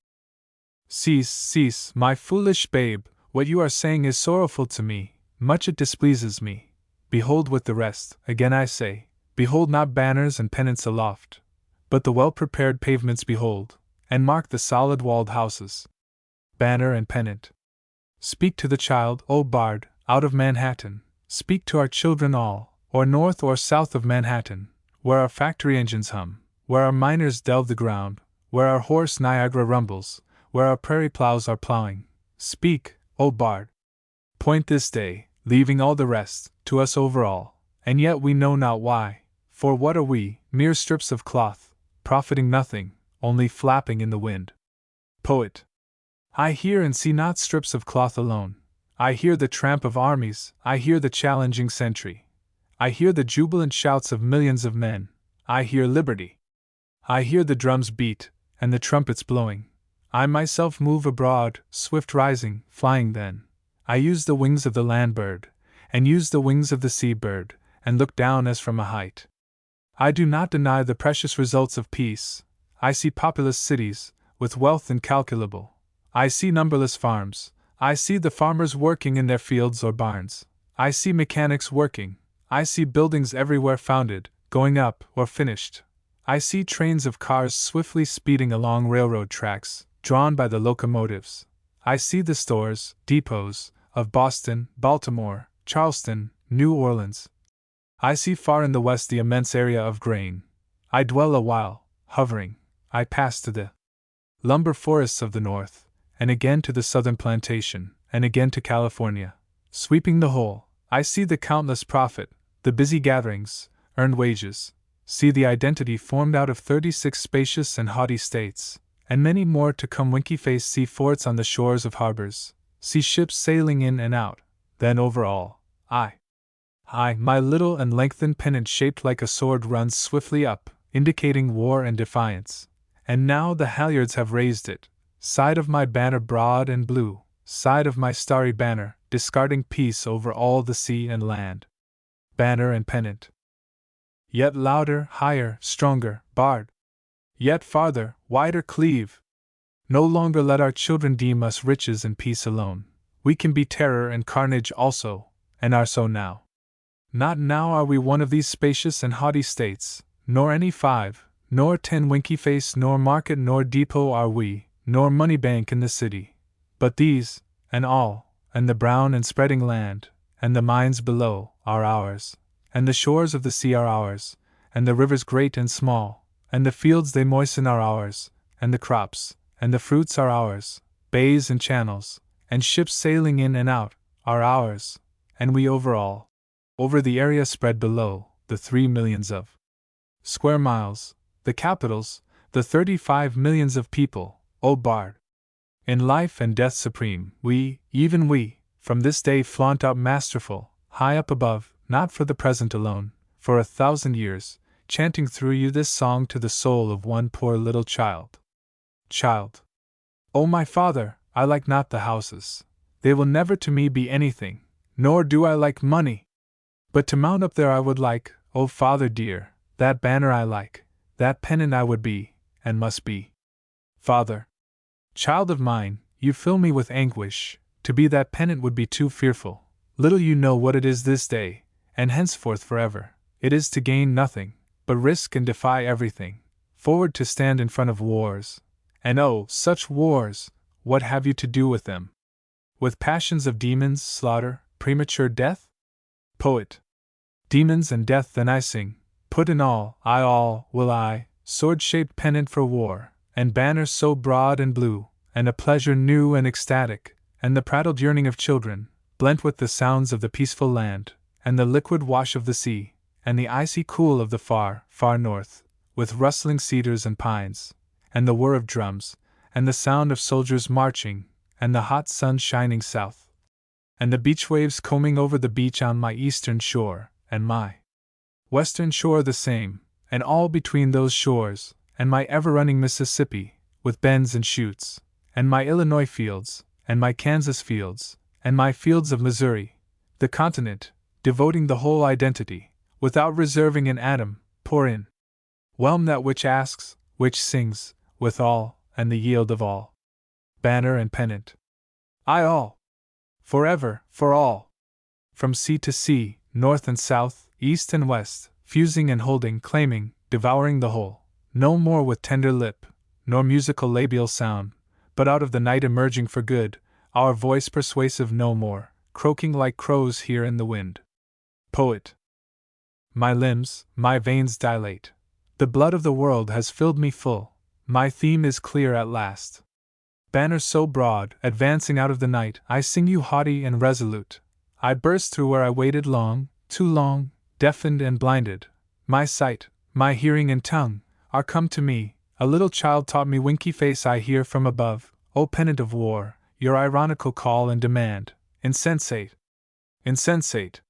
A: Cease, cease, my foolish babe, what you are saying is sorrowful to me, much it displeases me. Behold with the rest, again I say, behold not banners and pennants aloft, but the well-prepared pavements behold, and mark the solid-walled houses. Banner and pennant. Speak to the child, O bard, out of Manhattan, speak to our children all, or north or south of Manhattan, where our factory engines hum, where our miners delve the ground, where our hoarse Niagara rumbles, where our prairie plows are plowing. Speak, O bard. Point this day, leaving all the rest, to us over all, and yet we know not why, for what are we, mere strips of cloth, profiting nothing, only flapping in the wind. Poet. I hear and see not strips of cloth alone. I hear the tramp of armies, I hear the challenging sentry. I hear the jubilant shouts of millions of men. I hear liberty. I hear the drums beat, and the trumpets blowing. I myself move abroad, swift rising, flying then. I use the wings of the land bird, and use the wings of the sea bird, and look down as from a height. I do not deny the precious results of peace. I see populous cities, with wealth incalculable. I see numberless farms. I see the farmers working in their fields or barns. I see mechanics working. I see buildings everywhere founded, going up, or finished. I see trains of cars swiftly speeding along railroad tracks, drawn by the locomotives. I see the stores, depots, of Boston, Baltimore, Charleston, New Orleans. I see far in the west the immense area of grain. I dwell a while, hovering. I pass to the lumber forests of the north, and again to the southern plantation, and again to California. Sweeping the whole, I see the countless profit, the busy gatherings, earned wages, see the identity formed out of 36 spacious and haughty states, and many more to come. Winky-faced see forts on the shores of harbors, see ships sailing in and out. Then over all, my little and lengthened pennant shaped like a sword runs swiftly up, indicating war and defiance. And now the halyards have raised it, side of my banner broad and blue, side of my starry banner, discarding peace over all the sea and land. Banner and pennant. Yet louder, higher, stronger, barred. Yet farther, wider cleave. No longer let our children deem us riches and peace alone. We can be terror and carnage also, and are so now. Not now are we one of these spacious and haughty states, nor any 5, nor 10 winky-face, nor market, nor depot are we, nor money bank in the city. But these, and all, and the brown and spreading land, and the mines below, are ours, and the shores of the sea are ours, and the rivers great and small, and the fields they moisten are ours, and the crops, and the fruits are ours, bays and channels, and ships sailing in and out, are ours, and we over all. Over the area spread below, the 3 millions of square miles, the capitals, the 35 millions of people, O Bard. In life and death supreme, we, even we, from this day flaunt out masterful, high up above, not for the present alone, for 1,000 years, chanting through you this song to the soul of one poor little child. Child. O my father, I like not the houses. They will never to me be anything, nor do I like money. But to mount up there I would like, O father dear, that banner I like, that pennant I would be, and must be. Father. Child of mine, you fill me with anguish, to be that pennant would be too fearful. Little you know what it is this day, and henceforth forever. It is to gain nothing, but risk and defy everything, forward to stand in front of wars. And oh, such wars, what have you to do with them? With passions of demons, slaughter, premature death? Poet. Demons and death then I sing, put in all will I, sword-shaped pennant for war, and banner so broad and blue, and a pleasure new and ecstatic, and the prattled yearning of children, blent with the sounds of the peaceful land, and the liquid wash of the sea, and the icy cool of the far, far north, with rustling cedars and pines, and the whir of drums, and the sound of soldiers marching, and the hot sun shining south, and the beach waves combing over the beach on my eastern shore, and my western shore the same, and all between those shores, and my ever-running Mississippi, with bends and chutes, and my Illinois fields, and my Kansas fields, and my fields of Missouri, the continent, devoting the whole identity, without reserving an atom, pour in. Whelm that which asks, which sings, with all, and the yield of all. Banner and pennant. I all. Forever, for all. From sea to sea, north and south, east and west, fusing and holding, claiming, devouring the whole, no more with tender lip, nor musical labial sound, but out of the night emerging for good, our voice persuasive no more, croaking like crows here in the wind. Poet. My limbs, my veins dilate. The blood of the world has filled me full, my theme is clear at last. Banner so broad, advancing out of the night, I sing you haughty and resolute. I burst through where I waited long, too long, deafened and blinded. My sight, my hearing and tongue, are come to me. A little child taught me winky face I hear from above. O pennant of war, your ironical call and demand, insensate! Insensate!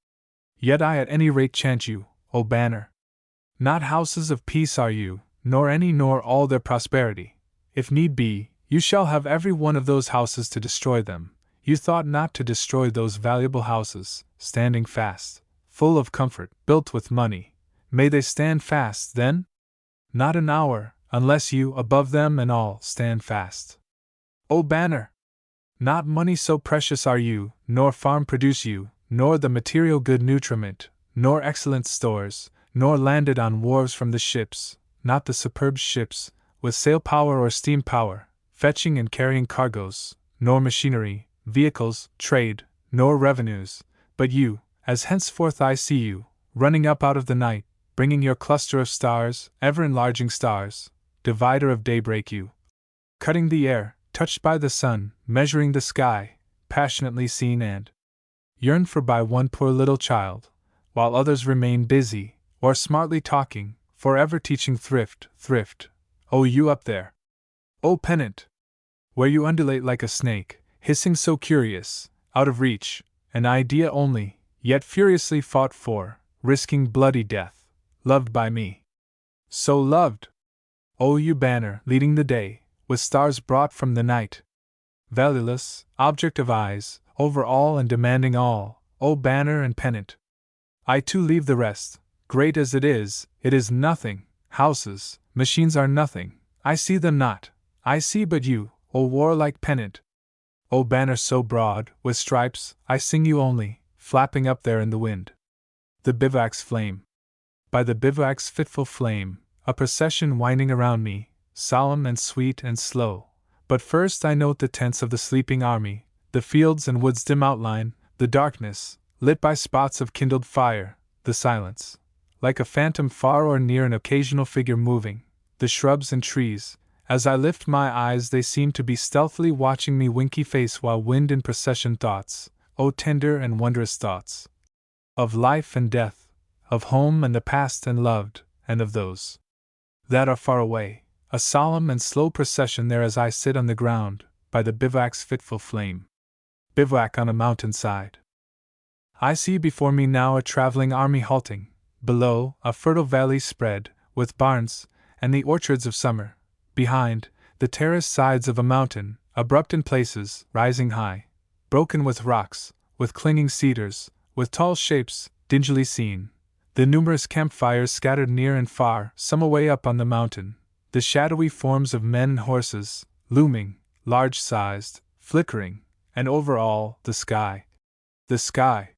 A: Yet I at any rate chant you, O banner! Not houses of peace are you, nor any nor all their prosperity. If need be, you shall have every one of those houses to destroy them. You thought not to destroy those valuable houses, standing fast, full of comfort, built with money. May they stand fast, then? Not an hour, unless you, above them and all, stand fast. O banner! Not money so precious are you, nor farm produce you, nor the material good nutriment, nor excellent stores, nor landed on wharves from the ships, not the superb ships, with sail power or steam power, fetching and carrying cargoes, nor machinery, vehicles, trade, nor revenues, but you, as henceforth I see you, running up out of the night, bringing your cluster of stars, ever-enlarging stars, divider of daybreak you, cutting the air, touched by the sun, measuring the sky, passionately seen and yearned for by one poor little child, while others remain busy, or smartly talking, forever teaching thrift, thrift. O you up there! O pennant! Where you undulate like a snake, hissing so curious, out of reach, an idea only, yet furiously fought for, risking bloody death, loved by me. So loved! O you banner, leading the day, with stars brought from the night. Valueless, object of eyes, over all and demanding all, O banner and pennant! I too leave the rest, great as it is nothing, houses, machines are nothing, I see them not, I see but you, O warlike pennant! O banner so broad, with stripes, I sing you only, flapping up there in the wind. The bivouac's flame. By the bivouac's fitful flame, a procession winding around me, solemn and sweet and slow. But first I note the tents of the sleeping army, the fields and woods' dim outline, the darkness, lit by spots of kindled fire, the silence, like a phantom far or near, an occasional figure moving, the shrubs and trees. As I lift my eyes they seem to be stealthily watching me winky face while wind in procession thoughts, O tender and wondrous thoughts, of life and death, of home and the past and loved, and of those that are far away, a solemn and slow procession there as I sit on the ground, by the bivouac's fitful flame. Bivouac on a mountainside. I see before me now a traveling army halting, below, a fertile valley spread, with barns, and the orchards of summer. Behind, the terraced sides of a mountain, abrupt in places, rising high, broken with rocks, with clinging cedars, with tall shapes, dingily seen. The numerous campfires scattered near and far, some away up on the mountain. The shadowy forms of men and horses, looming, large-sized, flickering, and over all, the sky. The sky.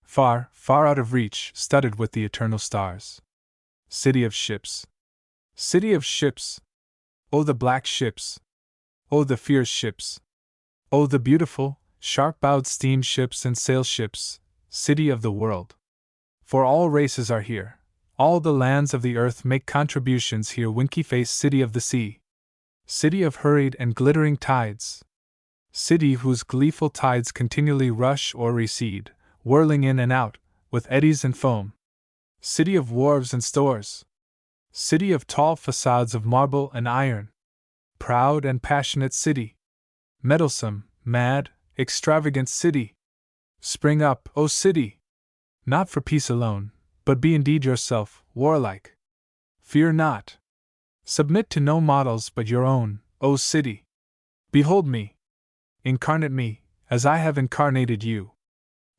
A: Far, far out of reach, studded with the eternal stars. City of ships. City of ships! Oh, the black ships! Oh, the fierce ships! Oh, the beautiful, sharp-bowed steam-ships and sail-ships, city of the world! For all races are here. All the lands of the earth make contributions here. Winky-faced city of the sea. City of hurried and glittering tides. City whose gleeful tides continually rush or recede, whirling in and out, with eddies and foam. City of wharves and stores. City of tall facades of marble and iron. Proud and passionate city. Meddlesome, mad, extravagant city. Spring up, O city! Not for peace alone, but be indeed yourself, warlike. Fear not. Submit to no models but your own, O city. Behold me. Incarnate me, as I have incarnated you.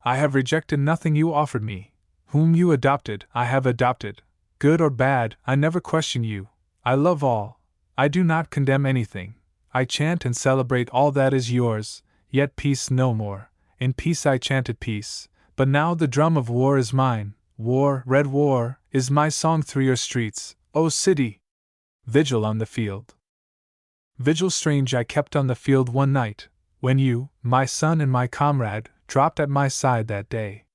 A: I have rejected nothing you offered me. Whom you adopted, I have adopted. Good or bad, I never question you. I love all. I do not condemn anything. I chant and celebrate all that is yours, yet peace no more. In peace I chanted peace, but now the drum of war is mine. War, red war, is my song through your streets, O city! Vigil on the field. Vigil strange I kept on the field one night, when you, my son and my comrade, dropped at my side that day.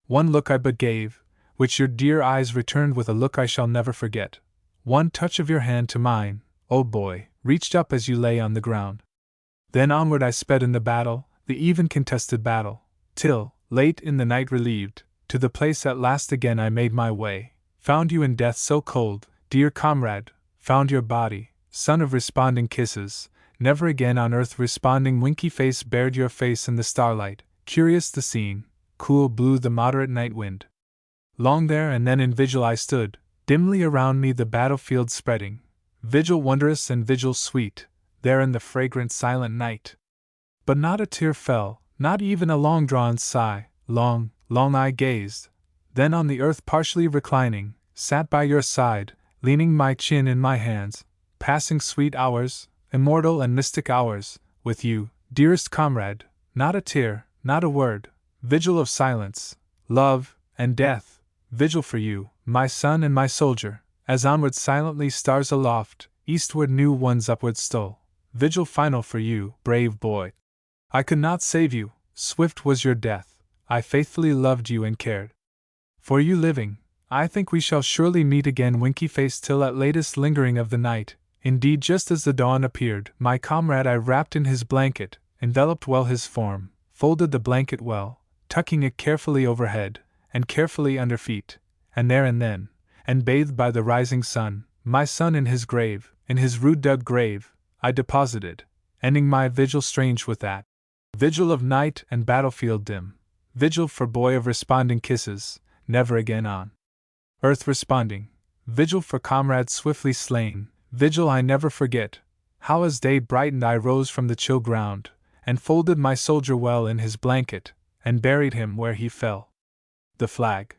A: One look I but gave, which your dear eyes returned with a look I shall never forget. One touch of your hand to mine, O boy, reached up as you lay on the ground. Then onward I sped in the battle, the even contested battle, till, late in the night relieved, to the place at last again I made my way, found you in death so cold, dear comrade, found your body, son of responding kisses, never again on earth responding winky face bared your face in the starlight, curious the scene, cool blew the moderate night wind. Long there and then in vigil I stood, dimly around me the battlefield spreading, vigil wondrous and vigil sweet, there in the fragrant silent night. But not a tear fell, not even a long-drawn sigh, long, long I gazed, then on the earth partially reclining, sat by your side, leaning my chin in my hands, passing sweet hours, immortal and mystic hours, with you, dearest comrade, not a tear, not a word, vigil of silence, love, and death, vigil for you, my son and my soldier, as onward silently stars aloft, eastward new ones upward stole, vigil final for you, brave boy. I could not save you, swift was your death, I faithfully loved you and cared for you living. I think we shall surely meet again winky face till at latest lingering of the night. Indeed just as the dawn appeared, my comrade I wrapped in his blanket, enveloped well his form, folded the blanket well, tucking it carefully overhead, and carefully under feet, and there and then, and bathed by the rising sun, my son in his grave, in his rude dug grave, I deposited, ending my vigil strange with that. Vigil of night and battlefield dim, vigil for boy of responding kisses, never again on earth responding, vigil for comrades swiftly slain, vigil I never forget, how as day brightened I rose from the chill ground, and folded my soldier well in his blanket, and buried him where he fell. The flag,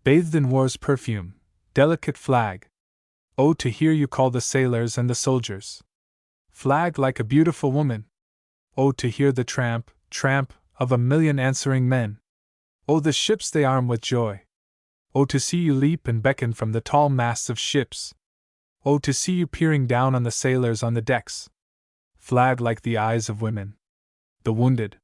A: bathed in war's perfume, delicate flag. Oh, to hear you call the sailors and the soldiers flag like a beautiful woman. Oh, to hear the tramp, tramp, of a million answering men. Oh, the ships they arm with joy. Oh, to see you leap and beckon from the tall masts of ships. Oh, to see you peering down on the sailors on the decks. Flag like the eyes of women. The wounded.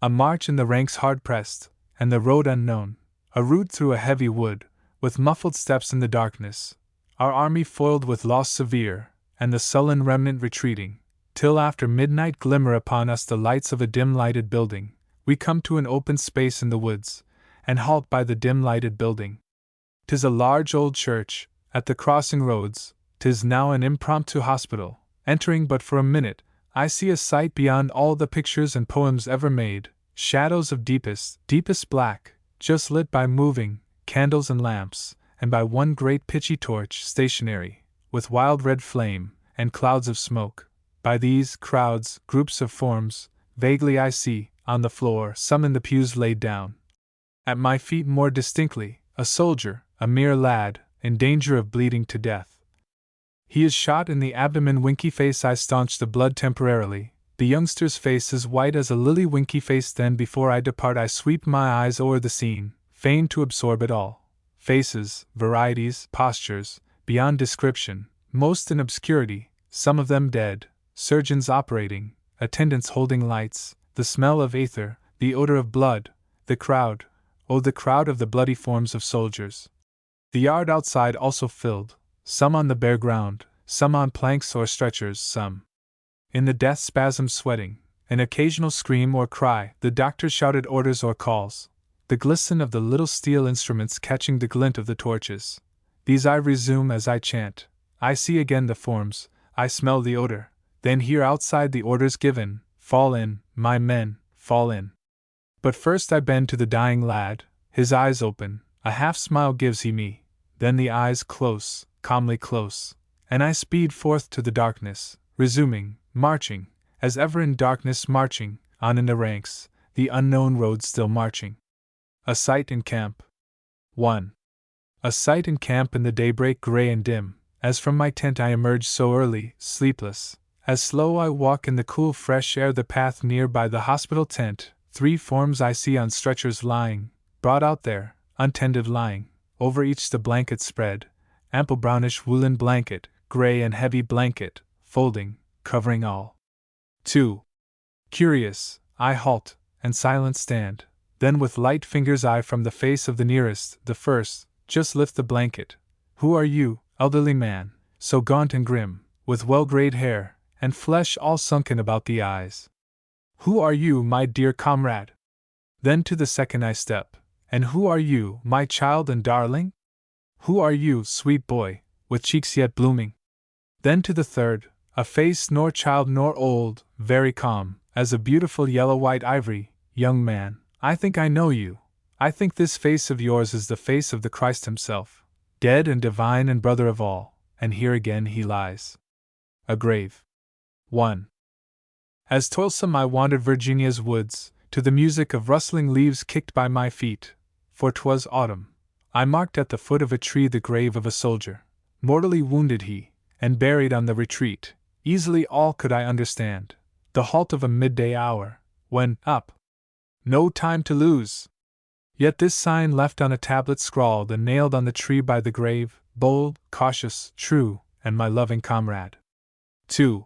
A: A march in the ranks hard pressed, and the road unknown, a route through a heavy wood, with muffled steps in the darkness, our army foiled with loss severe, and the sullen remnant retreating, till after midnight glimmer upon us the lights of a dim-lighted building, we come to an open space in the woods, and halt by the dim-lighted building. 'Tis a large old church, at the crossing roads, 'tis now an impromptu hospital. Entering but for a minute, I see a sight beyond all the pictures and poems ever made, shadows of deepest, deepest black, just lit by moving candles and lamps, and by one great pitchy torch stationary, with wild red flame, and clouds of smoke. By these crowds, groups of forms, vaguely I see, on the floor, some in the pews laid down. At my feet more distinctly, a soldier, a mere lad, in danger of bleeding to death. He is shot in the abdomen. Winky face I staunch the blood temporarily, the youngster's face is white as a lily. Winky face then before I depart I sweep my eyes o'er the scene, fain to absorb it all. Faces, varieties, postures, beyond description, most in obscurity, some of them dead, surgeons operating, attendants holding lights, the smell of aether, the odor of blood, the crowd, oh the crowd of the bloody forms of soldiers. The yard outside also filled, some on the bare ground, some on planks or stretchers, some in the death spasm sweating, an occasional scream or cry, the doctor's shouted orders or calls, the glisten of the little steel instruments catching the glint of the torches. These I resume as I chant, I see again the forms, I smell the odor, then hear outside the orders given, fall in, my men, fall in. But first I bend to the dying lad, his eyes open, a half-smile gives he me, then the eyes close, calmly close, and I speed forth to the darkness, resuming, marching, as ever in darkness marching, on in the ranks, the unknown road still marching. A sight in camp. 1. A sight in camp in the daybreak grey and dim, as from my tent I emerge so early, sleepless, as slow I walk in the cool fresh air the path near by the hospital tent, 3 forms I see on stretchers lying, brought out there, untended lying, over each the blanket spread, ample brownish woolen blanket, grey and heavy blanket, folding, covering all. 2. Curious, I halt, and silent stand, then with light fingers I from the face of the nearest, the first, just lift the blanket. Who are you, elderly man, so gaunt and grim, with well-grayed hair, and flesh all sunken about the eyes? Who are you, my dear comrade? Then to the second I step, and who are you, my child and darling? Who are you, sweet boy, with cheeks yet blooming? Then to the third, A face nor child nor old, very calm, as a beautiful yellow-white ivory. Young man, I think I know you. I think this face of yours is the face of the Christ himself, dead and divine and brother of all, and here again he lies. A grave. 1. As toilsome I wandered Virginia's woods, to the music of rustling leaves kicked by my feet, for 'twas autumn. I marked at the foot of a tree the grave of a soldier, mortally wounded he, and buried on the retreat. Easily all could I understand, the halt of a midday hour, when, up! No time to lose! Yet this sign left on a tablet scrawled and nailed on the tree by the grave, bold, cautious, true, and my loving comrade. 2.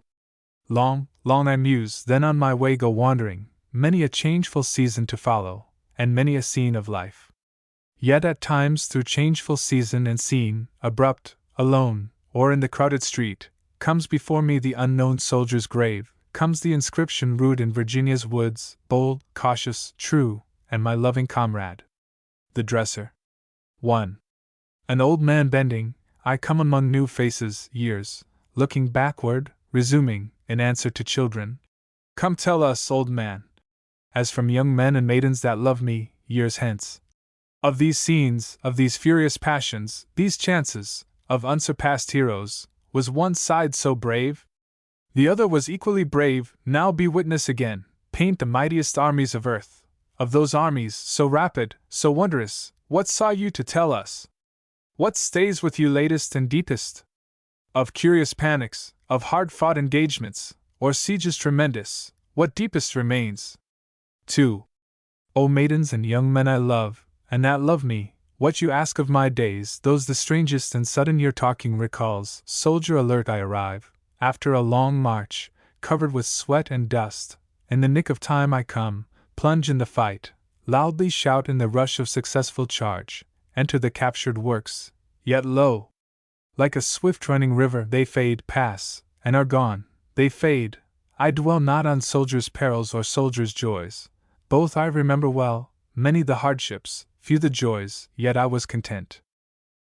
A: Long, long I muse, then on my way go wandering, many a changeful season to follow, and many a scene of life. Yet at times through changeful season and scene, abrupt, alone, or in the crowded street, comes before me the unknown soldier's grave, comes the inscription rude in Virginia's woods, bold, cautious, true, and my loving comrade. The dresser. 1. An old man bending, I come among new faces, years, looking backward, resuming, in answer to children. Come tell us, old man, as from young men and maidens that love me, years hence, of these scenes, of these furious passions, these chances, of unsurpassed heroes, was one side so brave? The other was equally brave. Now be witness again, paint the mightiest armies of earth. Of those armies, so rapid, so wondrous, what saw you to tell us? What stays with you latest and deepest? Of curious panics, of hard-fought engagements, or sieges tremendous, what deepest remains? 2. O maidens and young men I love, and that love me, what you ask of my days, those the strangest and sudden your talking recalls. Soldier alert I arrive, after a long march, covered with sweat and dust. In the nick of time I come, plunge in the fight, loudly shout in the rush of successful charge, enter the captured works, yet lo! Like a swift-running river they fade, pass, and are gone, they fade. I dwell not on soldiers' perils or soldiers' joys, both I remember well, many the hardships, few the joys, yet I was content.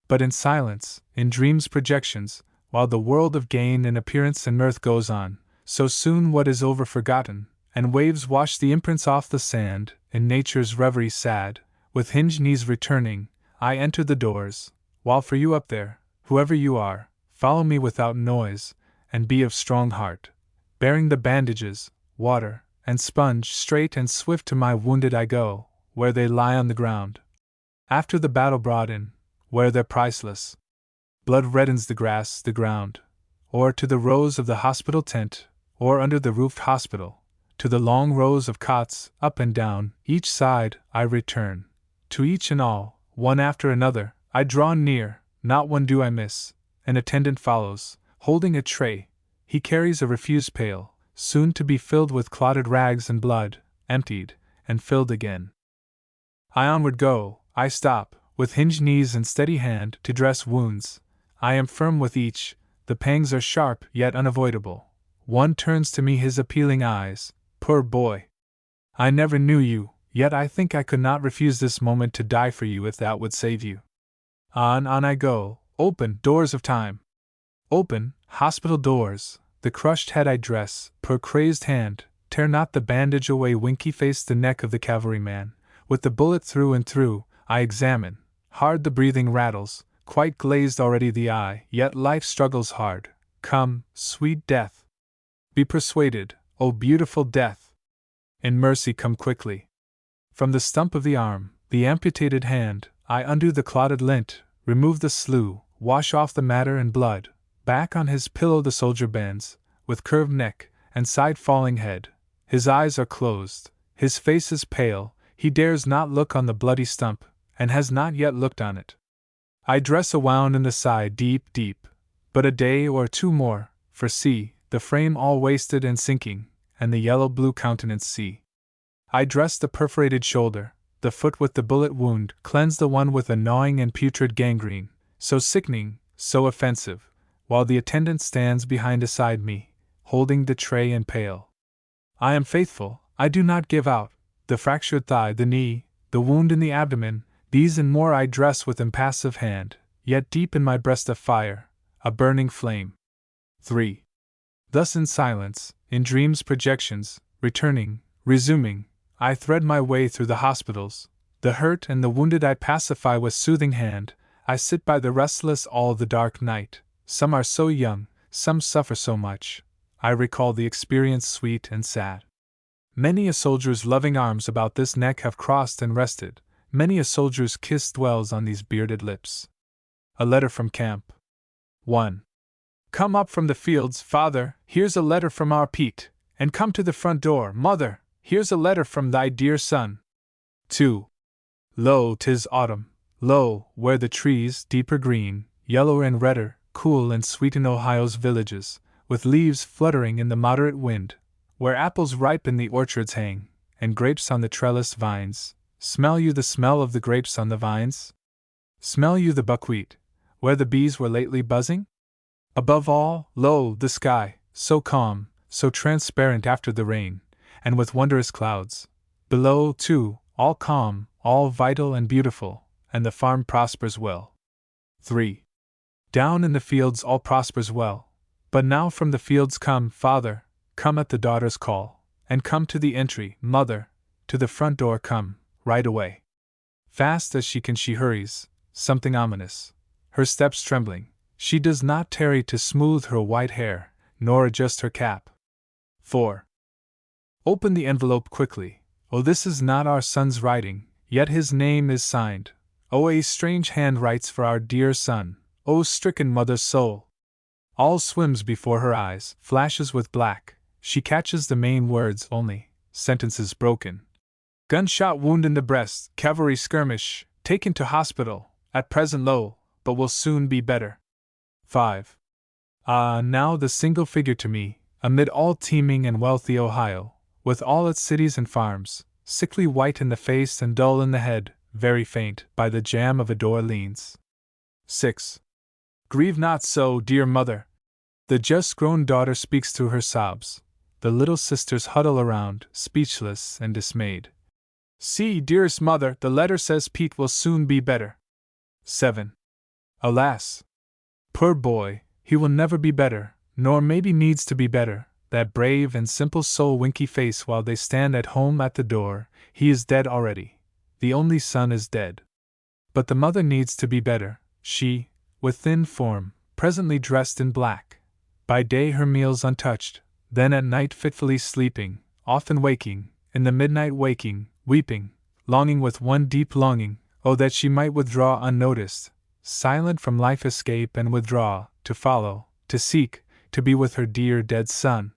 A: But in silence, in dreams' projections, while the world of gain and appearance and mirth goes on, so soon what is over forgotten, and waves wash the imprints off the sand, in nature's reverie sad, with hinged knees returning, I enter the doors, while for you up there, whoever you are, follow me without noise, and be of strong heart, bearing the bandages, water, and sponge. Straight and swift to my wounded I go, where they lie on the ground, after the battle brought in, where their priceless blood reddens the grass, the ground, or to the rows of the hospital tent, or under the roofed hospital, to the long rows of cots, up and down, each side, I return. To each and all, one after another, I draw near, not one do I miss. An attendant follows, holding a tray. He carries a refuse pail, soon to be filled with clotted rags and blood, emptied, and filled again. I onward go, I stop, with hinged knees and steady hand, to dress wounds. I am firm with each, the pangs are sharp yet unavoidable. One turns to me his appealing eyes. Poor boy! I never knew you, yet I think I could not refuse this moment to die for you if that would save you. On I go, open, doors of time. Open, hospital doors, the crushed head I dress, poor crazed hand, tear not the bandage away, winky face the neck of the cavalryman, with the bullet through and through, I examine, hard the breathing rattles, quite glazed already the eye, yet life struggles hard. Come, sweet death! Be persuaded, O beautiful death! In mercy come quickly. From the stump of the arm, the amputated hand, I undo the clotted lint, remove the slough, wash off the matter and blood. Back on his pillow the soldier bends, with curved neck and side-falling head. His eyes are closed, his face is pale, he dares not look on the bloody stump, and has not yet looked on it. I dress a wound in the side deep, deep, but a day or two more, for see, the frame all wasted and sinking, and the yellow-blue countenance see. I dress the perforated shoulder, the foot with the bullet wound, cleanse the one with a gnawing and putrid gangrene, so sickening, so offensive, while the attendant stands behind beside me, holding the tray and pail. I am faithful, I do not give out, the fractured thigh, the knee, the wound in the abdomen, these and more I dress with impassive hand, yet deep in my breast a fire, a burning flame. 3. Thus in silence, in dreams projections, returning, resuming, I thread my way through the hospitals. The hurt and the wounded I pacify with soothing hand. I sit by the restless all the dark night. Some are so young, some suffer so much. I recall the experience sweet and sad. Many a soldier's loving arms about this neck have crossed and rested. Many a soldier's kiss dwells on these bearded lips. A letter from camp. 1. Come up from the fields, father, here's a letter from our Pete, and come to the front door, mother, here's a letter from thy dear son. 2. Lo, 'tis autumn, lo, where the trees, deeper green, yellower and redder, cool and sweet in Ohio's villages, with leaves fluttering in the moderate wind, where apples ripe in the orchards hang, and grapes on the trellised vines. Smell you the smell of the grapes on the vines? Smell you the buckwheat, where the bees were lately buzzing? Above all, lo, the sky, so calm, so transparent after the rain, and with wondrous clouds. Below, too, all calm, all vital and beautiful, and the farm prospers well. 3. Down in the fields all prospers well. But now from the fields come, father, come at the daughter's call, and come to the entry, mother, to the front door come, right away. Fast as she can she hurries, something ominous, her steps trembling. She does not tarry to smooth her white hair, nor adjust her cap. 4. Open the envelope quickly. Oh, this is not our son's writing, yet his name is signed. Oh, a strange hand writes for our dear son. Oh, stricken mother's soul! All swims before her eyes, flashes with black. She catches the main words only, sentences broken. Gunshot wound in the breast, cavalry skirmish, taken to hospital, at present low, but will soon be better. 5. Ah, now the single figure to me, amid all teeming and wealthy Ohio, with all its cities and farms, sickly white in the face and dull in the head, very faint, by the jamb of a door leans. 6. Grieve not so, dear mother. The just grown daughter speaks through her sobs. The little sisters huddle around, speechless and dismayed. See, dearest mother, the letter says Pete will soon be better. 7. Alas! Poor boy, he will never be better, nor maybe needs to be better. That brave and simple soul winky face while they stand at home at the door. He is dead already. The only son is dead. But the mother needs to be better. She, with thin form, presently dressed in black. By day her meals untouched, then at night fitfully sleeping, often waking, in the midnight waking, weeping, longing with one deep longing, oh that she might withdraw unnoticed, silent from life escape and withdraw, to follow, to seek, to be with her dear dead son.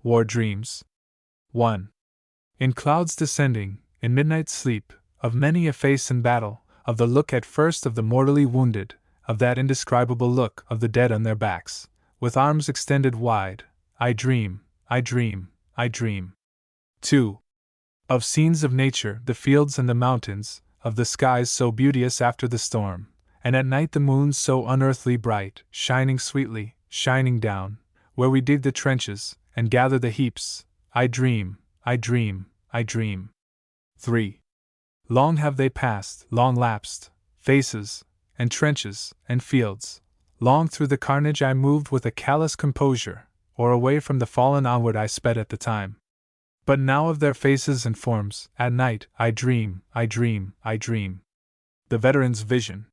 A: War Dreams. 1. In clouds descending, in midnight sleep, of many a face in battle, of the look at first of the mortally wounded, of that indescribable look of the dead on their backs, with arms extended wide, I dream, I dream, I dream. 2. Of scenes of nature, the fields and the mountains, of the skies so beauteous after the storm, and at night the moon so unearthly bright, shining sweetly, shining down, where we dig the trenches, and gather the heaps. I dream, I dream, I dream. 3. Long have they passed, long lapsed, faces, and trenches, and fields. Long through the carnage I moved with a callous composure, or away from the fallen onward I sped at the time. But now of their faces and forms, at night, I dream, I dream, I dream. The Veteran's Vision.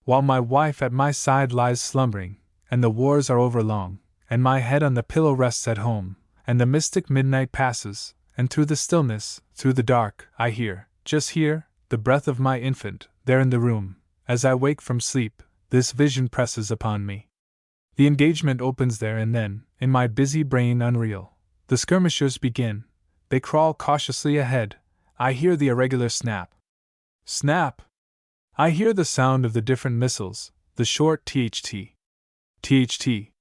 A: While my wife at my side lies slumbering, and the wars are over long, and my head on the pillow rests at home, and the mystic midnight passes, and through the stillness, through the dark, I hear, just hear, the breath of my infant, there in the room. As I wake from sleep, this vision presses upon me. The engagement opens there and then, in my busy brain unreal. The skirmishers begin. They crawl cautiously ahead. I hear the irregular snap. Snap! I hear the sound of the different missiles, the short THT. THT.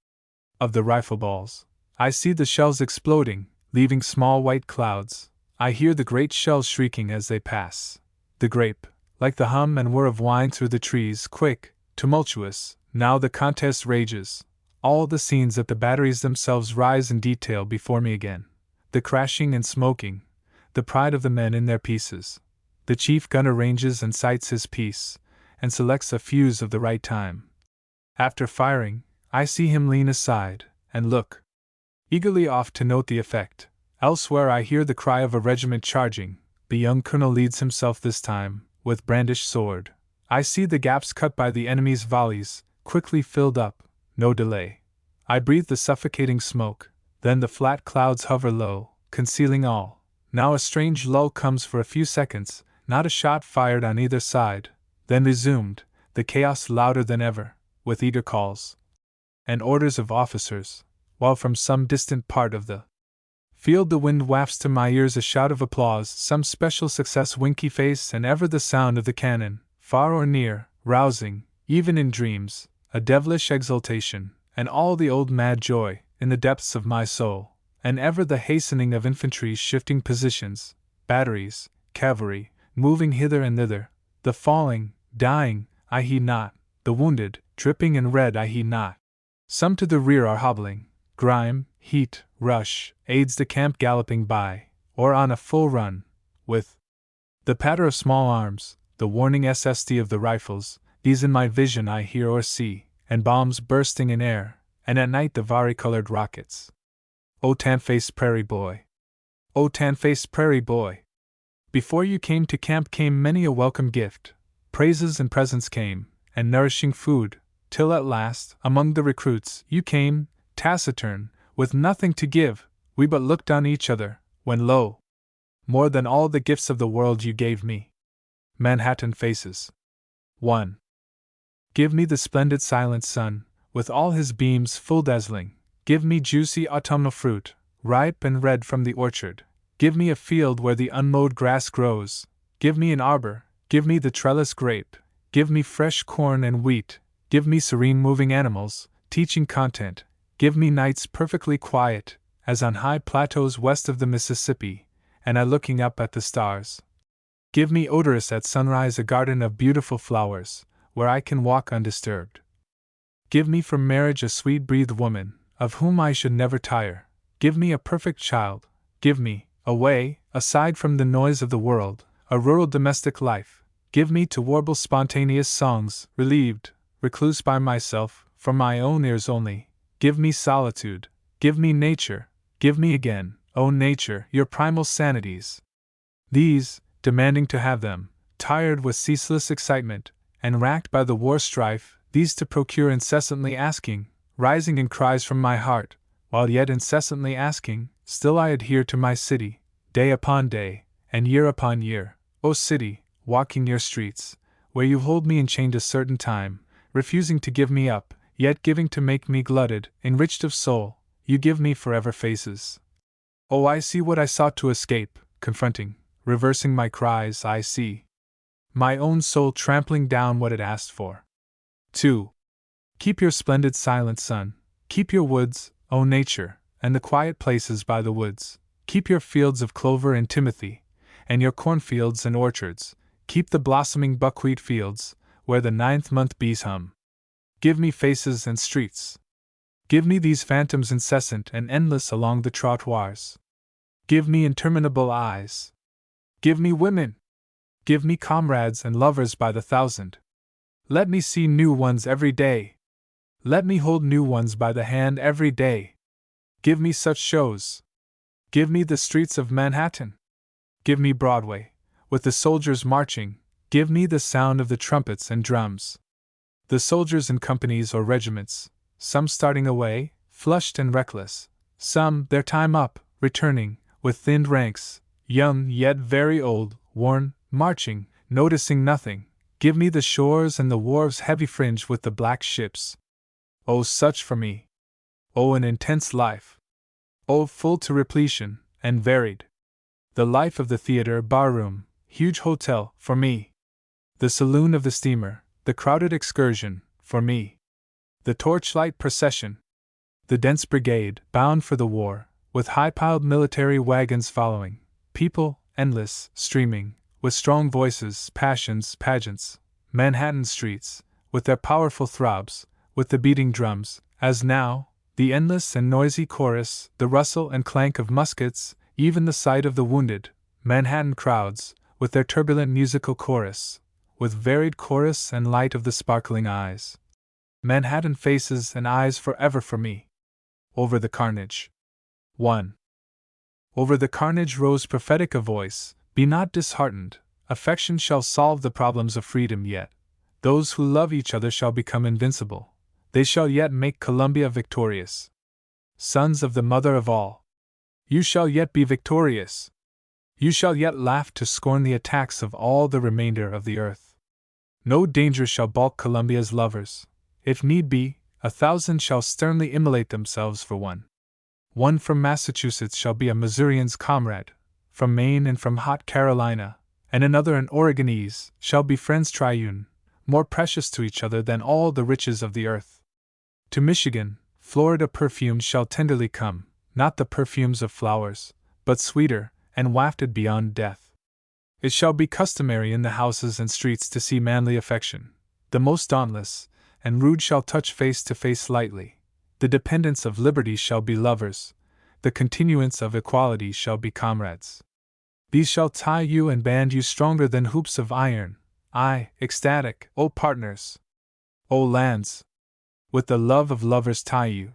A: Of the rifle balls. I see the shells exploding, leaving small white clouds. I hear the great shells shrieking as they pass. The grape, like the hum and whir of wine through the trees, quick, tumultuous. Now the contest rages. All the scenes at the batteries themselves rise in detail before me again. The crashing and smoking, the pride of the men in their pieces. The chief gunner ranges and sights his piece, and selects a fuse of the right time. After firing, I see him lean aside, and look. eagerly off to note the effect. Elsewhere I hear the cry of a regiment charging. The young colonel leads himself this time, with brandished sword. I see the gaps cut by the enemy's volleys, quickly filled up, no delay. I breathe the suffocating smoke, then the flat clouds hover low, concealing all. Now a strange lull comes for a few seconds, not a shot fired on either side, then resumed, the chaos louder than ever, with eager calls and orders of officers, while from some distant part of the field the wind wafts to my ears a shout of applause, some special success, winky face, and ever the sound of the cannon, far or near, rousing, even in dreams, a devilish exultation, and all the old mad joy, in the depths of my soul, and ever the hastening of infantry's shifting positions, batteries, cavalry, moving hither and thither, the falling, dying, I heed not, the wounded, dripping and red, I heed not. Some to the rear are hobbling, grime, heat, rush, aids the camp galloping by, or on a full run, with the patter of small arms, the warning SST of the rifles, these in my vision I hear or see, and bombs bursting in air, and at night the vari-colored rockets. O tan-faced prairie boy! O tan-faced prairie boy! Before you came to camp came many a welcome gift, praises and presents came, and nourishing food, till at last, among the recruits, you came, taciturn, with nothing to give, we but looked on each other, when lo! More than all the gifts of the world you gave me. Manhattan Faces. 1. Give me the splendid silent sun, with all his beams full dazzling. Give me juicy autumnal fruit, ripe and red from the orchard. Give me a field where the unmowed grass grows. Give me an arbor, give me the trellis grape. Give me fresh corn and wheat. Give me serene moving animals, teaching content. Give me nights perfectly quiet, as on high plateaus west of the Mississippi, and I looking up at the stars. Give me odorous at sunrise a garden of beautiful flowers, where I can walk undisturbed. Give me for marriage a sweet-breathed woman, of whom I should never tire. Give me a perfect child. Give me, away, aside from the noise of the world, a rural domestic life. Give me to warble spontaneous songs, relieved, recluse by myself, for my own ears only. Give me solitude. Give me nature. Give me again, O nature, your primal sanities. These, demanding to have them, tired with ceaseless excitement, and racked by the war strife, these to procure incessantly asking, rising in cries from my heart, while yet incessantly asking, still I adhere to my city, day upon day, and year upon year, O city, walking your streets, where you hold me enchained a certain time, refusing to give me up, yet giving to make me glutted, enriched of soul, you give me forever faces. Oh, I see what I sought to escape, confronting, reversing my cries, I see my own soul trampling down what it asked for. 2. Keep your splendid silent sun. Keep your woods, O nature, and the quiet places by the woods. Keep your fields of clover and timothy, and your cornfields and orchards. Keep the blossoming buckwheat fields, where the 9th-month bees hum. Give me faces and streets. Give me these phantoms incessant and endless along the trottoirs. Give me interminable eyes. Give me women. Give me comrades and lovers by the thousand. Let me see new ones every day. Let me hold new ones by the hand every day. Give me such shows. Give me the streets of Manhattan. Give me Broadway, with the soldiers marching. Give me the sound of the trumpets and drums. The soldiers in companies or regiments, some starting away, flushed and reckless, some, their time up, returning, with thinned ranks, young yet very old, worn, marching, noticing nothing. Give me the shores and the wharves heavy fringed with the black ships. Oh, such for me! Oh, an intense life! Oh, full to repletion, and varied. The life of the theater, barroom, huge hotel, for me. The saloon of the steamer, the crowded excursion, for me. The torchlight procession. The dense brigade, bound for the war, with high-piled military wagons following. People, endless, streaming, with strong voices, passions, pageants. Manhattan streets, with their powerful throbs, with the beating drums, as now, the endless and noisy chorus, the rustle and clank of muskets, even the sight of the wounded. Manhattan crowds, with their turbulent musical chorus, with varied chorus and light of the sparkling eyes. Manhattan faces and eyes forever for me. Over the carnage. 1. Over the carnage rose prophetic a voice, "Be not disheartened, affection shall solve the problems of freedom yet. Those who love each other shall become invincible. They shall yet make Columbia victorious. Sons of the mother of all, you shall yet be victorious. You shall yet laugh to scorn the attacks of all the remainder of the earth. No danger shall balk Columbia's lovers. If need be, 1,000 shall sternly immolate themselves for one. One from Massachusetts shall be a Missourian's comrade, from Maine and from hot Carolina, and another an Oregonese, shall be friends triune, more precious to each other than all the riches of the earth. To Michigan, Florida perfumes shall tenderly come, not the perfumes of flowers, but sweeter, and wafted beyond death. It shall be customary in the houses and streets to see manly affection. The most dauntless and rude shall touch face to face lightly. The dependents of liberty shall be lovers. The continuance of equality shall be comrades. These shall tie you and band you stronger than hoops of iron. Aye, ecstatic, O partners! O lands! With the love of lovers tie you.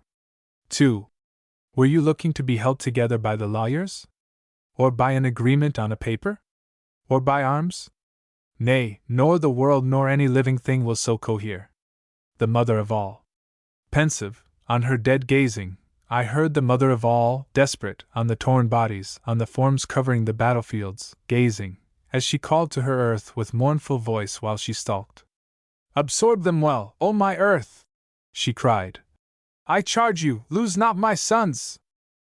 A: 2. Were you looking to be held together by the lawyers? Or by an agreement on a paper? Or by arms? Nay, nor the world nor any living thing will so cohere. The mother of all. Pensive, on her dead gazing, I heard the mother of all, desperate, on the torn bodies, on the forms covering the battlefields, gazing, as she called to her earth with mournful voice while she stalked. "Absorb them well, O my earth!" she cried. "I charge you, lose not my sons!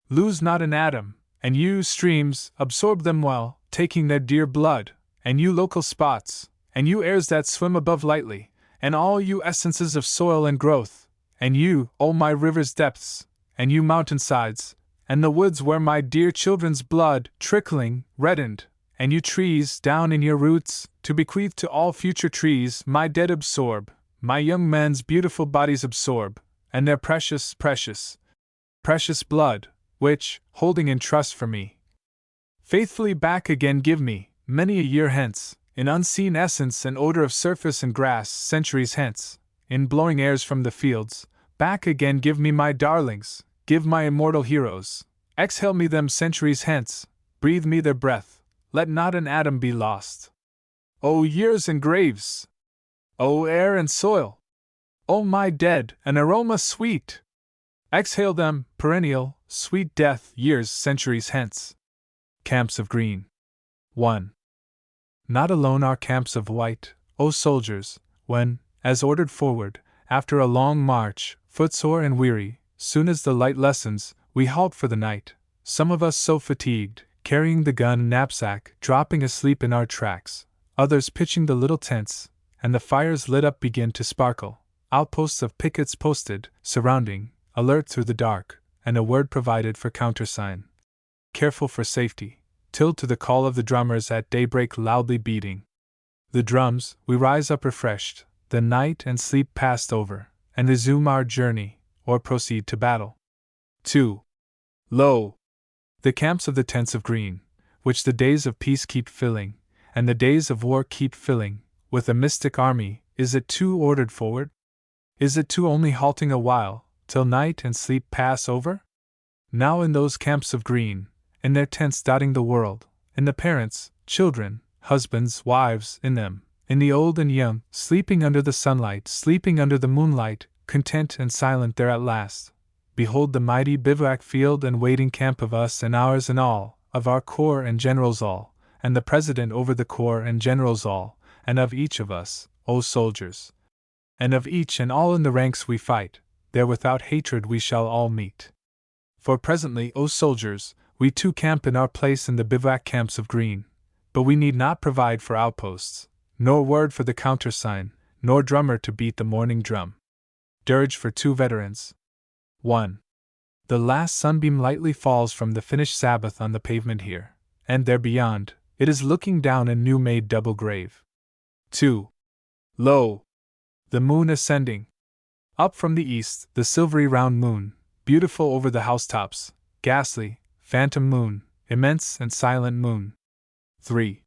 A: Lose not an atom, and you, streams, absorb them well, taking their dear blood, and you local spots, and you airs that swim above lightly, and all you essences of soil and growth, and you, O my river's depths, and you mountainsides, and the woods where my dear children's blood, trickling, reddened, and you trees, down in your roots, to bequeath to all future trees, my dead absorb, my young men's beautiful bodies absorb, and their precious, precious, precious blood, which, holding in trust for me, faithfully back again give me, many a year hence, in unseen essence and odor of surface and grass, centuries hence, in blowing airs from the fields, back again give me my darlings, give my immortal heroes, exhale me them centuries hence, breathe me their breath, let not an atom be lost. O years and graves! O air and soil! O my dead, an aroma sweet! Exhale them, perennial, sweet death, years, centuries hence. Camps of green. 1. Not alone our camps of white, O soldiers, when, as ordered forward, after a long march, footsore and weary, soon as the light lessens, we halt for the night, some of us so fatigued, carrying the gun and knapsack, dropping asleep in our tracks, others pitching the little tents, and the fires lit up begin to sparkle, outposts of pickets posted, surrounding, alert through the dark, and a word provided for countersign. Careful for safety, till to the call of the drummers at daybreak loudly beating. The drums, we rise up refreshed, the night and sleep passed over, and resume our journey, or proceed to battle. 2. Lo! The camps of the tents of green, which the days of peace keep filling, and the days of war keep filling, with a mystic army, is it too ordered forward? Is it too only halting a while, till night and sleep pass over? Now in those camps of green, in their tents dotting the world, in the parents, children, husbands, wives, in them, in the old and young, sleeping under the sunlight, sleeping under the moonlight, content and silent there at last, behold the mighty bivouac field and waiting camp of us and ours and all, of our corps and generals all, and the President over the corps and generals all, and of each of us, O soldiers. And of each and all in the ranks we fight, there without hatred we shall all meet. For presently, O soldiers, we too camp in our place in the bivouac camps of green, but we need not provide for outposts, nor word for the countersign, nor drummer to beat the morning drum. Dirge for 2 veterans. 1. The last sunbeam lightly falls from the finished Sabbath on the pavement here, and there beyond, it is looking down a new-made double grave. 2. Lo! The moon ascending. Up from the east, the silvery round moon, beautiful over the housetops, ghastly, phantom moon, immense and silent moon. 3.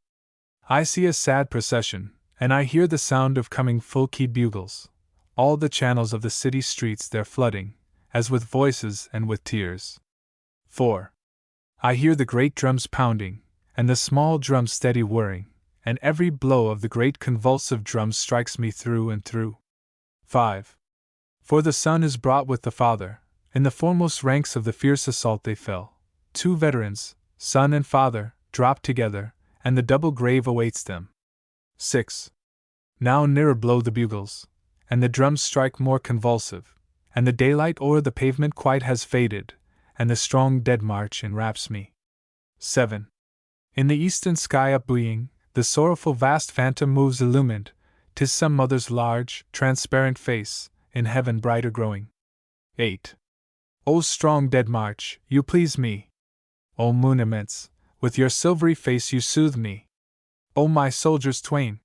A: I see a sad procession, and I hear the sound of coming full-keyed bugles, all the channels of the city streets they're flooding, as with voices and with tears. 4. I hear the great drums pounding, and the small drums steady whirring, and every blow of the great convulsive drums strikes me through and through. 5. For the son is brought with the father, in the foremost ranks of the fierce assault they fell. 2 veterans, son and father, drop together, and the double grave awaits them. 6. Now nearer blow the bugles, and the drums strike more convulsive, and the daylight o'er the pavement quite has faded, and the strong dead march enwraps me. 7. In the eastern sky upbuoying, the sorrowful vast phantom moves illumined, 'tis some mother's large, transparent face, in heaven brighter growing. 8. O strong dead march, you please me. O moon immense, with your silvery face you soothe me. O my soldiers twain!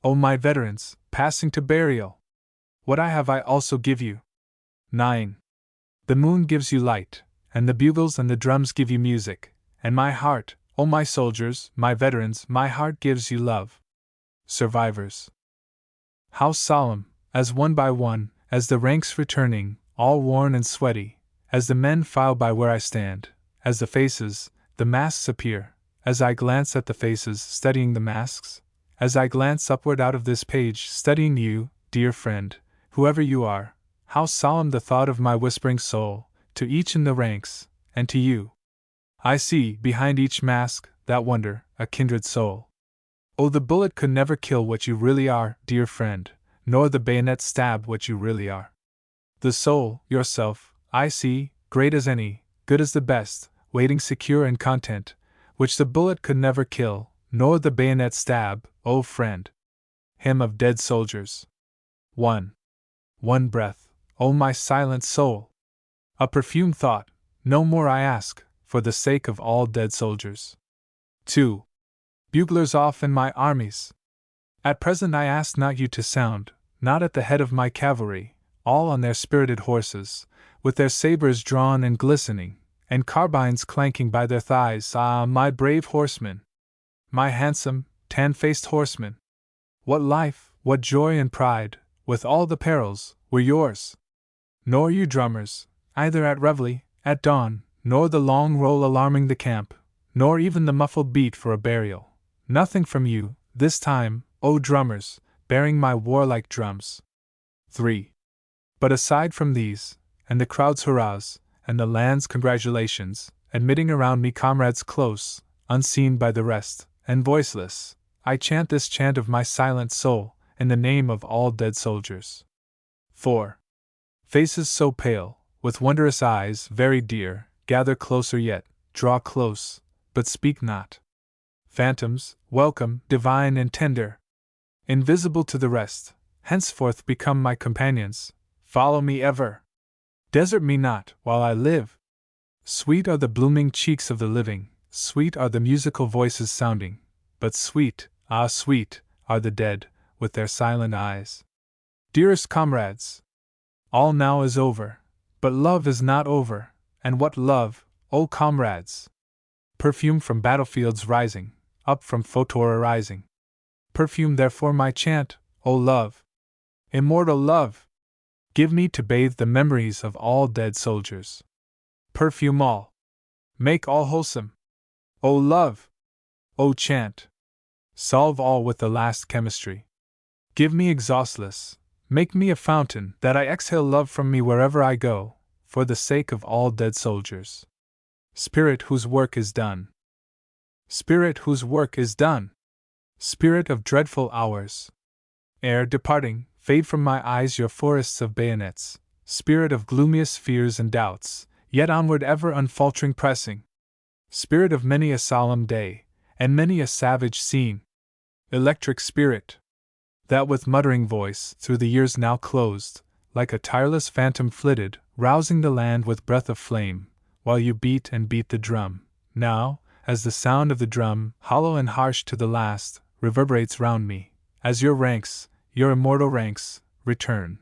A: O my veterans, passing to burial! What I have I also give you. 9. The moon gives you light, and the bugles and the drums give you music, and my heart, O my soldiers, my veterans, my heart gives you love. Survivors. How solemn, as one by one, as the ranks returning, all worn and sweaty, as the men file by where I stand, as the faces, the masks appear, as I glance at the faces, studying the masks, as I glance upward out of this page, studying you, dear friend, whoever you are, how solemn the thought of my whispering soul, to each in the ranks, and to you. I see, behind each mask, that wonder, a kindred soul. Oh, the bullet could never kill what you really are, dear friend, nor the bayonet stab what you really are. The soul, yourself, I see, great as any, good as the best, waiting secure and content, which the bullet could never kill, nor the bayonet stab, O friend. Hymn of Dead Soldiers. 1. One breath, O my silent soul! A perfumed thought, no more I ask, for the sake of all dead soldiers. 2. Buglers off in my armies! At present I ask not you to sound, not at the head of my cavalry, all on their spirited horses, with their sabres drawn and glistening, and carbines clanking by their thighs. Ah, my brave horsemen! My handsome, tan-faced horsemen! What life, what joy and pride, with all the perils, were yours! Nor you drummers, either at reveille, at dawn, nor the long roll alarming the camp, nor even the muffled beat for a burial. Nothing from you, this time, O drummers, bearing my warlike drums. 3. But aside from these, and the crowd's hurrahs, and the land's congratulations, admitting around me comrades close, unseen by the rest, and voiceless, I chant this chant of my silent soul, in the name of all dead soldiers. 4. Faces so pale, with wondrous eyes, very dear, gather closer yet, draw close, but speak not. Phantoms, welcome, divine and tender, invisible to the rest, henceforth become my companions, follow me ever. Desert me not, while I live. Sweet are the blooming cheeks of the living, sweet are the musical voices sounding, but sweet, ah sweet, are the dead, with their silent eyes. Dearest comrades! All now is over, but love is not over, and what love, O comrades! Perfume from battlefields rising, up from Photor arising. Perfume therefore my chant, O love! Immortal love! Give me to bathe the memories of all dead soldiers. Perfume all. Make all wholesome. O love! O chant! Solve all with the last chemistry. Give me exhaustless, make me a fountain that I exhale love from me wherever I go, for the sake of all dead soldiers. Spirit whose work is done. Spirit whose work is done. Spirit of dreadful hours. Ere departing, fade from my eyes your forests of bayonets. Spirit of gloomiest fears and doubts, yet onward ever unfaltering pressing. Spirit of many a solemn day, and many a savage scene. Electric spirit, that with muttering voice, through the years now closed, like a tireless phantom flitted, rousing the land with breath of flame, while you beat and beat the drum. Now, as the sound of the drum, hollow and harsh to the last, reverberates round me, as your ranks, your immortal ranks, return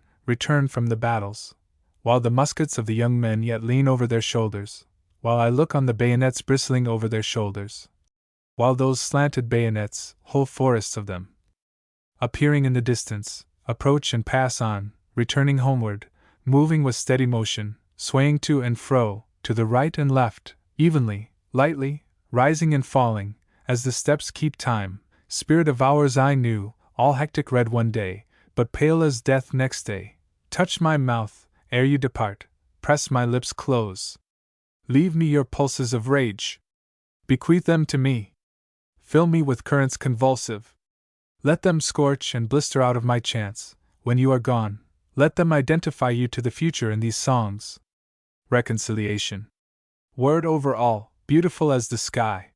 A: from the battles, while the muskets of the young men yet lean over their shoulders, while I look on the bayonets bristling over their shoulders, while those slanted bayonets, whole forests of them, appearing in the distance, approach and pass on, returning homeward, moving with steady motion, swaying to and fro, to the right and left, evenly, lightly, rising and falling, as the steps keep time. Spirit of hours I knew, all hectic red one day, but pale as death next day. Touch my mouth, ere you depart, press my lips close. Leave me your pulses of rage. Bequeath them to me. Fill me with currents convulsive. Let them scorch and blister out of my chance. When you are gone, let them identify you to the future in these songs. Reconciliation. Word over all, beautiful as the sky.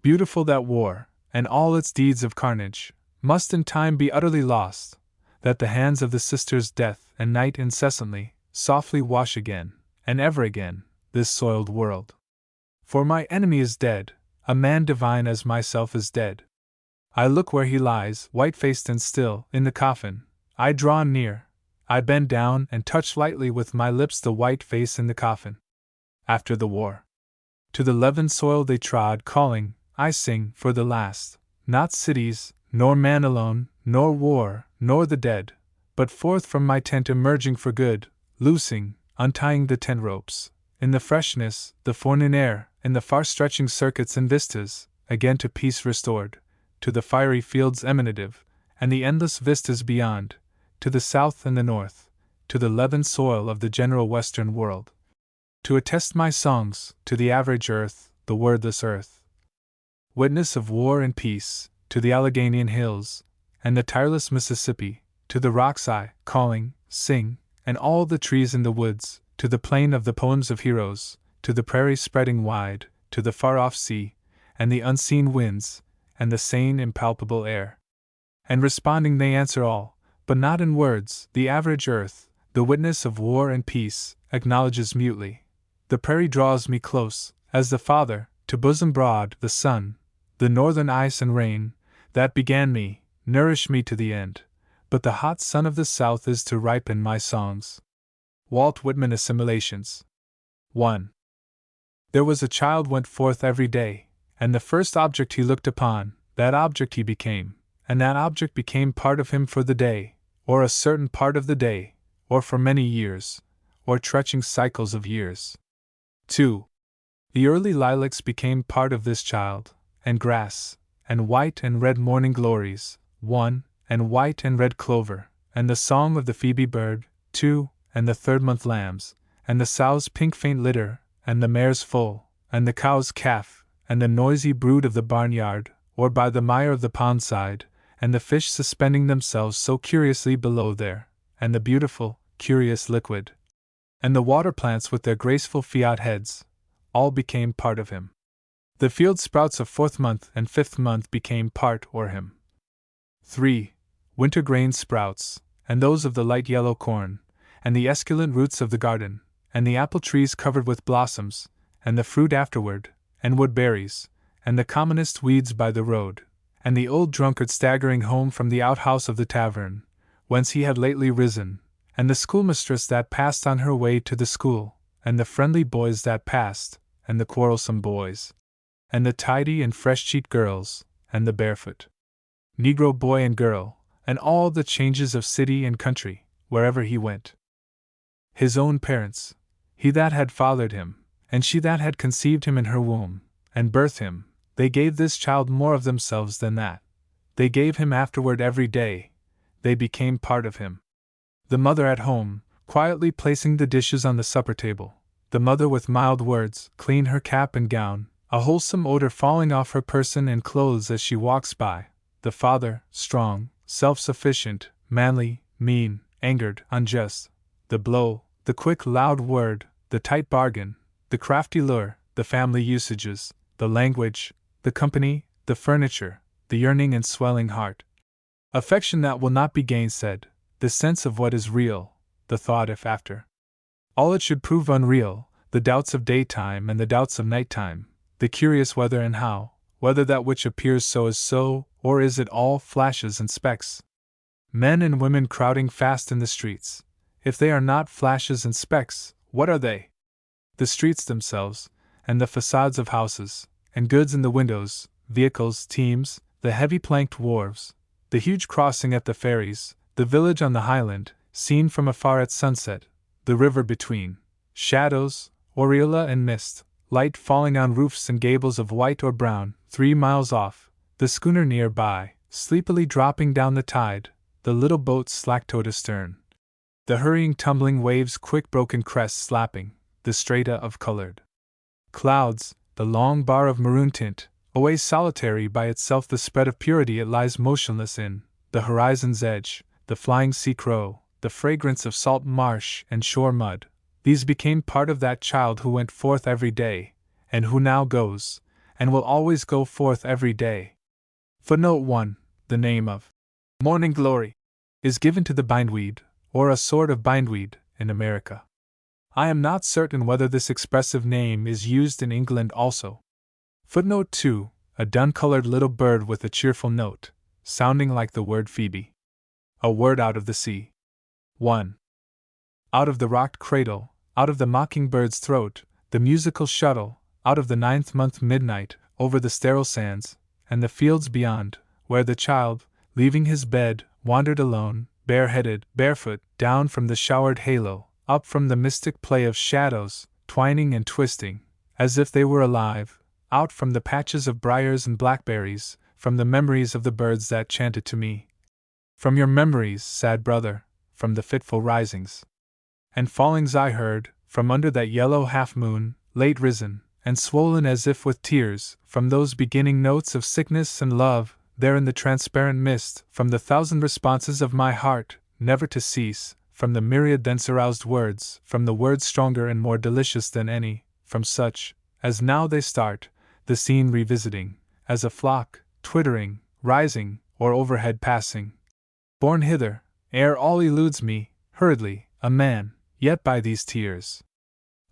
A: Beautiful that war, and all its deeds of carnage, must in time be utterly lost, that the hands of the sisters death and night incessantly, softly wash again, and ever again, this soiled world. For my enemy is dead, a man divine as myself is dead. I look where he lies, white-faced and still, in the coffin. I draw near, I bend down and touch lightly with my lips the white face in the coffin. After the war. To the leavened soil they trod, calling, I sing, for the last, not cities, nor man alone, nor war, nor the dead, but forth from my tent emerging for good, loosing, untying the tent ropes, in the freshness, the forenoon air, in the far-stretching circuits and vistas, again to peace restored, to the fiery fields emanative, and the endless vistas beyond, to the south and the north, to the leavened soil of the general western world. To attest my songs, to the average earth, the wordless earth. Witness of war and peace, to the Alleghanian hills, and the tireless Mississippi, to the rocks I, calling, sing, and all the trees in the woods, to the plain of the poems of heroes, to the prairie spreading wide, to the far-off sea, and the unseen winds, and the sane impalpable air. And responding they answer all, but not in words. The average earth, the witness of war and peace, acknowledges mutely. The prairie draws me close, as the father, to bosom broad. The sun, the northern ice and rain, that began me, nourish me to the end, but the hot sun of the south is to ripen my songs. Walt Whitman Assimilations. 1. There was a child went forth every day, and the first object he looked upon, that object he became, and that object became part of him for the day, or a certain part of the day, or for many years, or stretching cycles of years. 2. The early lilacs became part of this child, and grass, and white and red morning glories, 1, and white and red clover, and the song of the phoebe bird, 2, and the third-month lambs, and the sow's pink faint litter, and the mare's foal, and the cow's calf, and the noisy brood of the barnyard, or by the mire of the pond side, and the fish suspending themselves so curiously below there, and the beautiful, curious liquid, and the water plants with their graceful fiat heads, all became part of him. The field sprouts of 4th month and 5th month became part or him. 3. Winter grain sprouts, and those of the light yellow corn, and the esculent roots of the garden, and the apple trees covered with blossoms, and the fruit afterward, and woodberries, and the commonest weeds by the road, and the old drunkard staggering home from the outhouse of the tavern, whence he had lately risen, and the schoolmistress that passed on her way to the school, and the friendly boys that passed, and the quarrelsome boys, and the tidy and fresh-cheeked girls, and the barefoot Negro boy and girl, and all the changes of city and country, wherever he went. His own parents, he that had fathered him, and she that had conceived him in her womb, and birthed him, they gave this child more of themselves than that. They gave him afterward every day. They became part of him. The mother at home, quietly placing the dishes on the supper table, the mother with mild words, clean her cap and gown, a wholesome odor falling off her person and clothes as she walks by, the father, strong, self-sufficient, manly, mean, angered, unjust, the blow, the quick loud word, the tight bargain, the crafty lure, the family usages, the language, the company, the furniture, the yearning and swelling heart. Affection that will not be gainsaid, the sense of what is real, the thought if after all it should prove unreal, the doubts of daytime and the doubts of nighttime, the curious whether and how, whether that which appears so is so, or is it all flashes and specks. Men and women crowding fast in the streets. If they are not flashes and specks, what are they? The streets themselves, and the facades of houses, and goods in the windows, vehicles, teams, the heavy planked wharves, the huge crossing at the ferries, the village on the highland, seen from afar at sunset, the river between, shadows, aureola and mist, light falling on roofs and gables of white or brown, 3 miles off, the schooner near by, sleepily dropping down the tide, the little boat slack-towed astern. The hurrying tumbling waves' quick broken crests slapping, the strata of colored clouds, the long bar of maroon tint, away solitary by itself the spread of purity it lies motionless in, the horizon's edge, the flying sea crow, the fragrance of salt marsh and shore mud, these became part of that child who went forth every day, and who now goes, and will always go forth every day. Footnote 1. The name of Morning Glory is given to the bindweed, or a sort of bindweed, in America. I am not certain whether this expressive name is used in England also. Footnote 2. A dun-colored little bird with a cheerful note, sounding like the word Phoebe. A word out of the sea. 1. Out of the rocked cradle, out of the mockingbird's throat, the musical shuttle, out of the 9th month midnight, over the sterile sands, and the fields beyond, where the child, leaving his bed, wandered alone, bareheaded, barefoot, down from the showered halo, up from the mystic play of shadows, twining and twisting, as if they were alive, out from the patches of briars and blackberries, from the memories of the birds that chanted to me. From your memories, sad brother, from the fitful risings and fallings I heard, from under that yellow half-moon, late risen, and swollen as if with tears, from those beginning notes of sickness and love, there in the transparent mist, from the thousand responses of my heart, never to cease, from the myriad thence aroused words, from the words stronger and more delicious than any, from such, as now they start, the scene revisiting, as a flock, twittering, rising, or overhead passing. Borne hither, ere all eludes me, hurriedly, a man, yet by these tears.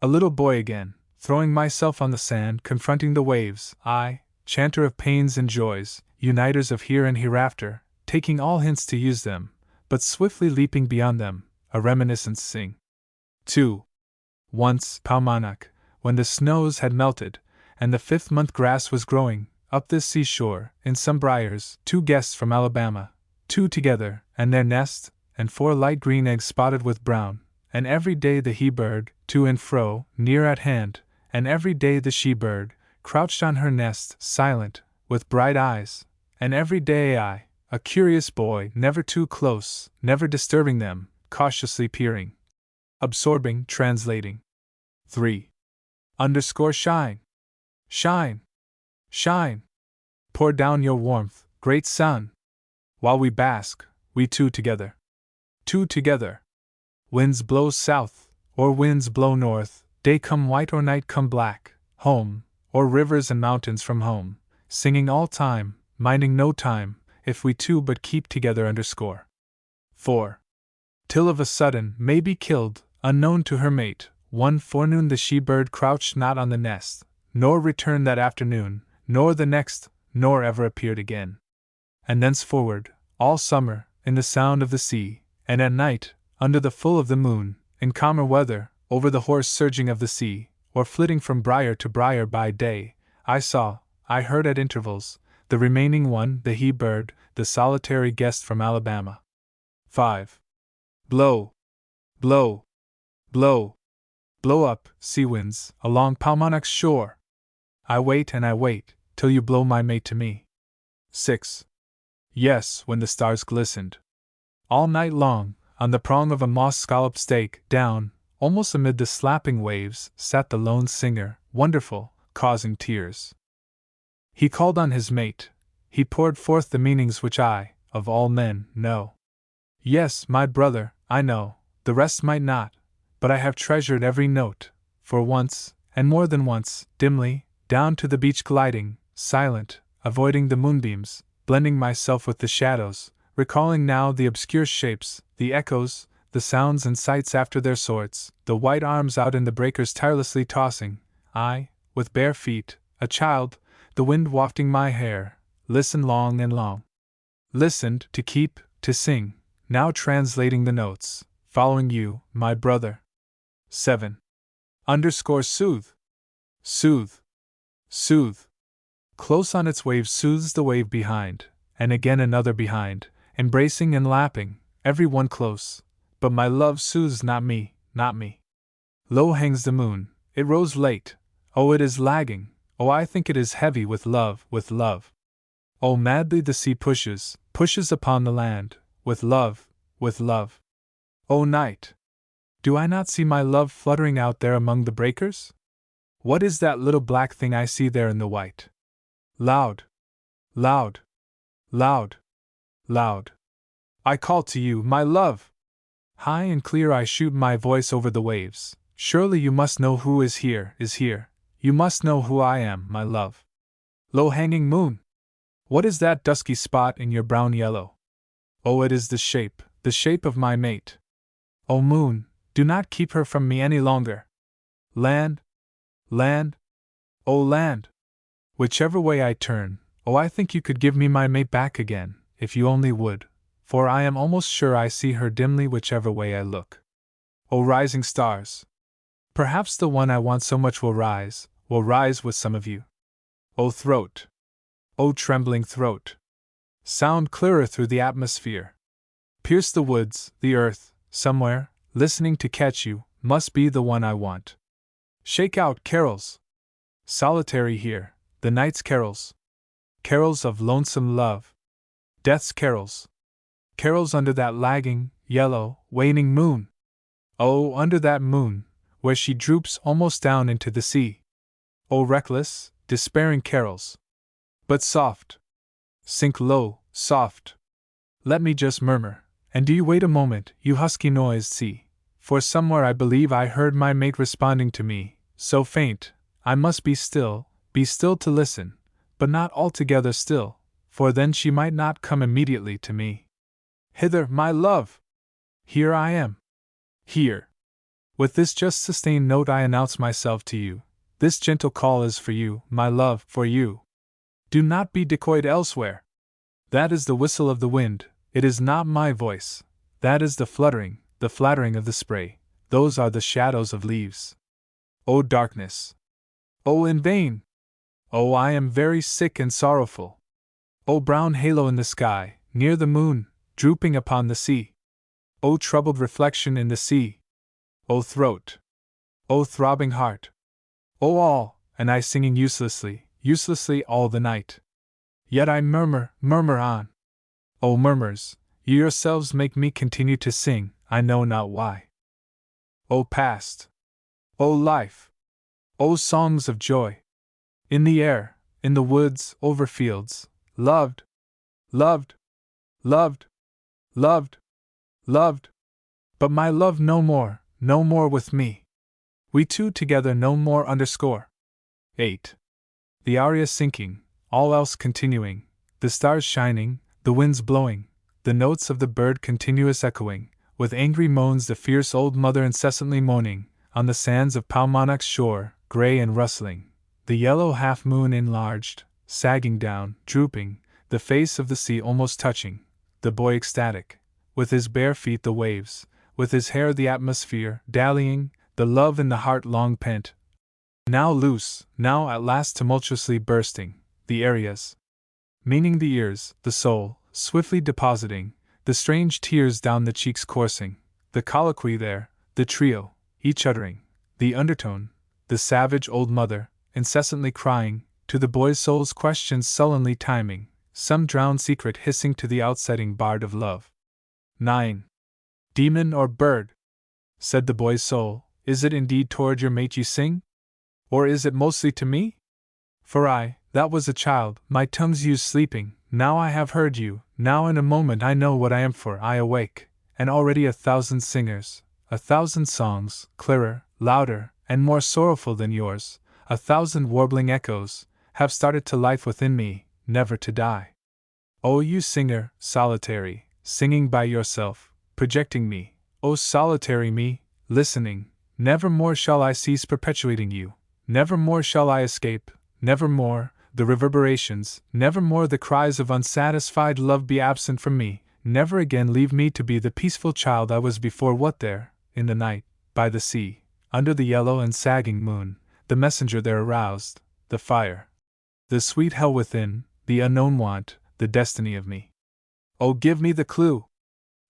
A: A little boy again, throwing myself on the sand, confronting the waves, I, chanter of pains and joys, uniters of here and hereafter, taking all hints to use them, but swiftly leaping beyond them, a reminiscence sing. 2. Once, Paumanok, when the snows had melted, and the 5th month grass was growing, up this seashore, in some briars, 2 guests from Alabama, 2 together, and their nest, and 4 light green eggs spotted with brown, and every day the he-bird, to and fro, near at hand, and every day the she-bird, crouched on her nest, silent, with bright eyes, and every day I, a curious boy, never too close, never disturbing them, cautiously peering, absorbing, translating. 3. Shine. Shine. Shine. Pour down your warmth, great sun. While we bask, we 2 together. 2 together. Winds blow south, or winds blow north, day come white or night come black, home, or rivers and mountains from home, singing all time, minding no time, if we 2 but keep together. 4. Till of a sudden may be killed, unknown to her mate, one forenoon the she-bird crouched not on the nest, nor returned that afternoon, nor the next, nor ever appeared again. And thenceforward, all summer, in the sound of the sea, and at night, under the full of the moon, in calmer weather, over the hoarse surging of the sea, or flitting from briar to briar by day, I heard at intervals, the remaining one, the he-bird, the solitary guest from Alabama. 5. Blow. Blow. Blow. Blow up, sea winds, along Paumanok's shore. I wait and I wait, till you blow my mate to me. 6. Yes, when the stars glistened. All night long, on the prong of a moss-scalloped stake, down, almost amid the slapping waves, sat the lone singer, wonderful, causing tears. He called on his mate. He poured forth the meanings which I, of all men, know. Yes, my brother, I know, the rest might not, but I have treasured every note, for once, and more than once, dimly, down to the beach gliding, silent, avoiding the moonbeams, blending myself with the shadows, recalling now the obscure shapes, the echoes, the sounds and sights after their sorts, the white arms out in the breakers tirelessly tossing, I, with bare feet, a child, the wind wafting my hair, listened long and long. Listened, to keep, to sing, now translating the notes, following you, my brother. 7. Soothe. Soothe. Soothe. Close on its wave soothes the wave behind, and again another behind, embracing and lapping, every one close, but my love soothes not me, not me. Low hangs the moon, It rose late. Oh, it is lagging. Oh, I think it is heavy with love, with love. Oh, madly the sea pushes, pushes upon the land, with love, with love. Oh, night! Do I not see my love fluttering out there among the breakers? What is that little black thing I see there in the white? Loud! Loud! Loud! Loud! I call to you, my love! High and clear I shoot my voice over the waves. Surely you must know who is here, is here. You must know who I am, my love. Low-hanging moon! What is that dusky spot in your brown yellow? Oh, it is the shape of my mate. Oh, moon, do not keep her from me any longer. Land! Land! Oh, land! Whichever way I turn, oh, I think you could give me my mate back again, if you only would, for I am almost sure I see her dimly whichever way I look. Oh, rising stars! Perhaps the one I want so much will rise with some of you. Oh, throat! Oh, trembling throat! Sound clearer through the atmosphere. Pierce the woods, the earth, somewhere, listening to catch you, must be the one I want. Shake out carols! Solitary here, the night's carols. Carols of lonesome love. Death's carols. Carols under that lagging, yellow, waning moon. Oh, under that moon, where she droops almost down into the sea. Oh, reckless, despairing carols. But soft. Sink low, soft. Let me just murmur, and do you wait a moment, you husky-noised sea, for somewhere I believe I heard my mate responding to me, so faint, I must be still to listen, but not altogether still, for then she might not come immediately to me. Hither, my love! Here I am. Here. With this just sustained note I announce myself to you. This gentle call is for you, my love, for you. Do not be decoyed elsewhere. That is the whistle of the wind, it is not my voice. That is the fluttering, the flattering of the spray, those are the shadows of leaves. O darkness! Oh, in vain! Oh, I am very sick and sorrowful. O brown halo in the sky, near the moon, drooping upon the sea. O troubled reflection in the sea. O throat! O throbbing heart! O all, and I singing uselessly all the night. Yet I murmur on. O murmurs, you yourselves make me continue to sing, I know not why. O past! O life! O songs of joy! In the air, in the woods, over fields, loved, loved, loved, loved, loved. But my love no more with me. We two together no more. 8. The aria sinking, all else continuing, the stars shining, the winds blowing, the notes of the bird continuous echoing, with angry moans the fierce old mother incessantly moaning, on the sands of Paumanok's shore, grey and rustling, the yellow half-moon enlarged, sagging down, drooping, the face of the sea almost touching, the boy ecstatic, with his bare feet the waves, with his hair the atmosphere, dallying, the love in the heart long pent, now loose, now at last tumultuously bursting, the areas, meaning the ears, the soul, swiftly depositing, the strange tears down the cheeks coursing, the colloquy there, the trio, each uttering, the undertone, the savage old mother, incessantly crying, to the boy's soul's questions sullenly timing, some drowned secret hissing to the outsetting bard of love. 9. Demon or bird? Said the boy's soul, is it indeed toward your mate you sing? Or is it mostly to me? For I, that was a child, my tongue's used sleeping, now I have heard you, now in a moment I know what I am for I awake, and already 1,000 singers, 1,000 songs, clearer, louder, and more sorrowful than yours, 1,000 warbling echoes, have started to life within me, never to die. O you singer, solitary, singing by yourself, projecting me, O solitary me, listening, never more shall I cease perpetuating you, never more shall I escape, never more, the reverberations, never more the cries of unsatisfied love be absent from me, never again leave me to be the peaceful child I was before. What there, in the night, by the sea, under the yellow and sagging moon, the messenger there aroused, the fire, the sweet hell within, the unknown want, the destiny of me. Oh, give me the clue!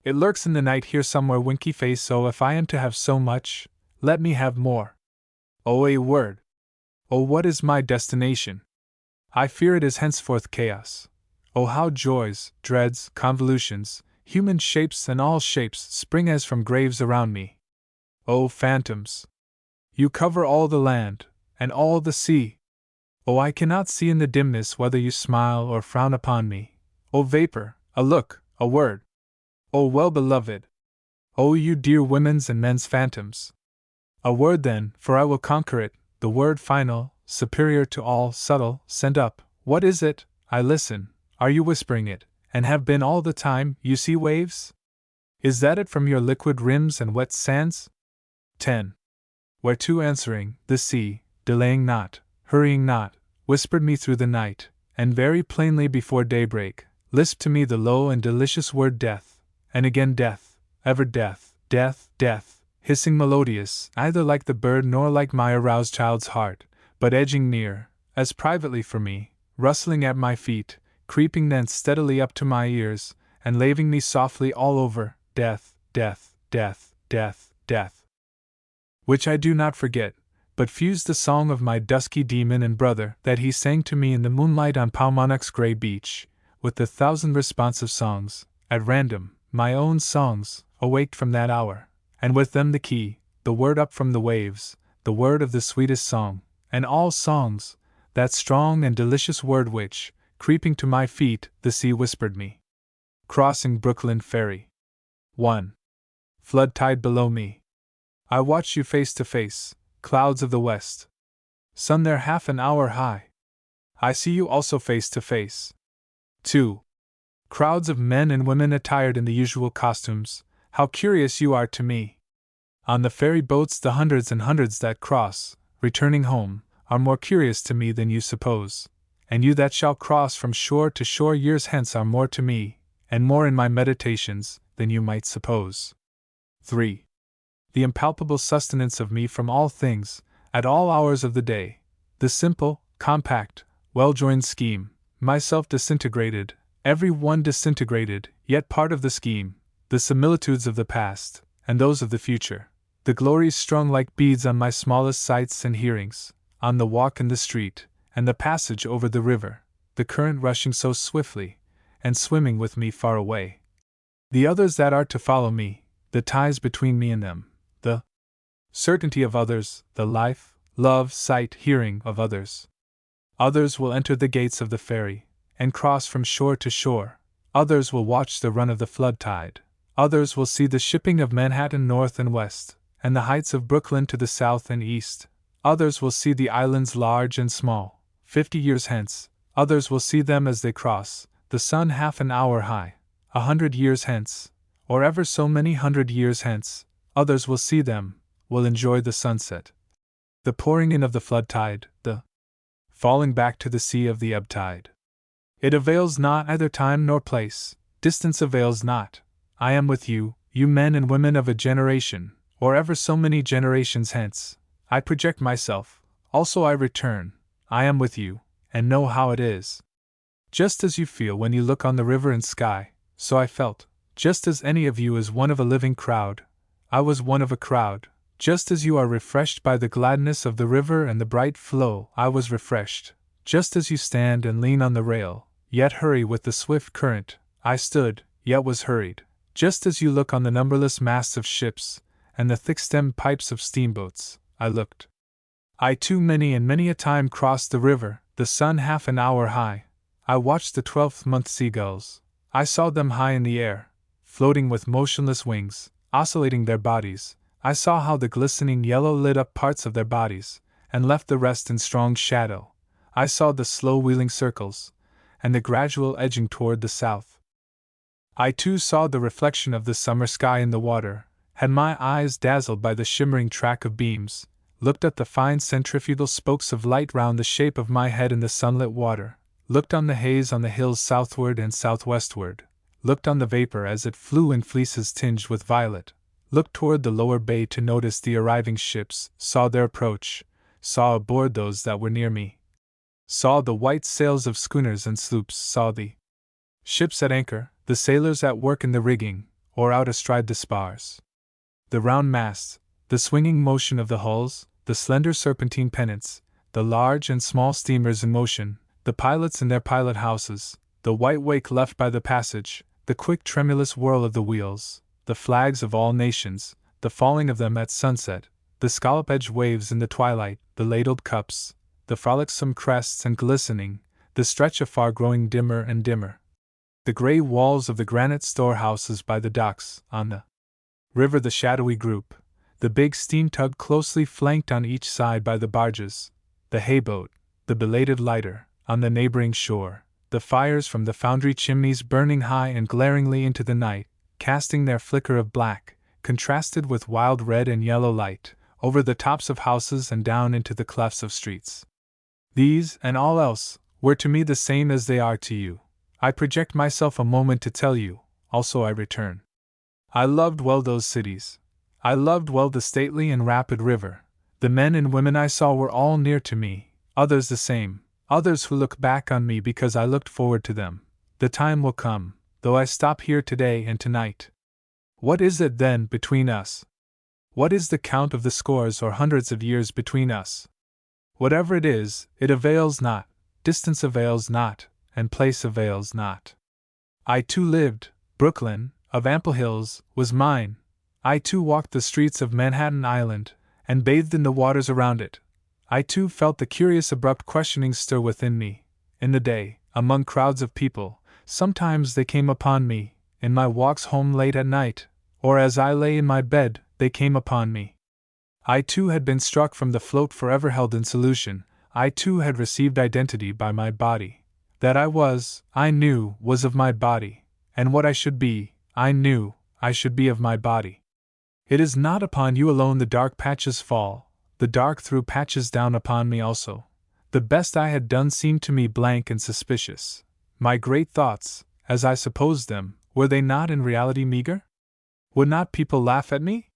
A: It lurks in the night here somewhere, winky face. Oh, if I am to have so much, let me have more. Oh, a word! Oh, what is my destination? I fear it is henceforth chaos. Oh, how joys, dreads, convolutions, human shapes and all shapes spring as from graves around me. Oh, phantoms! You cover all the land, and all the sea. Oh, I cannot see in the dimness whether you smile or frown upon me. Oh, vapor, a look, a word! Oh, well-beloved! Oh, you dear women's and men's phantoms! A word then, for I will conquer it, the word final, superior to all, subtle, send up. What is it? I listen. Are you whispering it, and have been all the time, you sea waves? Is that it from your liquid rims and wet sands? 10. Whereto answering, the sea, delaying not, hurrying not, whispered me through the night, and very plainly before daybreak, lisped to me the low and delicious word death, and again death, ever death, death, death, hissing melodious, neither like the bird nor like my aroused child's heart, but edging near, as privately for me, rustling at my feet, creeping thence steadily up to my ears, and laving me softly all over, death, death, death, death, death. Which I do not forget, but fused the song of my dusky demon and brother that he sang to me in the moonlight on Paumanok's grey beach, with the thousand responsive songs, at random, my own songs, awaked from that hour, and with them the key, the word up from the waves, the word of the sweetest song, and all songs, that strong and delicious word which, creeping to my feet, the sea whispered me. Crossing Brooklyn Ferry. 1. Flood tide below me. I watch you face to face, clouds of the west. Sun there half an hour high. I see you also face to face. 2. Crowds of men and women attired in the usual costumes, how curious you are to me. On the ferry boats the hundreds and hundreds that cross, returning home, are more curious to me than you suppose, and you that shall cross from shore to shore years hence are more to me, and more in my meditations, than you might suppose. 3. The impalpable sustenance of me from all things, at all hours of the day, the simple, compact, well-joined scheme, myself disintegrated, every one disintegrated, yet part of the scheme, the similitudes of the past, and those of the future, the glories strung like beads on my smallest sights and hearings, on the walk in the street, and the passage over the river, the current rushing so swiftly, and swimming with me far away. The others that are to follow me, the ties between me and them, the certainty of others, the life, love, sight, hearing of others. Others will enter the gates of the ferry, and cross from shore to shore. Others will watch the run of the flood tide. Others will see the shipping of Manhattan north and west, and the heights of Brooklyn to the south and east. Others will see the islands large and small, 50 years hence. Others will see them as they cross, the sun half an hour high, 100 years hence, or ever so many 100 years hence. Others will see them, will enjoy the sunset, the pouring in of the flood tide, the falling back to the sea of the ebb tide. It avails not either time nor place, distance avails not. I am with you, you men and women of a generation, or ever so many generations hence. I project myself, also I return. I am with you, and know how it is. Just as you feel when you look on the river and sky, so I felt. Just as any of you is one of a living crowd, I was one of a crowd. Just as you are refreshed by the gladness of the river and the bright flow, I was refreshed. Just as you stand and lean on the rail, yet hurry with the swift current, I stood, yet was hurried. Just as you look on the numberless masts of ships, and the thick-stemmed pipes of steamboats, I looked. I too many and many a time crossed the river, the sun half an hour high. I watched the 12th-month seagulls. I saw them high in the air, floating with motionless wings, oscillating their bodies. I saw how the glistening yellow lit up parts of their bodies, and left the rest in strong shadow. I saw the slow wheeling circles, and the gradual edging toward the south. I too saw the reflection of the summer sky in the water, had my eyes dazzled by the shimmering track of beams, looked at the fine centrifugal spokes of light round the shape of my head in the sunlit water, looked on the haze on the hills southward and southwestward, looked on the vapor as it flew in fleeces tinged with violet, looked toward the lower bay to notice the arriving ships, saw their approach, saw aboard those that were near me, saw the white sails of schooners and sloops, saw the ships at anchor, the sailors at work in the rigging, or out astride the spars, the round masts, the swinging motion of the hulls, the slender serpentine pennants, the large and small steamers in motion, the pilots in their pilot houses, the white wake left by the passage, the quick tremulous whirl of the wheels, the flags of all nations, the falling of them at sunset, the scallop-edged waves in the twilight, the ladled cups, the frolicsome crests and glistening, the stretch afar growing dimmer and dimmer, the gray walls of the granite storehouses by the docks, on the river the shadowy group, the big steam tug closely flanked on each side by the barges, the hayboat, the belated lighter, on the neighboring shore, the fires from the foundry chimneys burning high and glaringly into the night, casting their flicker of black, contrasted with wild red and yellow light, over the tops of houses and down into the clefts of streets. These, and all else, were to me the same as they are to you. I project myself a moment to tell you, also I return. I loved well those cities. I loved well the stately and rapid river. The men and women I saw were all near to me, others the same, others who look back on me because I looked forward to them. The time will come, though I stop here today and tonight. What is it then between us? What is the count of the scores or hundreds of years between us? Whatever it is, it avails not, distance avails not, and place avails not. I too lived, Brooklyn, of ample hills, was mine. I too walked the streets of Manhattan Island, and bathed in the waters around it. I too felt the curious abrupt questionings stir within me. In the day, among crowds of people, sometimes they came upon me, in my walks home late at night, or as I lay in my bed, they came upon me. I too had been struck from the float forever held in solution. I too had received identity by my body. That I knew, was of my body, and what I should be, I knew, I should be of my body. It is not upon you alone the dark patches fall, the dark threw patches down upon me also. The best I had done seemed to me blank and suspicious. My great thoughts, as I supposed them, were they not in reality meager? Would not people laugh at me?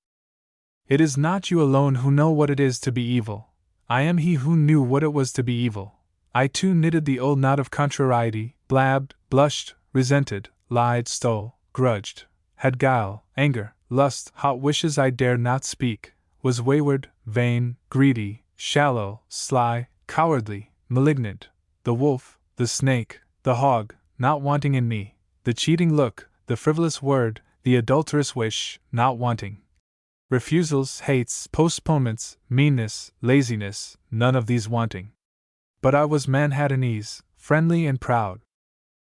A: It is not you alone who know what it is to be evil. I am he who knew what it was to be evil. I too knitted the old knot of contrariety, blabbed, blushed, resented, lied, stole, grudged, had guile, anger, lust, hot wishes I dared not speak, was wayward, vain, greedy, shallow, sly, cowardly, malignant, the wolf, the snake, the hog, not wanting in me, the cheating look, the frivolous word, the adulterous wish, not wanting. Refusals, hates, postponements, meanness, laziness, none of these wanting. But I was Manhattanese, friendly and proud.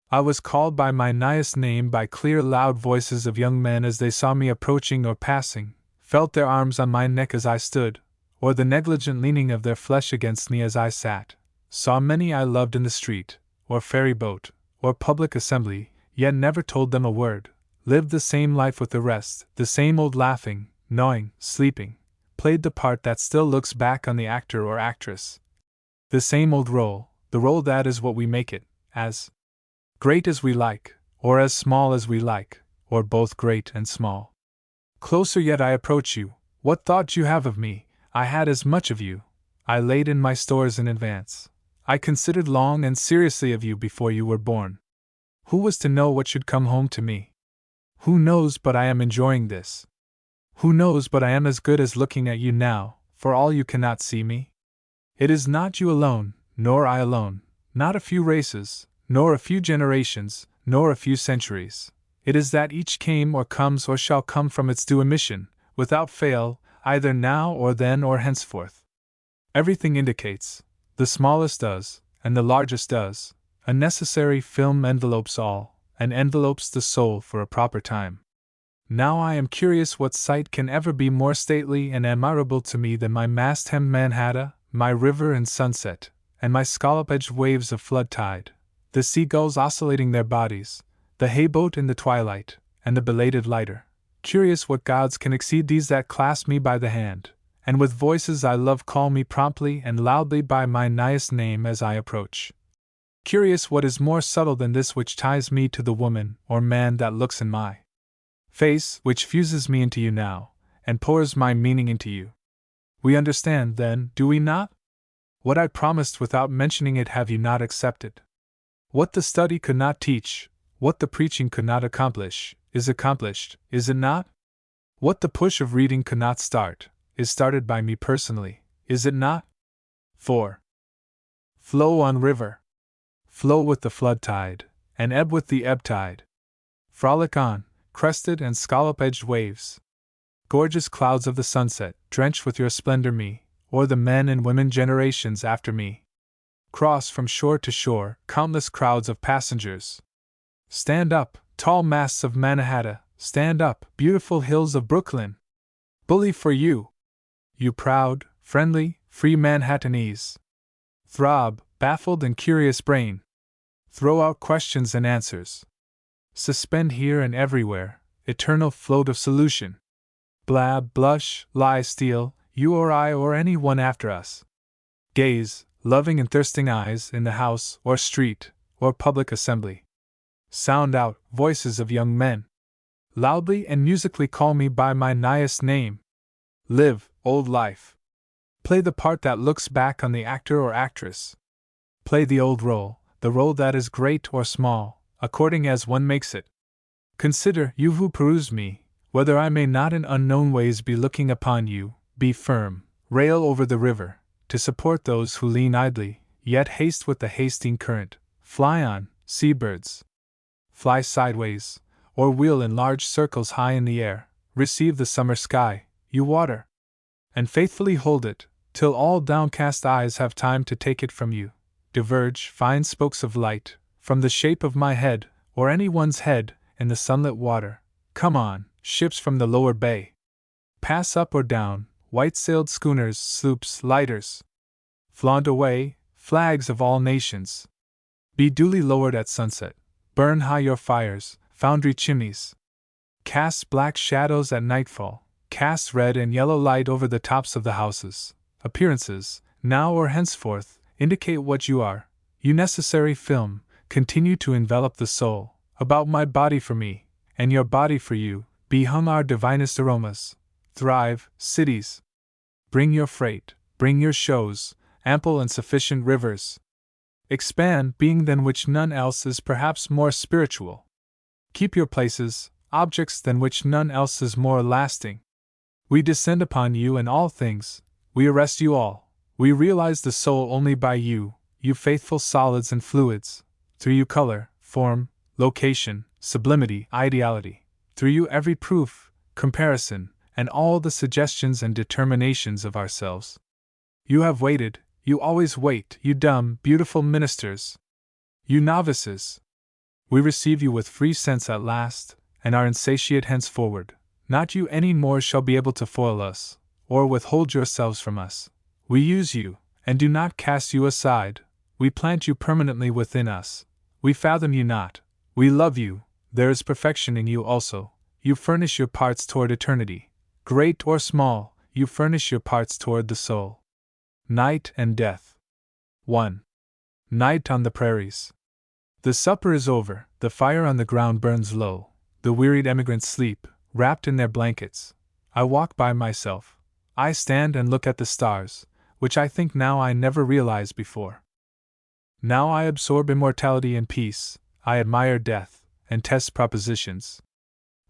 A: I was called by my nighest name by clear, loud voices of young men as they saw me approaching or passing, felt their arms on my neck as I stood, or the negligent leaning of their flesh against me as I sat, saw many I loved in the street, or ferry boat, or public assembly, yet never told them a word, lived the same life with the rest, the same old laughing, gnawing, sleeping, played the part that still looks back on the actor or actress. The same old role, the role that is what we make it, as great as we like, or as small as we like, or both great and small. Closer yet I approach you. What thought you have of me? I had as much of you. I laid in my stores in advance. I considered long and seriously of you before you were born. Who was to know what should come home to me? Who knows but I am enjoying this? Who knows but I am as good as looking at you now, for all you cannot see me? It is not you alone, nor I alone, not a few races, nor a few generations, nor a few centuries. It is that each came or comes or shall come from its due emission, without fail, either now or then or henceforth. Everything indicates, the smallest does, and the largest does, a necessary film envelopes all, and envelopes the soul for a proper time. Now I am curious what sight can ever be more stately and admirable to me than my mast-hemmed Manhattan, my river and sunset, and my scallop-edged waves of flood tide, the seagulls oscillating their bodies, the hayboat in the twilight, and the belated lighter. Curious what gods can exceed these that clasp me by the hand, and with voices I love call me promptly and loudly by my nighest name as I approach. Curious what is more subtle than this which ties me to the woman or man that looks in my face, which fuses me into you now, and pours my meaning into you. We understand, then, do we not? What I promised without mentioning it have you not accepted? What the study could not teach, what the preaching could not accomplish, is accomplished, is it not? What the push of reading could not start, is started by me personally, is it not? 4. Flow on river. Flow with the flood tide, and ebb with the ebb tide. Frolic on, crested and scallop-edged waves. Gorgeous clouds of the sunset, drench with your splendor me, or the men and women generations after me. Cross from shore to shore, countless crowds of passengers. Stand up, tall masts of Mannahatta, stand up, beautiful hills of Brooklyn. Bully for you! You proud, friendly, free Manhattanese. Throb, baffled and curious brain. Throw out questions and answers. Suspend here and everywhere, eternal float of solution. Blab, blush, lie, steal, you or I or any one after us. Gaze, loving and thirsting eyes, in the house, or street, or public assembly. Sound out, voices of young men. Loudly and musically call me by my nighest name. Live, old life. Play the part that looks back on the actor or actress. Play the old role, the role that is great or small, according as one makes it. Consider, you who peruse me, whether I may not in unknown ways be looking upon you. Be firm, rail over the river, to support those who lean idly, yet haste with the hasting current. Fly on, seabirds. Fly sideways, or wheel in large circles high in the air. Receive the summer sky, you water, and faithfully hold it, till all downcast eyes have time to take it from you. Diverge, fine spokes of light, from the shape of my head, or any one's head, in the sunlit water. Come on, ships from the lower bay. Pass up or down, white-sailed schooners, sloops, lighters. Flaunt away, flags of all nations. Be duly lowered at sunset. Burn high your fires, foundry chimneys. Cast black shadows at nightfall. Cast red and yellow light over the tops of the houses. Appearances, now or henceforth, indicate what you are. You necessary film, continue to envelop the soul. About my body for me, and your body for you, be hung our divinest aromas. Thrive, cities. Bring your freight, bring your shows, ample and sufficient rivers. Expand, being than which none else is perhaps more spiritual. Keep your places, objects than which none else is more lasting. We descend upon you in all things, we arrest you all, we realize the soul only by you, you faithful solids and fluids. Through you color, form, location, sublimity, ideality. Through you every proof, comparison, and all the suggestions and determinations of ourselves. You have waited, you always wait, you dumb, beautiful ministers. You novices. We receive you with free sense at last, and are insatiate henceforward. Not you any more shall be able to foil us, or withhold yourselves from us. We use you, and do not cast you aside. We plant you permanently within us. We fathom you not. We love you. There is perfection in you also. You furnish your parts toward eternity. Great or small, you furnish your parts toward the soul. Night and death. 1. Night on the prairies. The supper is over, the fire on the ground burns low. The wearied emigrants sleep, wrapped in their blankets. I walk by myself. I stand and look at the stars, which I think now I never realized before. Now I absorb immortality and peace, I admire death, and test propositions.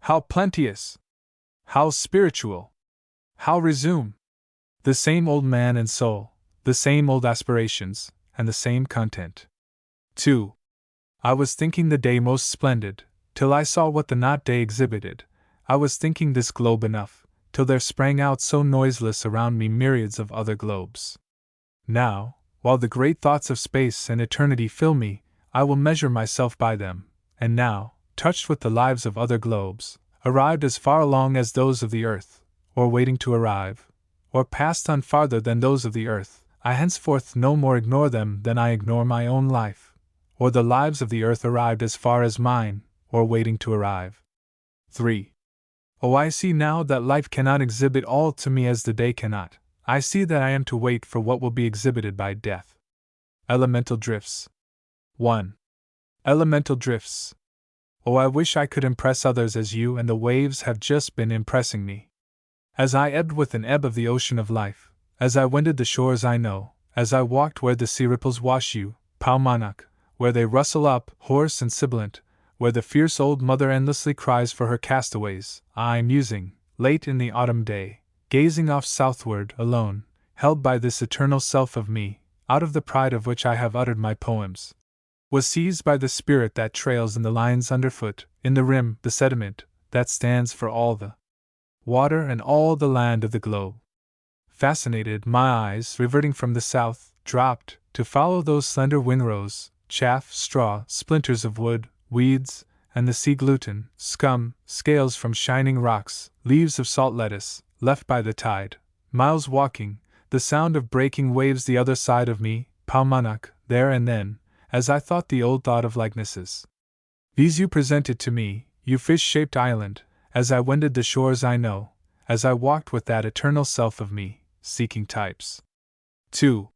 A: How plenteous! How spiritual! How resume! The same old man and soul, the same old aspirations, and the same content. 2. I was thinking the day most splendid, till I saw what the not day exhibited. I was thinking this globe enough, till there sprang out so noiseless around me myriads of other globes. Now, while the great thoughts of space and eternity fill me, I will measure myself by them, and now, touched with the lives of other globes, arrived as far along as those of the earth, or waiting to arrive, or passed on farther than those of the earth, I henceforth no more ignore them than I ignore my own life, or the lives of the earth arrived as far as mine, or waiting to arrive. 3. Oh, I see now that life cannot exhibit all to me as the day cannot. I see that I am to wait for what will be exhibited by death. Elemental drifts. 1. Elemental drifts. Oh, I wish I could impress others as you and the waves have just been impressing me. As I ebbed with an ebb of the ocean of life, as I wended the shores I know, as I walked where the sea ripples wash you, Paumanok, where they rustle up, hoarse and sibilant, where the fierce old mother endlessly cries for her castaways, I musing, late in the autumn day, gazing off southward, alone, held by this eternal self of me, out of the pride of which I have uttered my poems, was seized by the spirit that trails in the lines underfoot, in the rim, the sediment, that stands for all the water and all the land of the globe. Fascinated, my eyes, reverting from the south, dropped, to follow those slender windrows, chaff, straw, splinters of wood, weeds, and the sea gluten, scum, scales from shining rocks, leaves of salt lettuce, left by the tide, miles walking, the sound of breaking waves the other side of me, Paumanok, there and then, as I thought the old thought of likenesses. These you presented to me, you fish-shaped island, as I wended the shores I know, as I walked with that eternal self of me, seeking types. 2.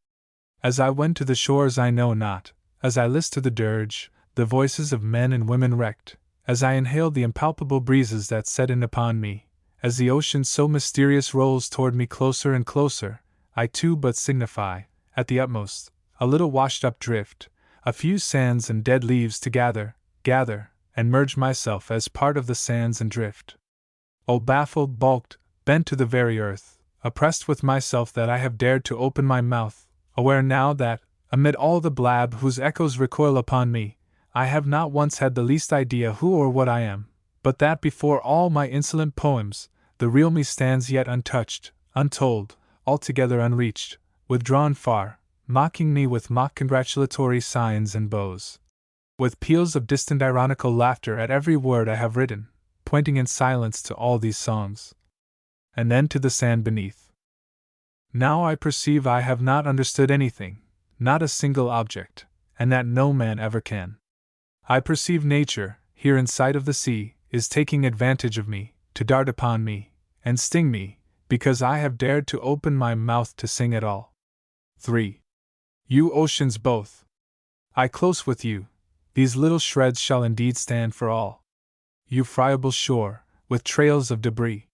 A: As I went to the shores I know not, as I listened to the dirge, the voices of men and women wrecked, as I inhaled the impalpable breezes that set in upon me, as the ocean so mysterious rolls toward me closer and closer, I too but signify, at the utmost, a little washed-up drift, a few sands and dead leaves to gather, and merge myself as part of the sands and drift. O baffled, balked, bent to the very earth, oppressed with myself that I have dared to open my mouth, aware now that, amid all the blab whose echoes recoil upon me, I have not once had the least idea who or what I am, but that before all my insolent poems, the real me stands yet untouched, untold, altogether unreached, withdrawn far, mocking me with mock congratulatory signs and bows, with peals of distant ironical laughter at every word I have written, pointing in silence to all these songs, and then to the sand beneath. Now I perceive I have not understood anything, not a single object, and that no man ever can. I perceive nature, here in sight of the sea, is taking advantage of me, to dart upon me, and sting me, because I have dared to open my mouth to sing at all. 3. You oceans both, I close with you, these little shreds shall indeed stand for all. You friable shore, with trails of debris.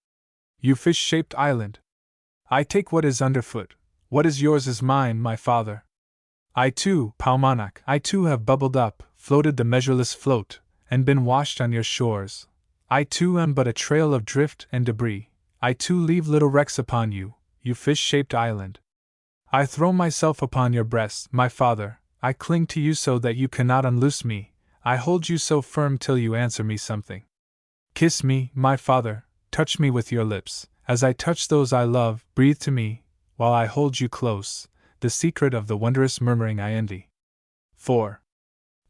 A: You fish-shaped island. I take what is underfoot, what is yours is mine, my father. I too, Paumanok, I too have bubbled up, floated the measureless float, and been washed on your shores. I too am but a trail of drift and debris. I too leave little wrecks upon you, you fish-shaped island. I throw myself upon your breast, my father, I cling to you so that you cannot unloose me, I hold you so firm till you answer me something. Kiss me, my father, touch me with your lips, as I touch those I love, breathe to me, while I hold you close, the secret of the wondrous murmuring I envy. 4.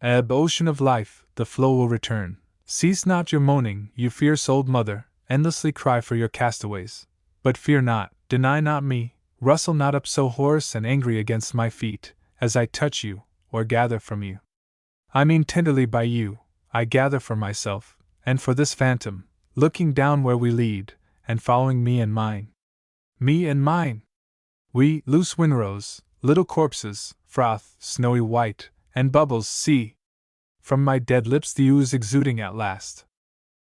A: Ebb ocean of life, the flow will return. Cease not your moaning, you fierce old mother, endlessly cry for your castaways. But fear not, deny not me, rustle not up so hoarse and angry against my feet, as I touch you, or gather from you. I mean tenderly by you, I gather for myself, and for this phantom, looking down where we lead, and following me and mine. Me and mine! We, loose windrows, little corpses, froth, snowy white, and bubbles, see! From my dead lips the ooze exuding at last.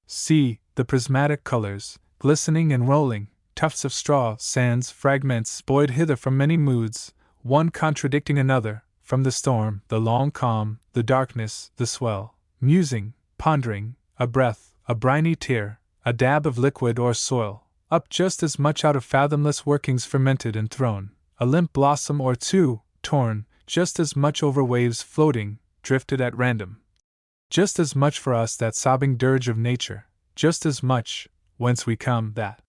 A: See, the prismatic colors, glistening and rolling, tufts of straw, sands, fragments, buoyed hither from many moods, one contradicting another, from the storm, the long calm, the darkness, the swell, musing, pondering, a breath, a briny tear, a dab of liquid or soil, up just as much out of fathomless workings fermented and thrown, a limp blossom or two, torn, just as much over waves floating, drifted at random. Just as much for us that sobbing dirge of nature, just as much, whence we come, that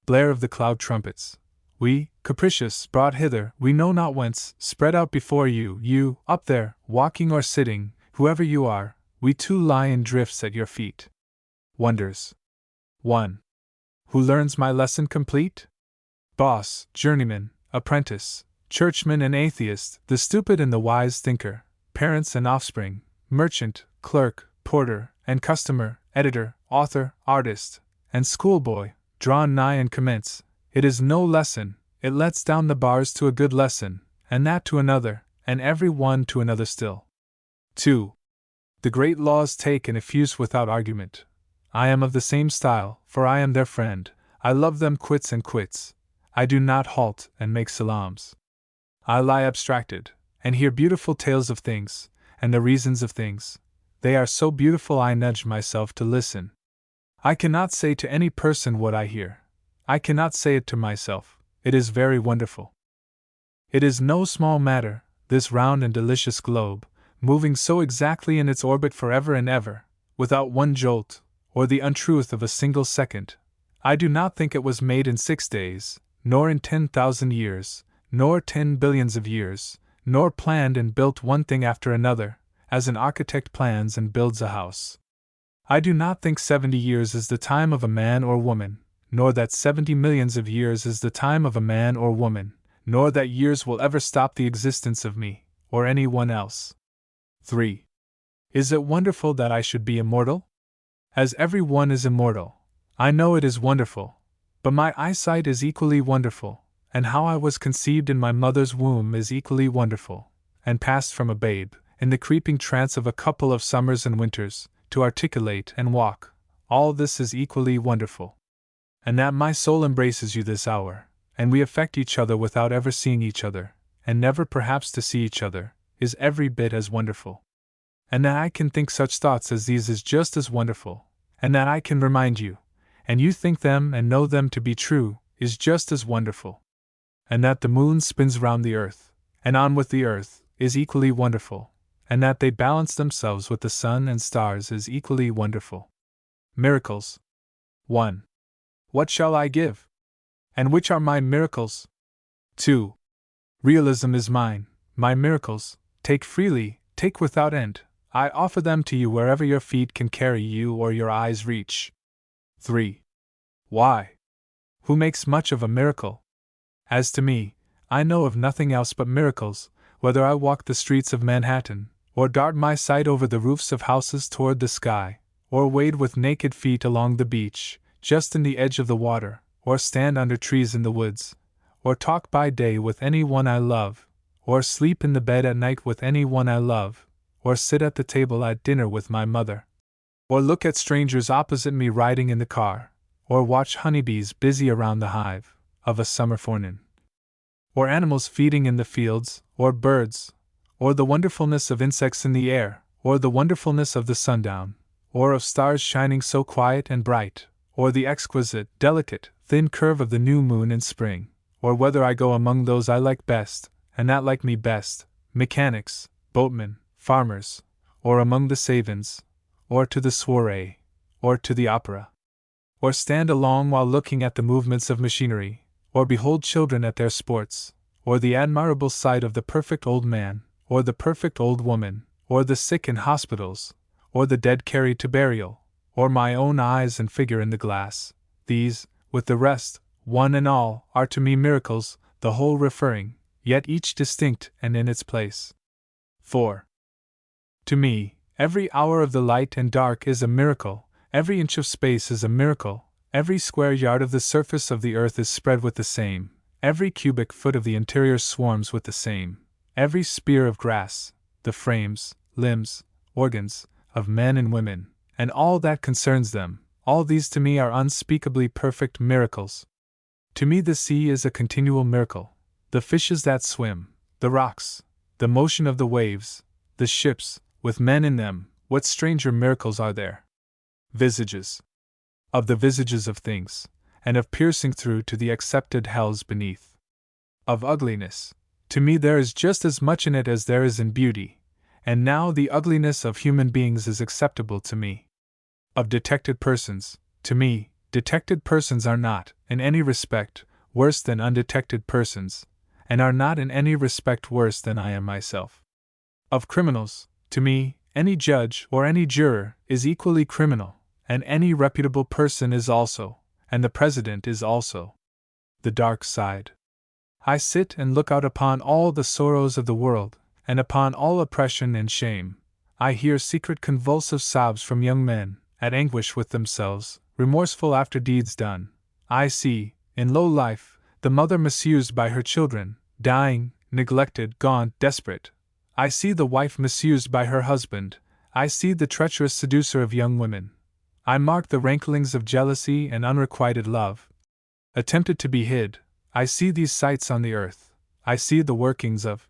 A: blare of the cloud trumpets. We, capricious, brought hither, we know not whence, spread out before you, you, up there, walking or sitting, whoever you are, we too lie in drifts at your feet. Wonders. 1. Who learns my lesson complete? Boss, journeyman, apprentice, churchman and atheist, the stupid and the wise thinker, parents and offspring, merchant, clerk, porter, and customer, editor, author, artist, and schoolboy, draw nigh and commence. It is no lesson, it lets down the bars to a good lesson, and that to another, and every one to another still. 2. The great laws take and effuse without argument. I am of the same style, for I am their friend, I love them quits and quits. I do not halt and make salams. I lie abstracted, and hear beautiful tales of things, and the reasons of things. They are so beautiful I nudge myself to listen. I cannot say to any person what I hear. I cannot say it to myself, it is very wonderful. It is no small matter, this round and delicious globe, moving so exactly in its orbit forever and ever, without one jolt, or the untruth of a single second. I do not think it was made in 6 days, nor in 10,000 years, nor 10 billions of years, nor planned and built one thing after another, as an architect plans and builds a house. I do not think 70 years is the time of a man or woman, nor that 70 millions of years is the time of a man or woman, nor that years will ever stop the existence of me, or any one else. 3. Is it wonderful that I should be immortal? As every one is immortal, I know it is wonderful, but my eyesight is equally wonderful, and how I was conceived in my mother's womb is equally wonderful, and passed from a babe, in the creeping trance of a couple of summers and winters, to articulate and walk, all this is equally wonderful. And that my soul embraces you this hour, and we affect each other without ever seeing each other, and never perhaps to see each other, is every bit as wonderful. And that I can think such thoughts as these is just as wonderful, and that I can remind you, and you think them and know them to be true, is just as wonderful. And that the moon spins round the earth, and on with the earth, is equally wonderful, and that they balance themselves with the sun and stars is equally wonderful. Miracles. 1. What shall I give? And which are my miracles? 2. Realism is mine, my miracles, take freely, take without end, I offer them to you wherever your feet can carry you or your eyes reach. 3. Why? Who makes much of a miracle? As to me, I know of nothing else but miracles, whether I walk the streets of Manhattan, or dart my sight over the roofs of houses toward the sky, or wade with naked feet along the beach, just in the edge of the water, or stand under trees in the woods, or talk by day with any one I love, or sleep in the bed at night with any one I love, or sit at the table at dinner with my mother, or look at strangers opposite me riding in the car, or watch honeybees busy around the hive of a summer forenoon, or animals feeding in the fields, or birds, or the wonderfulness of insects in the air, or the wonderfulness of the sundown, or of stars shining so quiet and bright, or the exquisite, delicate, thin curve of the new moon in spring, or whether I go among those I like best, and that like me best, mechanics, boatmen, farmers, or among the savans, or to the soiree, or to the opera, or stand along while looking at the movements of machinery, or behold children at their sports, or the admirable sight of the perfect old man, or the perfect old woman, or the sick in hospitals, or the dead carried to burial, or my own eyes and figure in the glass, these, with the rest, one and all, are to me miracles, the whole referring, yet each distinct and in its place. 4. To me, every hour of the light and dark is a miracle, every inch of space is a miracle, every square yard of the surface of the earth is spread with the same, every cubic foot of the interior swarms with the same, every spear of grass, the frames, limbs, organs, of men and women, and all that concerns them, all these to me are unspeakably perfect miracles. To me the sea is a continual miracle, the fishes that swim, the rocks, the motion of the waves, the ships, with men in them, what stranger miracles are there? Visages. Of the visages of things, and of piercing through to the accepted hells beneath. Of ugliness, to me there is just as much in it as there is in beauty, and now the ugliness of human beings is acceptable to me. Of detected persons, to me, detected persons are not, in any respect, worse than undetected persons, and are not in any respect worse than I am myself. Of criminals, to me, any judge or any juror is equally criminal, and any reputable person is also, and the president is also. The dark side. I sit and look out upon all the sorrows of the world, and upon all oppression and shame. I hear secret convulsive sobs from young men, at anguish with themselves, remorseful after deeds done. I see, in low life, the mother misused by her children, dying, neglected, gaunt, desperate. I see the wife misused by her husband. I see the treacherous seducer of young women. I mark the ranklings of jealousy and unrequited love, attempted to be hid. I see these sights on the earth. I see the workings of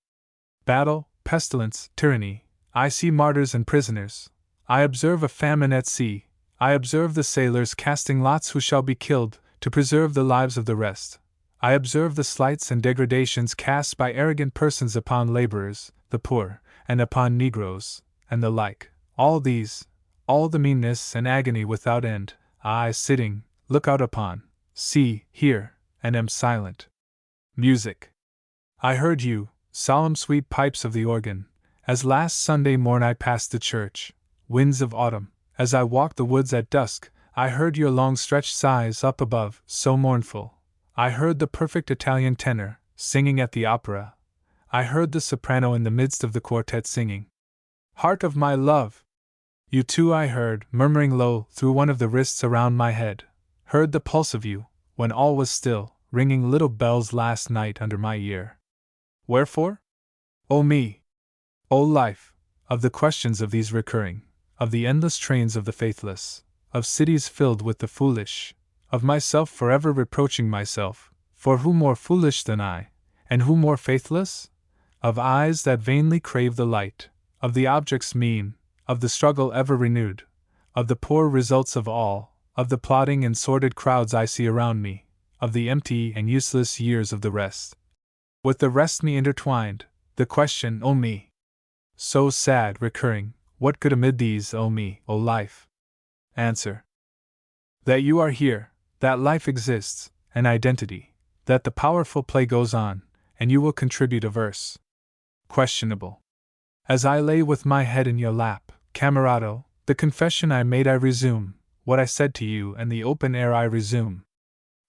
A: battle, pestilence, tyranny. I see martyrs and prisoners. I observe a famine at sea. I observe the sailors casting lots who shall be killed, to preserve the lives of the rest. I observe the slights and degradations cast by arrogant persons upon laborers, the poor, and upon Negroes, and the like. All these, all the meanness and agony without end, I, sitting, look out upon, see, hear, and am silent. Music. I heard you, solemn sweet pipes of the organ, as last Sunday morn I passed the church. Winds of autumn, as I walked the woods at dusk, I heard your long-stretched sighs up above, so mournful. I heard the perfect Italian tenor, singing at the opera. I heard the soprano in the midst of the quartet singing. Heart of my love! You too I heard, murmuring low through one of the wrists around my head. Heard the pulse of you, when all was still, ringing little bells last night under my ear. Wherefore? O me! O life! Of the questions of these recurring, of the endless trains of the faithless, of cities filled with the foolish, of myself forever reproaching myself, for who more foolish than I, and who more faithless? Of eyes that vainly crave the light, of the objects mean, of the struggle ever renewed, of the poor results of all, of the plodding and sordid crowds I see around me, of the empty and useless years of the rest. With the rest me intertwined, the question, O me! So sad, recurring, what good amid these, O me, O life? Answer. That you are here, that life exists, an identity, that the powerful play goes on, and you will contribute a verse. Questionable. As I lay with my head in your lap, camerado, the confession I made I resume, what I said to you and the open air I resume.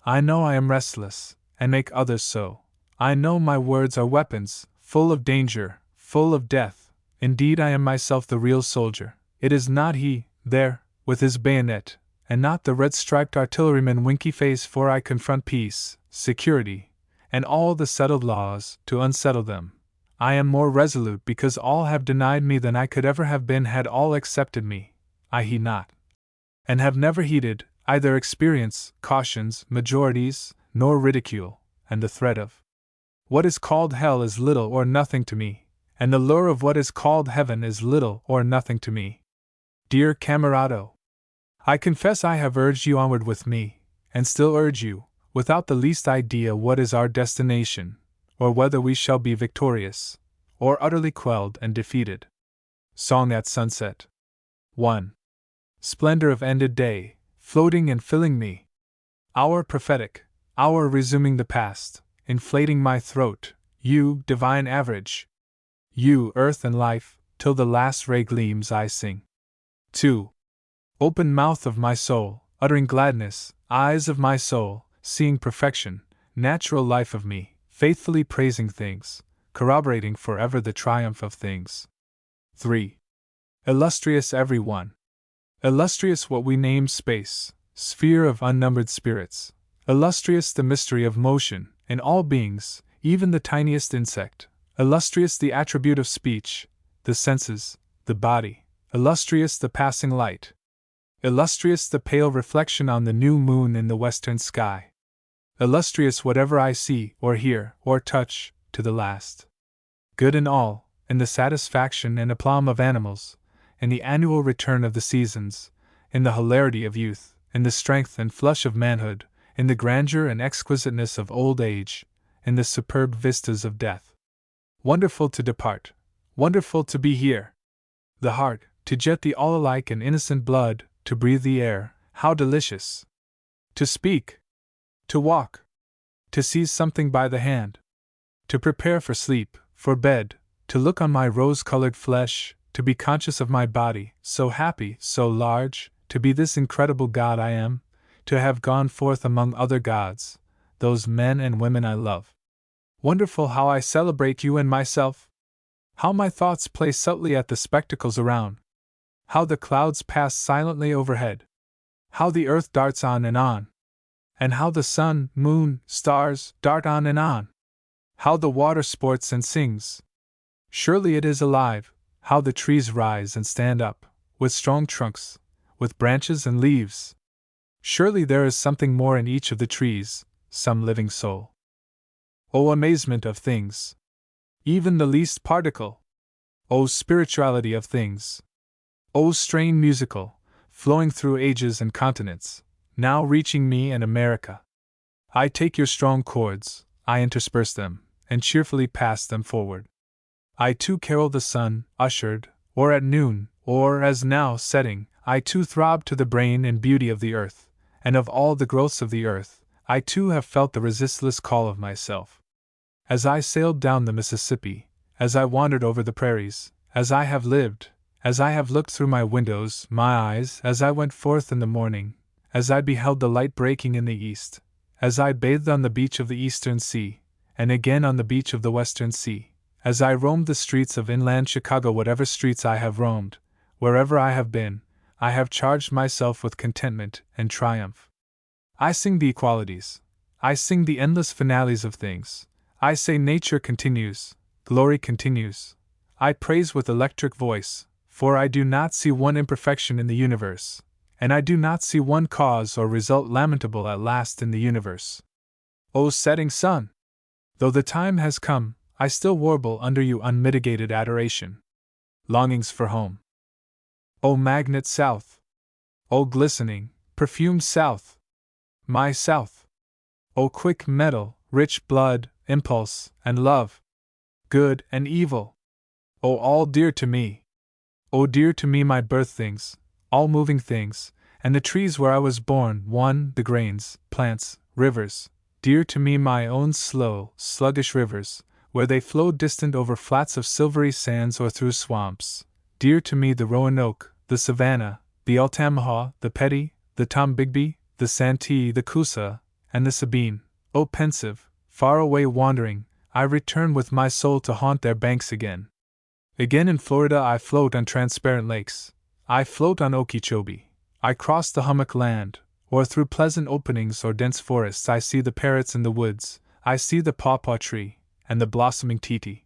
A: I know I am restless, and make others so. I know my words are weapons, full of danger, full of death. Indeed I am myself the real soldier. It is not he, there, with his bayonet, and not the red-striped artilleryman winky face, for I confront peace, security, and all the settled laws, to unsettle them. I am more resolute because all have denied me than I could ever have been had all accepted me. I heed not, and have never heeded, either experience, cautions, majorities, nor ridicule, and the threat of what is called hell is little or nothing to me, and the lure of what is called heaven is little or nothing to me. Dear camerado, I confess I have urged you onward with me, and still urge you, without the least idea what is our destination, or whether we shall be victorious, or utterly quelled and defeated. Song at Sunset. 1. Splendor of ended day, floating and filling me. Hour prophetic, hour resuming the past, inflating my throat, you, divine average. You, earth and life, till the last ray gleams I sing. 2. Open mouth of my soul, uttering gladness, eyes of my soul, seeing perfection, natural life of me, faithfully praising things, corroborating forever the triumph of things. 3. Illustrious every one. Illustrious what we name space, sphere of unnumbered spirits. Illustrious the mystery of motion, in all beings, even the tiniest insect. Illustrious the attribute of speech, the senses, the body. Illustrious the passing light. Illustrious the pale reflection on the new moon in the western sky. Illustrious whatever I see, or hear, or touch, to the last. Good in all, in the satisfaction and aplomb of animals, in the annual return of the seasons, in the hilarity of youth, in the strength and flush of manhood, in the grandeur and exquisiteness of old age, in the superb vistas of death. Wonderful to depart, wonderful to be here. The heart, to jet the all alike and innocent blood, to breathe the air, how delicious! To speak, to walk, to seize something by the hand, to prepare for sleep, for bed, to look on my rose-colored flesh, to be conscious of my body, so happy, so large, to be this incredible God I am, to have gone forth among other gods, those men and women I love. Wonderful how I celebrate you and myself! How my thoughts play subtly at the spectacles around! How the clouds pass silently overhead! How the earth darts on! And how the sun, moon, stars dart on! How the water sports and sings! Surely it is alive, how the trees rise and stand up, with strong trunks, with branches and leaves! Surely there is something more in each of the trees, some living soul. O amazement of things! Even the least particle! O spirituality of things! O strain musical, flowing through ages and continents, now reaching me and America! I take your strong chords, I intersperse them, and cheerfully pass them forward. I too carol the sun, ushered, or at noon, or as now setting, I too throb to the brain and beauty of the earth, and of all the growths of the earth, I too have felt the resistless call of myself. As I sailed down the Mississippi, as I wandered over the prairies, as I have lived, as I have looked through my windows, my eyes, as I went forth in the morning, as I beheld the light breaking in the east, as I bathed on the beach of the eastern sea, and again on the beach of the western sea, as I roamed the streets of inland Chicago, whatever streets I have roamed, wherever I have been, I have charged myself with contentment and triumph. I sing the equalities. I sing the endless finales of things. I say nature continues, glory continues. I praise with electric voice, for I do not see one imperfection in the universe, and I do not see one cause or result lamentable at last in the universe. O setting sun! Though the time has come, I still warble under you unmitigated adoration. Longings for home. O magnet south! O glistening, perfumed south! My south! O quick metal, rich blood, impulse, and love! Good and evil! O all dear to me! O dear to me my birth things, all moving things, and the trees where I was born, the grains, plants, rivers, dear to me my own slow, sluggish rivers, where they flow distant over flats of silvery sands or through swamps, dear to me the Roanoke, the Savannah, the Altamaha, the Petty, the Tombigbee, the Santee, the Coosa, and the Sabine. O pensive, far away wandering, I return with my soul to haunt their banks again. Again in Florida I float on transparent lakes, I float on Okeechobee, I cross the hummock land, or through pleasant openings or dense forests I see the parrots in the woods, I see the pawpaw tree, and the blossoming titi.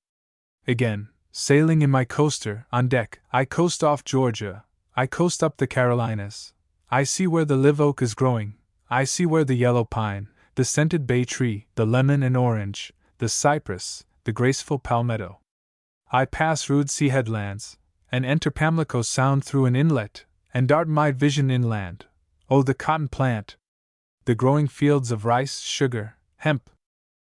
A: Again, sailing in my coaster, on deck, I coast off Georgia, I coast up the Carolinas, I see where the live oak is growing, I see where the yellow pine, the scented bay tree, the lemon and orange, the cypress, the graceful palmetto. I pass rude sea headlands, and enter Pamlico Sound through an inlet, and dart my vision inland. Oh, the cotton plant! The growing fields of rice, sugar, hemp!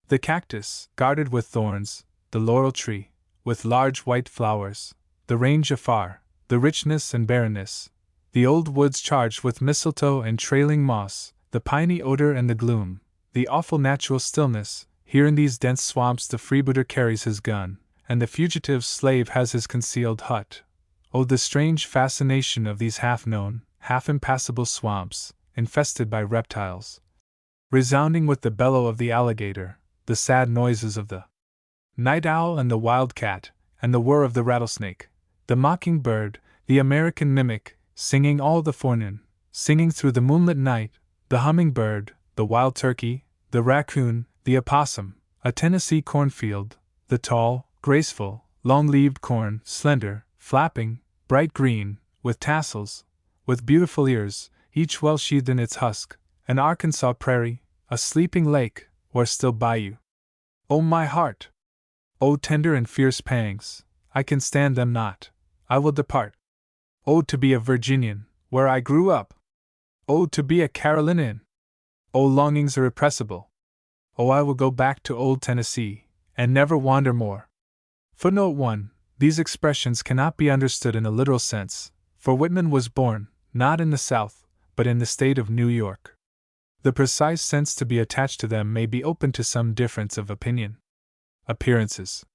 A: The cactus, guarded with thorns, the laurel tree, with large white flowers, the range afar, the richness and barrenness, the old woods charged with mistletoe and trailing moss, the piney odor and the gloom, the awful natural stillness. Here in these dense swamps the freebooter carries his gun, and the fugitive slave has his concealed hut. Oh, the strange fascination of these half-known, half-impassable swamps, infested by reptiles, resounding with the bellow of the alligator, the sad noises of the night owl and the wild cat, and the whir of the rattlesnake, the mockingbird, the American mimic, singing all the forenoon, singing through the moonlit night, the hummingbird, the wild turkey, the raccoon, the opossum, a Tennessee cornfield, the tall, graceful, long-leaved corn, slender, flapping, bright green, with tassels, with beautiful ears, each well sheathed in its husk, an Arkansas prairie, a sleeping lake, or still bayou. O my heart! O tender and fierce pangs, I can stand them not, I will depart. O to be a Virginian, where I grew up! O to be a Carolinian! O longings irrepressible! O I will go back to old Tennessee, and never wander more. Footnote 1. These expressions cannot be understood in a literal sense, for Whitman was born, not in the South, but in the state of New York. The precise sense to be attached to them may be open to some difference of opinion. Appearances.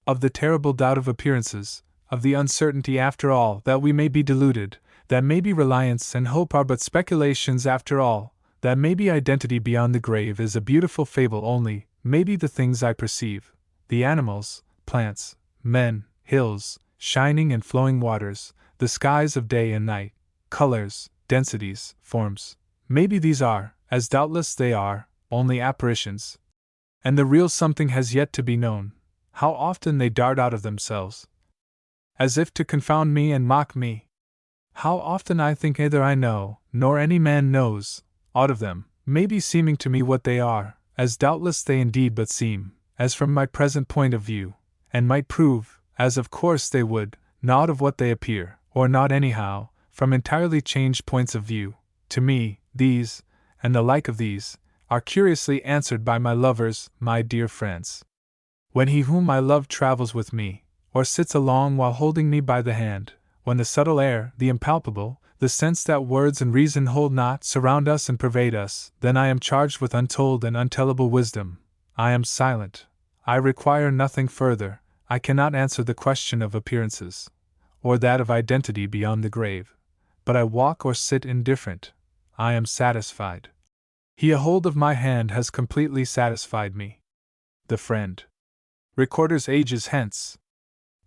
A: Of the terrible doubt of appearances, of the uncertainty after all that we may be deluded, that maybe reliance and hope are but speculations after all, that maybe identity beyond the grave is a beautiful fable only, maybe the things I perceive, the animals, plants, men, hills, shining and flowing waters, the skies of day and night, colors, densities, forms, maybe these are, as doubtless they are, only apparitions, and the real something has yet to be known. How often they dart out of themselves, as if to confound me and mock me! How often I think neither I know, nor any man knows, aught of them, maybe seeming to me what they are, as doubtless they indeed but seem, as from my present point of view, and might prove, as of course they would, not of what they appear, or not anyhow, from entirely changed points of view. To me, these, and the like of these, are curiously answered by my lovers, my dear friends. When he whom I love travels with me, or sits along while holding me by the hand, when the subtle air, the impalpable, the sense that words and reason hold not, surround us and pervade us, then I am charged with untold and untellable wisdom. I am silent. I require nothing further. I cannot answer the question of appearances, or that of identity beyond the grave. But I walk or sit indifferent. I am satisfied. He a hold of my hand has completely satisfied me. The friend. Recorders ages hence.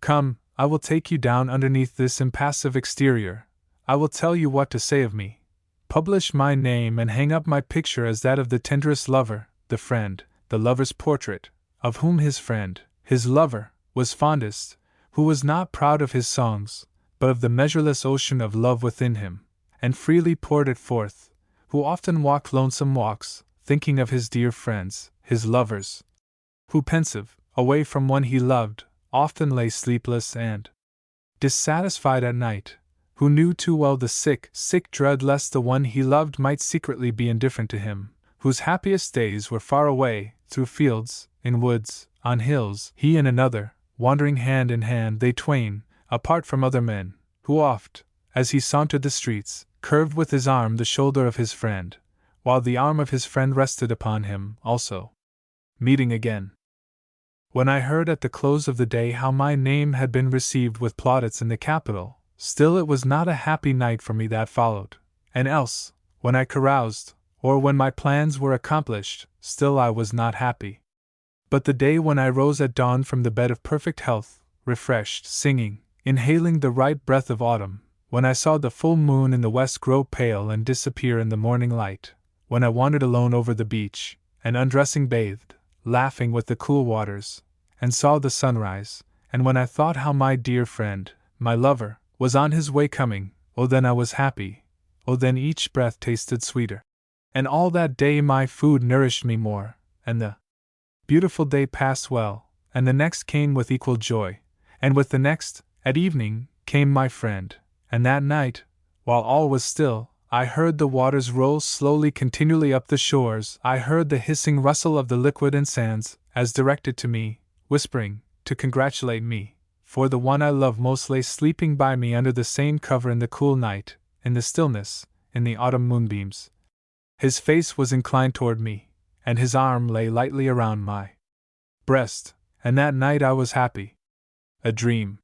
A: Come, I will take you down underneath this impassive exterior. I will tell you what to say of me. Publish my name and hang up my picture as that of the tenderest lover, the friend, the lover's portrait, of whom his friend, his lover, was fondest, who was not proud of his songs, but of the measureless ocean of love within him, and freely poured it forth, who often walked lonesome walks, thinking of his dear friends, his lovers, who pensive, away from one he loved, often lay sleepless and dissatisfied at night, who knew too well the sick dread lest the one he loved might secretly be indifferent to him, whose happiest days were far away, through fields, in woods, on hills, he and another, wandering hand in hand they twain, apart from other men, who oft, as he sauntered the streets, curved with his arm the shoulder of his friend, while the arm of his friend rested upon him also. Meeting again. When I heard at the close of the day how my name had been received with plaudits in the capital, still it was not a happy night for me that followed, and else, when I caroused, or when my plans were accomplished, still I was not happy. But the day when I rose at dawn from the bed of perfect health, refreshed, singing, inhaling the ripe breath of autumn, when I saw the full moon in the west grow pale and disappear in the morning light, when I wandered alone over the beach, and undressing bathed, laughing with the cool waters, and saw the sunrise, and when I thought how my dear friend, my lover, was on his way coming, oh then I was happy, oh then each breath tasted sweeter. And all that day my food nourished me more, and the beautiful day passed well, and the next came with equal joy, and with the next, at evening, came my friend, and that night, while all was still, I heard the waters roll slowly continually up the shores, I heard the hissing rustle of the liquid and sands, as directed to me, whispering, to congratulate me, for the one I love most lay sleeping by me under the same cover in the cool night, in the stillness, in the autumn moonbeams. His face was inclined toward me, and his arm lay lightly around my breast, and that night I was happy. A dream.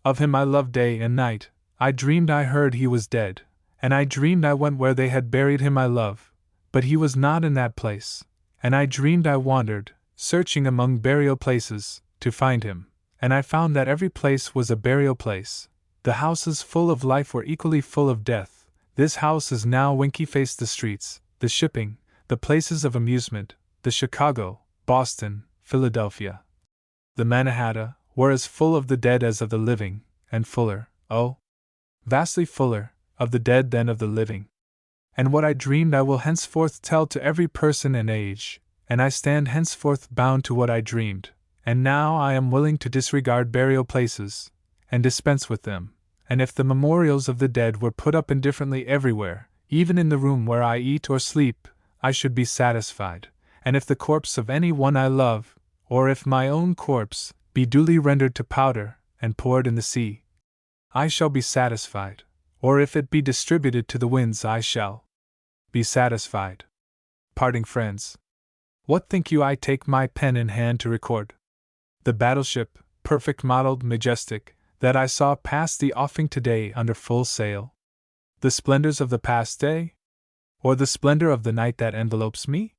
A: Of him I loved day and night. I dreamed I heard he was dead, and I dreamed I went where they had buried him I love, but he was not in that place, and I dreamed I wandered, searching among burial places, to find him, and I found that every place was a burial place. The houses full of life were equally full of death. This house is now winky-faced the streets, the shipping, the places of amusement, the Chicago, Boston, Philadelphia, the Manhattan, were as full of the dead as of the living, and fuller, oh, vastly fuller, of the dead than of the living. And what I dreamed I will henceforth tell to every person and age, and I stand henceforth bound to what I dreamed, and now I am willing to disregard burial places, and dispense with them, and if the memorials of the dead were put up indifferently everywhere, even in the room where I eat or sleep, I should be satisfied, and if the corpse of any one I love, or if my own corpse, be duly rendered to powder, and poured in the sea, I shall be satisfied, or if it be distributed to the winds I shall be satisfied. Parting friends. What think you I take my pen in hand to record? The battleship, perfect modeled, majestic, that I saw pass the offing today under full sail? The splendors of the past day? Or the splendor of the night that envelopes me?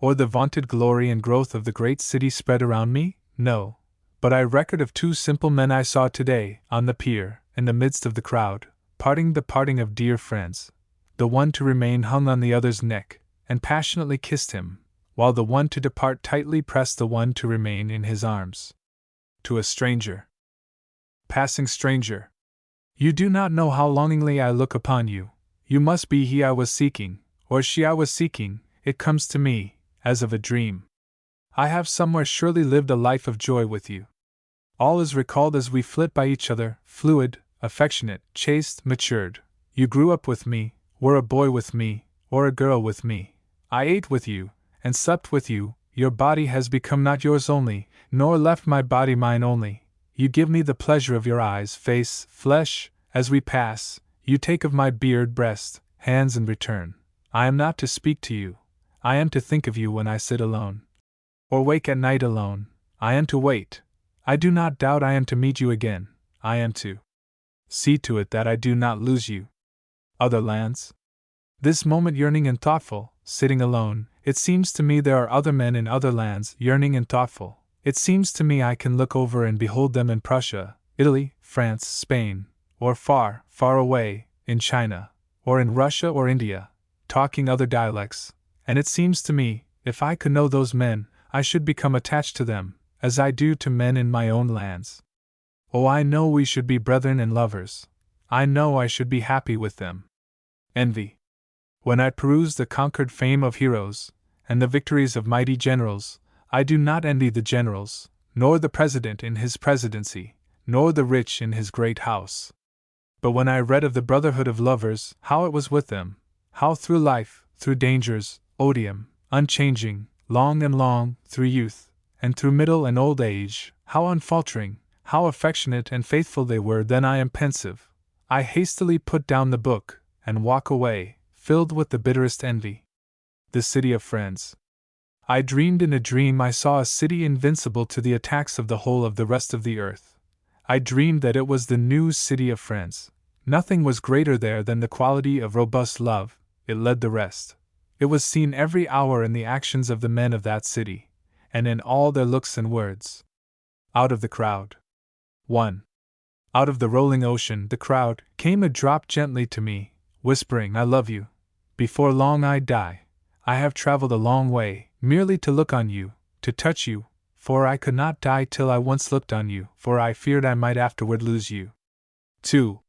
A: Or the vaunted glory and growth of the great city spread around me? No, but I record of two simple men I saw today, on the pier, in the midst of the crowd, the parting of dear friends. The one to remain hung on the other's neck, and passionately kissed him, while the one to depart tightly pressed the one to remain in his arms. To a stranger. Passing stranger. You do not know how longingly I look upon you. You must be he I was seeking, or she I was seeking. It comes to me, as of a dream. I have somewhere surely lived a life of joy with you. All is recalled as we flit by each other, fluid, affectionate, chaste, matured. You grew up with me, were a boy with me, or a girl with me. I ate with you, and slept with you, your body has become not yours only, nor left my body mine only. You give me the pleasure of your eyes, face, flesh, as we pass, you take of my beard, breast, hands in return. I am not to speak to you, I am to think of you when I sit alone, or wake at night alone, I am to wait. I do not doubt I am to meet you again, I am to see to it that I do not lose you. Other lands? This moment yearning and thoughtful, sitting alone, it seems to me there are other men in other lands, yearning and thoughtful. It seems to me I can look over and behold them in Prussia, Italy, France, Spain, or far, far away, in China, or in Russia or India, talking other dialects, and it seems to me, if I could know those men, I should become attached to them, as I do to men in my own lands. Oh, I know we should be brethren and lovers. I know I should be happy with them. Envy. When I peruse the conquered fame of heroes, and the victories of mighty generals, I do not envy the generals, nor the president in his presidency, nor the rich in his great house. But when I read of the brotherhood of lovers, how it was with them, how through life, through dangers, odium, unchanging, long and long, through youth, and through middle and old age, how unfaltering, how affectionate and faithful they were, then I am pensive. I hastily put down the book, and walk away, filled with the bitterest envy. The city of friends. I dreamed in a dream I saw a city invincible to the attacks of the whole of the rest of the earth. I dreamed that it was the new city of friends. Nothing was greater there than the quality of robust love, it led the rest. It was seen every hour in the actions of the men of that city, and in all their looks and words. Out of the crowd. 1. Out of the rolling ocean, the crowd, came a drop gently to me, whispering, I love you. Before long I die. I have traveled a long way, merely to look on you, to touch you, for I could not die till I once looked on you, for I feared I might afterward lose you. 2.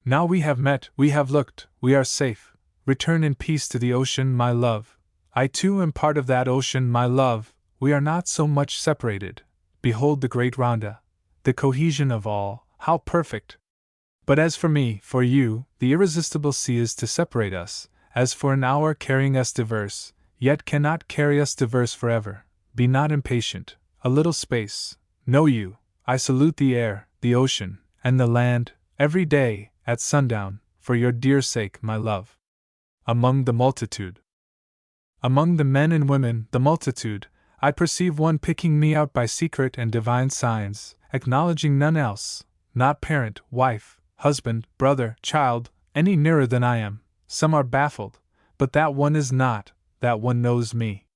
A: Now we have met, we have looked, we are safe. Return in peace to the ocean, my love. I too am part of that ocean, my love. We are not so much separated. Behold the great Rhonda, the cohesion of all, how perfect! But as for me, for you, the irresistible sea is to separate us, as for an hour carrying us diverse, yet cannot carry us diverse forever. Be not impatient, a little space. Know you, I salute the air, the ocean, and the land, every day, at sundown, for your dear sake, my love. Among the multitude. Among the men and women, the multitude, I perceive one picking me out by secret and divine signs, acknowledging none else, not parent, wife, husband, brother, child, any nearer than I am. Some are baffled, but that one is not, that one knows me.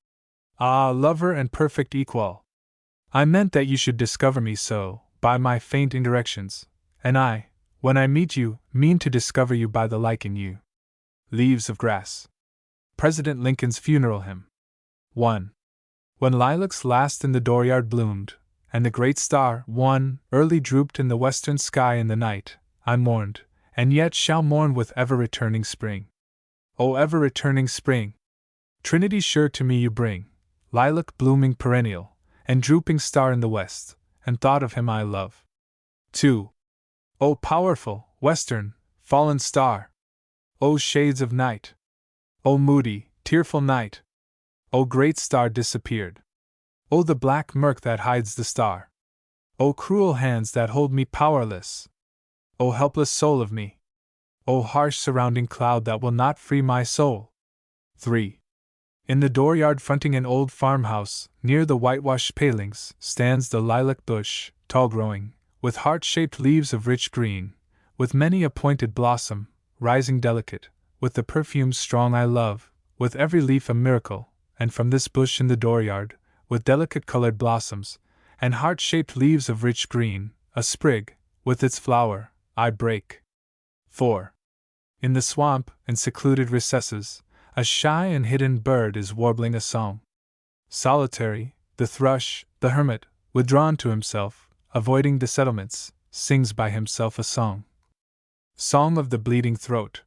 A: Ah, lover and perfect equal! I meant that you should discover me so, by my faint indirections, and I, when I meet you, mean to discover you by the like in you. Leaves of Grass. President Lincoln's Funeral Hymn. 1. When lilacs last in the dooryard bloomed, and the great star, one, early drooped in the western sky in the night, I mourned, and yet shall mourn with ever-returning spring. O ever-returning spring! Trinity sure to me you bring, lilac blooming perennial, and drooping star in the west, and thought of him I love. 2. O powerful, western, fallen star! O shades of night! O moody, tearful night! O great star disappeared! O the black murk that hides the star! O cruel hands that hold me powerless! O helpless soul of me! O harsh surrounding cloud that will not free my soul! 3. In the dooryard fronting an old farmhouse, near the whitewashed palings, stands the lilac bush, tall growing, with heart-shaped leaves of rich green, with many a pointed blossom, rising delicate, with the perfume strong I love, with every leaf a miracle, and from this bush in the dooryard, with delicate colored blossoms, and heart-shaped leaves of rich green, a sprig, with its flower, I break. 4. In the swamp and secluded recesses, a shy and hidden bird is warbling a song. Solitary, the thrush, the hermit, withdrawn to himself, avoiding the settlements, sings by himself a song. Song of the bleeding throat.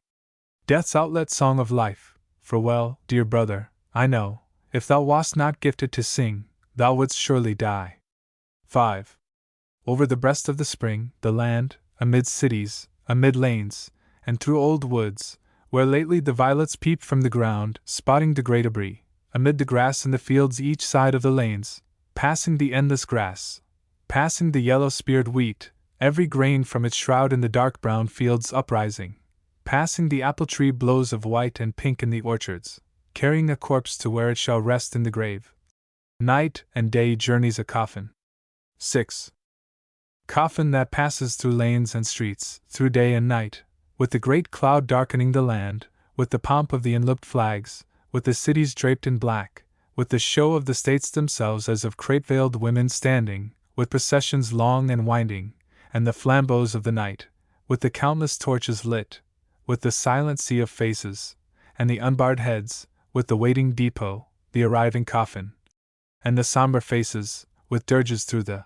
A: Death's outlet song of life, for well, dear brother, I know, if thou wast not gifted to sing, thou wouldst surely die. 5. Over the breast of the spring, the land, amid cities, amid lanes, and through old woods, where lately the violets peeped from the ground, spotting the grey debris, amid the grass in the fields each side of the lanes, passing the endless grass, passing the yellow-speared wheat, every grain from its shroud in the dark brown fields uprising, passing the apple-tree blows of white and pink in the orchards, carrying a corpse to where it shall rest in the grave. Night and day journeys a coffin. 6. Coffin that passes through lanes and streets, through day and night, with the great cloud darkening the land, with the pomp of the enlooped flags, with the cities draped in black, with the show of the states themselves as of crape-veiled women standing, with processions long and winding, and the flambeaux of the night, with the countless torches lit, with the silent sea of faces, and the unbarred heads, with the waiting depot, the arriving coffin, and the somber faces, with dirges through the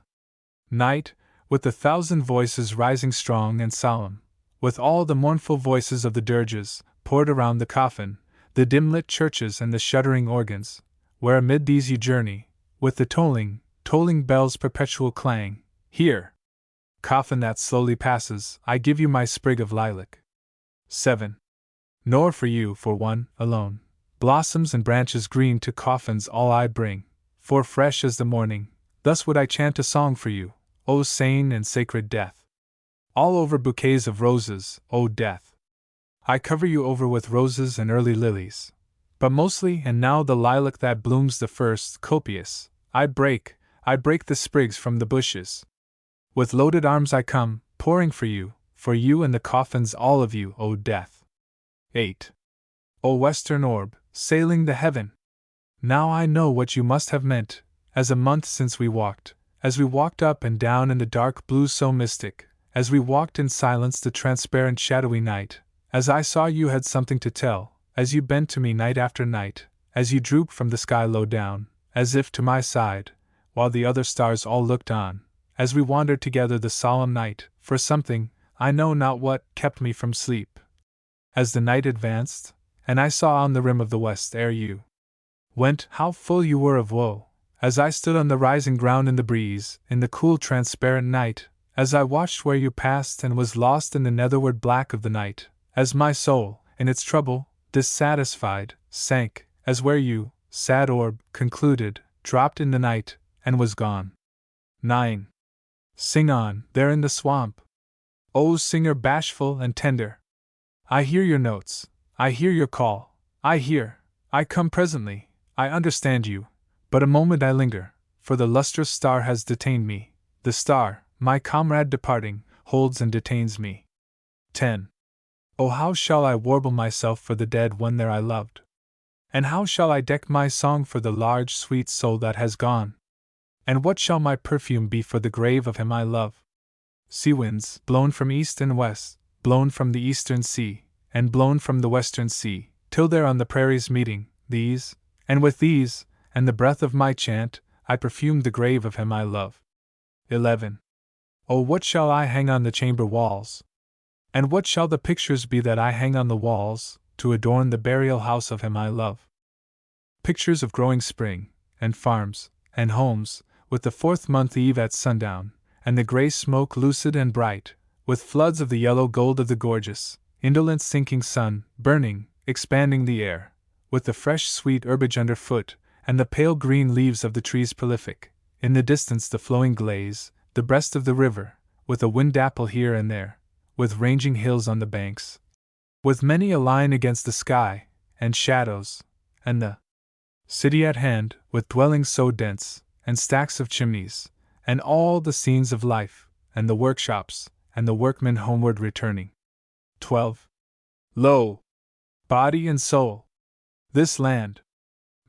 A: night, with the thousand voices rising strong and solemn, with all the mournful voices of the dirges, poured around the coffin, the dim-lit churches and the shuddering organs, where amid these you journey, with the tolling bells' perpetual clang. Here, coffin that slowly passes, I give you my sprig of lilac. 7. Nor for you, for one, alone, blossoms and branches green to coffins all I bring, for fresh as the morning, thus would I chant a song for you, O sane and sacred death. All over bouquets of roses, O death. I cover you over with roses and early lilies, but mostly and now the lilac that blooms the first, copious, I break the sprigs from the bushes. With loaded arms I come, pouring for you and the coffins all of you, O death. 8. O western orb, sailing the heaven! Now I know what you must have meant, as a month since as we walked up and down in the dark blue so mystic, as we walked in silence the transparent shadowy night, as I saw you had something to tell, as you bent to me night after night, as you drooped from the sky low down, as if to my side, while the other stars all looked on, as we wandered together the solemn night, for something, I know not what, kept me from sleep. As the night advanced, and I saw on the rim of the west ere you went, how full you were of woe, as I stood on the rising ground in the breeze, in the cool transparent night, as I watched where you passed and was lost in the netherward black of the night, as my soul, in its trouble, dissatisfied, sank, as where you, sad orb, concluded, dropped in the night, and was gone. 9. Sing on, there in the swamp! O singer bashful and tender! I hear your notes, I hear your call, I come presently, I understand you, but a moment I linger, for the lustrous star has detained me, the star, my comrade departing, holds and detains me. 10. Oh, how shall I warble myself for the dead one there I loved? And how shall I deck my song for the large sweet soul that has gone? And what shall my perfume be for the grave of him I love? Sea winds, blown from east and west, blown from the eastern sea, and blown from the western sea, till they're on the prairies meeting, these, and with these, and the breath of my chant, I perfume the grave of him I love. 11. Oh, what shall I hang on the chamber walls? And what shall the pictures be that I hang on the walls, to adorn the burial house of him I love? Pictures of growing spring, and farms, and homes, with the 4th month eve at sundown, and the grey smoke lucid and bright, with floods of the yellow gold of the gorgeous, indolent sinking sun, burning, expanding the air, with the fresh sweet herbage underfoot, and the pale green leaves of the trees prolific, in the distance the flowing glades, the breast of the river, with a wind-apple here and there, with ranging hills on the banks, with many a line against the sky, and shadows, and the city at hand, with dwellings so dense, and stacks of chimneys, and all the scenes of life, and the workshops, and the workmen homeward returning. 12. Lo! Body and soul! This land,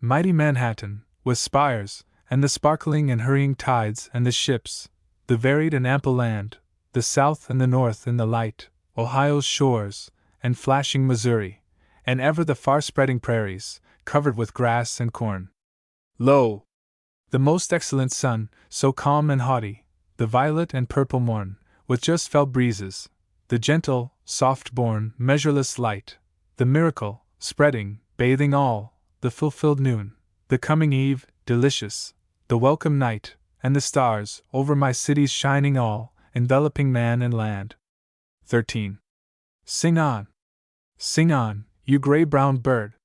A: mighty Manhattan, with spires, and the sparkling and hurrying tides and the ships, the varied and ample land, the South and the North in the light, Ohio's shores, and flashing Missouri, and ever the far-spreading prairies, covered with grass and corn. Lo! The most excellent sun, so calm and haughty, the violet and purple morn, with just felt breezes, the gentle, soft-born, measureless light, the miracle, spreading, bathing all, the fulfilled noon, the coming eve, delicious, the welcome night, and the stars, over my cities shining all, enveloping man and land. 13. Sing on, you gray-brown bird!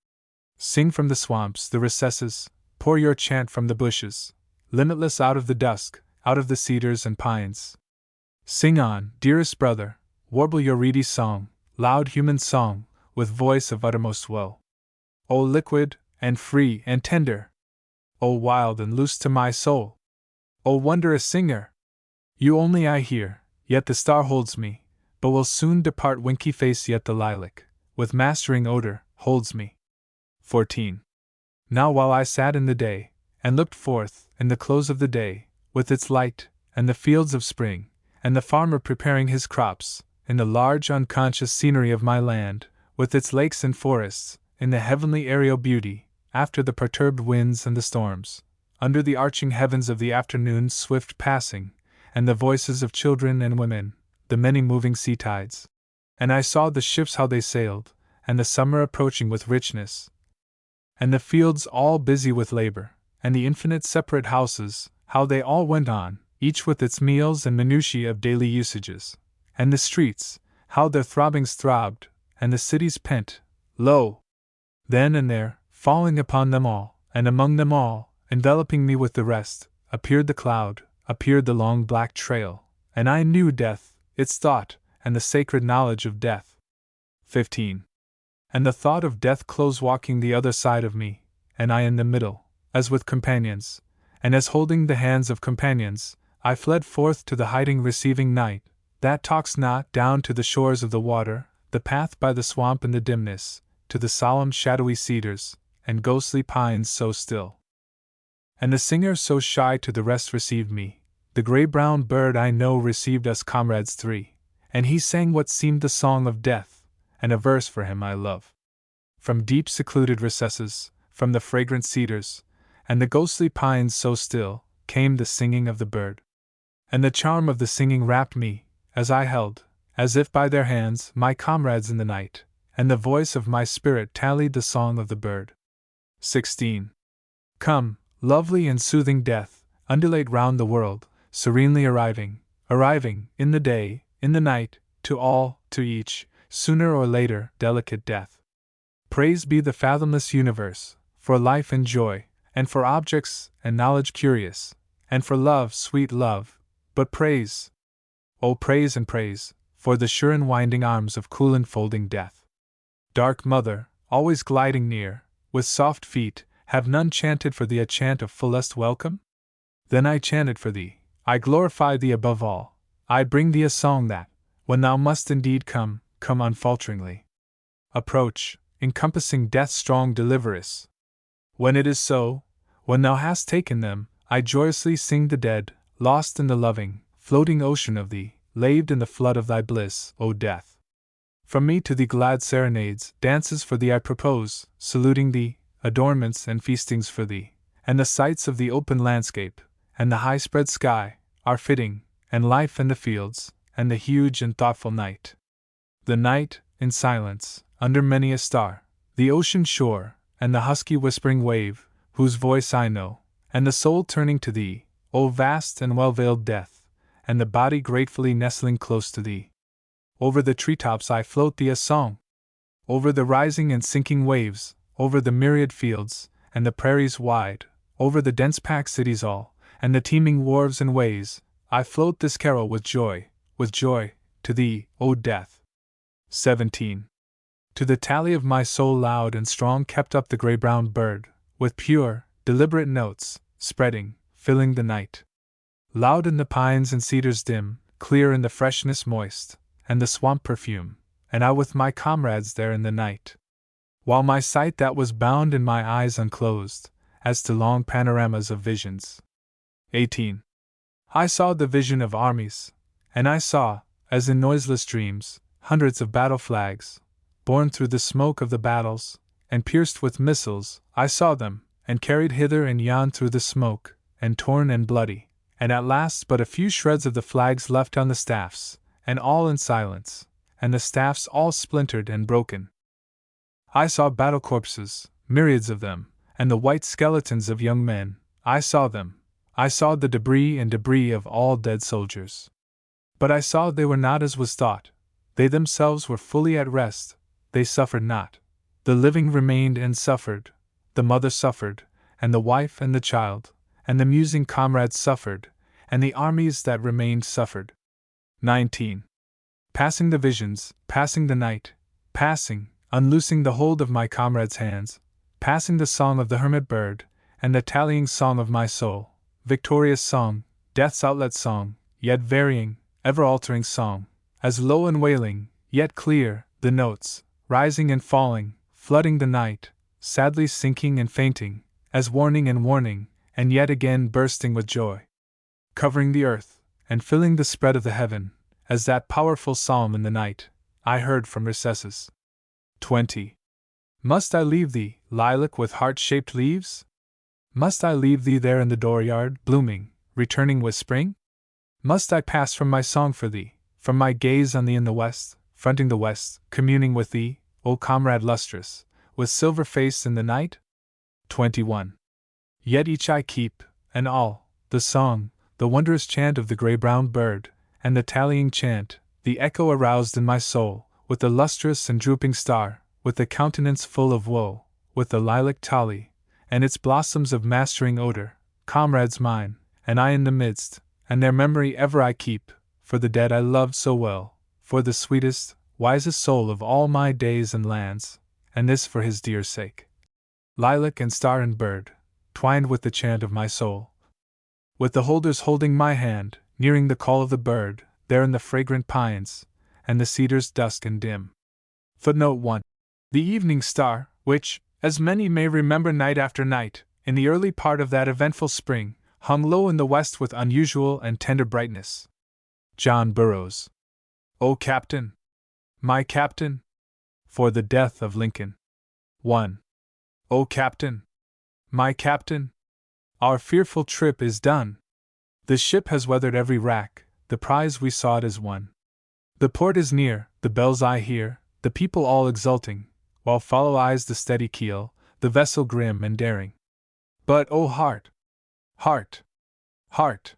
A: Sing from the swamps, the recesses, pour your chant from the bushes, limitless out of the dusk, out of the cedars and pines. Sing on, dearest brother, warble your reedy song, loud human song, with voice of uttermost woe. O liquid, and free, and tender! O wild and loose to my soul! O wondrous singer! You only I hear, yet the star holds me, but will soon depart winky face yet the lilac, with mastering odor, holds me. 14. Now while I sat in the day, and looked forth, in the close of the day, with its light, and the fields of spring, and the farmer preparing his crops, in the large unconscious scenery of my land, with its lakes and forests, in the heavenly aerial beauty, after the perturbed winds and the storms, under the arching heavens of the afternoon's swift passing, and the voices of children and women, the many moving sea tides. And I saw the ships how they sailed, and the summer approaching with richness, and the fields all busy with labor, and the infinite separate houses, how they all went on, each with its meals and minutiae of daily usages, and the streets, how their throbbings throbbed, and the cities pent, lo! Then and there, falling upon them all, and among them all, enveloping me with the rest, appeared the cloud, appeared the long black trail, and I knew death, its thought, and the sacred knowledge of death. 15. And the thought of death close walking the other side of me, and I in the middle, as with companions, and as holding the hands of companions, I fled forth to the hiding receiving night, that talks not, down to the shores of the water, the path by the swamp in the dimness, to the solemn shadowy cedars, and ghostly pines so still. And the singer so shy to the rest received me, the gray-brown bird I know received us comrades three, and he sang what seemed the song of death, and a verse for him I love. From deep secluded recesses, from the fragrant cedars, and the ghostly pines so still, came the singing of the bird. And the charm of the singing wrapped me, as I held, as if by their hands, my comrades in the night, and the voice of my spirit tallied the song of the bird. 16. Come, lovely and soothing death, undulate round the world, serenely arriving, in the day, in the night, to all, to each, sooner or later, delicate death. Praise be the fathomless universe, for life and joy, and for objects and knowledge curious, and for love, sweet love, but praise, oh praise and praise, for the sure enwinding arms of cool enfolding death. Dark mother, always gliding near, with soft feet, have none chanted for thee a chant of fullest welcome? Then I chanted for thee, I glorify thee above all, I bring thee a song that, when thou must indeed come unfalteringly. Approach, encompassing death's strong deliveress. When it is so, when thou hast taken them, I joyously sing the dead, lost in the loving, floating ocean of thee, laved in the flood of thy bliss, O death. From me to thee glad serenades, dances for thee I propose, saluting thee, adornments and feastings for thee, and the sights of the open landscape, and the high-spread sky, are fitting, and life and the fields, and the huge and thoughtful night. The night, in silence, under many a star, the ocean shore, and the husky whispering wave, whose voice I know, and the soul turning to thee, O vast and well-veiled death, and the body gratefully nestling close to thee. Over the treetops I float thee a song. Over the rising and sinking waves, over the myriad fields, and the prairies wide, over the dense-packed cities all, and the teeming wharves and ways, I float this carol with joy, to thee, O death. 17. To the tally of my soul loud and strong kept up the gray-brown bird, with pure, deliberate notes, spreading, filling the night. Loud in the pines and cedars dim, clear in the freshness moist, and the swamp perfume, and I with my comrades there in the night. While my sight that was bound in my eyes unclosed, as to long panoramas of visions. 18. I saw the vision of armies, and I saw, as in noiseless dreams, hundreds of battle flags, borne through the smoke of the battles, and pierced with missiles, I saw them, and carried hither and yon through the smoke, and torn and bloody, and at last but a few shreds of the flags left on the staffs, and all in silence, and the staffs all splintered and broken. I saw battle corpses, myriads of them, and the white skeletons of young men, I saw them, I saw the debris of all dead soldiers. But I saw they were not as was thought, they themselves were fully at rest, they suffered not, The living remained and suffered, the mother suffered, and the wife and the child, and the musing comrades suffered, and the armies that remained suffered. 19. Passing the visions, passing the night, passing, unloosing the hold of my comrades' hands, passing the song of the hermit bird, and the tallying song of my soul, victorious song, death's outlet song, yet varying, ever-altering song, as low and wailing, yet clear, the notes, rising and falling, flooding the night, sadly sinking and fainting, as warning and warning, and yet again bursting with joy, covering the earth, and filling the spread of the heaven, as that powerful psalm in the night, I heard from recesses. 20. Must I leave thee, lilac with heart-shaped leaves? Must I leave thee there in the dooryard, blooming, returning with spring? Must I pass from my song for thee, from my gaze on thee in the west, fronting the west, communing with thee, O comrade lustrous, with silver face in the night? 21. Yet each I keep, and all, the song, the wondrous chant of the gray-brown bird, and the tallying chant, the echo aroused in my soul, with the lustrous and drooping star, with the countenance full of woe, with the lilac tally, and its blossoms of mastering odor, comrades mine, and I in the midst, and their memory ever I keep, for the dead I loved so well, for the sweetest, wisest soul of all my days and lands, and this for his dear sake. Lilac and star and bird, twined with the chant of my soul. With the holders holding my hand, nearing the call of the bird, there in the fragrant pines, and the cedars dusk and dim. Footnote 1. The evening star, which, as many may remember night after night, in the early part of that eventful spring, hung low in the west with unusual and tender brightness. John Burroughs. O Captain! My Captain! For the death of Lincoln. 1. O Captain! My Captain! Our fearful trip is done. The ship has weathered every rack, the prize we sought is won. The port is near, the bells I hear, the people all exulting, while follow eyes the steady keel, the vessel grim and daring. But, O heart! Heart! Heart!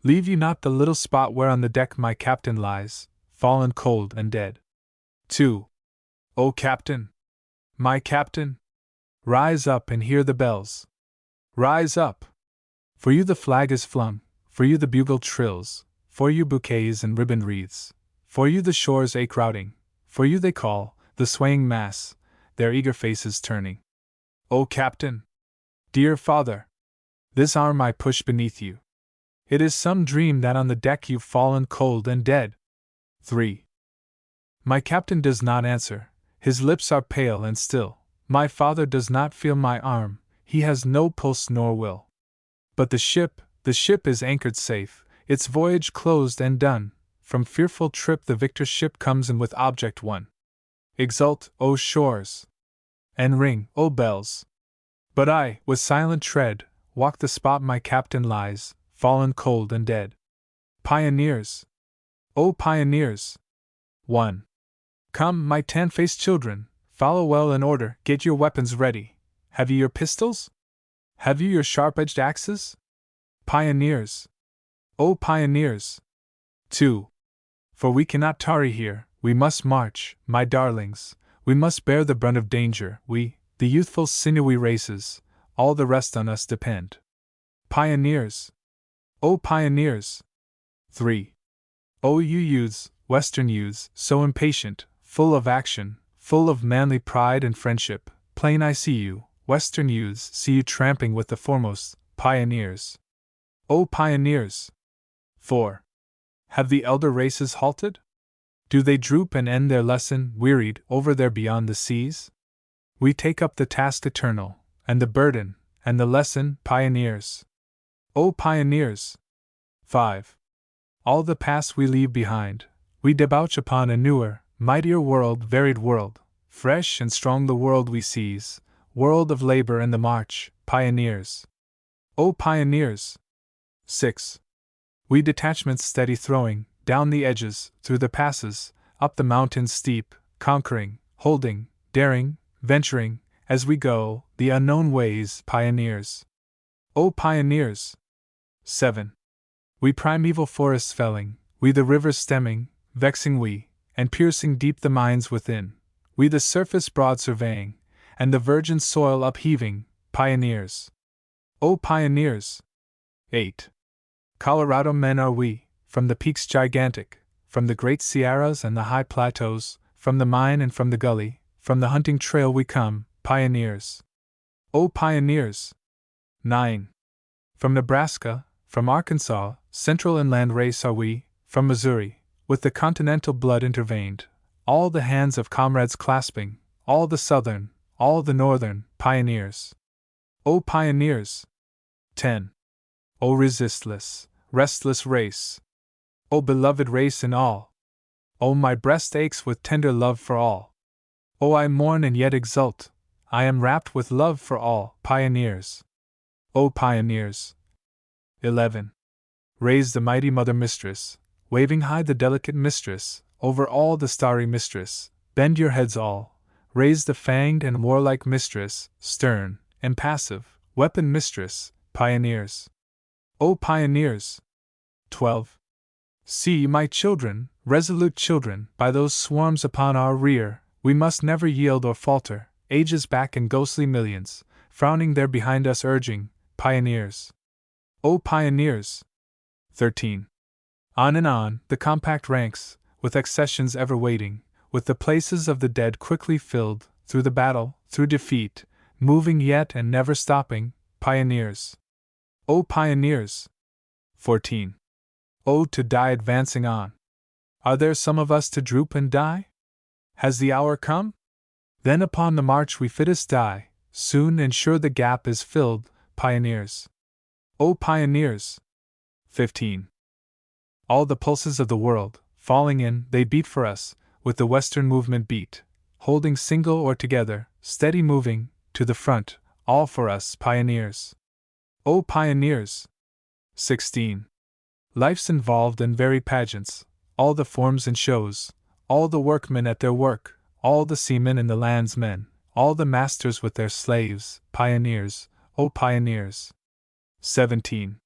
A: Leave you not the little spot where on the deck my captain lies, fallen cold and dead. 2. O Captain! My Captain! Rise up and hear the bells. Rise up! For you the flag is flung, for you the bugle trills, for you bouquets and ribboned wreaths, for you the shores ache routing, for you they call, the swaying mass, their eager faces turning. O Captain! Dear Father! This arm I push beneath you. It is some dream that on the deck you've fallen cold and dead. 3. My captain does not answer, his lips are pale and still. My father does not feel my arm, he has no pulse nor will. But the ship is anchored safe, its voyage closed and done. From fearful trip the victor ship comes in with object won. Exult, O shores! And ring, O bells! But I, with silent tread, walk the spot my captain lies, fallen cold and dead. Pioneers! O pioneers! 1. Come, my tan-faced children, follow well in order, get your weapons ready. Have you your pistols? Have you your sharp-edged axes? Pioneers! O pioneers! 2. For we cannot tarry here, we must march, my darlings, we must bear the brunt of danger, we, the youthful sinewy races, all the rest on us depend. Pioneers! O pioneers! 3. O you youths, western youths, so impatient, full of action, full of manly pride and friendship, plain I see you, western youths, see you tramping with the foremost, pioneers. O pioneers! 4. Have the elder races halted? Do they droop and end their lesson, wearied, over there beyond the seas? We take up the task eternal, and the burden, and the lesson, pioneers. O pioneers! 5. All the past we leave behind, we debouch upon a newer, mightier world, varied world, fresh and strong the world we seize, world of labor and the march, pioneers. O pioneers! 6. We detachments steady throwing, down the edges, through the passes, up the mountains steep, conquering, holding, daring, venturing, as we go, the unknown ways, pioneers. O pioneers! 7. We primeval forests felling, we the rivers stemming, vexing we, and piercing deep the mines within, We the surface broad surveying, and the virgin soil upheaving, pioneers. O pioneers! 8. Colorado men are we, from the peaks gigantic, from the great sierras and the high plateaus, from the mine and from the gully, from the hunting trail we come, pioneers. O pioneers! 9. From Nebraska, from Arkansas, central inland race are we, from Missouri, with the continental blood intervened, all the hands of comrades clasping, all the southern, all the northern, pioneers. O pioneers! 10. O resistless, restless race! O beloved race in all! O my breast aches with tender love for all! O I mourn and yet exult, I am rapt with love for all, pioneers! O pioneers! 11. Raise the mighty mother mistress, waving high the delicate mistress, over all the starry mistress, bend your heads all, raise the fanged and warlike mistress, stern, impassive, weapon mistress, pioneers. O pioneers! 12. See, my children, resolute children, by those swarms upon our rear, we must never yield or falter, ages back in ghostly millions, frowning there behind us urging, pioneers. O pioneers! 13. On and on, the compact ranks, with accessions ever waiting, with the places of the dead quickly filled, through the battle, through defeat, moving yet and never stopping, pioneers. O pioneers! 14. Oh, to die advancing on! Are there some of us to droop and die? Has the hour come? Then upon the march we fittest die, soon and sure the gap is filled, pioneers. O pioneers! 15. All the pulses of the world, falling in, they beat for us, with the Western movement beat, holding single or together, steady moving, to the front, all for us, pioneers. O pioneers! 16. Life's involved in varied pageants, all the forms and shows, all the workmen at their work, all the seamen and the landsmen, all the masters with their slaves, pioneers, O pioneers! 17.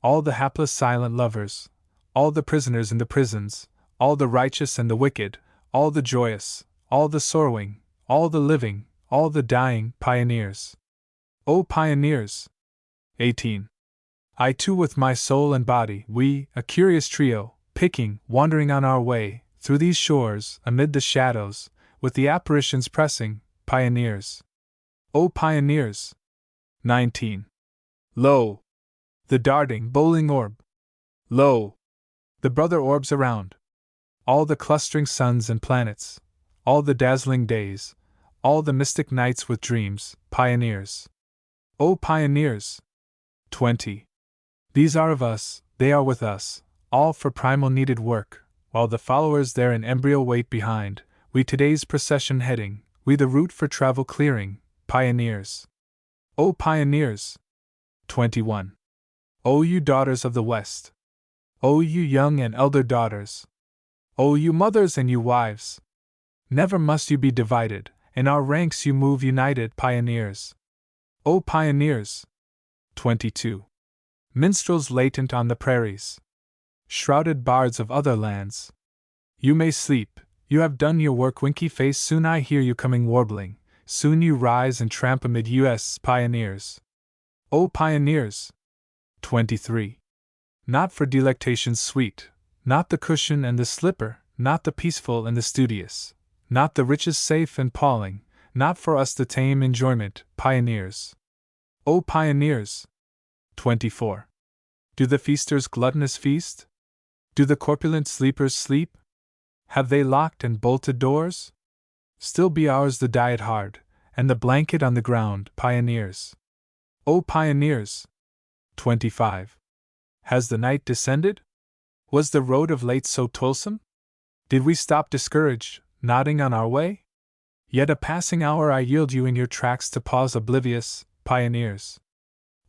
A: All the hapless silent lovers, all the prisoners in the prisons, all the righteous and the wicked, all the joyous, all the sorrowing, all the living, all the dying, pioneers. O pioneers! 18. I too with my soul and body, we, a curious trio, picking, wandering on our way, through these shores, amid the shadows, with the apparitions pressing, pioneers. O pioneers! 19. Lo! The darting, bowling orb! Lo! The brother orbs around! All the clustering suns and planets, all the dazzling days, all the mystic nights with dreams, pioneers. O pioneers! 20. These are of us, they are with us, all for primal needed work, while the followers there in embryo wait behind, we today's procession heading, we the route for travel clearing, pioneers. O pioneers! 21. O you daughters of the West! O you young and elder daughters! O you mothers and you wives! Never must you be divided, in our ranks you move united, pioneers. O pioneers! 22. Minstrels latent on the prairies, shrouded bards of other lands, you may sleep, you have done your work, winky face, soon I hear you coming warbling, soon you rise and tramp amid US pioneers. O pioneers! 23. Not for delectations sweet, not the cushion and the slipper, not the peaceful and the studious, not the riches safe and palling, not for us the tame enjoyment, pioneers. O pioneers! 24. Do the feasters gluttonous feast? Do the corpulent sleepers sleep? Have they locked and bolted doors? Still be ours the diet hard, and the blanket on the ground, pioneers. O pioneers! 25. Has the night descended? Was the road of late so toilsome? Did we stop discouraged, nodding on our way? Yet a passing hour I yield you in your tracks to pause oblivious, pioneers.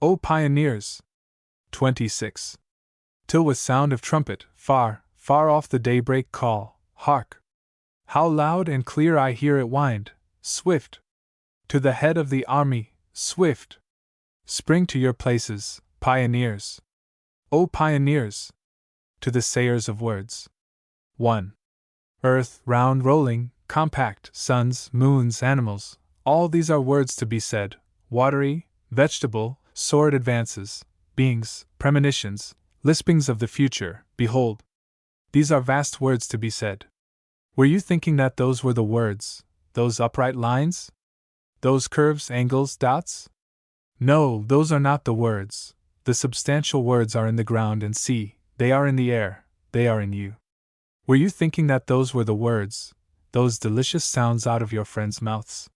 A: O pioneers! 26. Till with sound of trumpet, far, far off the daybreak call, hark! How loud and clear I hear it wind, swift! To the head of the army, swift! Spring to your places, pioneers! O pioneers! To the sayers of words. 1. Earth, round rolling, compact, suns, moons, animals, all these are words to be said, watery, vegetable, sword advances, beings, premonitions, lispings of the future, behold. These are vast words to be said. Were you thinking that those were the words, those upright lines? Those curves, angles, dots? No, those are not the words. The substantial words are in the ground and sea, they are in the air, they are in you. Were you thinking that those were the words, those delicious sounds out of your friends' mouths?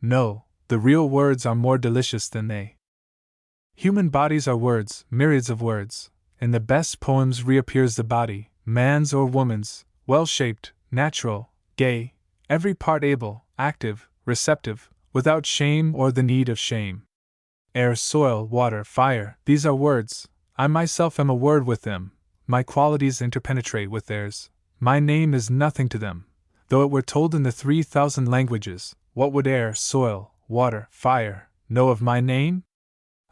A: No, the real words are more delicious than they. Human bodies are words, myriads of words. In the best poems reappears the body, man's or woman's, well-shaped, natural, gay, every part able, active, receptive, without shame or the need of shame. Air, soil, water, fire, these are words. I myself am a word with them. My qualities interpenetrate with theirs. My name is nothing to them. Though it were told in the 3,000 languages, what would air, soil, water, fire know of my name?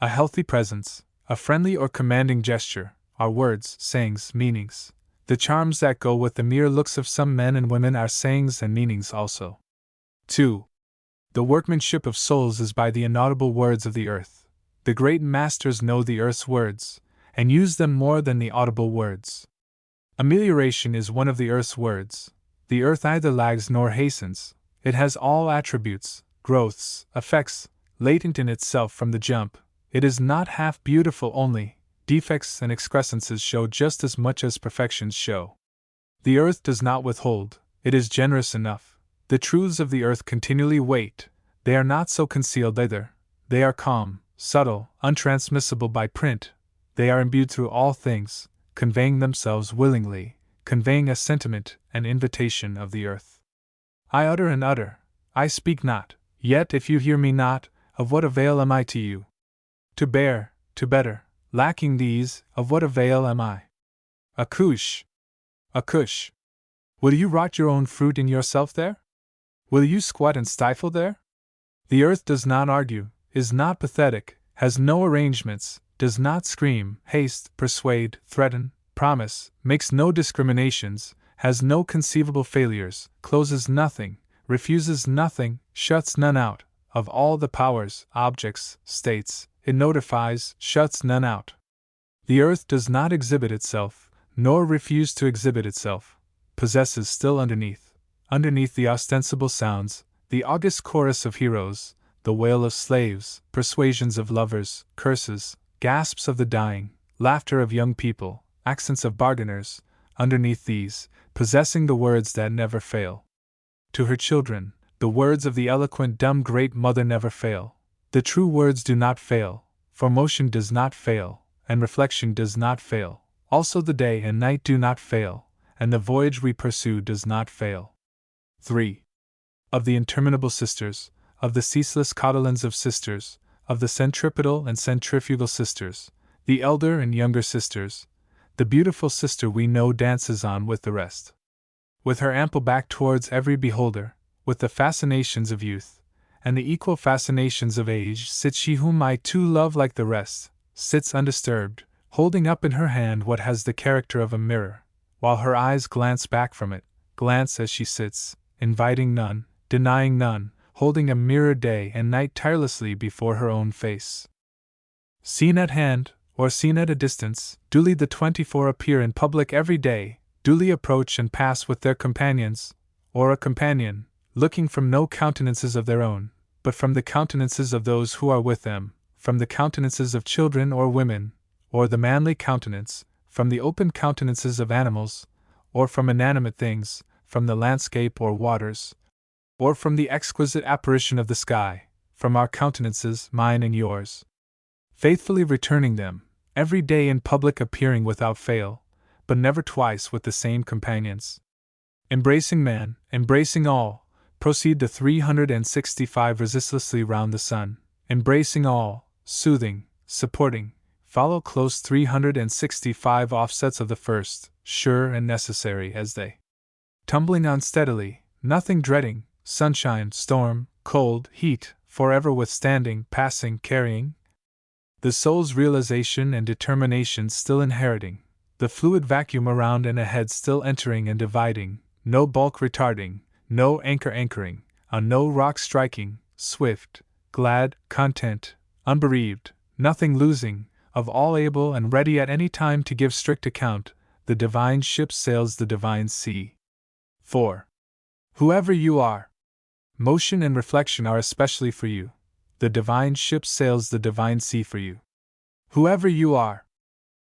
A: A healthy presence, a friendly or commanding gesture, are words, sayings, meanings. The charms that go with the mere looks of some men and women are sayings and meanings also. 2. The workmanship of souls is by the inaudible words of the earth. The great masters know the earth's words, and use them more than the audible words. Amelioration is one of the earth's words. The earth neither lags nor hastens. It has all attributes, growths, effects, latent in itself from the jump. It is not half beautiful only. Defects and excrescences show just as much as perfections show. The earth does not withhold, it is generous enough. The truths of the earth continually wait, they are not so concealed either. They are calm, subtle, untransmissible by print. They are imbued through all things, conveying themselves willingly, conveying a sentiment, an invitation of the earth. I utter and utter, I speak not, yet if you hear me not, of what avail am I to you? To bear, to better, lacking these, of what avail am I? Accouche! Accouche! Will you rot your own fruit in yourself there? Will you squat and stifle there? The earth does not argue, is not pathetic, has no arrangements, does not scream, haste, persuade, threaten, promise, makes no discriminations, has no conceivable failures, closes nothing, refuses nothing, shuts none out. Of all the powers, objects, states, it notifies, shuts none out. The earth does not exhibit itself, nor refuse to exhibit itself, possesses still underneath the ostensible sounds, the august chorus of heroes, the wail of slaves, persuasions of lovers, curses, gasps of the dying, laughter of young people, accents of bargainers, underneath these, possessing the words that never fail. To her children, the words of the eloquent dumb great mother never fail. The true words do not fail, for motion does not fail, and reflection does not fail. Also the day and night do not fail, and the voyage we pursue does not fail. 3. Of the interminable sisters, of the ceaseless cotyledons of sisters, of the centripetal and centrifugal sisters, the elder and younger sisters, the beautiful sister we know dances on with the rest. With her ample back towards every beholder, with the fascinations of youth, and the equal fascinations of age, sits she whom I too love like the rest, sits undisturbed, holding up in her hand what has the character of a mirror, while her eyes glance back from it, glance as she sits, inviting none, denying none, holding a mirror day and night tirelessly before her own face. Seen at hand, or seen at a distance, duly the 24 appear in public every day, duly approach and pass with their companions, or a companion, looking from no countenances of their own, but from the countenances of those who are with them, from the countenances of children or women, or the manly countenance, from the open countenances of animals, or from inanimate things, from the landscape or waters, or from the exquisite apparition of the sky, from our countenances, mine and yours. Faithfully returning them, every day in public appearing without fail, but never twice with the same companions. Embracing man, embracing all, proceed the 365 resistlessly round the sun, embracing all, soothing, supporting, follow close 365 offsets of the first, sure and necessary as they. Tumbling on steadily, nothing dreading, sunshine, storm, cold, heat, forever withstanding, passing, carrying. The soul's realization and determination still inheriting, the fluid vacuum around and ahead still entering and dividing, no bulk retarding, no anchor anchoring, on no rock striking, swift, glad, content, unbereaved, nothing losing, of all able and ready at any time to give strict account, the divine ship sails the divine sea. 4. Whoever you are, motion and reflection are especially for you. The divine ship sails the divine sea for you. Whoever you are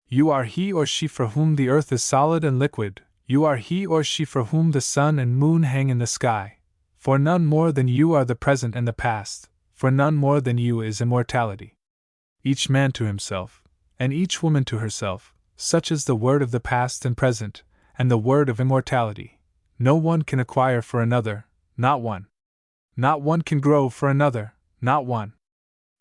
A: he or she for whom the earth is solid and liquid, you are he or she for whom the sun and moon hang in the sky. For none more than you are the present and the past, for none more than you is immortality. Each man to himself, and each woman to herself, such is the word of the past and present, and the word of immortality. No one can acquire for another, not one. Not one can grow for another, not one.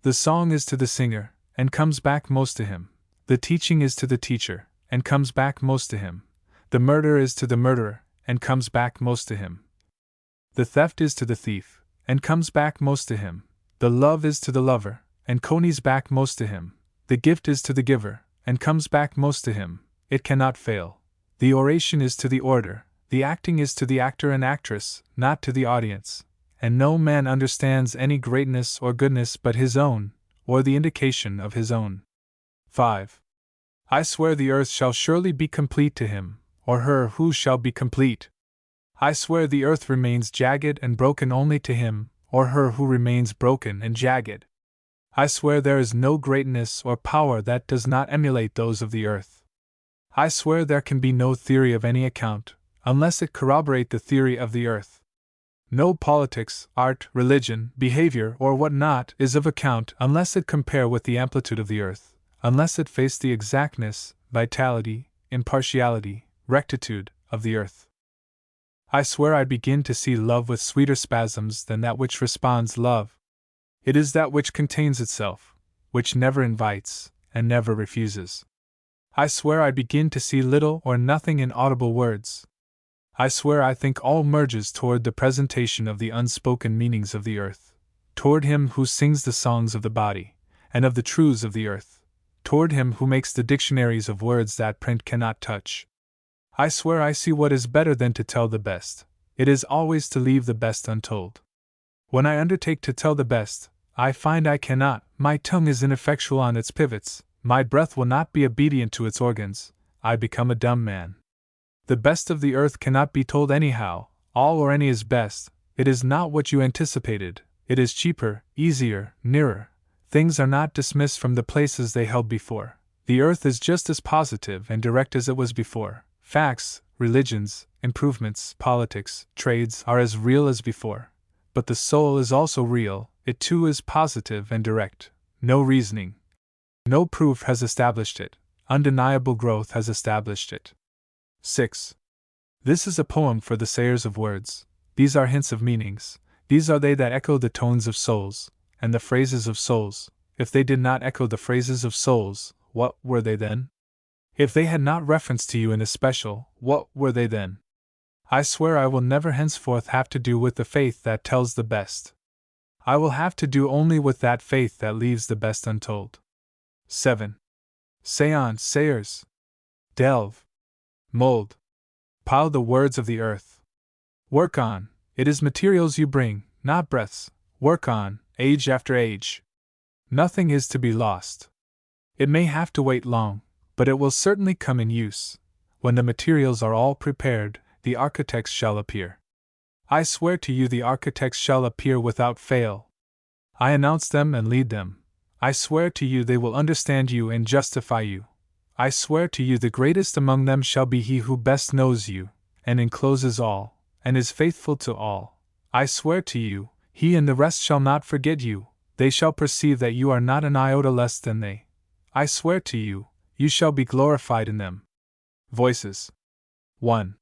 A: The song is to the singer, and comes back most to him. The teaching is to the teacher, and comes back most to him. The murder is to the murderer, and comes back most to him. The theft is to the thief, and comes back most to him. The love is to the lover, and conies back most to him. The gift is to the giver, and comes back most to him. It cannot fail. The oration is to the orator, the acting is to the actor and actress, not to the audience. And no man understands any greatness or goodness but his own, or the indication of his own. 5. I swear the earth shall surely be complete to him, or her who shall be complete. I swear the earth remains jagged and broken only to him, or her who remains broken and jagged. I swear there is no greatness or power that does not emulate those of the earth. I swear there can be no theory of any account, unless it corroborate the theory of the earth. No politics, art, religion, behavior, or what not is of account unless it compare with the amplitude of the earth, unless it face the exactness, vitality, impartiality, rectitude of the earth. I swear I begin to see love with sweeter spasms than that which responds love. It is that which contains itself, which never invites, and never refuses. I swear I begin to see little or nothing in audible words. I swear I think all merges toward the presentation of the unspoken meanings of the earth, toward him who sings the songs of the body, and of the truths of the earth, toward him who makes the dictionaries of words that print cannot touch. I swear I see what is better than to tell the best. It is always to leave the best untold. When I undertake to tell the best, I find I cannot, my tongue is ineffectual on its pivots, my breath will not be obedient to its organs, I become a dumb man. The best of the earth cannot be told anyhow, all or any is best, it is not what you anticipated, it is cheaper, easier, nearer. Things are not dismissed from the places they held before. The earth is just as positive and direct as it was before. Facts, religions, improvements, politics, trades are as real as before. But the soul is also real, it too is positive and direct. No reasoning, no proof has established it, undeniable growth has established it. 6. This is a poem for the sayers of words. These are hints of meanings. These are they that echo the tones of souls, and the phrases of souls. If they did not echo the phrases of souls, what were they then? If they had not reference to you in especial, what were they then? I swear I will never henceforth have to do with the faith that tells the best. I will have to do only with that faith that leaves the best untold. 7. Say on, sayers. Delve. Mold. Pile the words of the earth. Work on, it is materials you bring, not breaths. Work on, age after age. Nothing is to be lost. It may have to wait long, but it will certainly come in use. When the materials are all prepared, the architects shall appear. I swear to you the architects shall appear without fail. I announce them and lead them. I swear to you they will understand you and justify you. I swear to you the greatest among them shall be he who best knows you, and encloses all, and is faithful to all. I swear to you, he and the rest shall not forget you, they shall perceive that you are not an iota less than they. I swear to you, you shall be glorified in them. Voices. 1.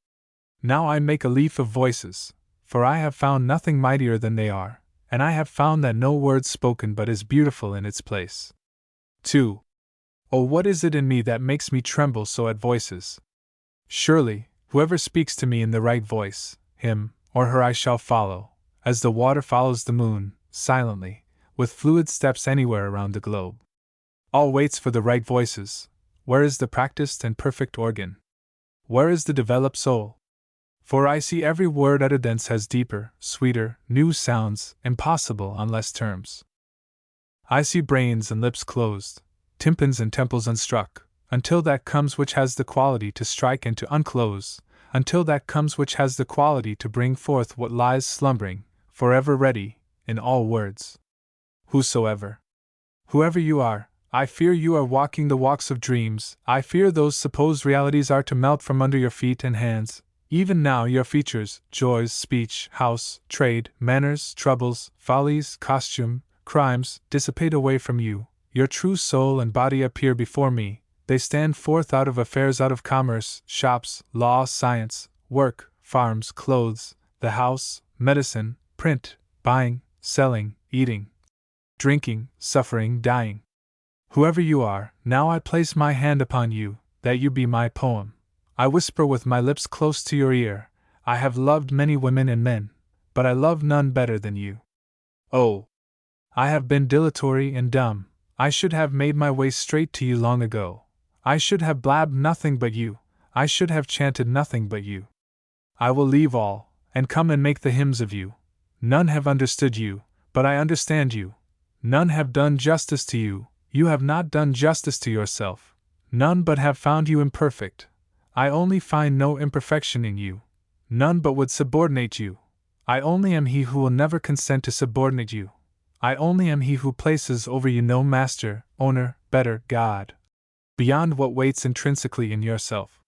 A: Now I make a leaf of voices, for I have found nothing mightier than they are, and I have found that no word spoken but is beautiful in its place. 2. Oh, what is it in me that makes me tremble so at voices? Surely, whoever speaks to me in the right voice, him or her I shall follow, as the water follows the moon, silently, with fluid steps anywhere around the globe. All waits for the right voices. Where is the practiced and perfect organ? Where is the developed soul? For I see every word uttered thence has deeper, sweeter, new sounds, impossible on less terms. I see brains and lips closed, tympans and temples unstruck, until that comes which has the quality to strike and to unclose, until that comes which has the quality to bring forth what lies slumbering, forever ready, in all words. Whoever you are, I fear you are walking the walks of dreams. I fear those supposed realities are to melt from under your feet and hands. Even now your features, joys, speech, house, trade, manners, troubles, follies, costume, crimes, dissipate away from you. Your true soul and body appear before me. They stand forth out of affairs, out of commerce, shops, law, science, work, farms, clothes, the house, medicine, print, buying, selling, eating, drinking, suffering, dying. Whoever you are, now I place my hand upon you, that you be my poem. I whisper with my lips close to your ear, I have loved many women and men, but I love none better than you. Oh! I have been dilatory and dumb. I should have made my way straight to you long ago. I should have blabbed nothing but you. I should have chanted nothing but you. I will leave all, and come and make the hymns of you. None have understood you, but I understand you. None have done justice to you. You have not done justice to yourself. None but have found you imperfect. I only find no imperfection in you. None but would subordinate you. I only am he who will never consent to subordinate you. I only am he who places over you no master, owner, better, God, beyond what waits intrinsically in yourself.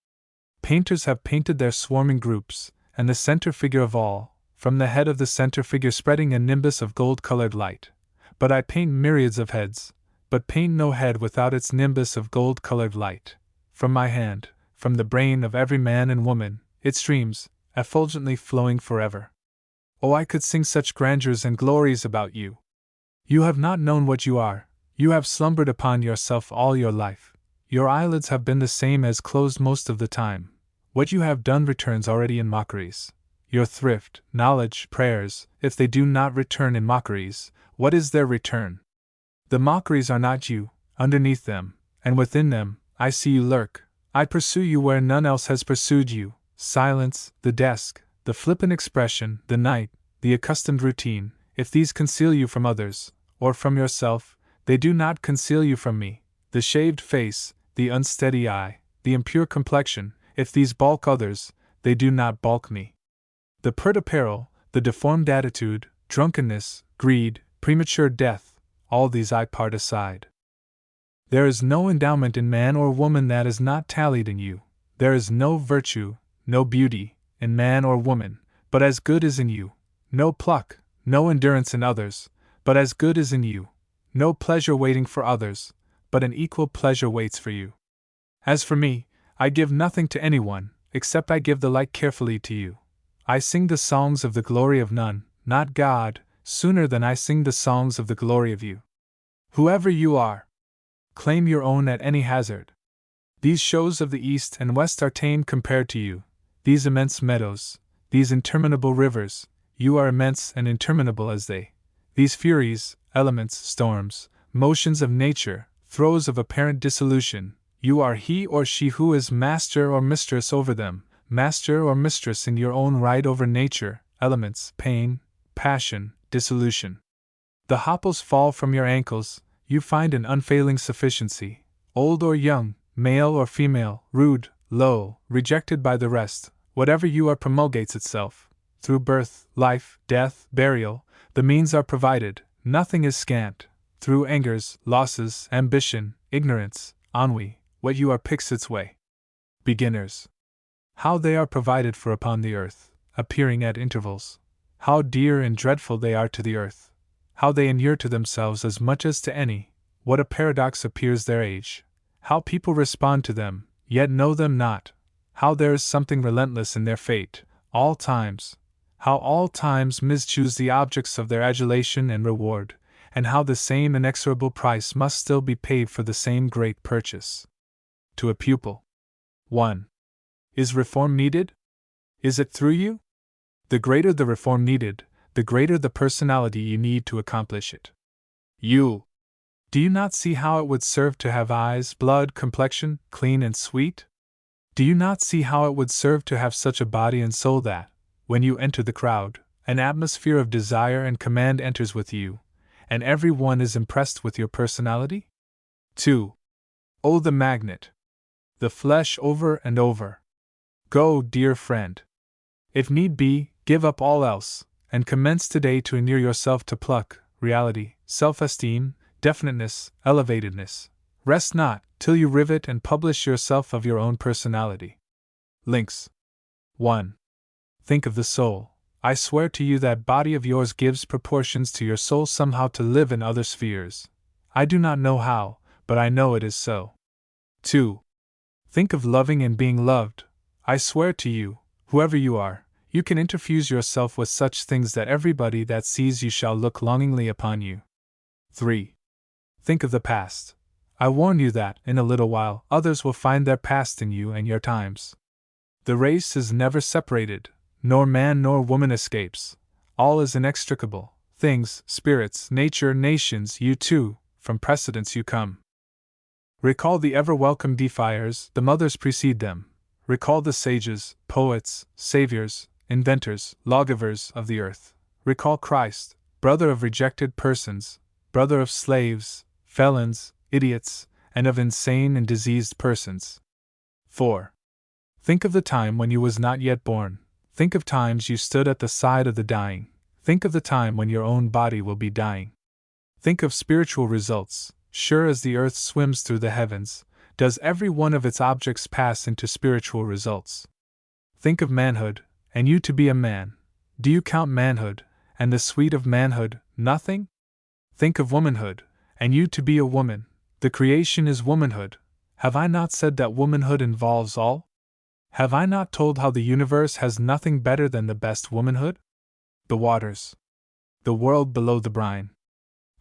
A: Painters have painted their swarming groups, and the center figure of all, from the head of the center figure spreading a nimbus of gold-colored light. But I paint myriads of heads, but paint no head without its nimbus of gold-colored light. From my hand, from the brain of every man and woman, it streams, effulgently flowing forever. Oh, I could sing such grandeurs and glories about you. You have not known what you are. You have slumbered upon yourself all your life. Your eyelids have been the same as closed most of the time. What you have done returns already in mockeries. Your thrift, knowledge, prayers, if they do not return in mockeries, what is their return? The mockeries are not you. Underneath them, and within them, I see you lurk. I pursue you where none else has pursued you. Silence, the desk, the flippant expression, the night, the accustomed routine, if these conceal you from others, or from yourself, they do not conceal you from me. The shaved face, the unsteady eye, the impure complexion, if these balk others, they do not balk me. The pert apparel, the deformed attitude, drunkenness, greed, premature death, all these I part aside. There is no endowment in man or woman that is not tallied in you. There is no virtue, no beauty, in man or woman, but as good is in you. No pluck, no endurance in others, but as good is in you. No pleasure waiting for others, but an equal pleasure waits for you. As for me, I give nothing to anyone, except I give the like carefully to you. I sing the songs of the glory of none, not God, sooner than I sing the songs of the glory of you. Whoever you are, claim your own at any hazard. These shows of the east and west are tame compared to you. These immense meadows, these interminable rivers, you are immense and interminable as they. These furies, elements, storms, motions of nature, throes of apparent dissolution, you are he or she who is master or mistress over them, master or mistress in your own right over nature, elements, pain, passion, dissolution. The hopples fall from your ankles, you find an unfailing sufficiency, old or young, male or female, rude, low, rejected by the rest, whatever you are promulgates itself. Through birth, life, death, burial, the means are provided, nothing is scant. Through angers, losses, ambition, ignorance, ennui, what you are picks its way. Beginners. How they are provided for upon the earth, appearing at intervals. How dear and dreadful they are to the earth. How they inure to themselves as much as to any. What a paradox appears their age. How people respond to them, yet know them not. How there is something relentless in their fate, all times. How all times mischoose the objects of their adulation and reward, and how the same inexorable price must still be paid for the same great purchase. To a pupil. 1. Is reform needed? Is it through you? The greater the reform needed, the greater the personality you need to accomplish it. You. Do you not see how it would serve to have eyes, blood, complexion, clean and sweet? Do you not see how it would serve to have such a body and soul that, when you enter the crowd, an atmosphere of desire and command enters with you, and every one is impressed with your personality? 2. Oh, the magnet! The flesh over and over. Go, dear friend. If need be, give up all else, and commence today to inure yourself to pluck, reality, self-esteem, definiteness, elevatedness. Rest not, till you rivet and publish yourself of your own personality. Links. 1. Think of the soul. I swear to you that body of yours gives proportions to your soul somehow to live in other spheres. I do not know how, but I know it is so. 2. Think of loving and being loved. I swear to you, whoever you are, you can interfuse yourself with such things that everybody that sees you shall look longingly upon you. 3. Think of the past. I warn you that, in a little while, others will find their past in you and your times. The race is never separated, nor man nor woman escapes. All is inextricable. Things, spirits, nature, nations, you too, from precedents you come. Recall the ever-welcome defiers, the mothers precede them. Recall the sages, poets, saviors, inventors, lawgivers of the earth. Recall Christ, brother of rejected persons, brother of slaves, felons, idiots, and of insane and diseased persons. 4. Think of the time when you was not yet born. Think of times you stood at the side of the dying. Think of the time when your own body will be dying. Think of spiritual results. Sure as the earth swims through the heavens, does every one of its objects pass into spiritual results. Think of manhood, and you to be a man. Do you count manhood, and the sweet of manhood, nothing? Think of womanhood, and you to be a woman. The creation is womanhood. Have I not said that womanhood involves all? Have I not told how the universe has nothing better than the best womanhood? The waters. The world below the brine.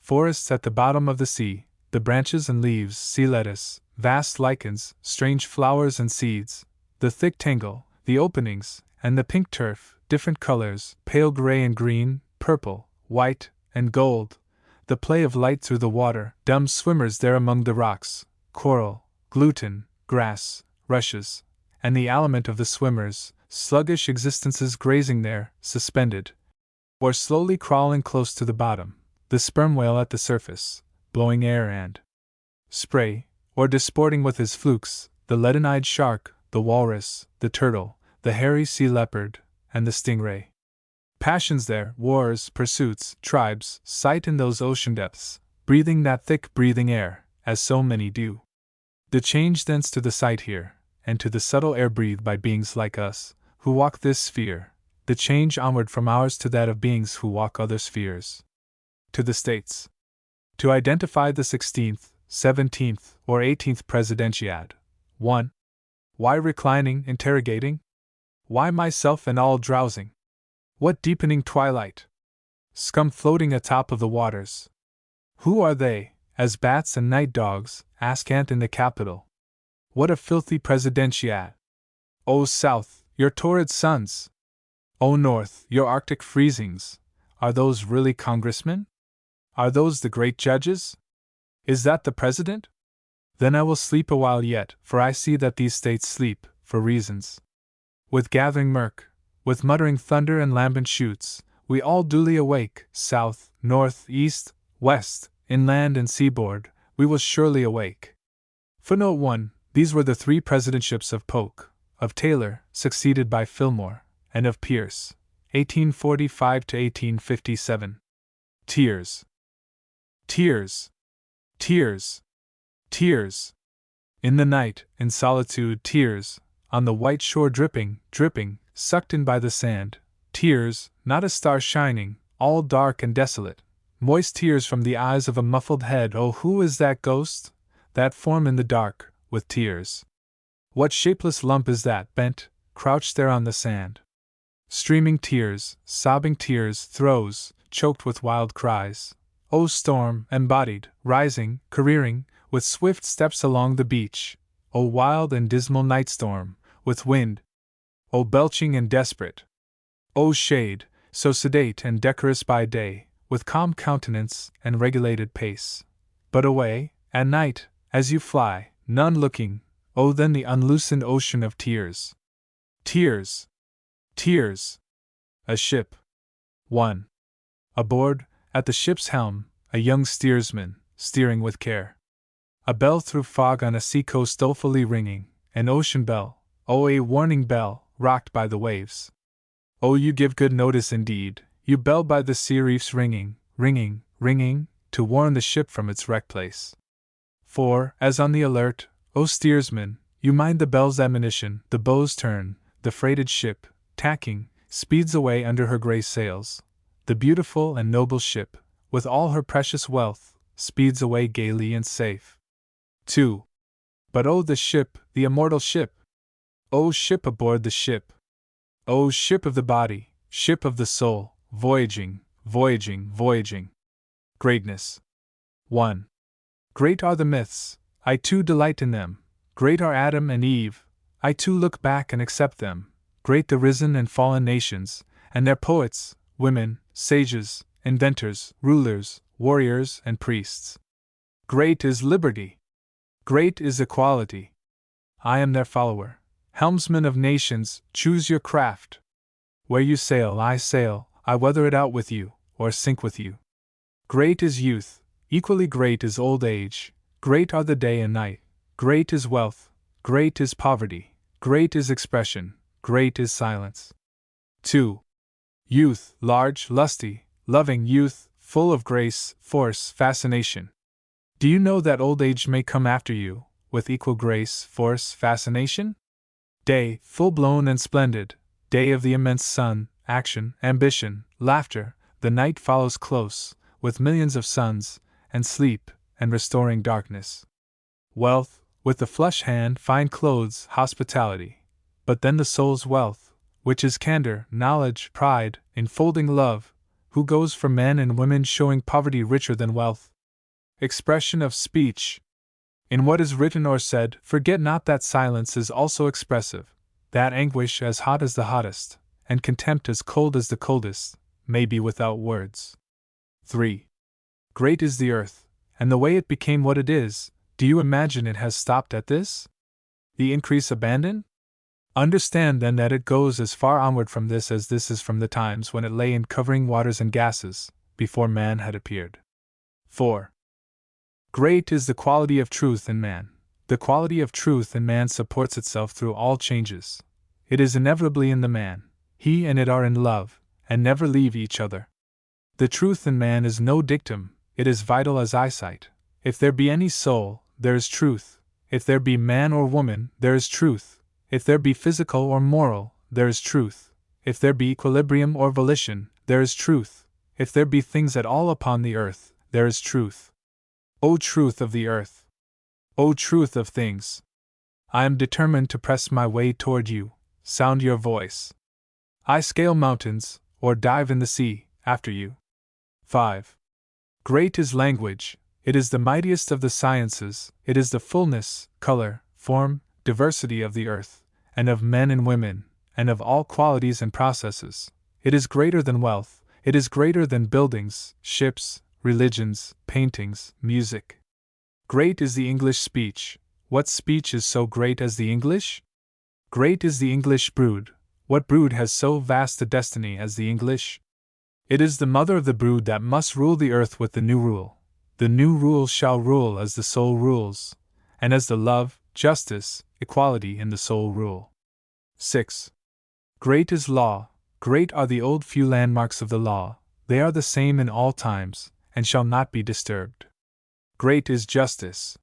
A: Forests at the bottom of the sea, the branches and leaves, sea lettuce, vast lichens, strange flowers and seeds, the thick tangle, the openings, and the pink turf, different colors, pale gray and green, purple, white, and gold, the play of light through the water, dumb swimmers there among the rocks, coral, gluten, grass, rushes, and the aliment of the swimmers, sluggish existences grazing there, suspended, or slowly crawling close to the bottom, the sperm whale at the surface, blowing air and spray, or disporting with his flukes, the leaden-eyed shark, the walrus, the turtle, the hairy sea leopard, and the stingray. Passions there, wars, pursuits, tribes, sight in those ocean depths, breathing that thick breathing air, as so many do. The change thence to the sight here, and to the subtle air breathed by beings like us, who walk this sphere, the change onward from ours to that of beings who walk other spheres. To the states. To identify the 16th, 17th, or 18th Presidentiad. 1. Why reclining, interrogating? Why myself and all drowsing? What deepening twilight? Scum floating atop of the waters. Who are they, as bats and night dogs, askant in the Capitol? What a filthy Presidentiad! O South, your torrid suns! O North, your Arctic freezings! Are those really congressmen? Are those the great judges? Is that the president? Then I will sleep a while yet, for I see that these states sleep, for reasons. With gathering murk, with muttering thunder and lambent shoots, we all duly awake, south, north, east, west, inland and seaboard, we will surely awake. Footnote 1. These were the 3 presidentships of Polk, of Taylor, succeeded by Fillmore, and of Pierce, 1845 to 1857. Tears. Tears. Tears. Tears. In the night, in solitude, tears, on the white shore dripping, dripping, sucked in by the sand, tears, not a star shining, all dark and desolate, moist tears from the eyes of a muffled head. Oh, who is that ghost, that form in the dark, with tears? What shapeless lump is that, bent, crouched there on the sand? Streaming tears, sobbing tears, throes, choked with wild cries. O storm, embodied, rising, careering, with swift steps along the beach. O wild and dismal night storm, with wind. O belching and desperate. O shade, so sedate and decorous by day, with calm countenance and regulated pace. But away, at night, as you fly, none looking, oh then the unloosened ocean of tears. Tears! Tears! A ship. 1. Aboard, at the ship's helm, a young steersman, steering with care. A bell through fog on a sea-coast dolefully ringing, an ocean bell, oh a warning bell, rocked by the waves. Oh you give good notice indeed, you bell by the sea reefs ringing, ringing, ringing, to warn the ship from its wreck place. For, as on the alert, O steersman, you mind the bell's admonition, the bow's turn, the freighted ship, tacking, speeds away under her grey sails. The beautiful and noble ship, with all her precious wealth, speeds away gaily and safe. 2. But oh the ship, the immortal ship! O ship aboard the ship! O ship of the body, ship of the soul, voyaging, voyaging, voyaging! Greatness. 1. Great are the myths, I too delight in them. Great are Adam and Eve, I too look back and accept them. Great the risen and fallen nations, and their poets, women, sages, inventors, rulers, warriors, and priests. Great is liberty. Great is equality. I am their follower. Helmsman of nations, choose your craft. Where you sail, I weather it out with you, or sink with you. Great is youth, equally great is old age. Great are the day and night. Great is wealth, great is poverty, great is expression, great is silence. 2. Youth, large, lusty, loving youth, full of grace, force, fascination. Do you know that old age may come after you, with equal grace, force, fascination? Day, full-blown and splendid, day of the immense sun, action, ambition, laughter, the night follows close, with millions of suns, and sleep, and restoring darkness. Wealth, with the flush hand, fine clothes, hospitality. But then the soul's wealth, which is candor, knowledge, pride, enfolding love, who goes for men and women showing poverty richer than wealth. Expression of speech. In what is written or said, forget not that silence is also expressive, that anguish as hot as the hottest, and contempt as cold as the coldest, may be without words. 3. Great is the earth, and the way it became what it is. Do you imagine it has stopped at this? The increase abandoned? Understand then that it goes as far onward from this as this is from the times when it lay in covering waters and gases, before man had appeared. 4. Great is the quality of truth in man. The quality of truth in man supports itself through all changes. It is inevitably in the man. He and it are in love, and never leave each other. The truth in man is no dictum, it is vital as eyesight. If there be any soul, there is truth. If there be man or woman, there is truth. If there be physical or moral, there is truth. If there be equilibrium or volition, there is truth. If there be things at all upon the earth, there is truth. O truth of the earth! O truth of things! I am determined to press my way toward you. Sound your voice. I scale mountains, or dive in the sea, after you. 5. Great is language. It is the mightiest of the sciences, it is the fullness, color, form, diversity of the earth, and of men and women, and of all qualities and processes. It is greater than wealth, it is greater than buildings, ships, religions, paintings, music. Great is the English speech. What speech is so great as the English? Great is the English brood. What brood has so vast a destiny as the English? It is the mother of the brood that must rule the earth with the new rule. The new rule shall rule as the soul rules, and as the love, justice, equality in the soul rule. 6. Great is law, great are the old few landmarks of the law, they are the same in all times, and shall not be disturbed. Great is justice.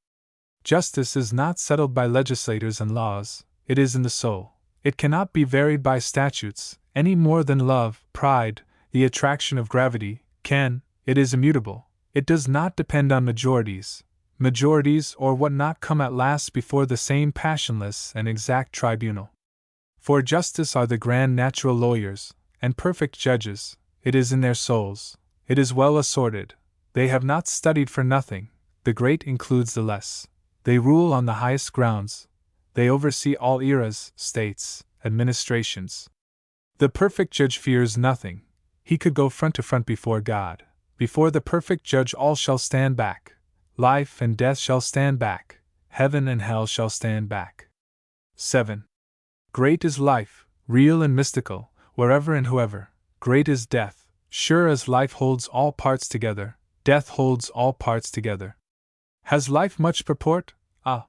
A: Justice is not settled by legislators and laws, it is in the soul. It cannot be varied by statutes, any more than love, pride, the attraction of gravity, can. It is immutable. It does not depend on majorities. Majorities or what not come at last before the same passionless and exact tribunal. For justice are the grand natural lawyers, and perfect judges, it is in their souls, it is well assorted, they have not studied for nothing, the great includes the less, they rule on the highest grounds, they oversee all eras, states, administrations. The perfect judge fears nothing, he could go front to front before God. Before the perfect judge all shall stand back. Life and death shall stand back. heaven and hell shall stand back. 7. Great is life, real and mystical, wherever and whoever. Great is death, sure as life holds all parts together, death holds all parts together. Has life much purport? Ah!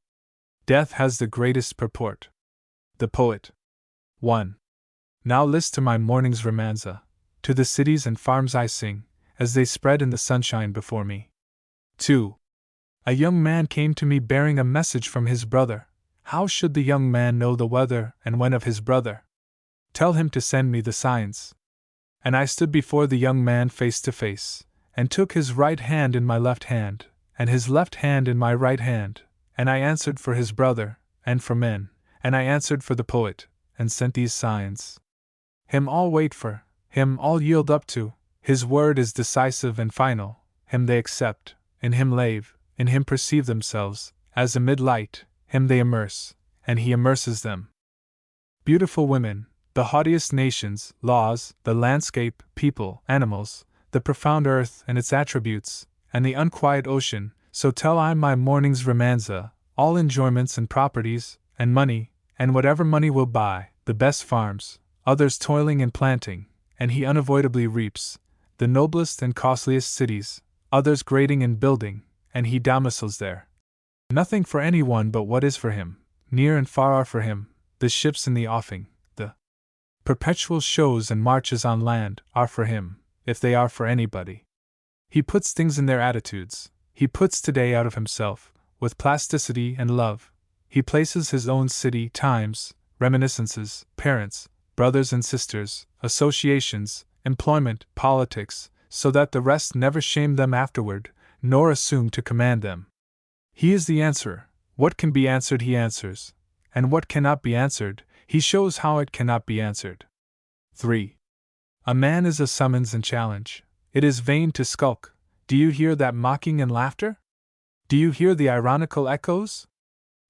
A: Death has the greatest purport. The Poet. 1. Now list to my morning's romanza, to the cities and farms I sing, as they spread in the sunshine before me. 2. A young man came to me bearing a message from his brother. How should the young man know the weather and when of his brother? Tell him to send me the signs. And I stood before the young man face to face, and took his right hand in my left hand, and his left hand in my right hand, and I answered for his brother, and for men, and I answered for the poet, and sent these signs. Him all wait for, him all yield up to, his word is decisive and final, him they accept, in him lave, in him perceive themselves, as amid light, him they immerse, and he immerses them. Beautiful women, the haughtiest nations, laws, the landscape, people, animals, the profound earth and its attributes, and the unquiet ocean, so tell I my morning's romanza, all enjoyments and properties, and money, and whatever money will buy, the best farms, others toiling and planting, and he unavoidably reaps, the noblest and costliest cities, others grading and building, and he domiciles there. Nothing for any one but what is for him, near and far are for him, the ships in the offing, the perpetual shows and marches on land are for him, if they are for anybody. He puts things in their attitudes, he puts today out of himself, with plasticity and love. He places his own city, times, reminiscences, parents, brothers and sisters, associations, employment, politics, so that the rest never shame them afterward, nor assume to command them. He is the answerer. What can be answered he answers, and what cannot be answered, he shows how it cannot be answered. 3. A man is a summons and challenge. It is vain to skulk. Do you hear that mocking and laughter? Do you hear the ironical echoes?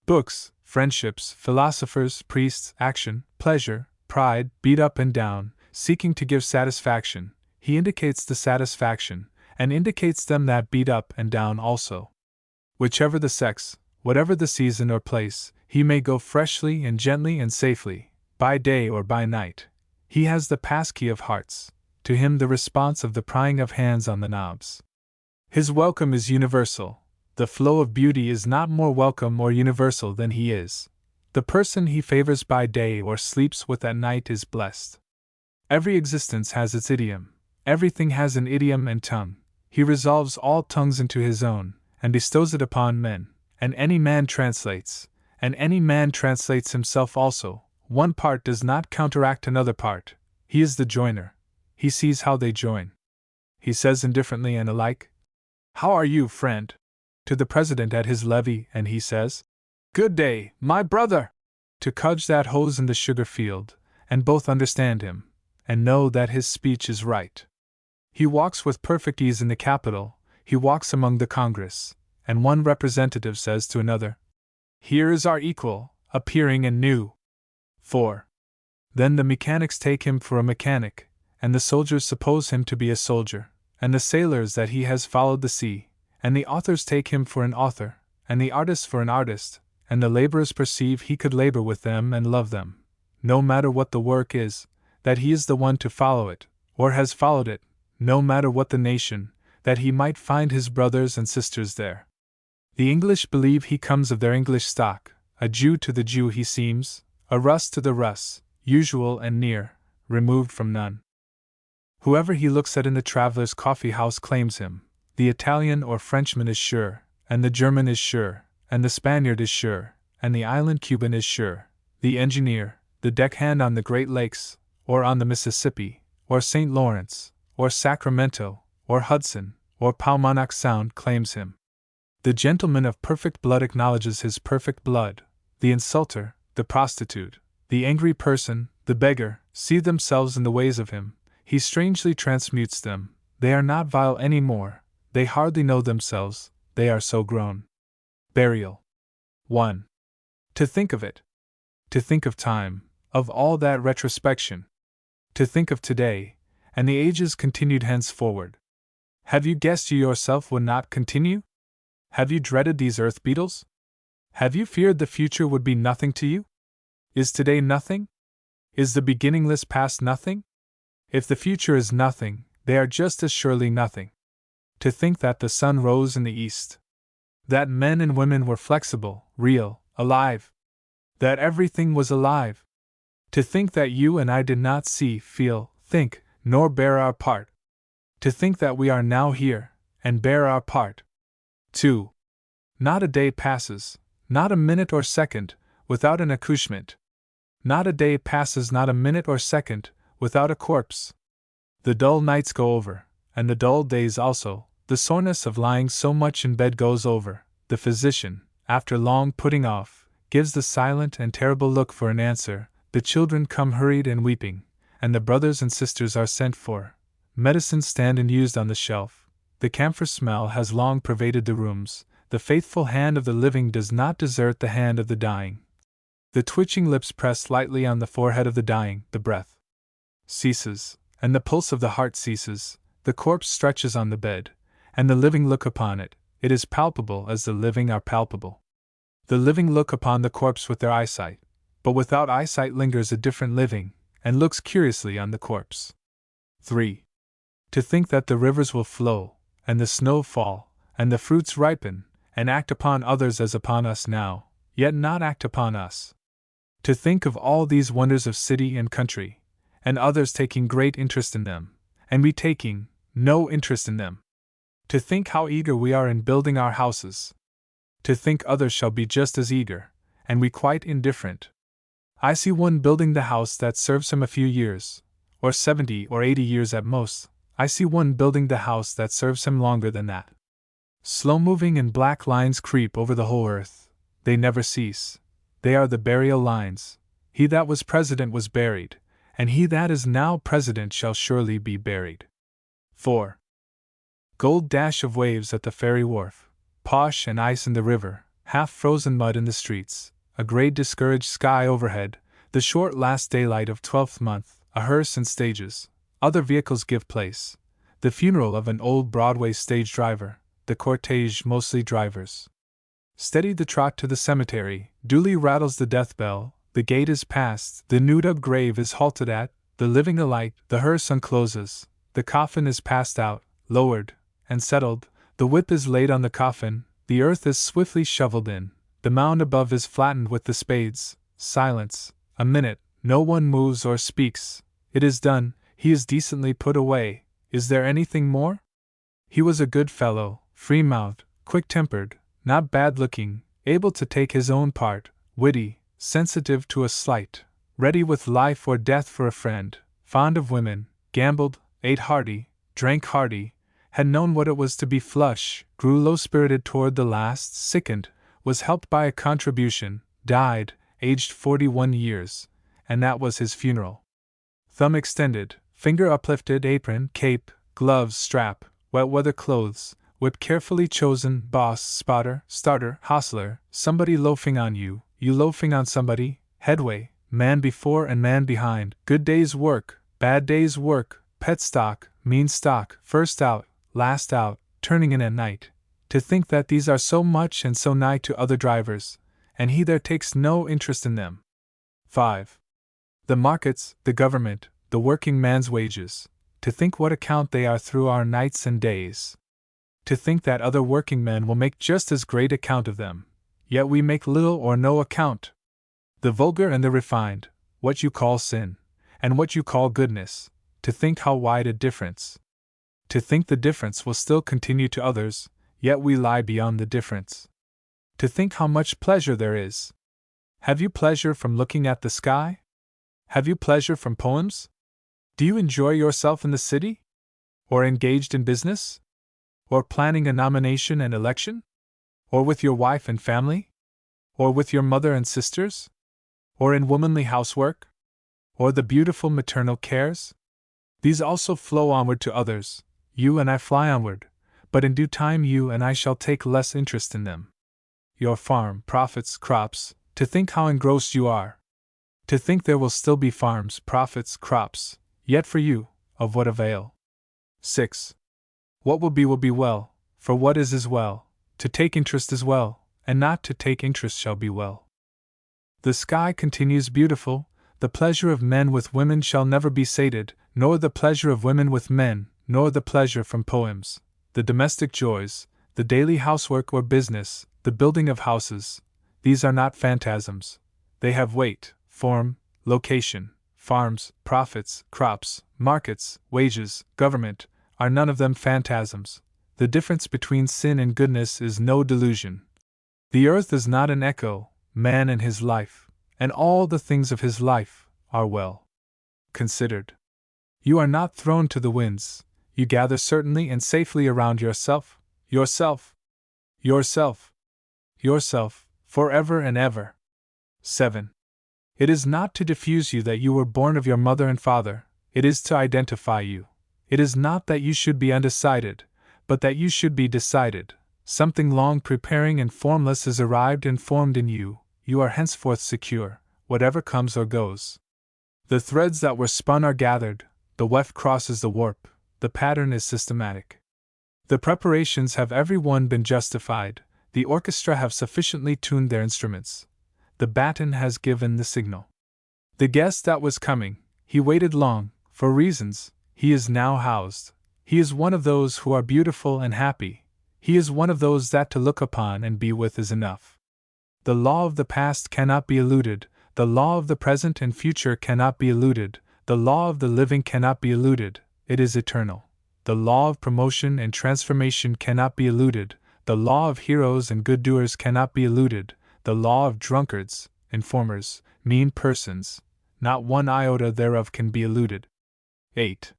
A: Books, friendships, philosophers, priests, action, pleasure, pride, beat up and down, seeking to give satisfaction. He indicates the satisfaction, and indicates them that beat up and down also. Whichever the sex, whatever the season or place, he may go freshly and gently and safely, by day or by night. He has the passkey of hearts, to him the response of the prying of hands on the knobs. His welcome is universal. The flow of beauty is not more welcome or universal than he is. The person he favors by day or sleeps with at night is blessed. Every existence has its idiom. Everything has an idiom and tongue. He resolves all tongues into his own, and bestows it upon men, and any man translates himself also. One part does not counteract another part. He is the joiner. He sees how they join. He says indifferently and alike, "How are you, friend?" to the president at his levee, and he says, "Good day, my brother," to Cudge that hoes in the sugar field, and both understand him, and know that his speech is right. He walks with perfect ease in the Capitol, he walks among the Congress, and one representative says to another, "Here is our equal, appearing and new." 4. Then the mechanics take him for a mechanic, and the soldiers suppose him to be a soldier, and the sailors that he has followed the sea, and the authors take him for an author, and the artists for an artist, and the laborers perceive he could labor with them and love them, no matter what the work is, that he is the one to follow it, or has followed it, no matter what the nation, that he might find his brothers and sisters there. The English believe he comes of their English stock, a Jew to the Jew he seems, a Russ to the Russ, usual and near, removed from none. Whoever he looks at in the traveler's coffee house claims him. The Italian or Frenchman is sure, and the German is sure, and the Spaniard is sure, and the island Cuban is sure, the engineer, the deckhand on the Great Lakes, or on the Mississippi, or St. Lawrence, or Sacramento, or Hudson, or Paumanok Sound claims him. The gentleman of perfect blood acknowledges his perfect blood. The insulter, the prostitute, the angry person, the beggar, see themselves in the ways of him. He strangely transmutes them. They are not vile any more. They hardly know themselves, they are so grown. Burial. 1. To think of it. To think of time, of all that retrospection. To think of today, and the ages continued henceforward. Have you guessed you yourself would not continue? Have you dreaded these earth beetles? Have you feared the future would be nothing to you? Is today nothing? Is the beginningless past nothing? If the future is nothing, they are just as surely nothing. To think that the sun rose in the east. That men and women were flexible, real, alive. That everything was alive. To think that you and I did not see, feel, think, nor bear our part. To think that we are now here, and bear our part. 2. Not a day passes, not a minute or second, without an accouchement. Not a day passes, not a minute or second, without a corpse. The dull nights go over, and the dull days also. The soreness of lying so much in bed goes over. The physician, after long putting off, gives the silent and terrible look for an answer. The children come hurried and weeping, and the brothers and sisters are sent for. Medicines stand unused on the shelf. The camphor smell has long pervaded the rooms. The faithful hand of the living does not desert the hand of the dying. The twitching lips press lightly on the forehead of the dying. The breath ceases, and the pulse of the heart ceases. The corpse stretches on the bed, and the living look upon it. It is palpable as the living are palpable. The living look upon the corpse with their eyesight, but without eyesight lingers a different living, and looks curiously on the corpse. 3. To think that the rivers will flow, and the snow fall, and the fruits ripen, and act upon others as upon us now, yet not act upon us. To think of all these wonders of city and country, and others taking great interest in them, and we taking no interest in them. To think how eager we are in building our houses. To think others shall be just as eager, and we quite indifferent. I see one building the house that serves him a few years, or 70 or 80 years at most. I see one building the house that serves him longer than that. Slow-moving and black lines creep over the whole earth. They never cease. They are the burial lines. He that was president was buried, and he that is now president shall surely be buried. 4. Gold dash of waves at the ferry wharf, posh and ice in the river, half-frozen mud in the streets, a grey discouraged sky overhead, the short last daylight of 12th month, a hearse and stages. Other vehicles give place. The funeral of an old Broadway stage driver, the cortege mostly drivers. Steady the trot to the cemetery, duly rattles the death bell, the gate is passed, the new-dug grave is halted at, the living alight, the hearse uncloses, the coffin is passed out, lowered, and settled, the whip is laid on the coffin, the earth is swiftly shoveled in, the mound above is flattened with the spades. Silence, a minute, no one moves or speaks. It is done. He is decently put away. Is there anything more? He was a good fellow, free-mouthed, quick-tempered, not bad-looking, able to take his own part, witty, sensitive to a slight, ready with life or death for a friend, fond of women, gambled, ate hearty, drank hearty, had known what it was to be flush, grew low-spirited toward the last, sickened, was helped by a contribution, died, aged 41 years, and that was his funeral. Thumb extended, finger uplifted, apron, cape, gloves, strap, wet weather clothes, whip carefully chosen, boss, spotter, starter, hostler, somebody loafing on you, you loafing on somebody, headway, man before and man behind, good day's work, bad day's work, pet stock, mean stock, first out, last out, turning in at night. To think that these are so much and so nigh to other drivers, and he there takes no interest in them. 5. The markets, the government, the working man's wages, to think what account they are through our nights and days. To think that other working men will make just as great account of them, yet we make little or no account. The vulgar and the refined, what you call sin, and what you call goodness, to think how wide a difference. To think the difference will still continue to others, yet we lie beyond the difference. To think how much pleasure there is. Have you pleasure from looking at the sky? Have you pleasure from poems? Do you enjoy yourself in the city? Or engaged in business? Or planning a nomination and election? Or with your wife and family? Or with your mother and sisters? Or in womanly housework? Or the beautiful maternal cares? These also flow onward to others. You and I fly onward, but in due time you and I shall take less interest in them. Your farm, profits, crops, to think how engrossed you are. To think there will still be farms, profits, crops, yet for you, of what avail? 6. What will be well, for what is well. To take interest is well, and not to take interest shall be well. The sky continues beautiful, the pleasure of men with women shall never be sated, nor the pleasure of women with men, nor the pleasure from poems, the domestic joys, the daily housework or business, the building of houses. These are not phantasms. They have weight, form, location. Farms, profits, crops, markets, wages, government, are none of them phantasms. The difference between sin and goodness is no delusion. The earth is not an echo, man and his life, and all the things of his life, are well considered. You are not thrown to the winds, you gather certainly and safely around yourself, forever and ever. 7. It is not to diffuse you that you were born of your mother and father, it is to identify you. It is not that you should be undecided, but that you should be decided. Something long preparing and formless is arrived and formed in you, you are henceforth secure, whatever comes or goes. The threads that were spun are gathered, the weft crosses the warp, the pattern is systematic. The preparations have every one been justified, the orchestra have sufficiently tuned their instruments. The baton has given the signal. The guest that was coming, he waited long, for reasons, he is now housed. He is one of those who are beautiful and happy. He is one of those that to look upon and be with is enough. The law of the past cannot be eluded, the law of the present and future cannot be eluded, the law of the living cannot be eluded, it is eternal. The law of promotion and transformation cannot be eluded, the law of heroes and good doers cannot be eluded, the law of drunkards, informers, mean persons, not one iota thereof can be eluded. 8.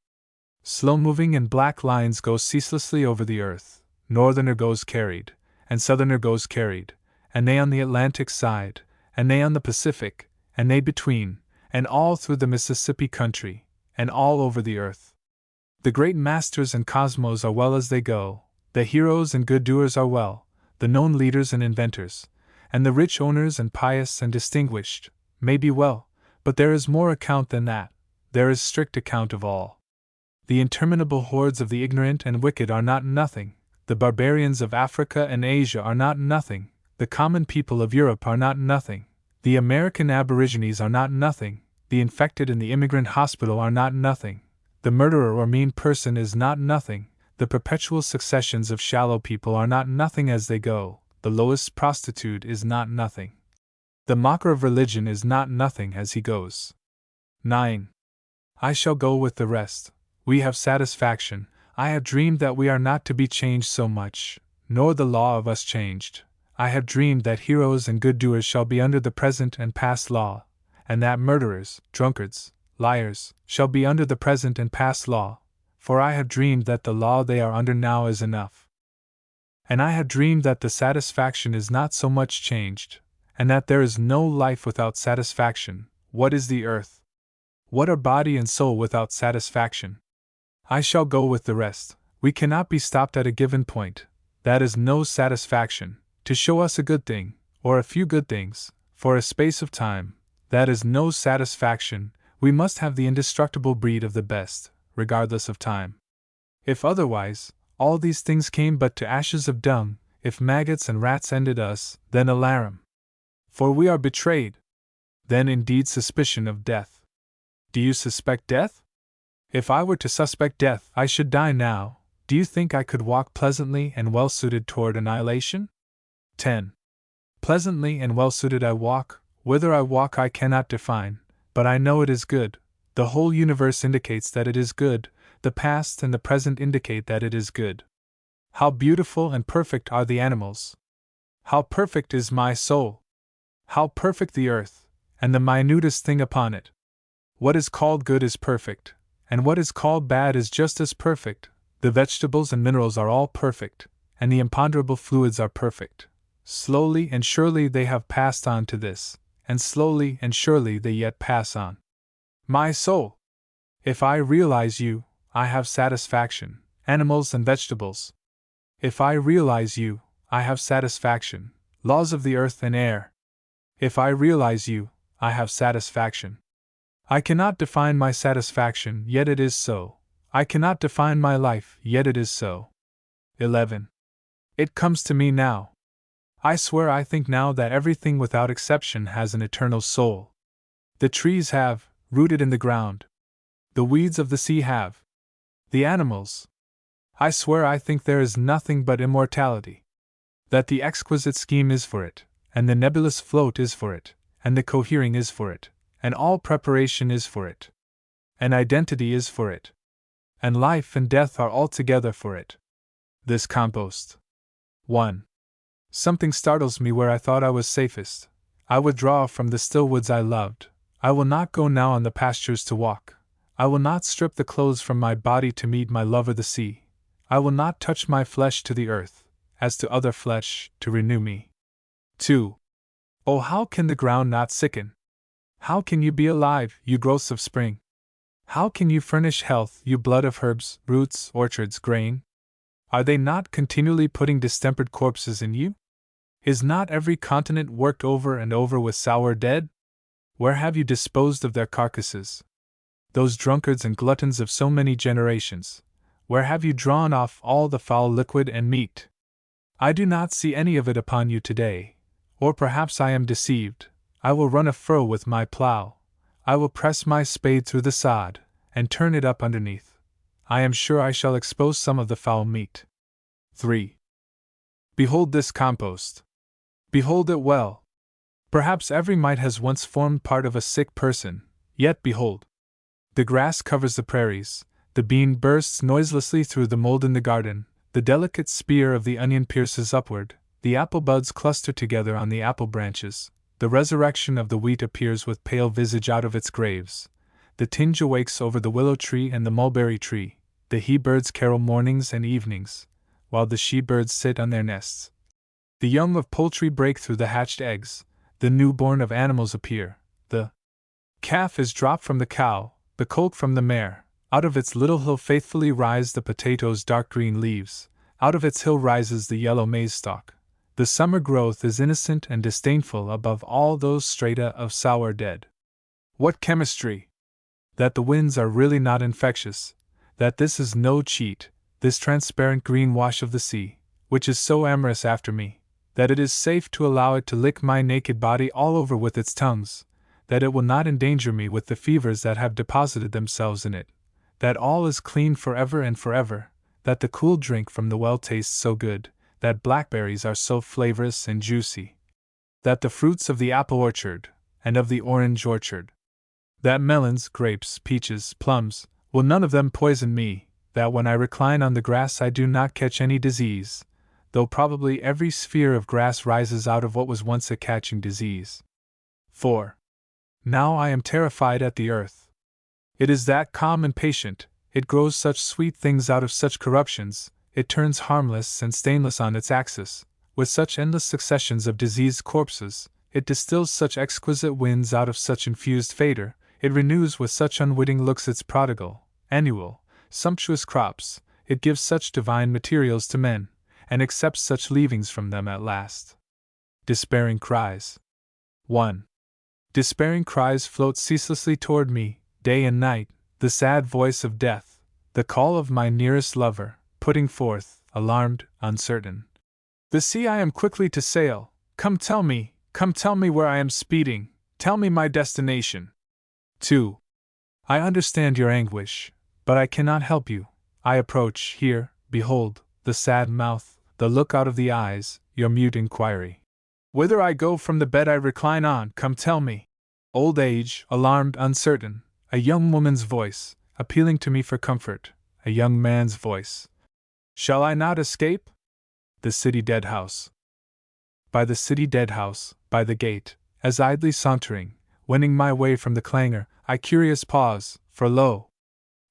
A: Slow-moving and black lines go ceaselessly over the earth, northerner goes carried, and southerner goes carried, and they on the Atlantic side, and they on the Pacific, and they between, and all through the Mississippi country, and all over the earth. The great masters and cosmos are well as they go, the heroes and good doers are well, the known leaders and inventors, and the rich owners and pious and distinguished, may be well, but there is more account than that, there is strict account of all. The interminable hordes of the ignorant and wicked are not nothing, the barbarians of Africa and Asia are not nothing, the common people of Europe are not nothing, the American aborigines are not nothing, the infected in the immigrant hospital are not nothing, the murderer or mean person is not nothing, the perpetual successions of shallow people are not nothing as they go, the lowest prostitute is not nothing. The mocker of religion is not nothing as he goes. 9. I shall go with the rest. We have satisfaction. I have dreamed that we are not to be changed so much, nor the law of us changed. I have dreamed that heroes and good doers shall be under the present and past law, and that murderers, drunkards, liars, shall be under the present and past law, for I have dreamed that the law they are under now is enough. And I have dreamed that the satisfaction is not so much changed, and that there is no life without satisfaction. What is the earth? What are body and soul without satisfaction? I shall go with the rest. We cannot be stopped at a given point. That is no satisfaction. To show us a good thing, or a few good things, for a space of time, that is no satisfaction. We must have the indestructible breed of the best, regardless of time. If otherwise, all these things came but to ashes of dung, if maggots and rats ended us, then alarum. For we are betrayed. Then indeed suspicion of death. Do you suspect death? If I were to suspect death, I should die now. Do you think I could walk pleasantly and well suited toward annihilation? 10. Pleasantly and well suited I walk, whither I walk I cannot define, but I know it is good. The whole universe indicates that it is good, the past and the present indicate that it is good. How beautiful and perfect are the animals! How perfect is my soul! How perfect the earth, and the minutest thing upon it! What is called good is perfect, and what is called bad is just as perfect. The vegetables and minerals are all perfect, and the imponderable fluids are perfect. Slowly and surely they have passed on to this, and slowly and surely they yet pass on. My soul! If I realize you, I have satisfaction, animals and vegetables. If I realize you, I have satisfaction, laws of the earth and air. If I realize you, I have satisfaction. I cannot define my satisfaction, yet it is so. I cannot define my life, yet it is so. 11. It comes to me now. I swear I think now that everything without exception has an eternal soul. The trees have, rooted in the ground. The weeds of the sea have. The animals. I swear I think there is nothing but immortality. That the exquisite scheme is for it, and the nebulous float is for it, and the cohering is for it, and all preparation is for it. And identity is for it. And life and death are altogether for it. This compost. 1. Something startles me where I thought I was safest. I withdraw from the still woods I loved. I will not go now on the pastures to walk. I will not strip the clothes from my body to meet my lover the sea. I will not touch my flesh to the earth, as to other flesh, to renew me. 2. Oh, how can the ground not sicken? How can you be alive, you growths of spring? How can you furnish health, you blood of herbs, roots, orchards, grain? Are they not continually putting distempered corpses in you? Is not every continent worked over and over with sour dead? Where have you disposed of their carcasses? Those drunkards and gluttons of so many generations, where have you drawn off all the foul liquid and meat? I do not see any of it upon you today, or perhaps I am deceived. I will run a furrow with my plough. I will press my spade through the sod, and turn it up underneath. I am sure I shall expose some of the foul meat. 3. Behold this compost. Behold it well. Perhaps every mite has once formed part of a sick person, yet behold. The grass covers the prairies, the bean bursts noiselessly through the mold in the garden, the delicate spear of the onion pierces upward, the apple buds cluster together on the apple branches, the resurrection of the wheat appears with pale visage out of its graves, the tinge awakes over the willow tree and the mulberry tree, the he-birds carol mornings and evenings, while the she-birds sit on their nests. The young of poultry break through the hatched eggs, the newborn of animals appear, the calf is dropped from the cow, the colt from the mare, out of its little hill faithfully rise the potato's dark green leaves, out of its hill rises the yellow maize stalk. The summer growth is innocent and disdainful above all those strata of sour dead. What chemistry! That the winds are really not infectious, that this is no cheat, this transparent green wash of the sea, which is so amorous after me, that it is safe to allow it to lick my naked body all over with its tongues, that it will not endanger me with the fevers that have deposited themselves in it, that all is clean forever and forever, that the cool drink from the well tastes so good, that blackberries are so flavorous and juicy, that the fruits of the apple orchard, and of the orange orchard, that melons, grapes, peaches, plums, will none of them poison me, that when I recline on the grass I do not catch any disease, though probably every sphere of grass rises out of what was once a catching disease. 4. Now I am terrified at the earth. It is that calm and patient, it grows such sweet things out of such corruptions, it turns harmless and stainless on its axis, with such endless successions of diseased corpses, it distills such exquisite winds out of such infused vapor, it renews with such unwitting looks its prodigal, annual, sumptuous crops, it gives such divine materials to men, and accepts such leavings from them at last. Despairing cries. 1. Despairing cries float ceaselessly toward me, day and night, the sad voice of death, the call of my nearest lover, putting forth, alarmed, uncertain. The sea I am quickly to sail, come tell me where I am speeding, tell me my destination. 2. I understand your anguish, but I cannot help you. I approach, here, behold, the sad mouth, the look out of the eyes, your mute inquiry. Whither I go from the bed I recline on, come tell me. Old age, alarmed, uncertain, a young woman's voice, appealing to me for comfort, a young man's voice. Shall I not escape? The city dead house. By the city dead house, by the gate, as idly sauntering, wending my way from the clangor, I curious pause, for lo!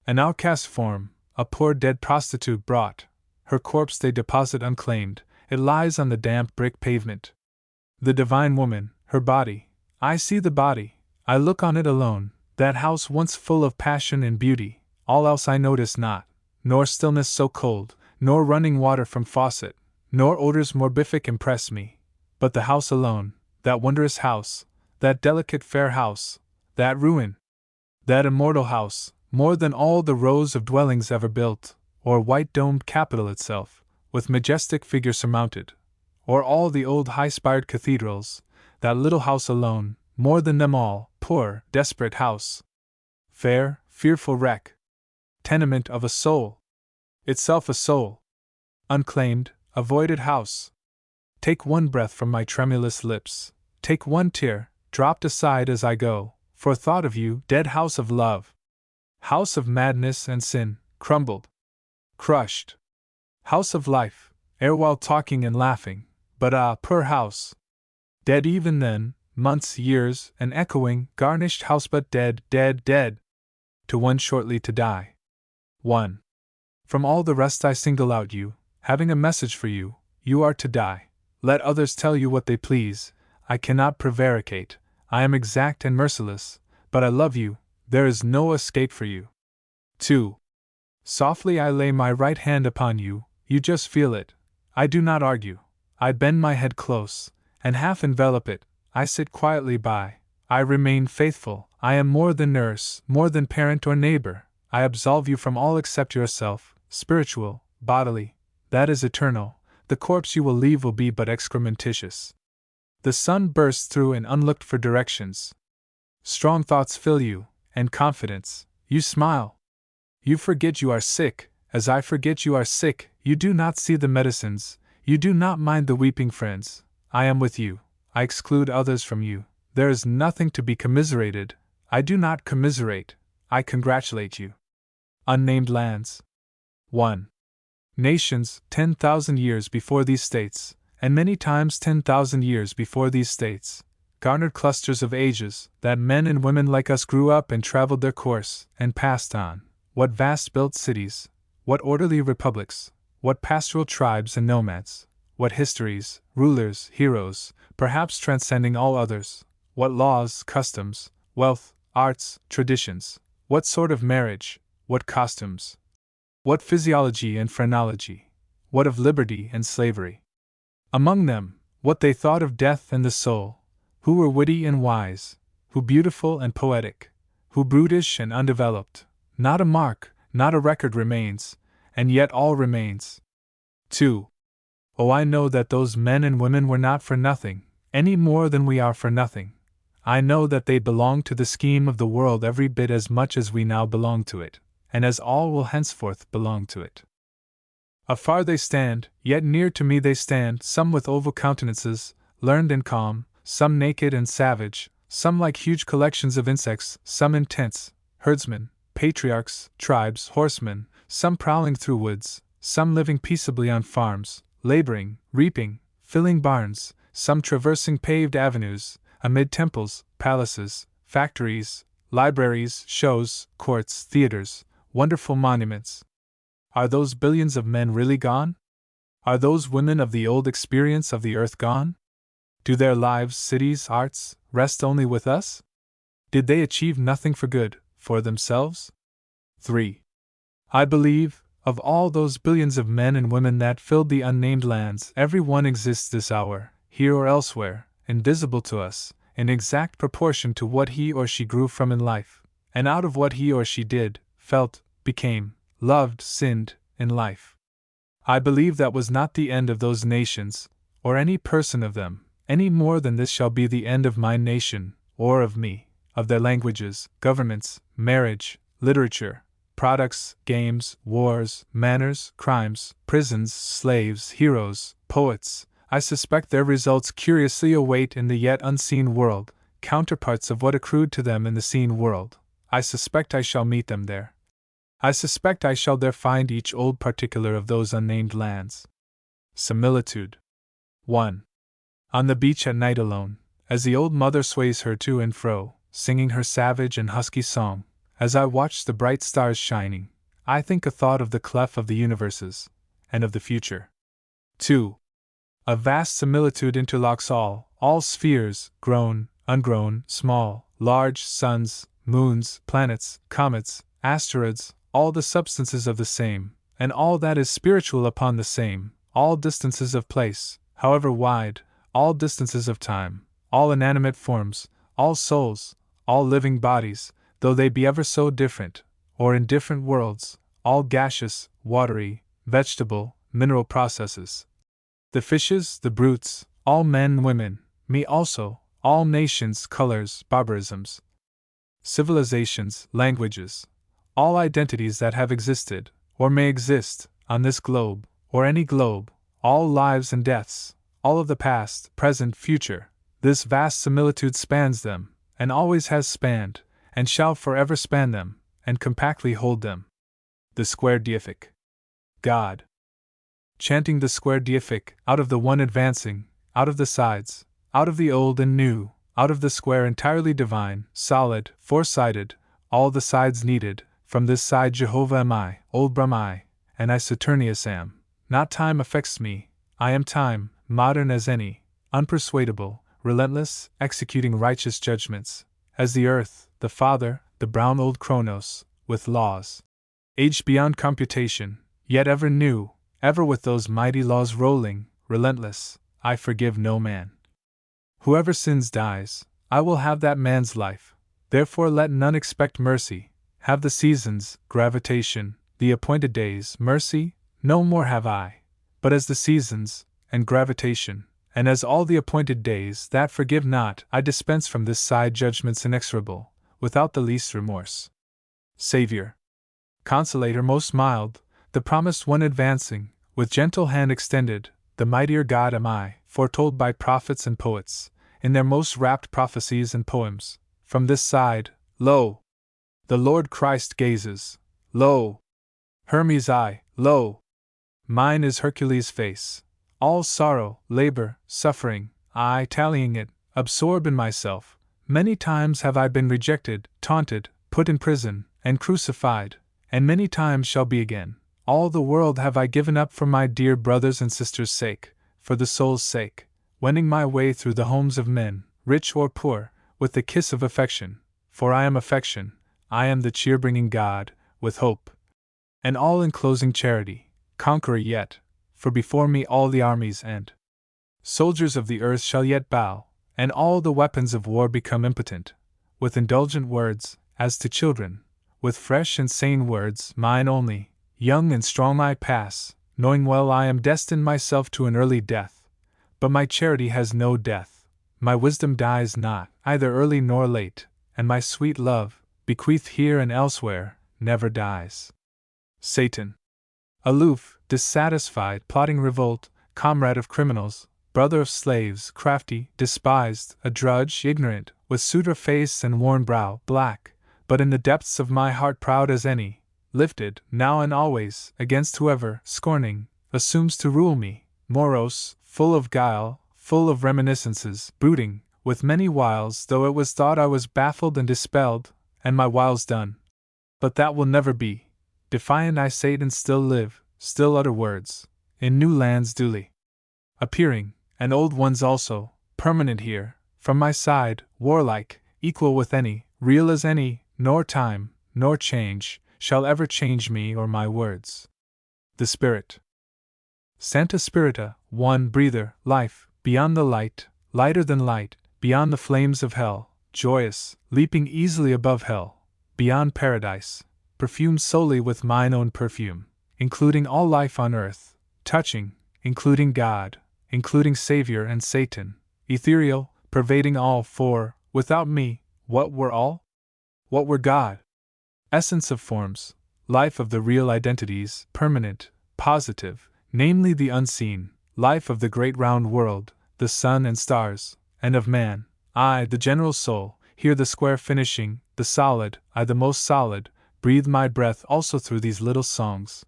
A: An outcast form, a poor dead prostitute brought, her corpse they deposit unclaimed, it lies on the damp brick pavement. The divine woman, her body, I see the body, I look on it alone, that house once full of passion and beauty, all else I notice not, nor stillness so cold, nor running water from faucet, nor odors morbific impress me, but the house alone, that wondrous house, that delicate fair house, that ruin, that immortal house, more than all the rows of dwellings ever built, or white-domed capital itself, with majestic figure surmounted, or all the old high-spired cathedrals, that little house alone, more than them all, poor, desperate house. Fair, fearful wreck. Tenement of a soul. Itself a soul. Unclaimed, avoided house. Take one breath from my tremulous lips, take one tear, dropped aside as I go, for thought of you, dead house of love. House of madness and sin, crumbled. Crushed. House of life, erewhile talking and laughing, but ah, poor house! Dead even then, months, years, an echoing, garnished house, but dead, dead, dead! To one shortly to die. 1. From all the rest I single out you, having a message for you, you are to die. Let others tell you what they please, I cannot prevaricate, I am exact and merciless, but I love you, there is no escape for you. 2. Softly I lay my right hand upon you, you just feel it, I do not argue, I bend my head close, and half envelop it, I sit quietly by, I remain faithful, I am more than nurse, more than parent or neighbor, I absolve you from all except yourself, spiritual, bodily, that is eternal. The corpse you will leave will be but excrementitious. The sun bursts through in unlooked for directions. Strong thoughts fill you, and confidence. You smile. You forget you are sick, as I forget you are sick. You do not see the medicines. You do not mind the weeping friends. I am with you. I exclude others from you. There is nothing to be commiserated. I do not commiserate. I congratulate you. Unnamed lands. 1. Nations, 10,000 years before these states, and many times 10,000 years before these states, garnered clusters of ages, that men and women like us grew up and traveled their course, and passed on. What vast built cities, what orderly republics, what pastoral tribes and nomads, what histories, rulers, heroes, perhaps transcending all others, what laws, customs, wealth, arts, traditions, what sort of marriage, what costumes, what physiology and phrenology, what of liberty and slavery. Among them, what they thought of death and the soul, who were witty and wise, who beautiful and poetic, who brutish and undeveloped, not a mark, not a record remains, and yet all remains. 2. Oh, I know that those men and women were not for nothing, any more than we are for nothing. I know that they belonged to the scheme of the world every bit as much as we now belong to it, and as all will henceforth belong to it. Afar they stand, yet near to me they stand, some with oval countenances, learned and calm, some naked and savage, some like huge collections of insects, some intense, herdsmen, patriarchs, tribes, horsemen, some prowling through woods, some living peaceably on farms, laboring, reaping, filling barns, some traversing paved avenues, amid temples, palaces, factories, libraries, shows, courts, theaters, wonderful monuments. Are those billions of men really gone? Are those women of the old experience of the earth gone? Do their lives, cities, arts, rest only with us? Did they achieve nothing for good, for themselves? 3. I believe, of all those billions of men and women that filled the unnamed lands, every one exists this hour, here or elsewhere, invisible to us, in exact proportion to what he or she grew from in life, and out of what he or she did, felt, became, loved, sinned, in life. I believe that was not the end of those nations, or any person of them, any more than this shall be the end of my nation, or of me, of their languages, governments, marriage, literature, products, games, wars, manners, crimes, prisons, slaves, heroes, poets. I suspect their results curiously await in the yet unseen world, counterparts of what accrued to them in the seen world. I suspect I shall meet them there. I suspect I shall there find each old particular of those unnamed lands. Similitude. 1. On the beach at night alone, as the old mother sways her to and fro, singing her savage and husky song, as I watch the bright stars shining, I think a thought of the clef of the universes, and of the future. 2. A vast similitude interlocks all spheres, grown, ungrown, small, large, suns, moons, planets, comets, asteroids, all the substances of the same, and all that is spiritual upon the same, all distances of place, however wide, all distances of time, all inanimate forms, all souls, all living bodies, though they be ever so different, or in different worlds, all gaseous, watery, vegetable, mineral processes. The fishes, the brutes, all men, women, me also, all nations, colors, barbarisms, civilizations, languages, all identities that have existed, or may exist, on this globe, or any globe, all lives and deaths, all of the past, present, future, this vast similitude spans them, and always has spanned, and shall forever span them, and compactly hold them. The square deific. God. Chanting the square deific, out of the one advancing, out of the sides, out of the old and new, out of the square entirely divine, solid, four-sided, all the sides needed, from this side Jehovah am I, old Brahmai, and I Saturnius am, not time affects me, I am time, modern as any, unpersuadable, relentless, executing righteous judgments, as the earth, the father, the brown old Chronos, with laws, aged beyond computation, yet ever new, ever with those mighty laws rolling, relentless, I forgive no man. Whoever sins dies, I will have that man's life, therefore let none expect mercy, have the seasons, gravitation, the appointed days, mercy, no more have I, but as the seasons, and gravitation, and as all the appointed days that forgive not, I dispense from this side judgments inexorable, without the least remorse. Savior. Consolator most mild, the promised one advancing, with gentle hand extended, the mightier God am I, foretold by prophets and poets, in their most rapt prophecies and poems, from this side, lo! The Lord Christ gazes, lo! Hermes I, lo! Mine is Hercules' face, all sorrow, labor, suffering, I tallying it, absorb in myself, many times have I been rejected, taunted, put in prison, and crucified, and many times shall be again. All the world have I given up for my dear brothers and sisters' sake, for the soul's sake, wending my way through the homes of men, rich or poor, with the kiss of affection, for I am affection, I am the cheer-bringing God, with hope, and all-enclosing charity, conqueror yet, for before me all the armies and soldiers of the earth shall yet bow, and all the weapons of war become impotent, with indulgent words, as to children, with fresh and sane words, mine only, young and strong I pass, knowing well I am destined myself to an early death, but my charity has no death, my wisdom dies not, either early nor late, and my sweet love, bequeathed here and elsewhere, never dies. Satan. Aloof, dissatisfied, plotting revolt, comrade of criminals, brother of slaves, crafty, despised, a drudge, ignorant, with suitor face and worn brow, black, but in the depths of my heart proud as any, lifted, now and always, against whoever, scorning, assumes to rule me, morose, full of guile, full of reminiscences, brooding, with many wiles, though it was thought I was baffled and dispelled, and my wiles done. But that will never be. Defiant I Satan still live, still utter words, in new lands duly appearing, and old ones also, permanent here, from my side, warlike, equal with any, real as any, nor time, nor change, shall ever change me or my words. The Spirit. Santa Spirita, one breather, life, beyond the light, lighter than light, beyond the flames of hell, joyous, leaping easily above hell, beyond paradise, perfumed solely with mine own perfume, including all life on earth, touching, including God, including Savior and Satan, ethereal, pervading all, for, without me, what were all? What were God? Essence of forms, life of the real identities, permanent, positive, namely the unseen, life of the great round world, the sun and stars, and of man, I, the general soul, here the square finishing, the solid, I the most solid, breathe my breath also through these little songs.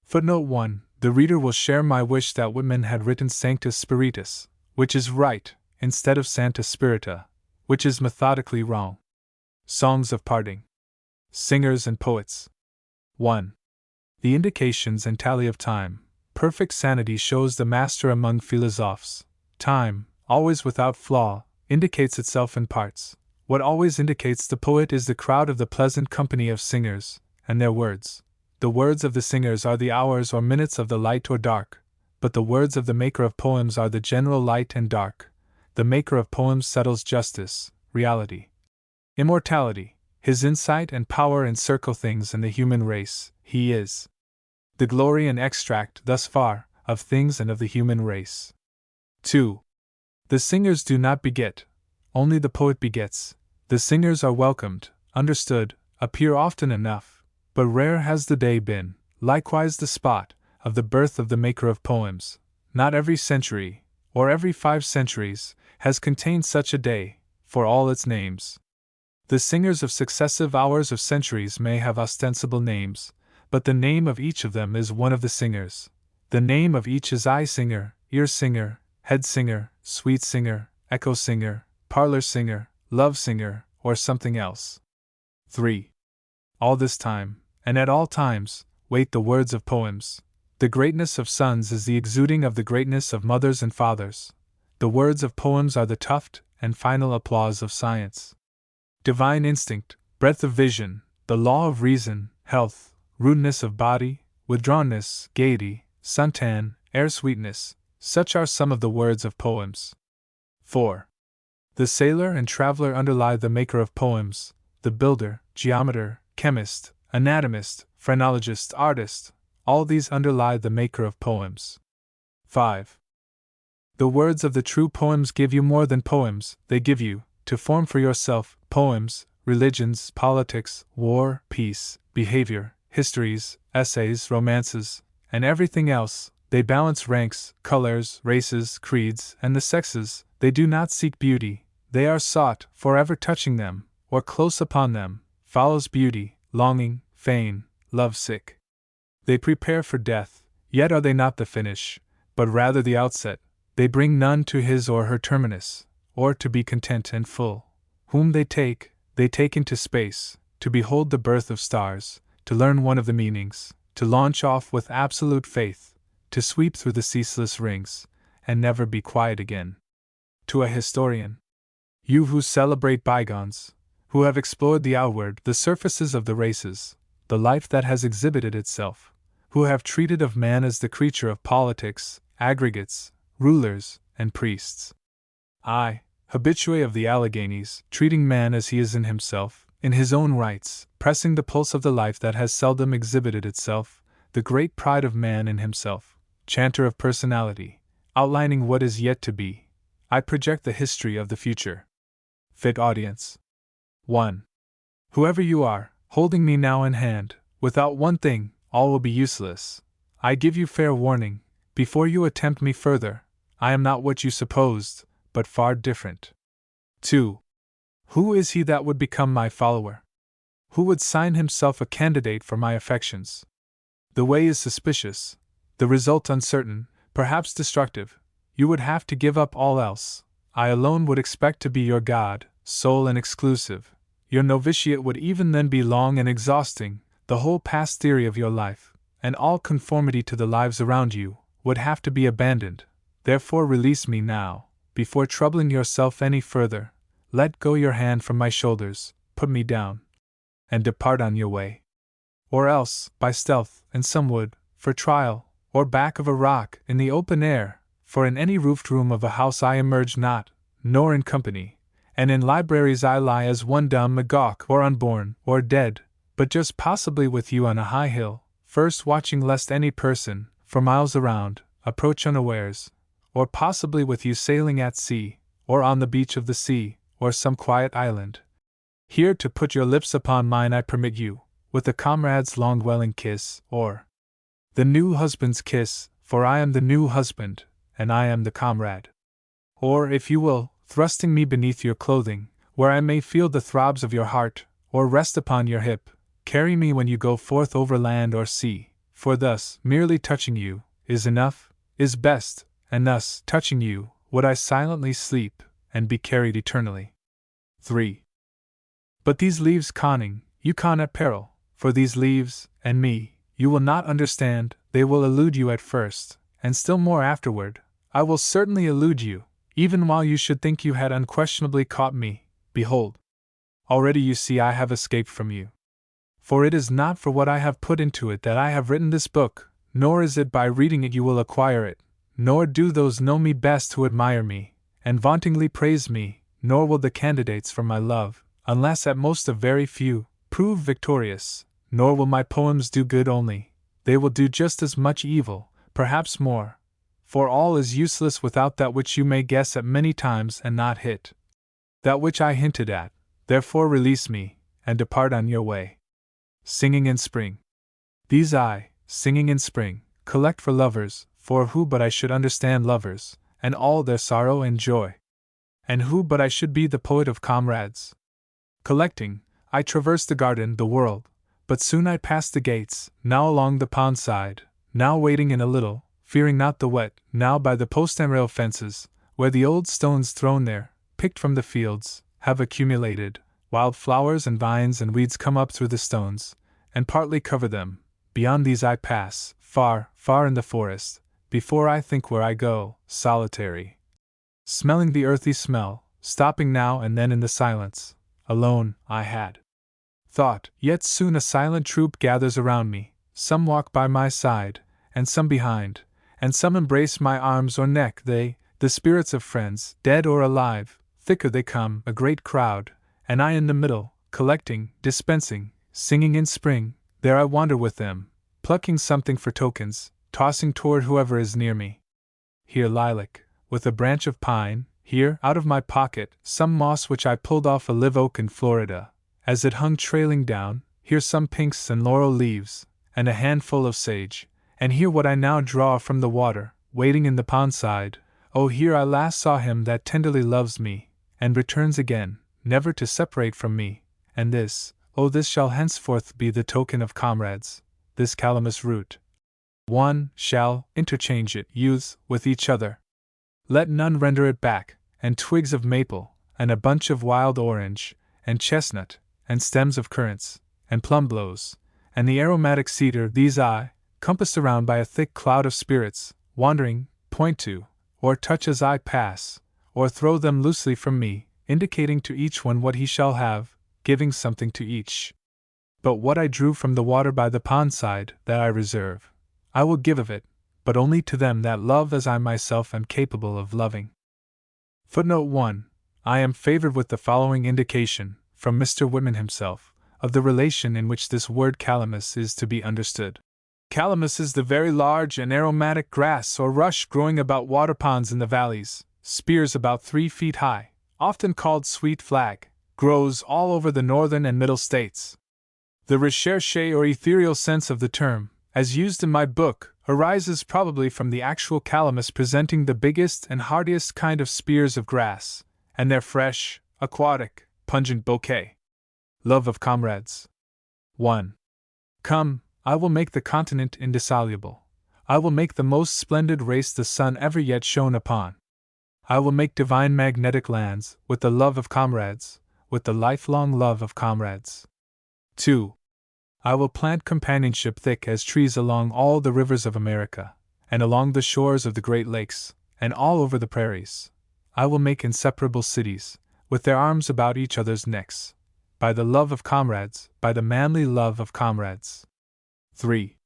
A: Footnote 1. The reader will share my wish that Whitman had written Sanctus Spiritus, which is right, instead of Santa Spirita, which is methodically wrong. Songs of Parting. Singers and Poets. 1. The indications and tally of time. Perfect sanity shows the master among philosophes. Time, always without flaw, indicates itself in parts. What always indicates the poet is the crowd of the pleasant company of singers, and their words. The words of the singers are the hours or minutes of the light or dark, but the words of the maker of poems are the general light and dark. The maker of poems settles justice, reality, immortality. His insight and power encircle things in the human race. He is the glory and extract, thus far, of things and of the human race. 2. The singers do not beget, only the poet begets. The singers are welcomed, understood, appear often enough, but rare has the day been, likewise the spot, of the birth of the maker of poems. Not every century, or every 5 centuries, has contained such a day, for all its names. The singers of successive hours of centuries may have ostensible names, but the name of each of them is one of the singers. The name of each is eye singer, ear singer, head singer, sweet singer, echo singer, parlor singer, love singer, or something else. 3. All this time, and at all times, wait the words of poems. The greatness of sons is the exuding of the greatness of mothers and fathers. The words of poems are the tuft and final applause of science. Divine instinct, breadth of vision, the law of reason, health, rudeness of body, withdrawnness, gaiety, suntan, air sweetness, such are some of the words of poems. 4. The sailor and traveler underlie the maker of poems, the builder, geometer, chemist, anatomist, phrenologist, artist, all these underlie the maker of poems. 5. The words of the true poems give you more than poems, they give you, to form for yourself, poems, religions, politics, war, peace, behavior, histories, essays, romances, and everything else. They balance ranks, colors, races, creeds, and the sexes. They do not seek beauty, they are sought, forever touching them, or close upon them, follows beauty, longing, fain, love-sick. They prepare for death, yet are they not the finish, but rather the outset. They bring none to his or her terminus, or to be content and full. Whom they take into space, to behold the birth of stars, to learn one of the meanings, to launch off with absolute faith, to sweep through the ceaseless rings, and never be quiet again. To a historian, you who celebrate bygones, who have explored the outward, the surfaces of the races, the life that has exhibited itself, who have treated of man as the creature of politics, aggregates, rulers, and priests. I, habitue of the Alleghanies, treating man as he is in himself, in his own rights, pressing the pulse of the life that has seldom exhibited itself, the great pride of man in himself, chanter of personality, outlining what is yet to be, I project the history of the future. Fit audience. 1. Whoever you are, holding me now in hand, without one thing, all will be useless. I give you fair warning, before you attempt me further, I am not what you supposed, but far different. 2. Who is he that would become my follower? Who would sign himself a candidate for my affections? The way is suspicious, the result uncertain, perhaps destructive. You would have to give up all else. I alone would expect to be your God, sole and exclusive. Your novitiate would even then be long and exhausting. The whole past theory of your life, and all conformity to the lives around you, would have to be abandoned. Therefore release me now, before troubling yourself any further. Let go your hand from my shoulders, put me down, and depart on your way. Or else, by stealth, in some wood, for trial, or back of a rock, in the open air, for in any roofed room of a house I emerge not, nor in company, and in libraries I lie as one dumb magog or unborn, or dead, but just possibly with you on a high hill, first watching lest any person, for miles around, approach unawares, or possibly with you sailing at sea, or on the beach of the sea, or some quiet island. Here to put your lips upon mine I permit you, with a comrade's long-dwelling kiss, or the new husband's kiss, for I am the new husband, and I am the comrade. Or, if you will, thrusting me beneath your clothing, where I may feel the throbs of your heart, or rest upon your hip, carry me when you go forth over land or sea, for thus, merely touching you, is enough, is best, and thus, touching you, would I silently sleep, and be carried eternally. 3. But these leaves conning, you con at peril, for these leaves, and me, you will not understand, they will elude you at first, and still more afterward. I will certainly elude you, even while you should think you had unquestionably caught me. Behold, already you see I have escaped from you. For it is not for what I have put into it that I have written this book, nor is it by reading it you will acquire it, nor do those know me best who admire me, and vauntingly praise me, nor will the candidates for my love, unless at most a very few, prove victorious, nor will my poems do good only, they will do just as much evil, perhaps more, for all is useless without that which you may guess at many times and not hit. That which I hinted at, therefore release me, and depart on your way. Singing in Spring. These I, singing in spring, collect for lovers, for who but I should understand lovers, and all their sorrow and joy? And who but I should be the poet of comrades? Collecting, I traverse the garden, the world, but soon I pass the gates, now along the pond side, now waiting in a little, fearing not the wet, now by the post and rail fences, where the old stones thrown there, picked from the fields, have accumulated, wild flowers and vines and weeds come up through the stones, and partly cover them. Beyond these I pass, far, far in the forest, before I think where I go, solitary. Smelling the earthy smell, stopping now and then in the silence, alone, I had thought, yet soon a silent troop gathers around me, some walk by my side, and some behind, and some embrace my arms or neck, they, the spirits of friends, dead or alive, thicker they come, a great crowd, and I in the middle, collecting, dispensing, singing in spring, there I wander with them, plucking something for tokens, tossing toward whoever is near me. Here lilac, with a branch of pine, here, out of my pocket, some moss which I pulled off a live oak in Florida, as it hung trailing down, here some pinks and laurel leaves, and a handful of sage, and here what I now draw from the water, waiting in the pond side. Oh, here I last saw him that tenderly loves me, and returns again, never to separate from me, and this, oh, this shall henceforth be the token of comrades, this calamus root. One shall interchange it, use, with each other. Let none render it back, and twigs of maple, and a bunch of wild orange, and chestnut, and stems of currants, and plum blows, and the aromatic cedar, these I, compassed around by a thick cloud of spirits, wandering, point to, or touch as I pass, or throw them loosely from me, indicating to each one what he shall have, giving something to each. But what I drew from the water by the pond side, that I reserve. I will give of it, but only to them that love as I myself am capable of loving. Footnote 1. I am favored with the following indication, from Mr. Whitman himself, of the relation in which this word calamus is to be understood. Calamus is the very large and aromatic grass or rush growing about water ponds in the valleys, spears about 3 feet high, often called sweet flag, grows all over the northern and middle states. The recherche or ethereal sense of the term, as used in my book, arises probably from the actual calamus presenting the biggest and hardiest kind of spears of grass, and their fresh, aquatic, pungent bouquet. Love of comrades. 1. Come, I will make the continent indissoluble. I will make the most splendid race the sun ever yet shone upon. I will make divine magnetic lands, with the love of comrades, with the lifelong love of comrades. 2. I will plant companionship thick as trees along all the rivers of America, and along the shores of the Great Lakes, and all over the prairies. I will make inseparable cities, with their arms about each other's necks, by the love of comrades, by the manly love of comrades. 3.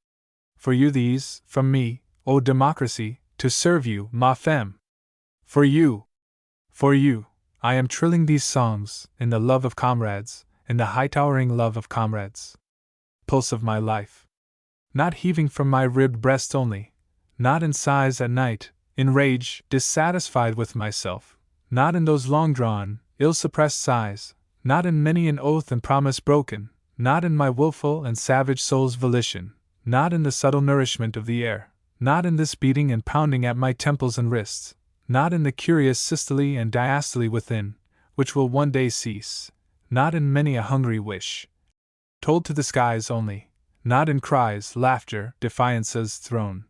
A: For you these, from me, O democracy, to serve you, ma femme. For you, I am trilling these songs, in the love of comrades, in the high-towering love of comrades. Pulse of my life. Not heaving from my ribbed breast only, not in sighs at night, in rage, dissatisfied with myself, not in those long-drawn, ill-suppressed sighs, not in many an oath and promise broken, not in my willful and savage soul's volition, not in the subtle nourishment of the air, not in this beating and pounding at my temples and wrists, not in the curious systole and diastole within, which will one day cease, not in many a hungry wish, told to the skies only, not in cries, laughter, defiances thrown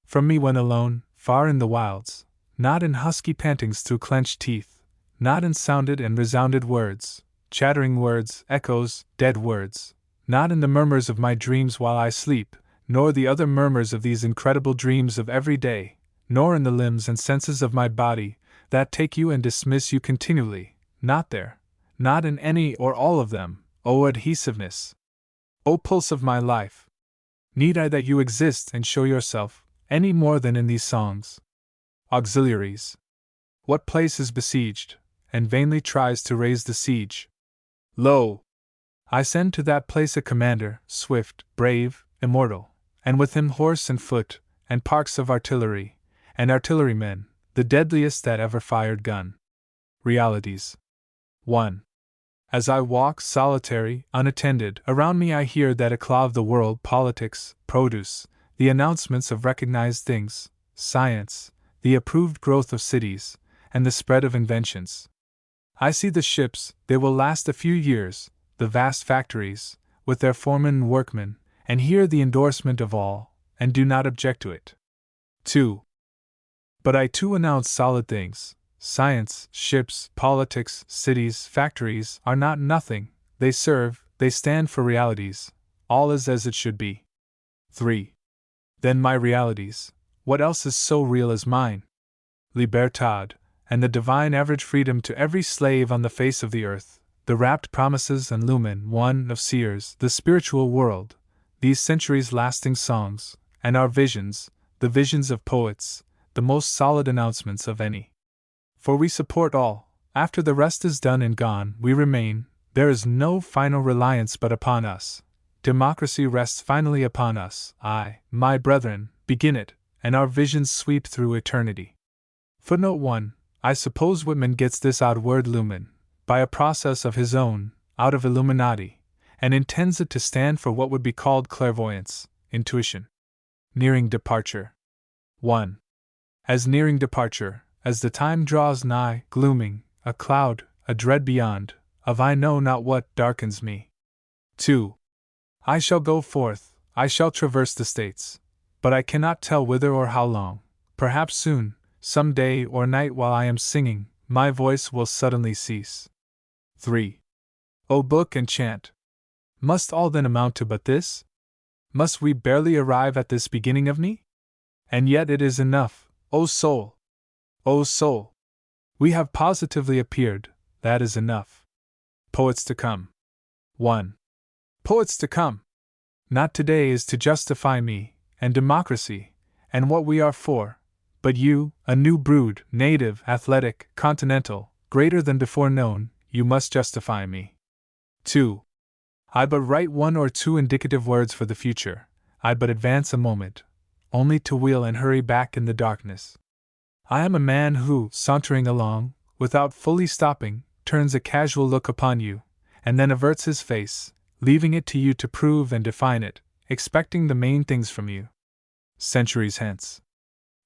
A: from me when alone, far in the wilds, not in husky pantings through clenched teeth, not in sounded and resounded words, chattering words, echoes, dead words, not in the murmurs of my dreams while I sleep, nor the other murmurs of these incredible dreams of every day, nor in the limbs and senses of my body, that take you and dismiss you continually, not there, not in any or all of them, O adhesiveness! O pulse of my life! Need I that you exist and show yourself, any more than in these songs? Auxiliaries. What place is besieged, and vainly tries to raise the siege? Lo! I send to that place a commander, swift, brave, immortal, and with him horse and foot, and parks of artillery, and artillerymen, the deadliest that ever fired gun. Realities. 1. As I walk solitary, unattended, around me I hear that eclat of the world, politics, produce, the announcements of recognized things, science, the approved growth of cities, and the spread of inventions. I see the ships, they will last a few years, the vast factories, with their foremen and workmen, and hear the endorsement of all, and do not object to it. 2. But I too announce solid things. Science, ships, politics, cities, factories are not nothing, they serve, they stand for realities. All is as it should be. 3. Then my realities, what else is so real as mine? Libertad, and the divine average freedom to every slave on the face of the earth, the rapt promises and lumen one of seers, the spiritual world, these centuries-lasting songs, and our visions, the visions of poets, the most solid announcements of any. For we support all, after the rest is done and gone, we remain, there is no final reliance but upon us. Democracy rests finally upon us. I, my brethren, begin it, and our visions sweep through eternity. Footnote 1. I suppose Whitman gets this outward lumen, by a process of his own, out of Illuminati, and intends it to stand for what would be called clairvoyance, intuition. Nearing departure. 1. As nearing departure, as the time draws nigh, glooming, a cloud, a dread beyond, of I know not what, darkens me. 2. I shall go forth, I shall traverse the states, but I cannot tell whither or how long. Perhaps soon, some day or night while I am singing, my voice will suddenly cease. 3. O book and chant! Must all then amount to but this? Must we barely arrive at this beginning of me? And yet it is enough, O soul! O soul! We have positively appeared, that is enough. Poets to come. 1. Poets to come! Not today is to justify me, and democracy, and what we are for, but you, a new brood, native, athletic, continental, greater than before known, you must justify me. 2. I but write one or two indicative words for the future, I but advance a moment, only to wheel and hurry back in the darkness. I am a man who, sauntering along, without fully stopping, turns a casual look upon you, and then averts his face, leaving it to you to prove and define it, expecting the main things from you. Centuries hence.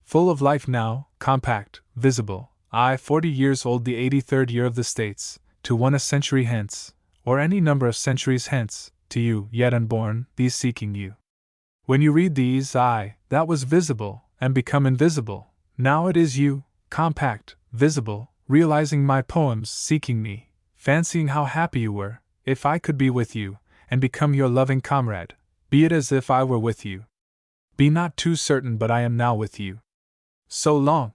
A: Full of life now, compact, visible, I 40 years old, the 83rd year of the States, to one a century hence, or any number of centuries hence, to you, yet unborn, these seeking you. When you read these, I, that was visible, and become invisible, now it is you, compact, visible, realizing my poems, seeking me, fancying how happy you were, if I could be with you, and become your loving comrade, be it as if I were with you. Be not too certain but I am now with you. So long.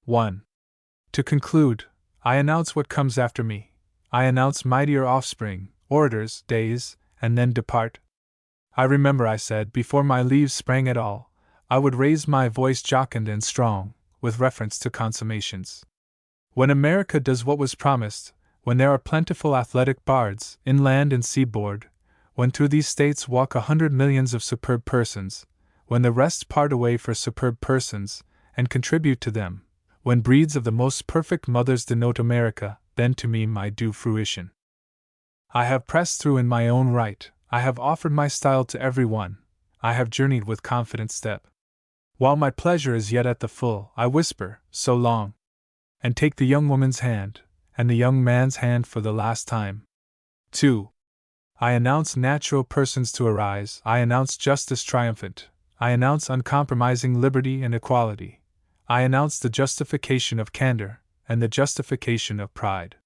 A: 1. To conclude, I announce what comes after me. I announce mightier offspring, orators, days, and then depart. I remember I said, before my leaves sprang at all, I would raise my voice jocund and strong, with reference to consummations. When America does what was promised, when there are plentiful athletic bards, inland and seaboard, when through these states walk 100 millions of superb persons, when the rest part away for superb persons, and contribute to them, when breeds of the most perfect mothers denote America, then to me my due fruition. I have pressed through in my own right, I have offered my style to every one, I have journeyed with confident step. While my pleasure is yet at the full, I whisper, so long, and take the young woman's hand, and the young man's hand for the last time. 2. I announce natural persons to arise, I announce justice triumphant, I announce uncompromising liberty and equality, I announce the justification of candor, and the justification of pride.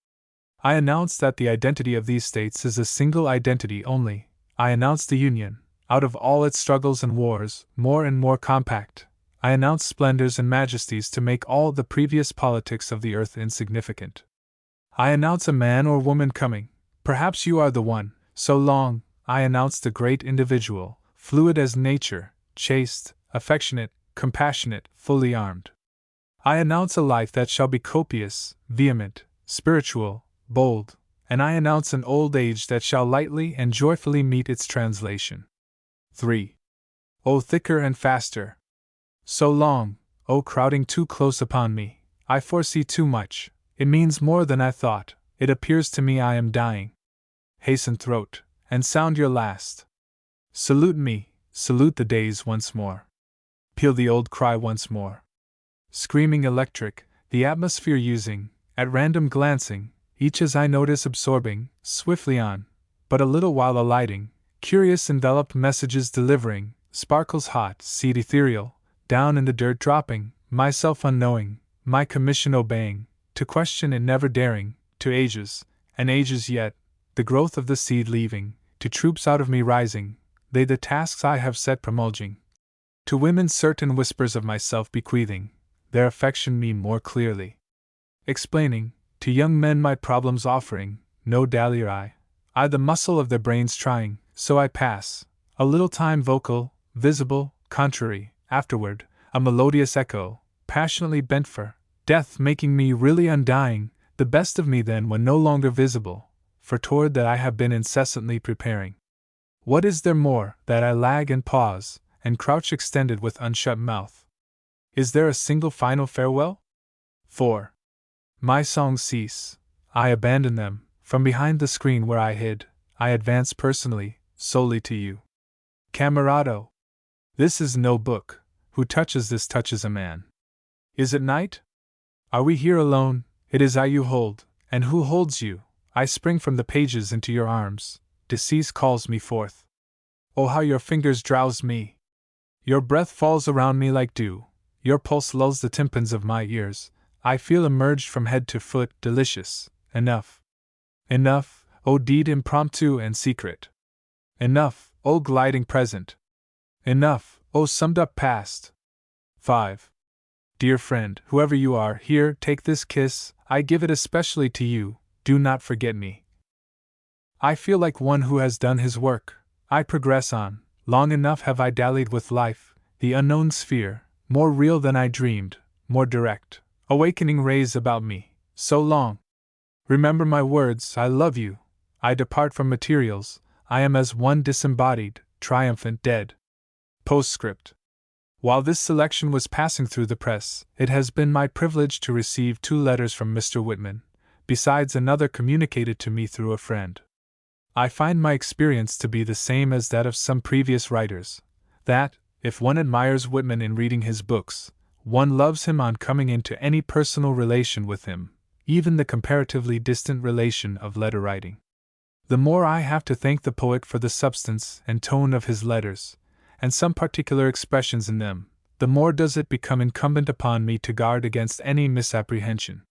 A: I announce that the identity of these states is a single identity only, I announce the Union, out of all its struggles and wars, more and more compact, I announce splendors and majesties to make all the previous politics of the earth insignificant. I announce a man or woman coming, perhaps you are the one, so long, I announce the great individual, fluid as nature, chaste, affectionate, compassionate, fully armed. I announce a life that shall be copious, vehement, spiritual, bold, and I announce an old age that shall lightly and joyfully meet its translation. 3. O thicker and faster! So long, oh crowding too close upon me, I foresee too much, it means more than I thought, it appears to me I am dying. Hasten throat, and sound your last. Salute me, salute the days once more. Peal the old cry once more. Screaming electric, the atmosphere using, at random glancing, each as I notice absorbing, swiftly on, but a little while alighting, curious enveloped messages delivering, sparkles hot, seed ethereal, down in the dirt dropping, myself unknowing, my commission obeying, to question it never daring, to ages, and ages yet, the growth of the seed leaving, to troops out of me rising, they the tasks I have set promulging. To women certain whispers of myself bequeathing, their affection me more clearly explaining, to young men my problems offering, no dallier I the muscle of their brains trying, so I pass, a little time vocal, visible, contrary, afterward, a melodious echo, passionately bent for death making me really undying, the best of me then when no longer visible, for toward that I have been incessantly preparing. What is there more, that I lag and pause, and crouch extended with unshut mouth? Is there a single final farewell? 4. My songs cease, I abandon them, from behind the screen where I hid, I advance personally, solely to you. Camerado! This is no book, who touches this touches a man. Is it night? Are we here alone? It is I you hold, and who holds you? I spring from the pages into your arms, decease calls me forth. Oh, how your fingers drowse me! Your breath falls around me like dew, your pulse lulls the tympans of my ears, I feel emerged from head to foot, delicious, enough. Enough, O deed impromptu and secret. Enough, O gliding present. Enough, O summed up past. 5. Dear friend, whoever you are, here, take this kiss, I give it especially to you, do not forget me. I feel like one who has done his work, I progress on, long enough have I dallied with life, the unknown sphere, more real than I dreamed, more direct, awakening rays about me, so long. Remember my words, I love you, I depart from materials, I am as one disembodied, triumphant, dead. Postscript. While this selection was passing through the press, it has been my privilege to receive 2 letters from Mr. Whitman, besides another communicated to me through a friend. I find my experience to be the same as that of some previous writers, that, if one admires Whitman in reading his books, one loves him on coming into any personal relation with him, even the comparatively distant relation of letter writing. The more I have to thank the poet for the substance and tone of his letters, and some particular expressions in them, the more does it become incumbent upon me to guard against any misapprehension.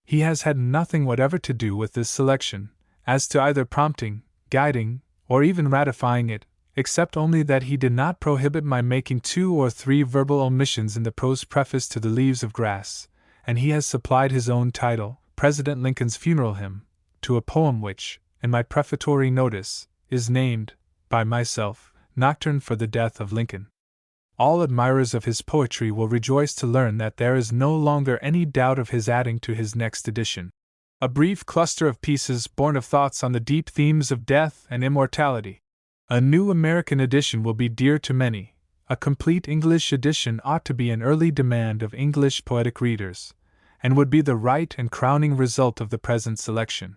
A: He has had nothing whatever to do with this selection, as to either prompting, guiding, or even ratifying it, except only that he did not prohibit my making 2 or 3 verbal omissions in the prose preface to the Leaves of Grass, and he has supplied his own title, President Lincoln's Funeral Hymn, to a poem which, in my prefatory notice, is named, by myself, Nocturne for the Death of Lincoln. All admirers of his poetry will rejoice to learn that there is no longer any doubt of his adding to his next edition a brief cluster of pieces born of thoughts on the deep themes of death and immortality. A new American edition will be dear to many. A complete English edition ought to be an early demand of English poetic readers, and would be the right and crowning result of the present selection.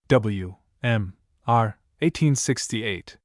A: W. M. R. 1868.